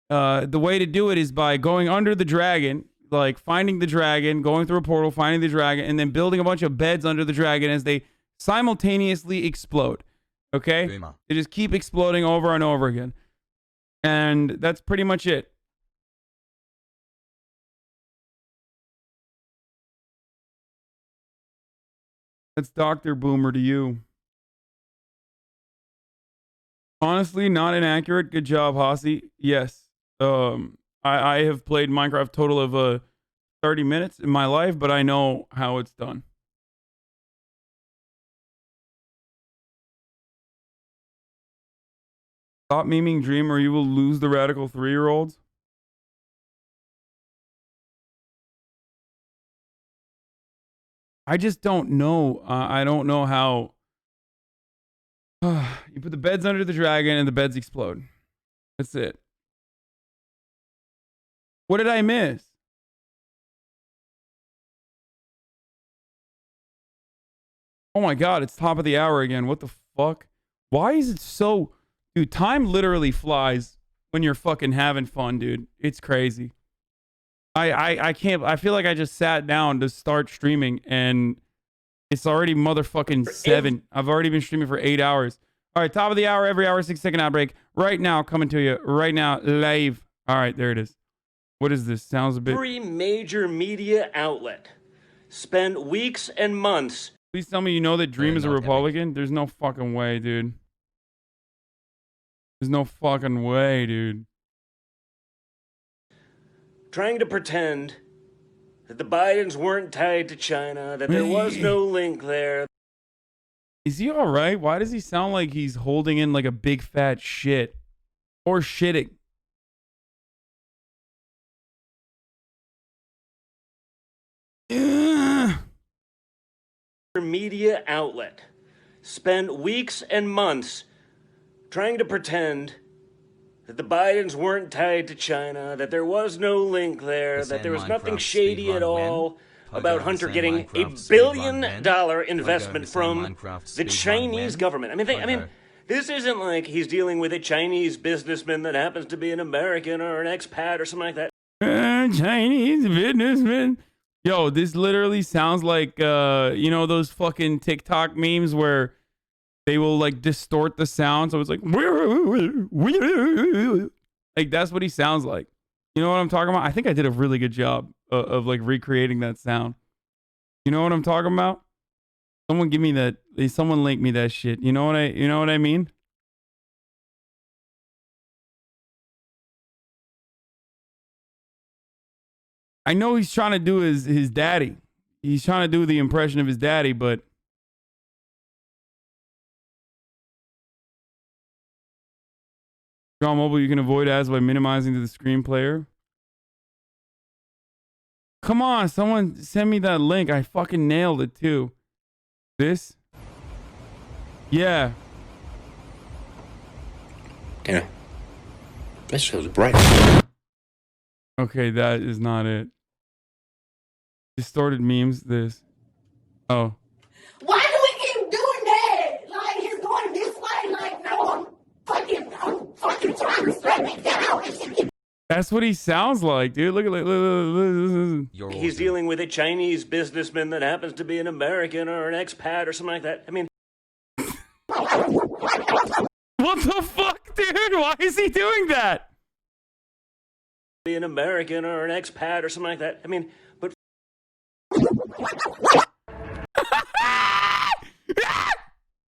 the way to do it is by going under the dragon, like finding the dragon, going through a portal, finding the dragon, and then building a bunch of beds under the dragon as they simultaneously explode. Okay? They just keep exploding over and over again. And that's pretty much it. That's Dr. Boomer to you. Honestly, not inaccurate. Good job, Hossie. Yes. I have played Minecraft total of 30 minutes in my life, but I know how it's done. Stop memeing Dream or you will lose the radical 3-year-olds. I just don't know. I don't know how. You put the beds under the dragon and the beds explode. That's it. What did I miss? Oh my god, it's top of the hour again. What the fuck? Why is it so... Dude, time literally flies when you're fucking having fun, dude. It's crazy. I can't... I feel like I just sat down to start streaming and it's already motherfucking 7. I've already been streaming for 8 hours. All right, top of the hour, every hour, 6-second ad break. Right now, coming to you. Right now, live. All right, there it is. What is this? Sounds a bit... Every major media outlet spent weeks and months... Please tell me you know that Dream is a Republican? There's no fucking way, dude. There's no fucking way, dude. Trying to pretend that the Bidens weren't tied to China, that there was no link there. Is he all right? Why does he sound like he's holding in like a big fat shit? Or shitting? Media outlet spent weeks and months trying to pretend that the Bidens weren't tied to China, that there was no link there, that there was nothing shady at all about Hunter getting $1 billion investment from the Chinese government. I mean, this isn't like he's dealing with a Chinese businessman that happens to be an American or an expat or something like that. Chinese businessman. Yo, this literally sounds like, you know, those fucking TikTok memes where they will like distort the sound, so it's like that's what he sounds like. You know what I'm talking about? I think I did a really good job of like recreating that sound. You know what I'm talking about? Someone give me that. Someone link me that shit. You know what I mean? I know he's trying to do his daddy. He's trying to do the impression of his daddy, but on mobile, you can avoid ads by minimizing to the screen player. Come on, someone send me that link. I fucking nailed it too. This? Yeah. Yeah. That shows bright. Okay, that is not it. Distorted memes, this. Oh. Why do we keep doing that? Like, he's going this way. Like, no, I'm fucking trying to straight me down. That's what he sounds like, dude. Look at look. He's dealing with a Chinese businessman that happens to be an American or an expat or something like that. I mean, what the fuck, dude? Why is he doing that? Be an American or an expat or something like that. I mean, but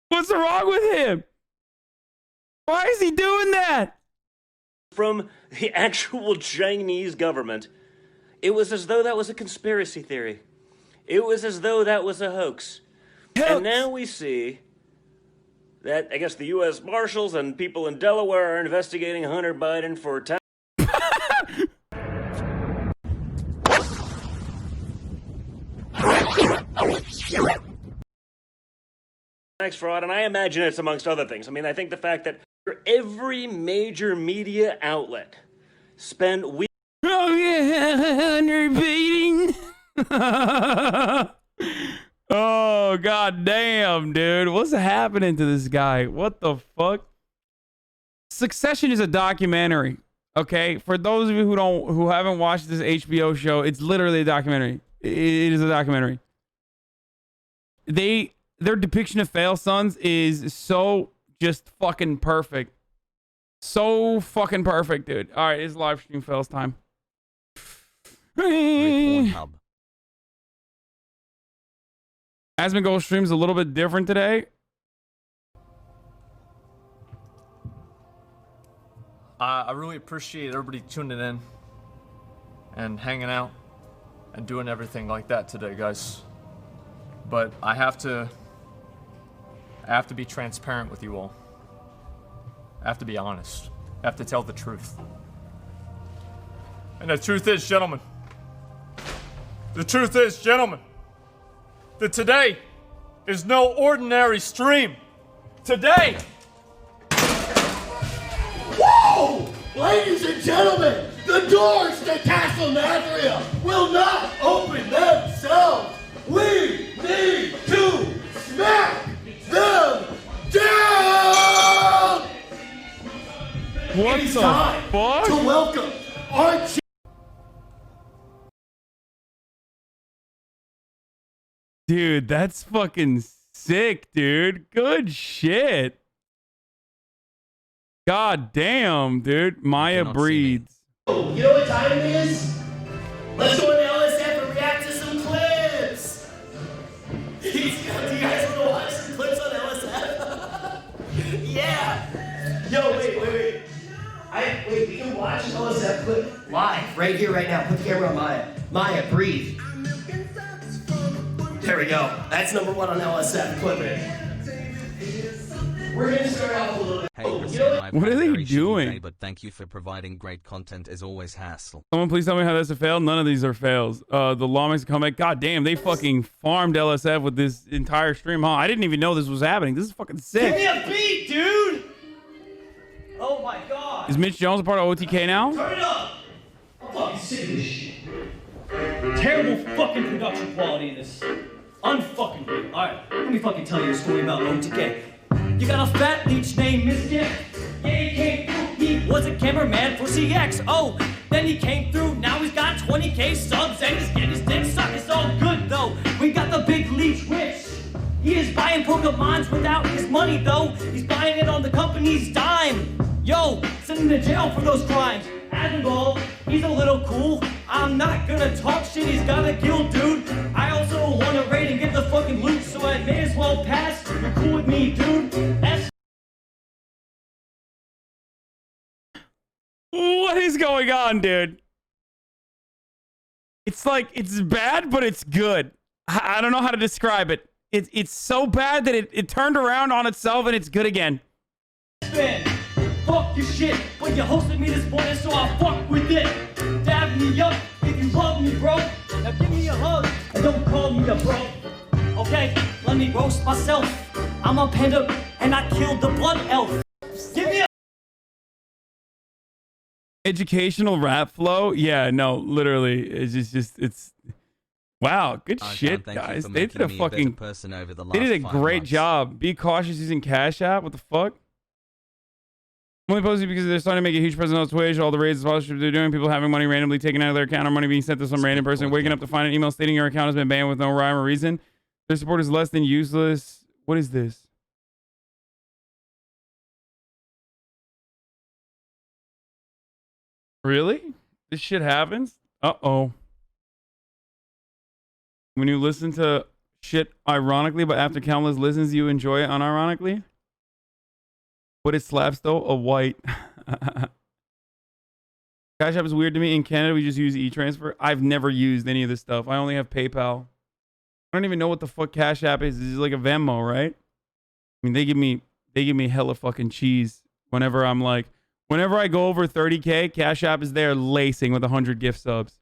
what's wrong with him? Why is he doing that? From the actual Chinese government, it was as though that was a conspiracy theory. It was as though that was a hoax. And now we see that, I guess, the U.S. Marshals and people in Delaware are investigating Hunter Biden for tax fraud, and I imagine it's amongst other things. I mean, I think the fact that every major media outlet spend weeks. Oh yeah, Hunter Biden. Oh god damn, dude, what's happening to this guy? What the fuck? Succession is a documentary. Okay, for those of you who haven't watched this HBO show, it's literally a documentary. It is a documentary. Their depiction of fail sons is so just fucking perfect. So fucking perfect, dude. All right, it's live stream fails time. Pᴑrnhub. Asmongold stream's a little bit different today. I really appreciate everybody tuning in and hanging out and doing everything like that today, guys. But I have to be transparent with you all. I have to be honest. I have to tell the truth. And the truth is, gentlemen, that today is no ordinary stream. Today! Whoa! Ladies and gentlemen, the doors to Castle Nathria will not open themselves. We need to smack them down! What it's the time fuck? to welcome our Dude, that's fucking sick, dude. Good shit. God damn, dude. Maya breeds. Oh, you know what time it is? Let's go into LSF and react to some clips. Do you guys want to watch some clips on LSF? Yeah. Yo, wait. Wait, we can watch an LSF clip live right here, right now. Put the camera on Maya. Maya, breathe. There we go. That's #1 on LSF. Clip it. We're gonna start off a little bit. Hey, what are they doing? But thank you for providing great content as always, Hassel. Someone please tell me how that's a fail. None of these are fails. The Lawmakers comeback. God damn, they fucking farmed LSF with this entire stream, huh? I didn't even know this was happening. This is fucking sick. Give me a beat, dude! Oh my god. Is Mitch Jones a part of OTK now? Turn it up! I'm fucking sick of this shit. Terrible fucking production quality in this. Unfucking great. Alright, let me fucking tell you a story about OTK. You got a fat leech named Mystic. Yeah, he came through. He was a cameraman for CX. Oh, then he came through. Now he's got 20K subs and he's getting his dick sucked. It's all good though. We got the big leech Rich. He is by buying Pokemons without his money, though. He's buying it on the company's dime. Yo, send him to jail for those crimes. Admiral, he's a little cool. I'm not gonna talk shit, he's got a guild, dude. I also want to raid and get the fucking loot, so I may as well pass. You're cool with me, dude. What is going on, dude? It's like, it's bad, but it's good. I don't know how to describe it. It's so bad that it turned around on itself and it's good again. Fuck your shit, but you hosted me this morning, so I'll fuck with it. Dab me up if you love me, bro. Now give me a hug and don't call me a bro. Okay, let me roast myself. I'm a panda and I killed the blood elf. Give me a Educational rap flow? Yeah, no, literally. It's wow, good shit, guys. They did a fucking they did a great job. Be cautious using Cash App. What the fuck? I'm only posting because they're starting to make a huge presence on Twitch. All the raids and sponsorships they're doing, people having money randomly taken out of their account or money being sent to some random person, waking up to find an email stating your account has been banned with no rhyme or reason. Their support is less than useless. What is this? Really? This shit happens? Uh-oh. When you listen to shit ironically, but after countless listens, you enjoy it unironically? What it slaps though? A white. Cash App is weird to me. In Canada, we just use e-transfer. I've never used any of this stuff. I only have PayPal. I don't even know what the fuck Cash App is. This is like a Venmo, right? I mean, they give me hella fucking cheese whenever I'm like, whenever I go over 30K, Cash App is there lacing with 100 gift subs.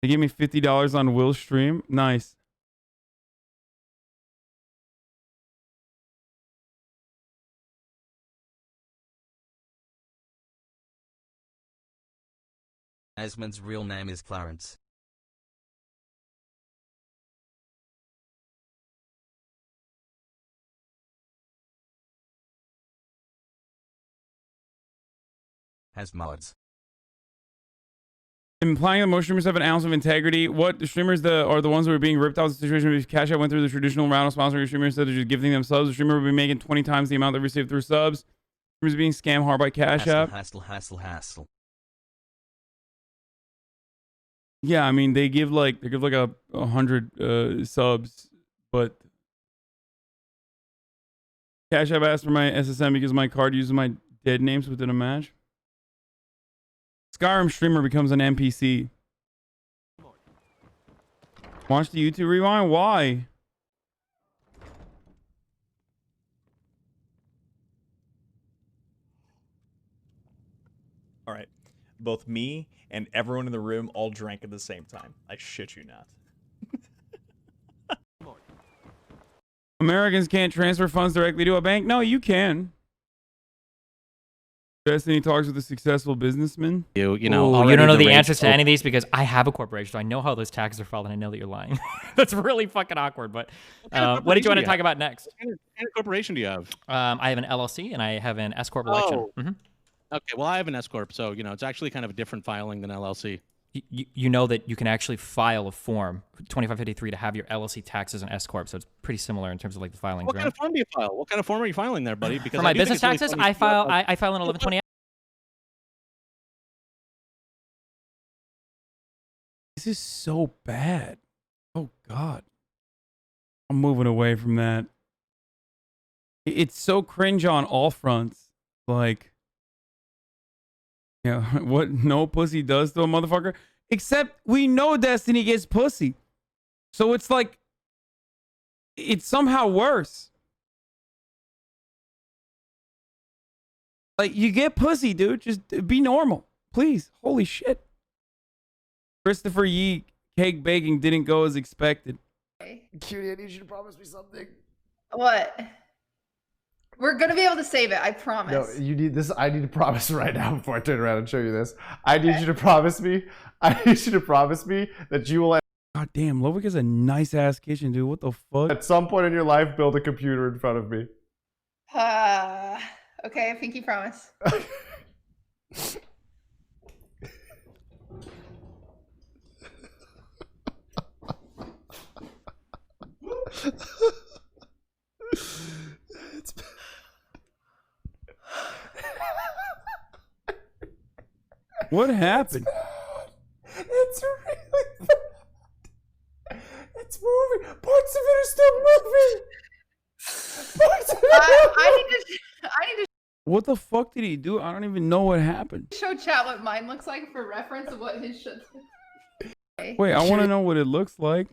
They give me $50 on Will's stream. Nice. Asmund's real name is Clarence. Has mods. Implying that most streamers have an ounce of integrity. What the streamers are the ones who are being ripped out of the situation because Cash App went through the traditional round of sponsoring streamers instead of just giving them subs. The streamer would be making 20 times the amount they received through subs. Streamers being scammed hard by Cash App. Hassle. Yeah, I mean they give like 100 subs, but Cash App asked for my SSN because my card uses my dead names within a match. Skyrim streamer becomes an NPC. Watch the YouTube rewind? Why? All right. Both me and everyone in the room all drank at the same time. I shit you not. Americans can't transfer funds directly to a bank? No, you can. Destiny talks with a successful businessman. You know, you don't know the answers to any of these because I have a corporation, so I know how those taxes are filed, and I know that you're lying. That's really fucking awkward. But what did you want to talk about next? What kind of corporation do you have? I have an LLC and I have an S corp election. Okay, well I have an S corp, so it's actually kind of a different filing than LLC. You know that you can actually file a form 2553 to have your LLC taxes and S corp, so it's pretty similar in terms of like the filing. What kind of form do you file? What kind of form are you filing there, buddy? Because for my business taxes, I file an 1120. This is so bad. Oh God. I'm moving away from that. It's so cringe on all fronts. Like, yeah, what no pussy does to a motherfucker. Except we know Destiny gets pussy. So it's like, it's somehow worse. Like, you get pussy, dude. Just be normal. Please. Holy shit. Christopher Yee, cake baking didn't go as expected. Cutie, I need you to promise me something. What? We're gonna be able to save it, I promise. No, you need this. I need to promise right now before I turn around and show you this. I need you to promise me. I need you to promise me that you will. God damn, Lovick is a nice ass kitchen, dude. What the fuck? At some point in your life, build a computer in front of me. Okay, a pinky promise. What happened? It's really bad. It's moving. Parts of it are still moving. Parts of it I need to What the fuck did he do? I don't even know what happened. show chat what mine looks like for reference of what his should. Okay. Wait, I want to know what it looks like.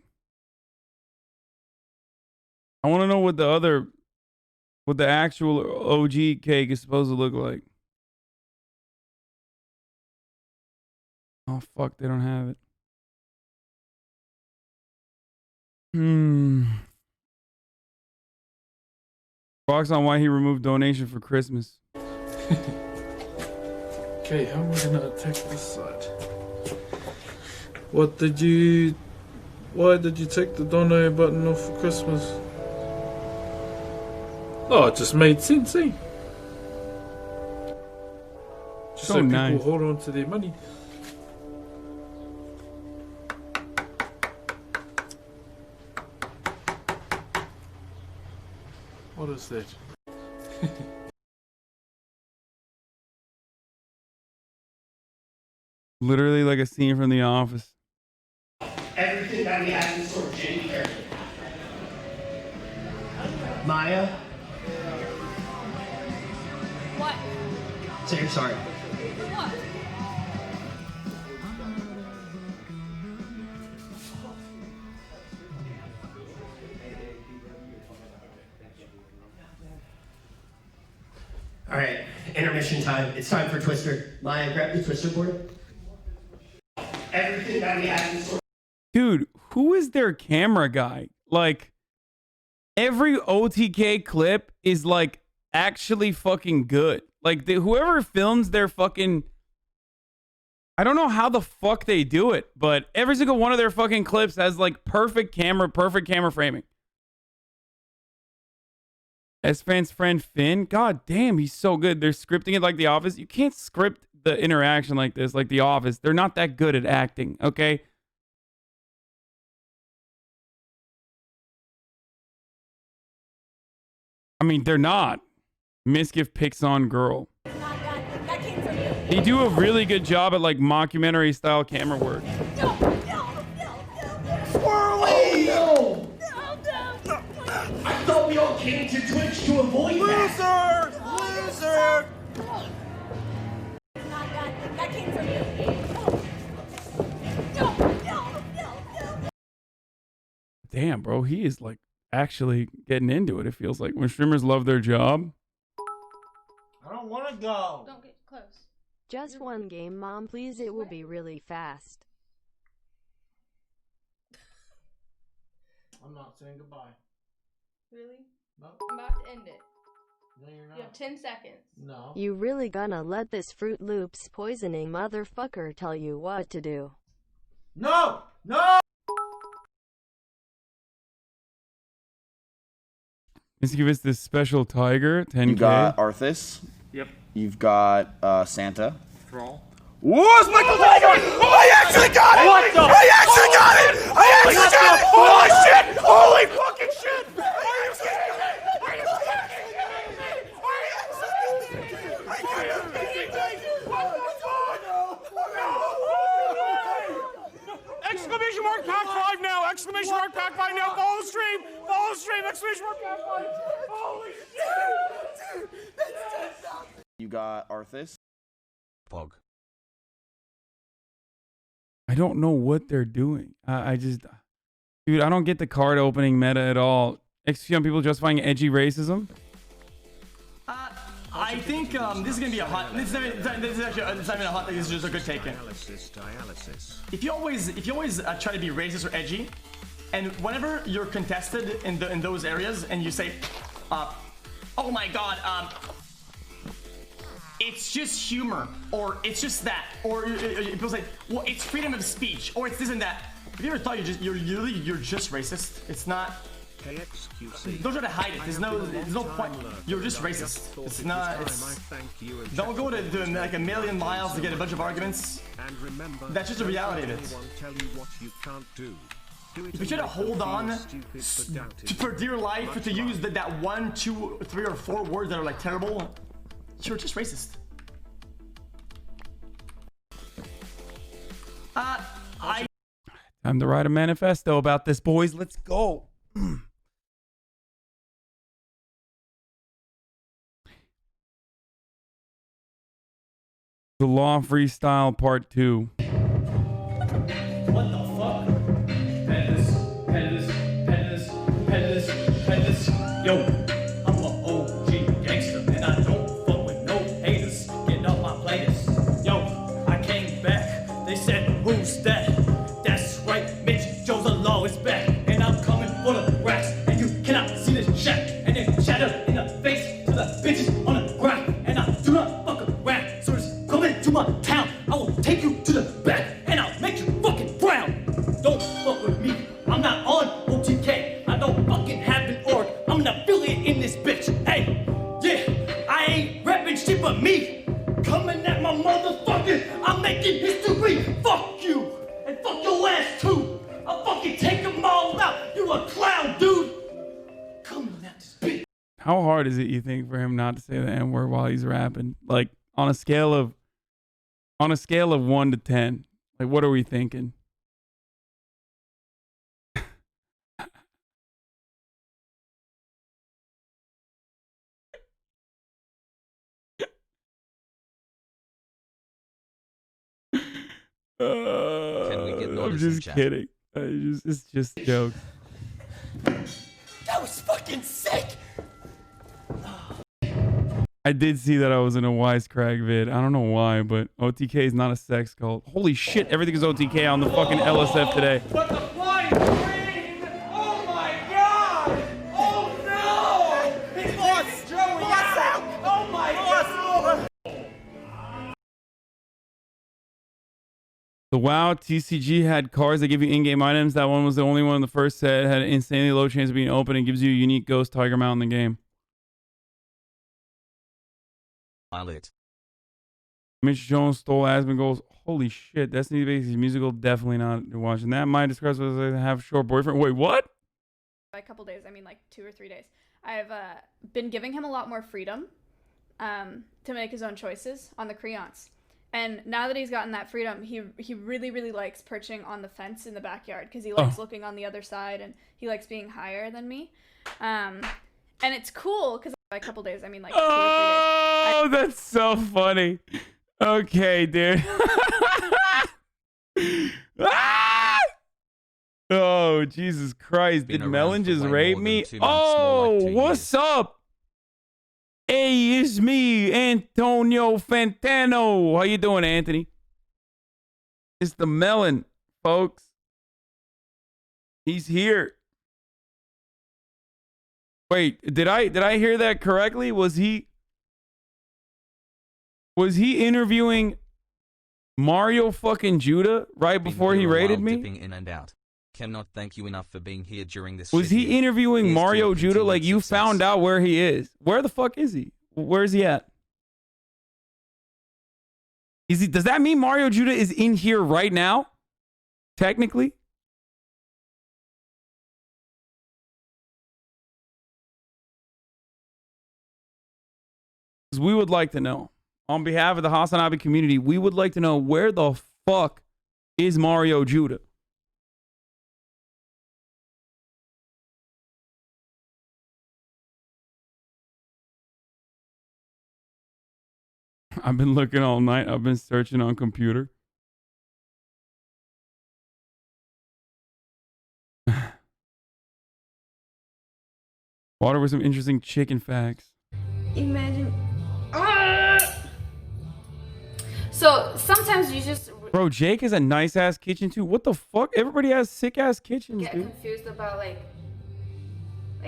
I want to know what the actual OG cake is supposed to look like. Oh fuck, they don't have it. Fox on why he removed donation for Christmas. Okay, how am I gonna attack this side? Why did you take the donate button off for Christmas? Oh, it just made sense, eh? Just so nice. people hold on to their money. What is that? Literally like a scene from The Office. Everything that we have in store, Jenny Carey. Maya? What? Say you're sorry. What? All right, intermission time. It's time for Twister. Maya, grab the Twister board. Everything that we have in store. Dude, who is their camera guy? Like, every OTK clip is like actually fucking good. Like, whoever films their fucking... I don't know how the fuck they do it, but every single one of their fucking clips has like perfect camera framing. S-Fan's friend Finn, god damn, he's so good. They're scripting it like The Office. You can't script the interaction like this, like The Office. They're not that good at acting, okay? I mean, they're not. Misgift picks on girl. They do a really good job at like mockumentary style camera work. Swirly! Oh, no! I thought we all came to Twitch to avoid that. Loser! Damn, bro, he is like actually getting into it. It feels like when streamers love their job. I don't want to go. Don't get close. Just one game, Mom, please. It will be really fast. I'm not saying goodbye. Really? No. I'm about to end it. No, you're not. You have 10 seconds. No. You really gonna let this Fruit Loops poisoning motherfucker tell you what to do? No! No! Let's give us this special tiger, 10K. You got Arthas. Yep. You've got Santa. Thrall. Whoa, it's Michael Tiger! Oh, I actually got it! What the I actually got it! I actually got it! Holy shit! Holy fucking shit! Are you kidding me? Are you kidding me? Are you kidding me? Are you kidding me? What the fuck? No! Exclamation mark pack 5 now! Exclamation mark pack 5 now! Follow the stream! Follow the stream! Exclamation mark pack 5! Holy shit! You got Arthas. Pog. I don't know what they're doing. I just... Dude, I don't get the card opening meta at all. Excuse me, people justifying edgy racism? I think this is gonna be a hot. This is actually it's not even a hot. This is just a good take in. If you always try to be racist or edgy, and whenever you're contested in those areas, and you say, "Oh my God, it's just humor," or "It's just that," or people say, "Well, it's freedom of speech," or "It's this and that." Have you ever thought you're just racist? It's not. Don't try to hide it. There's no point. You're just racist. It's not. Don't go to like a million miles to get a bunch of arguments. That's just the reality of it. If you try to hold on for dear life to use that 1, 2, 3, or 4 words that are like terrible, you're just racist. Time to write a manifesto about this, boys. Let's go. The Law Freestyle Part 2. What the fuck? Peddlers. Yo, I'm a OG gangster, and I don't fuck with no haters. Get off my playlist. Yo, I came back. They said, who's that? That's right, Mitch. Joe's the law is back, and I'm coming for the racks. And you cannot see this shack, and then shatter in the face to the bitches on the ground. And I do not fuck around, so just come into my town. I will take you to the back, and I'll make you fucking brown. Don't fuck with me. I'm not on OTK. I don't fucking have an org. I'm an affiliate in this bitch. Hey, yeah, I ain't rapping shit but me. Coming at my motherfucker, I'm making history. Fuck you, and fuck your ass too. I'll fucking take them all out. You a clown, dude. Coming at this bitch. How hard is it, you think, for him not to say the N-word while he's rapping? Like, on a scale of 1 to 10, like, what are we thinking? Can we get I'm notice just in chat? kidding. It's just jokes. That was fucking sick. I did see that I was in a wisecrack vid. I don't know why, but OTK is not a sex cult. Holy shit, everything is OTK on the fucking LSF today. But the flying train! Oh my god! Oh no! He's fucking Joey out! Oh my god! The WoW TCG had cards that give you in-game items. That one was the only one in the first set. It had an insanely low chance of being open and gives you a unique ghost tiger mount in the game. Lit. Mitch Jones stole Aspen goals. Holy shit. Destiny Bases musical. Definitely not watching that. Might describe as I have a short boyfriend. Wait, what? By a couple days, I mean like 2 or 3 days. I've been giving him a lot more freedom to make his own choices on the crayons. And now that he's gotten that freedom, he really, really likes perching on the fence in the backyard because he likes looking on the other side and he likes being higher than me. And it's cool because by a couple days, I mean like 2 or 3 days. Oh, that's so funny. Okay, dude. Ah! Oh, Jesus Christ. Did Melon just rape me? Oh, what's up? Hey, it's me, Antonio Fantano. How you doing, Anthony? It's the Melon, folks. He's here. Wait, did I hear that correctly? Was he interviewing Mario fucking Judah right before he raided me? Dipping in and out. Cannot thank you enough for being here during this. Was he interviewing Mario Judah? Like, you found out where he is. Where the fuck is he? Where is he at? Does that mean Mario Judah is in here right now? Technically? We would like to know. On behalf of the HasanAbi community, we would like to know where the fuck is Mario Judah? I've been looking all night. I've been searching on computer. Water with some interesting chicken facts. Imagine. So sometimes you just Bro, Jake has a nice ass kitchen too. What the fuck? Everybody has sick ass kitchens, get dude. confused about like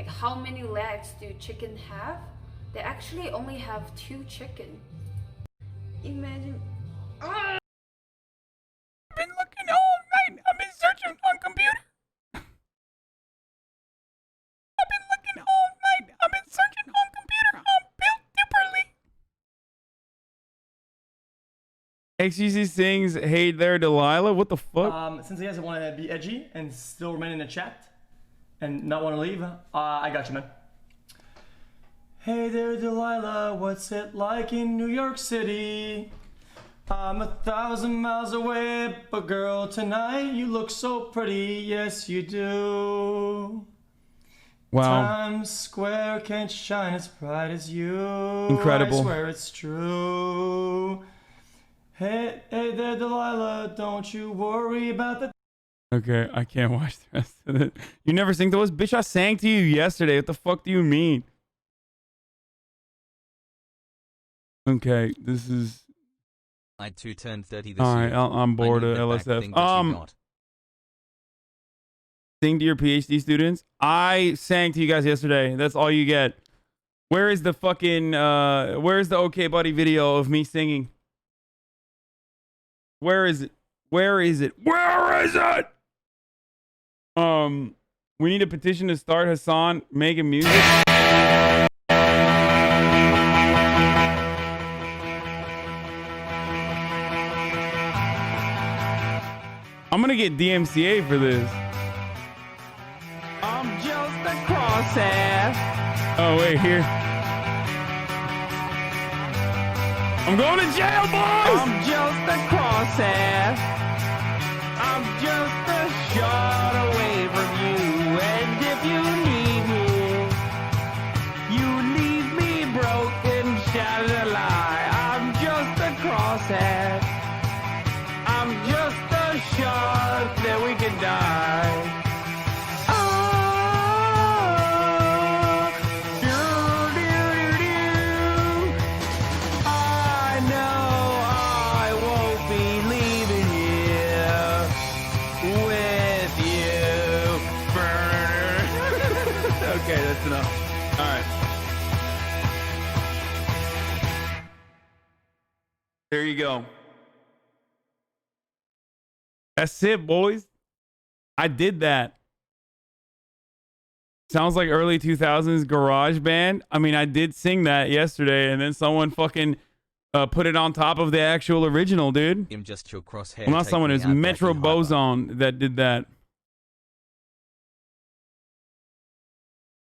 how many legs do chicken have? They actually only have 2 chicken. Imagine. I've been looking all night. I've been searching on computer. I've been looking all night. I've been searching on computer. I'm built differently. XGC sings "Hey There, Delilah." What the fuck? Since he doesn't want to be edgy and still remain in the chat and not want to leave, I got you, man. Hey there, Delilah. What's it like in New York City? I'm 1,000 miles away, but girl, tonight you look so pretty, yes you do. Wow. Times Square can't shine as bright as you. Incredible. I swear it's true. Hey, hey there, Delilah, don't you worry about the... Okay, I can't watch the rest of it. You never sing to us? Bitch, I sang to you yesterday. What the fuck do you mean? Okay, this is... I too turned 30 this Alright, year. I'm bored of LSF. Sing to your PhD students. I sang to you guys yesterday. That's all you get. Where is the fucking where's the OKBUDDY video of me singing? Where is it? Where is it? Where is it? We need a petition to start Hasan making music. I'm gonna get DMCA for this. I'm just a crosshair. Oh, wait, here. I'm going to jail, boys! I'm just a crosshair. I'm just a shot away from you. And if you need me, you leave me broken, shattered alive. I'm just a crosshair. I'm just a shot that we can die. Okay, that's enough. All right. There you go. That's it, boys. I did that. Sounds like early 2000s garage band. I mean, I did sing that yesterday, and then someone fucking put it on top of the actual original, dude. I'm just your crosshair. Well, not someone, it's Metro Boson that did that.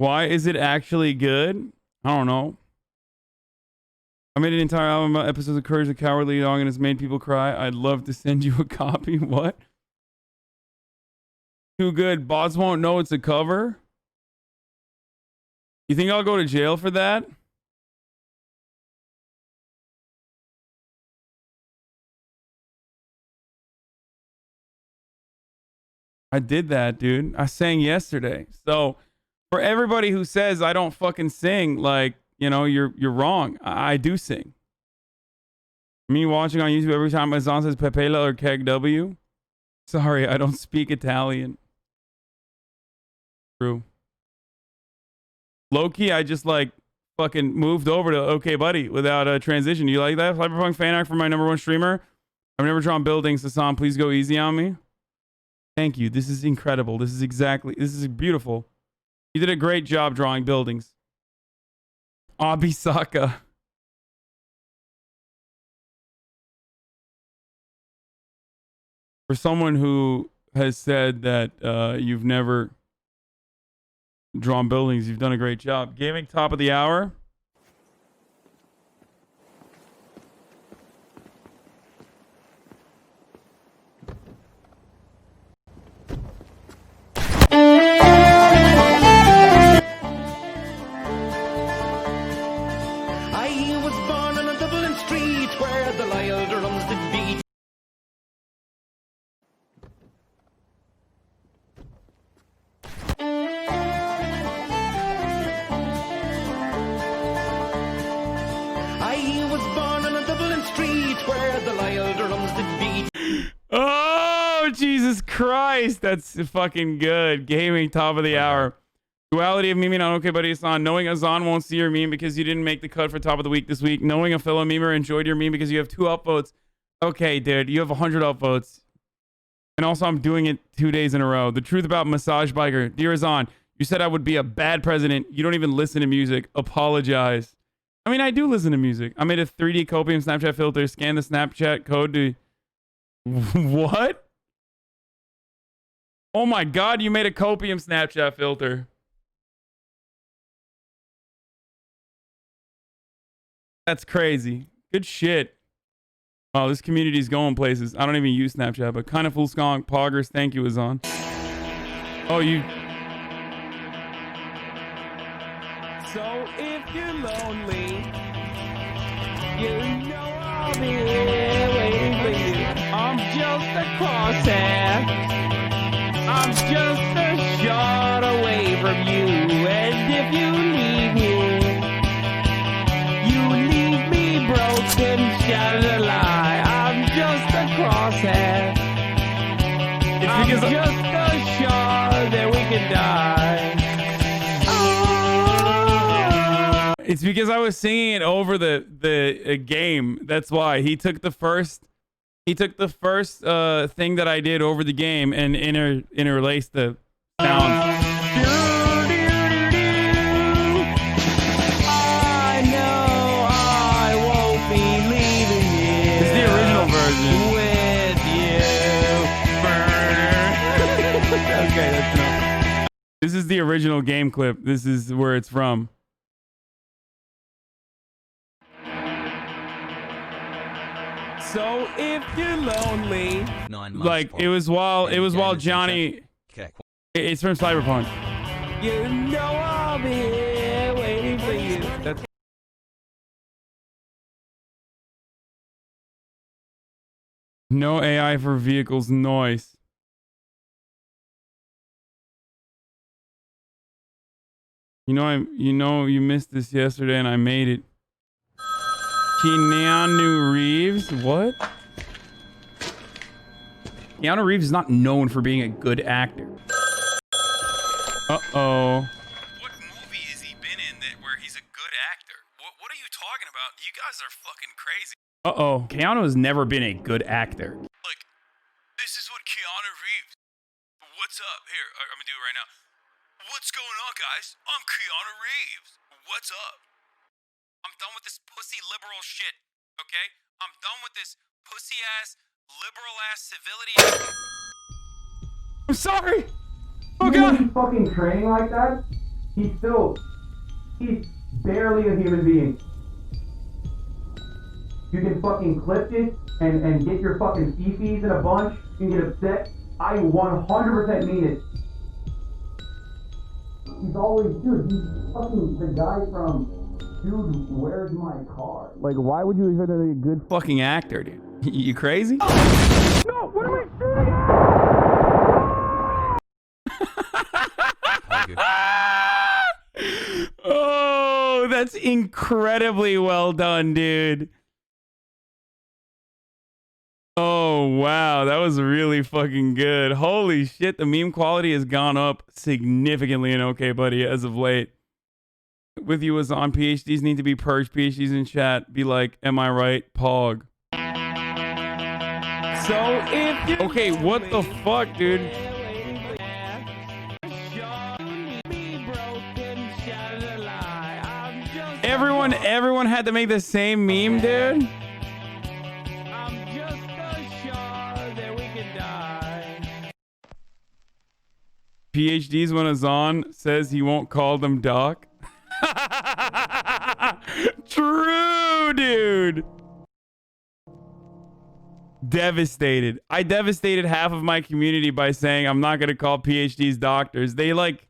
Why is it actually good? I don't know. I made an entire album about episodes of Courage the Cowardly Dog and it's made people cry. I'd love to send you a copy. What? Too good. Bots won't know it's a cover. You think I'll go to jail for that? I did that, dude. I sang yesterday. So... for everybody who says I don't fucking sing, like, you know, you're wrong. I do sing. Me watching on YouTube every time Hasan says Pepela or Keg W. Sorry, I don't speak Italian. True. Low-key, I just like fucking moved over to OKBUDDY without a transition. You like that? Cyberpunk fan art for my #1 streamer. I've never drawn buildings. Hasan, please go easy on me. Thank you. This is incredible. This is beautiful. You did a great job drawing buildings. Abisaka. For someone who has said that you've never drawn buildings, you've done a great job. Gaming top of the hour. I was born on a Dublin street where the Lyle drums did beat. I was born on a Dublin street where the Lyle drums did beat. Oh, Jesus Christ. That's fucking good. Gaming top of the hour. Duality of memeing on OKBUDDY Hasan. Knowing Hasan won't see your meme because you didn't make the cut for top of the week this week. Knowing a fellow memer enjoyed your meme because you have 2 upvotes. Okay, dude. You have 100 upvotes. And also, I'm doing it 2 days in a row. The truth about Massage Biker. Dear Hasan, you said I would be a bad president. You don't even listen to music. Apologize. I mean, I do listen to music. I made a 3D copium Snapchat filter. Scan the Snapchat code to... What? Oh my God, you made a copium Snapchat filter. That's crazy. Good shit. Wow, this community's going places. I don't even use Snapchat, but kind of full skunk. Poggers, thank you, Hasan. Oh, you. So if you're lonely, you know I'll be here waiting for you. I'm just a crosshair. I'm just a shot away from you. And if you leave here, you leave me broken, shattered alive. I'm just a crosshair. I'm just a shot that we can die. It's because I was singing it over the game. That's why he took the first thing that I did over the game and interlaced the sounds. I know I won't be leaving here. It's the original version. With you. Okay, that's enough. This is the original game clip. This is where it's from. So if you're lonely, Like it was while Johnny. It's from Cyberpunk. you know I'll be here waiting for you. That's no AI for vehicles noise. You know you missed this yesterday and I made it. Keanu Reeves? What? Keanu Reeves is not known for being a good actor. Uh-oh. What movie has he been in where he's a good actor? What are you talking about? You guys are fucking crazy. Uh-oh. Keanu has never been a good actor. Like, this is what Keanu Reeves. What's up? Here, I'm gonna do it right now. What's going on, guys? I'm Keanu Reeves. What's up? I'm done with this pussy liberal shit, okay? I'm done with this pussy-ass, liberal-ass civility. I'm sorry! Oh god! He's fucking training like that, he's barely a human being. You can fucking clip it and get your fucking fifis in a bunch and get upset. I 100% mean it. He's always, dude, he's fucking the guy from... Dude, where's my car? Like, why would you expect to be a good fucking actor, dude? You crazy? No, what am I shooting at? Oh, that's incredibly well done, dude. Oh, wow. That was really fucking good. Holy shit. The meme quality has gone up significantly in OKBUDDY as of late. With you as on PhDs need to be purged. PhDs in chat. Be like, am I right? Pog. So if you okay, what the fuck, dude? Everyone had to make the same meme, dude? PhDs when Hasan says he won't call them Doc. True, dude. Devastated. I devastated half of my community by saying I'm not going to call PhDs doctors. They like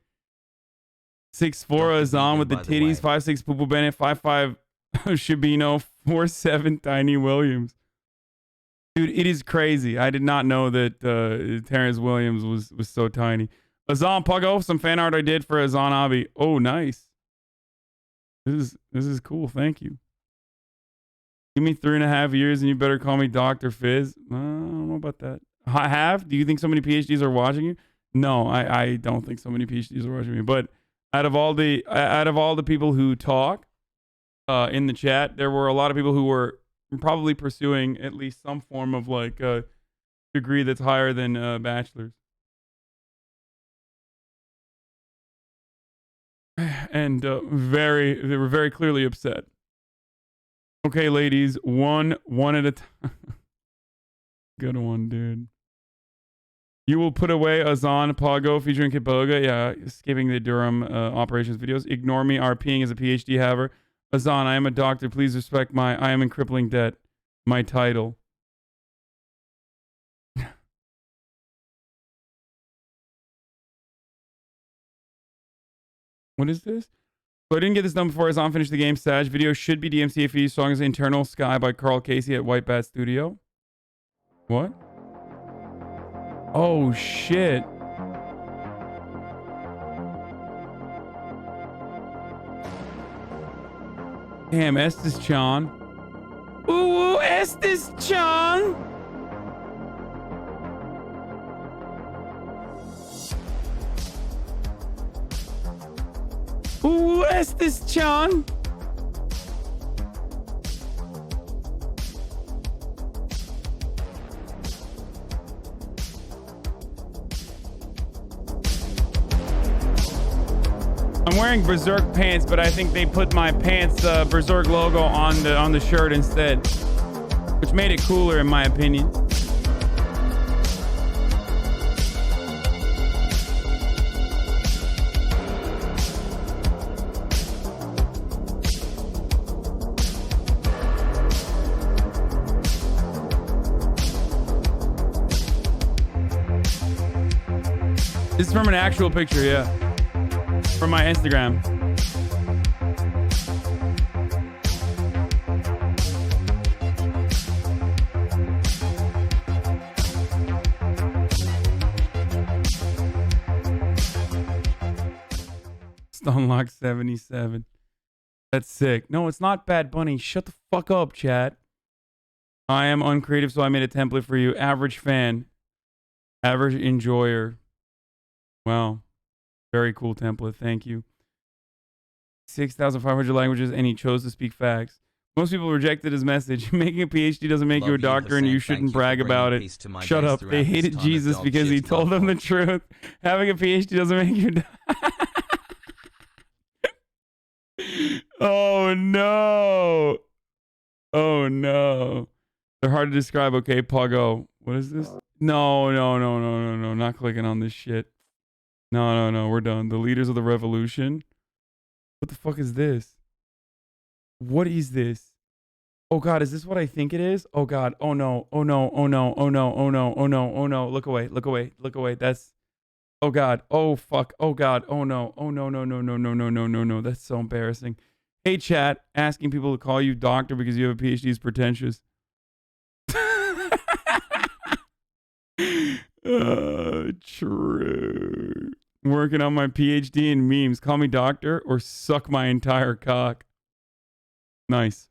6'4" Hasan with the titties, 5'6" Poo Poo Bennett, 5'5" Shabino, 4'7" Tiny Williams. Dude, it is crazy. I did not know that Terrence Williams was so tiny. Hasan Puggo, some fan art I did for HasanAbi. Oh, nice. This is cool. Thank you. Give me 3.5 years and you better call me Dr. Fizz. I don't know about that. I have? Do you think so many PhDs are watching you? No, I don't think so many PhDs are watching me. But out of all the people who talk in the chat, there were a lot of people who were probably pursuing at least some form of like a degree that's higher than bachelor's. And they were very clearly upset. Okay, ladies, one at a time. Good one, dude. You will put away Hasan Pago featuring Kiboga. Yeah, skipping the Durham operations videos. Ignore me RPing as a PhD haver. Hasan, I am a doctor. Please respect I am in crippling debt. My title. What is this? So I didn't get this done before Hasan finished the game. Sag video should be DMCA if you use songs Internal Sky by Carl Casey at White Bat Studio. What? Oh shit. Damn, Estes Chan. Ooh, Estes Chan. Ooh, Estes Chan. I'm wearing Berserk pants, but I think they put my pants Berserk logo on the shirt instead, which made it cooler in my opinion. This is from an actual picture, yeah. From my Instagram. Stunlock 77. That's sick. No, it's not Bad Bunny. Shut the fuck up, chat. I am uncreative, so I made a template for you. Average fan. Average enjoyer. Wow. Very cool template. Thank you. 6,500 languages, and he chose to speak facts. Most people rejected his message. Making a PhD doesn't make you a doctor, and you shouldn't brag about it. Shut up. They hated Jesus because he told them the truth. Having a PhD doesn't make you a doctor. Oh, no. Oh, no. They're hard to describe. Okay, Puggo. What is this? No. Not clicking on this shit. No. We're done. The leaders of the revolution. What the fuck is this? What is this? Oh God, is this what I think it is? Oh God. Oh no. Oh no. Oh no. Oh no. Oh no. Oh no. Oh no. Look away. Look away. Look away. That's. Oh God. Oh fuck. Oh God. Oh no. Oh no. No. That's so embarrassing. Hey chat, asking people to call you doctor because you have a PhD is pretentious. True. Working on my PhD in memes. Call me doctor or suck my entire cock. Nice.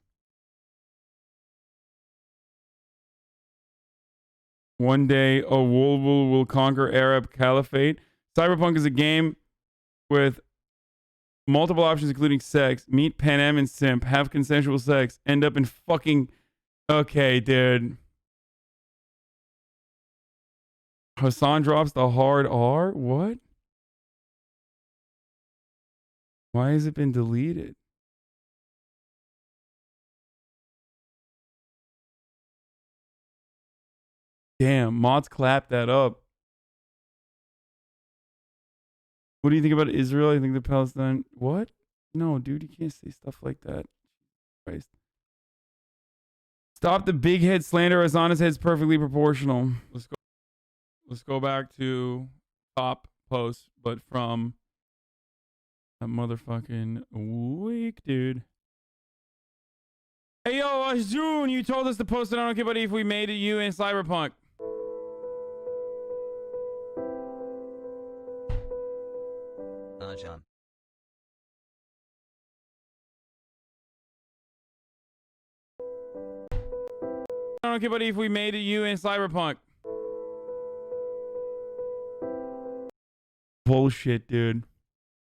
One day, a Wolvel will conquer Arab Caliphate. Cyberpunk is a game with multiple options, including sex. Meet Pᴑrnhub and simp. Have consensual sex. End up in fucking... Okay, dude. Hasan drops the hard R? What? Why has it been deleted? Damn, mods clapped that up. What do you think about Israel? I think the Palestine... What? No, dude, you can't say stuff like that. Christ. Stop the big head slander. Hasan's head's perfectly proportional. Let's go back to top post, but from that motherfucking week, dude. Hey, yo, June, you told us to post it on OKBUDDY if we made it you in Cyberpunk. John. On OKBUDDY if we made it you in Cyberpunk. Bullshit, dude.